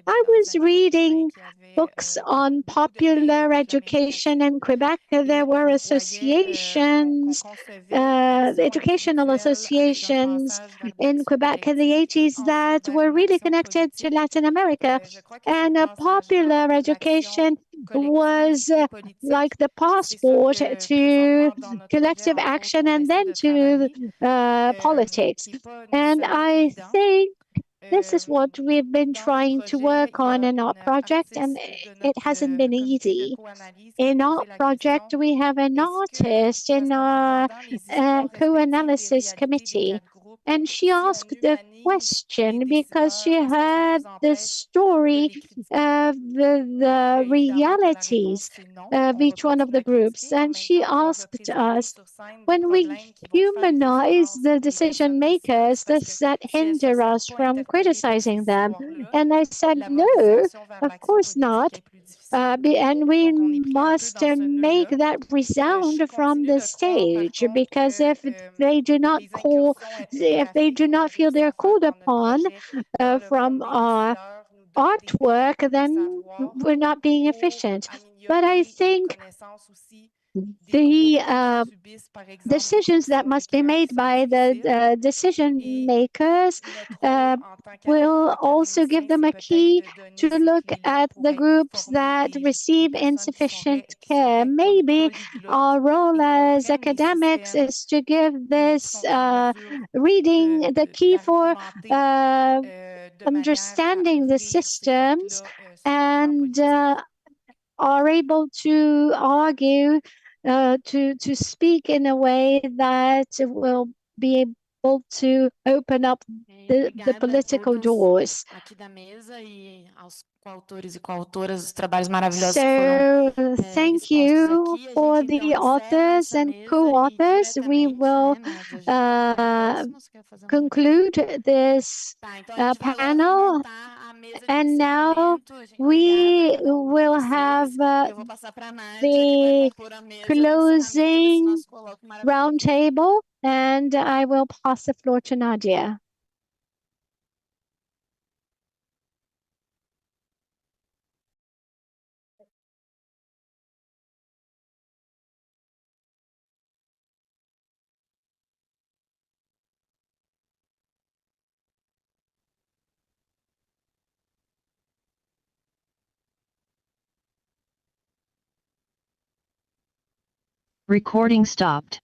I was reading books on popular education in Quebec. There were associations, educational associations in Quebec in the 80s that were really connected to Latin America. And popular education was like the passport to collective action and then to politics. And I think this is what we've been trying to work on in our project, and it hasn't been easy. In our project, we have an artist in our co-analysis committee, and she asked the question because she heard the story of the realities of each one of the groups. And she asked us, when we humanize the decision makers, does that hinder us from criticizing them? And I said, no, of course not. And we must make that resound from the stage, because if they do not feel they're called upon from our artwork, then we're not being efficient. But I think the decisions that must be made by the decision makers will also give them a key to look at the groups that receive insufficient care. Maybe our role as academics is to give this reading the key for understanding the systems, and are able to argue, to speak in a way that will be able to open up the political doors. So thank you for the authors and co-authors. We will conclude this panel, and now we will have the closing roundtable, And I will pass the floor to Nadia. Recording stopped.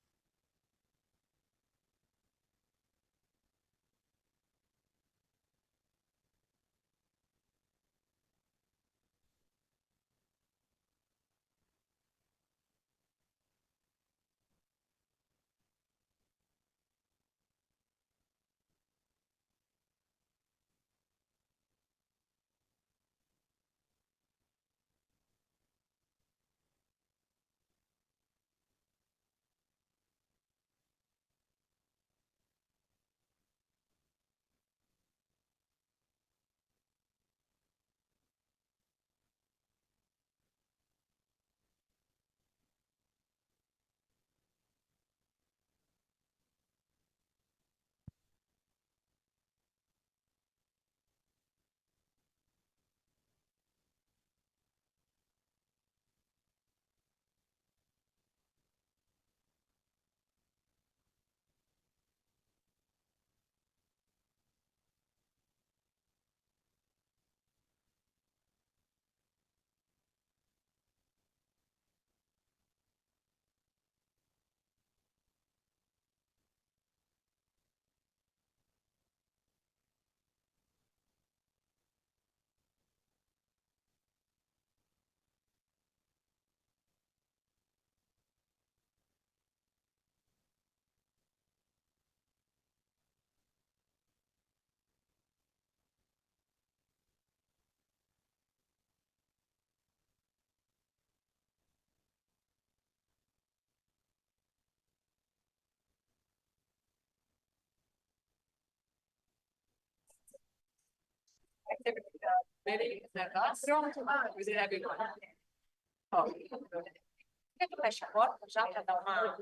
Fecha a porta já para dar uma.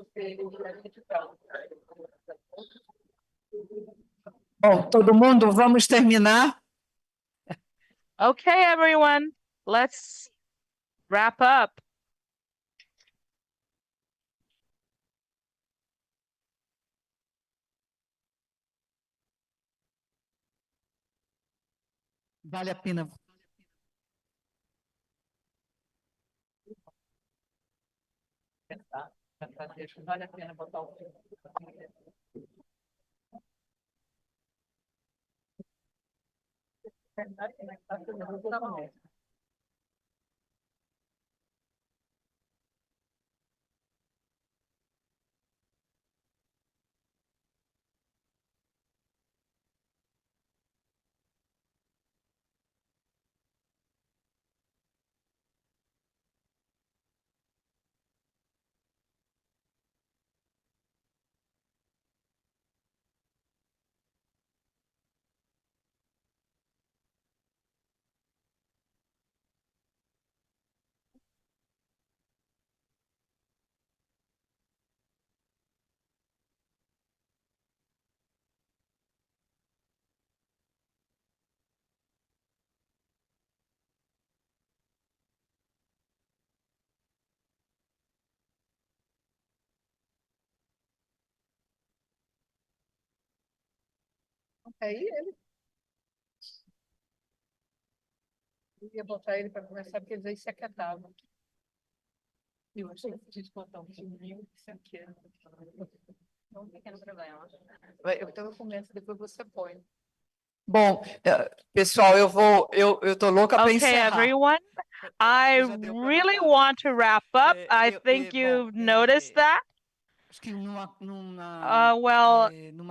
Bom, todo mundo, vamos terminar. Okay, everyone, let's wrap up. Vale a pena. Vale a pena botar o. Aí ele. Eu ia botar ele para conversar, porque eles aí se aquietavam. Eu achei que a gente botar um filminho e se aquieta. Não tem pequeno problema. Então eu começo, depois você põe. Bom, pessoal, eu tô louca para Okay, encerrar. everyone, I really want to wrap up. I think you've noticed that. Acho que numa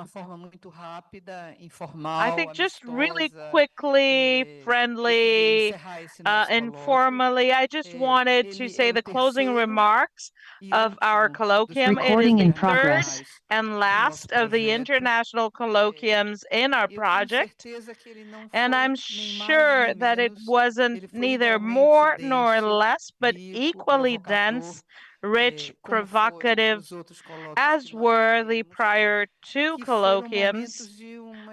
forma muito rápida, informal, I think just really amistosa, quickly, eu queria friendly, encerrar esse nosso colóquio. informally, I just wanted to say the closing remarks of our colloquium. It is Recording in the third progress. and last of the international colloquiums in our project. And I'm sure that it wasn't neither more nor less, but equally dense rich, provocative, as were the prior two colloquiums,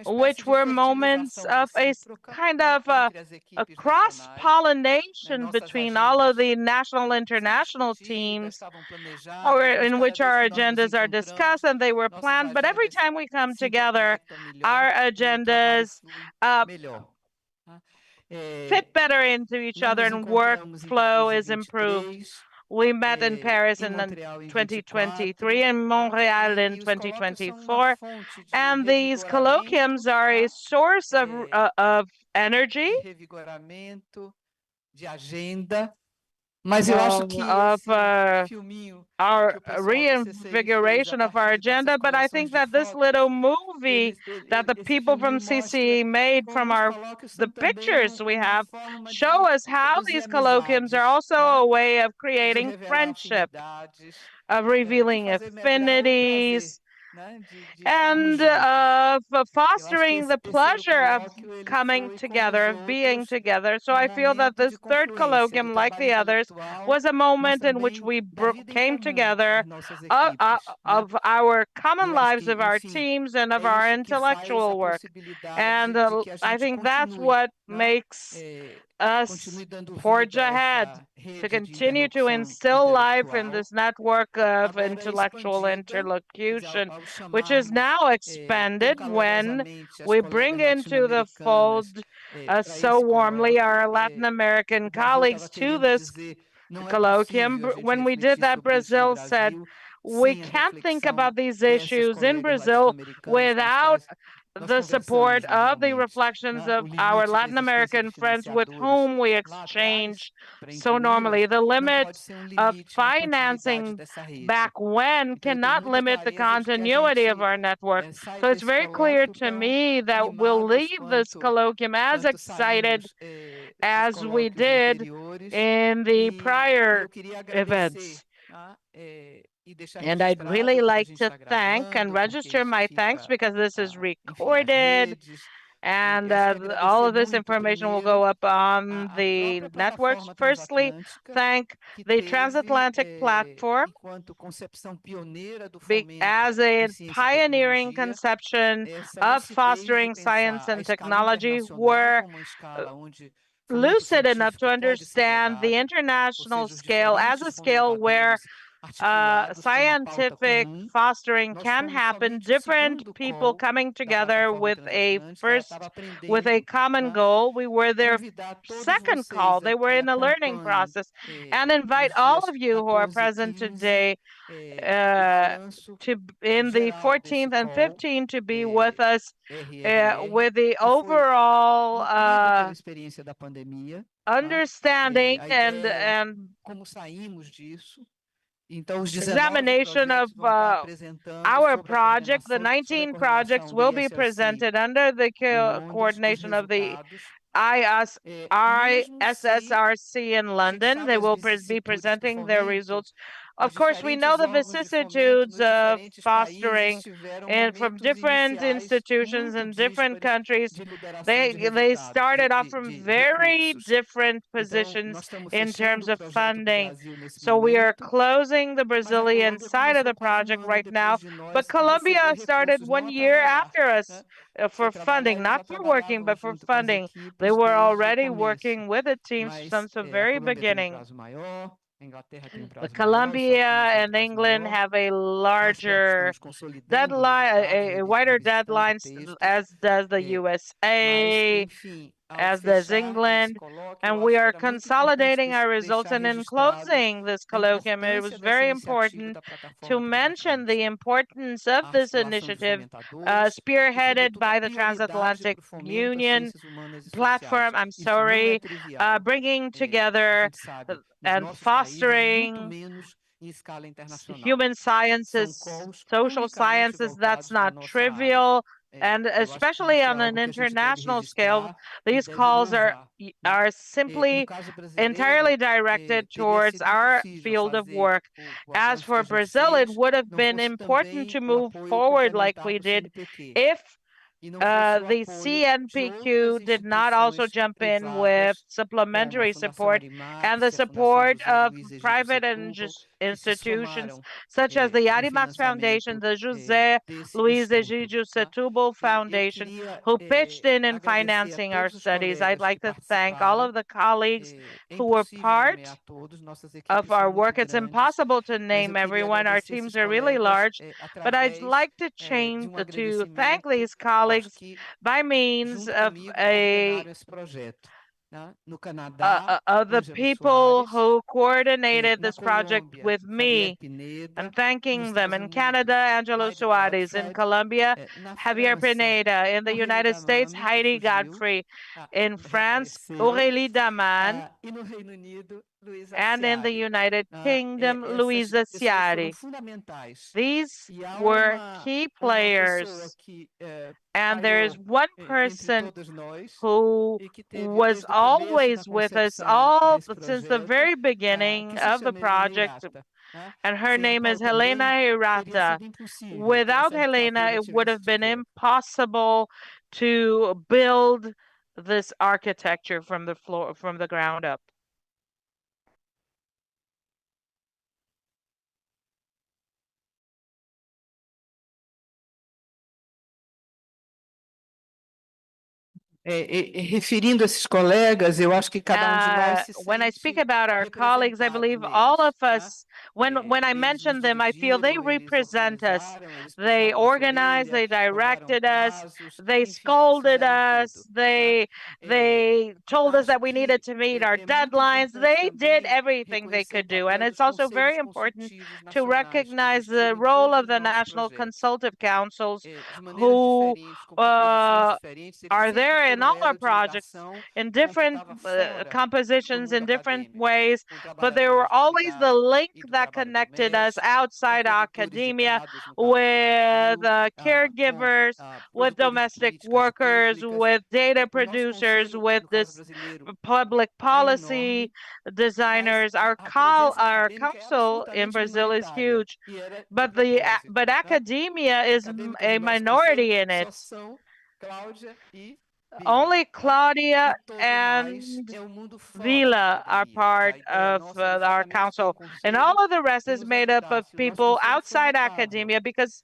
which were moments of a kind of a cross-pollination between all of the national international teams, or in which our agendas are discussed and they were planned. But every time we come together, our agendas fit better into each other and workflow is improved. We met in Paris in 2023 and Montreal in 2024, and these colloquiums are a source of energy, Mas eu acho que our reinvigoration of our agenda, but I think that this little movie that the people from CCE made from the pictures we have show us how these colloquiums are also a way of creating friendship, of revealing affinities, and of fostering the pleasure of coming together, of being together. So I feel that this third colloquium, like the others, was a moment in which we came together of our common lives, of our teams, and of our intellectual work. And I think that's what makes us forge ahead, to continue to instill life in this network of intellectual interlocution, which is now expanded when we bring into the fold so warmly our Latin American colleagues to this colloquium. When we did that, Brazil said, we can't think about these issues in Brazil without the support of the reflections of our Latin American friends with whom we exchange so normally. The limit of financing back when cannot limit the continuity of our network. So it's very clear to me that we'll leave this colloquium as excited as we did in the prior events. And I'd really like to thank and register my thanks, because this is recorded, and all of this information will go up on the networks. Firstly, thank the Transatlantic Platform as a pioneering conception of fostering science and technology, were lucid enough to understand the international scale as a scale where scientific fostering can happen, different people coming together with a common goal. We were their second call. They were in a learning process, and invite all of you who are present today to in the 14th and 15th to be with us with the overall understanding and examination of our project. The 19 projects will be presented under the coordination of the ISSRC in London. They will be presenting their results. Of course, we know the vicissitudes of fostering and from different institutions in different countries. They started off from very different positions in terms of funding. So we are closing the Brazilian side of the project right now, but Colombia started 1 year after us for funding, not for working, but for funding. They were already working with the teams since the very beginning. But Colombia and England have a larger deadline, a wider deadline, as does the USA, as does England, and we are consolidating our results. And in closing this colloquium, it was very important to mention the importance of this initiative spearheaded by the Transatlantic Union platform, bringing together and fostering human sciences, social sciences. That's not trivial. And especially on an international scale, these calls are simply entirely directed towards our field of work. As for Brazil, it would have been important to move forward like we did if the CNPq did not also jump in with supplementary support and the support of private and institutions such as the Arimax Foundation, the José Luiz Egidio Setúbal Foundation, who pitched in financing our studies. I'd like to thank all of the colleagues who were part of our work. It's impossible to name everyone. Our teams are really large, but I'd like to thank these colleagues by means of the people who coordinated this project with me, and thanking them. In Canada, Angelo Soares. In Colombia, Javier Pineda. In the United States, Heidi Godfrey. In France, Aurélie Daman. And in the United Kingdom, Luisa Ciari. These were key players. And there's one person who was always with us since the very beginning of the project, and her name is Helena Hirata. Without Helena, it would have been impossible to build this architecture from the ground up. Referindo a esses colegas, eu acho que cada de nós se when I speak about our colleagues, I believe all of us, when I mention them, I feel they represent us. They organized, they directed us, they scolded us, they told us that we needed to meet our deadlines. They did everything they could do. And it's also very important to recognize the role of the national consultative councils who are there in all our projects in different compositions, in different ways, but they were always the link that connected us outside academia with caregivers, with domestic workers, with data producers, with this public policy designers. Our council in Brazil is huge, but academia is a minority in it. Only Claudia and Vila are part of our council, and all of the rest is made up of people outside academia, because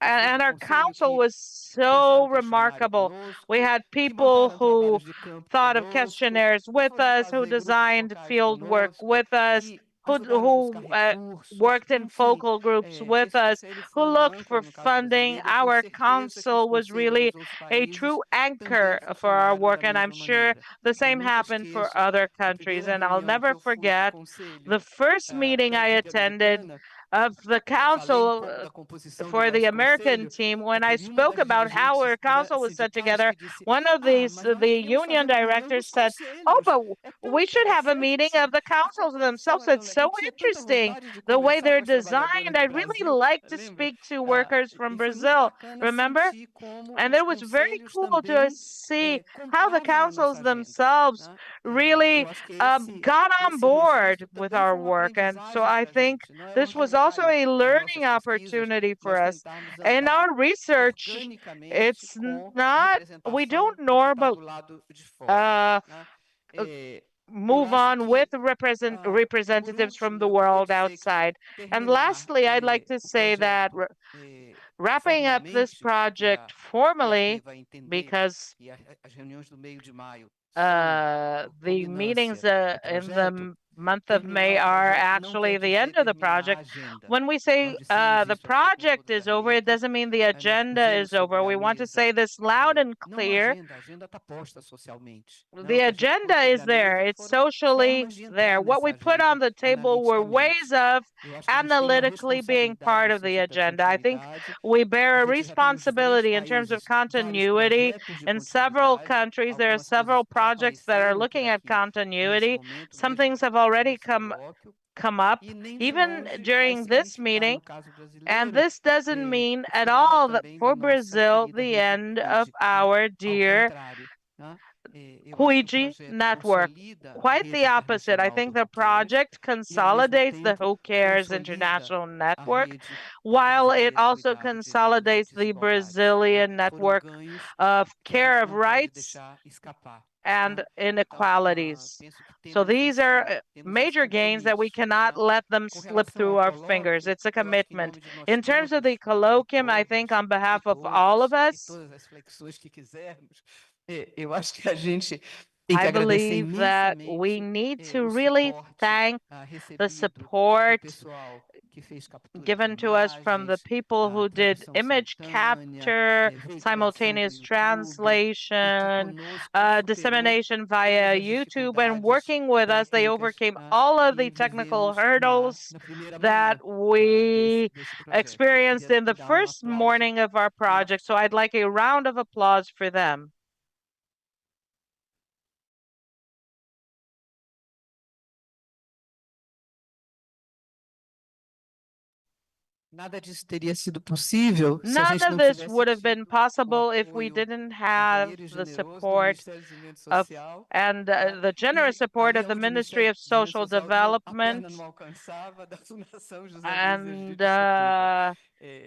and our council was so remarkable. We had people who thought of questionnaires with us, who designed field work with us, who worked in focal groups with us, who looked for funding. Our council was really a true anchor for our work, and I'm sure the same happened for other countries. And I'll never forget the first meeting I attended of the council for the American team. When I spoke about how our council was set together, one of the union directors said, "Oh, but we should have a meeting of the councils themselves. It's so interesting the way they're designed. I really like to speak to workers from Brazil." Remember? And it was very cool to see how the councils themselves really got on board with our work. And so I think this was also a learning opportunity for us. In our research, it's not, we don't normally move on with representatives from the world outside. And lastly, I'd like to say that wrapping up this project formally, because the meetings in the month of May are actually the end of the project. When we say the project is over, it doesn't mean the agenda is over. We want to say this loud and clear. The agenda is there. It's socially there. What we put on the table were ways of analytically being part of the agenda. I think we bear a responsibility in terms of continuity. In several countries, there are several projects that are looking at continuity. Some things have already come up, even during this meeting. And this doesn't mean at all that for Brazil, the end of our dear Ouija network. Quite the opposite. I think the project consolidates the Who Cares International Network, while it also consolidates the Brazilian network of care of rights and inequalities. So these are major gains that we cannot let them slip through our fingers. It's a commitment. In terms of the colloquium, I think on behalf of all of us, I believe that we need to really thank the support given to us from the people who did image capture, simultaneous translation, dissemination via YouTube, and working with us, they overcame all of the technical hurdles that we experienced in the first morning of our project. So I'd like a round of applause for them. None of this would have been possible if we didn't have the support of and the generous support of the Ministry of Social Development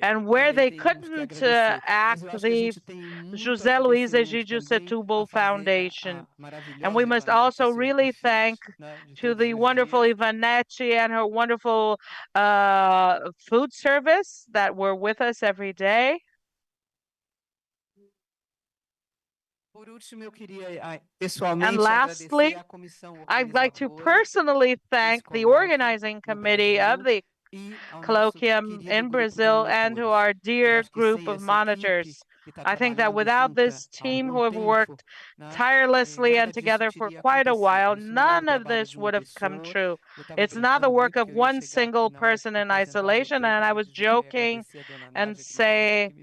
and where they couldn't act, the José Luiz Egídio Setúbal Foundation. And we must also really thank to the wonderful Ivanete and her wonderful food service that were with us every day. And lastly, I'd like to personally thank the organizing committee of the Colloquium in Brazil and to our dear group of monitors. I think that without this team who have worked tirelessly and together for quite a while, none of this would have come true. It's not the work of one single person in isolation. And I was joking and say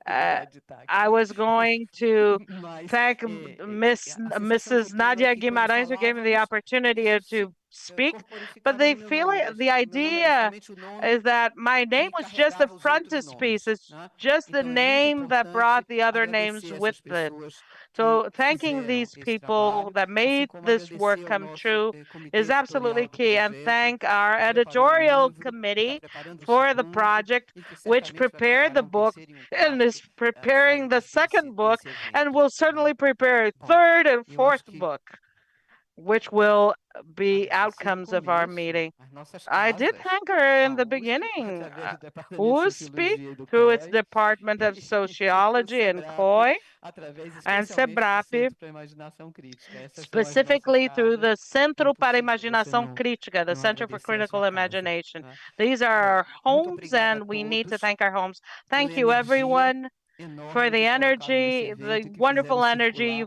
I was going to thank Mrs. Nadia Guimarães, who gave me the opportunity to speak, but the idea is that my name was just the frontispiece. It's just the name that brought the other names with it. So thanking these people that made this work come true is absolutely key. And thank our editorial committee for the project, which prepared the book and is preparing the second book and will certainly prepare a third and fourth book, which will be outcomes of our meeting. I did thank her in the beginning. USP, through its Department of Sociology and COI, and SEBRAP, specifically through the Centro para Imaginação Crítica, the Center for Critical Imagination. These are our homes, and we need to thank our homes. Thank you, everyone, for the energy, the wonderful energy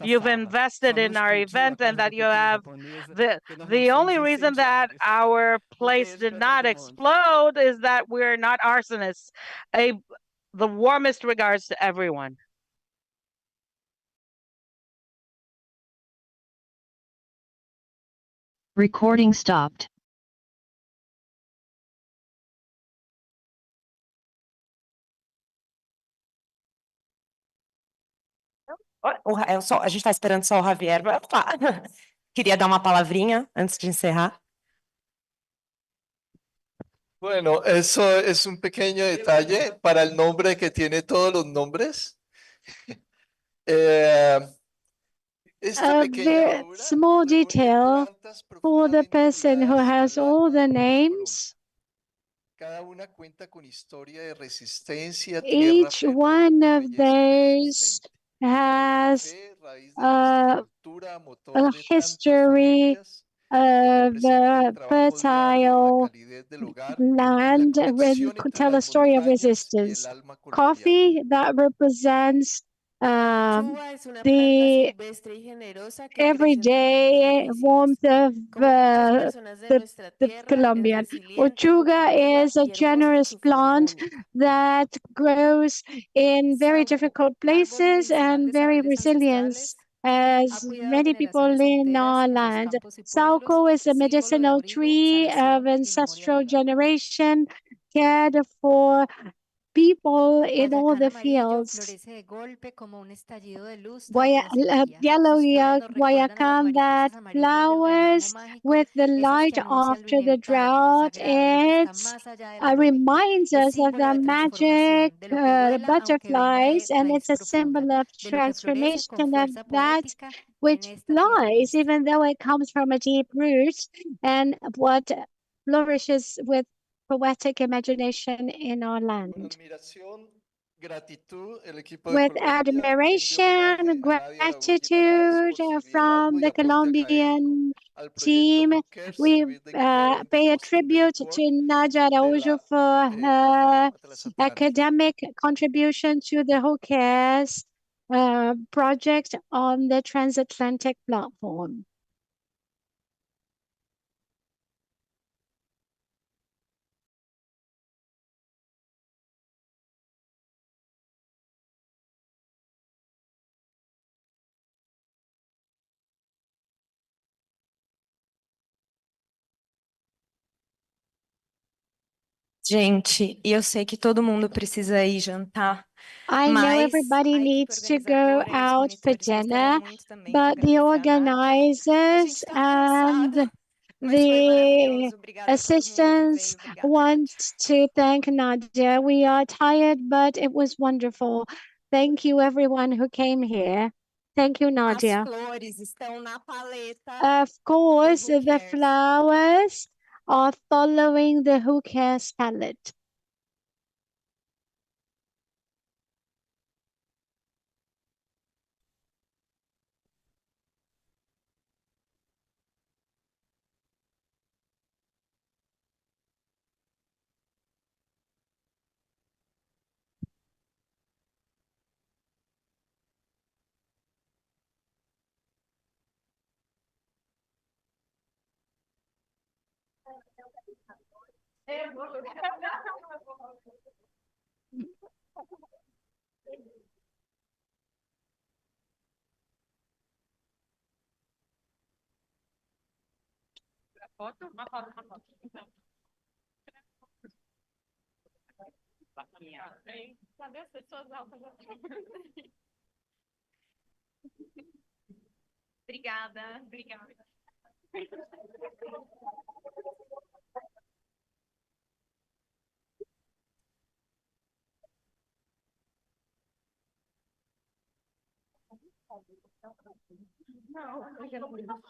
you've invested in our event, and that you have the only reason that our place did not explode is that we're not arsonists. The warmest regards to everyone. Recording stopped. A gente está esperando só o Javier. Queria dar uma palavrinha antes de encerrar. Bueno, eso es un pequeño detalle para el nombre que tiene todos los nombres. A very small detail for the person who has all the names. Each one of those has a history of fertile land, tell a story of resistance. Coffee, that represents the everyday warmth of the Colombian. Ochuga is a generous plant that grows in very difficult places and very resilient, as many people in our land. Sauco is a medicinal tree of ancestral generation cared for people in all the fields. Guayacán that flowers with the light after the drought. It reminds us of the magic butterflies, and it's a symbol of transformation of that which flies, even though it comes from a deep root, and what flourishes with poetic imagination in our land. With admiration, gratitude from the Colombian team, we pay a tribute to Nadia Araújo for her academic contribution to the Who Cares project on the transatlantic platform. Gente, e eu sei que todo mundo precisa ir jantar, I know mas everybody needs to go out for dinner, but the organizers and the assistants want to thank Nadia. We are tired, but it was wonderful. Thank you, everyone who came here. Thank you, as Nadia. flores estão na paleta. Of course, Who the Cares. flowers are following the Who Cares palette. Cadê as pessoas altas? Obrigada, obrigada. Não, eu quero muito.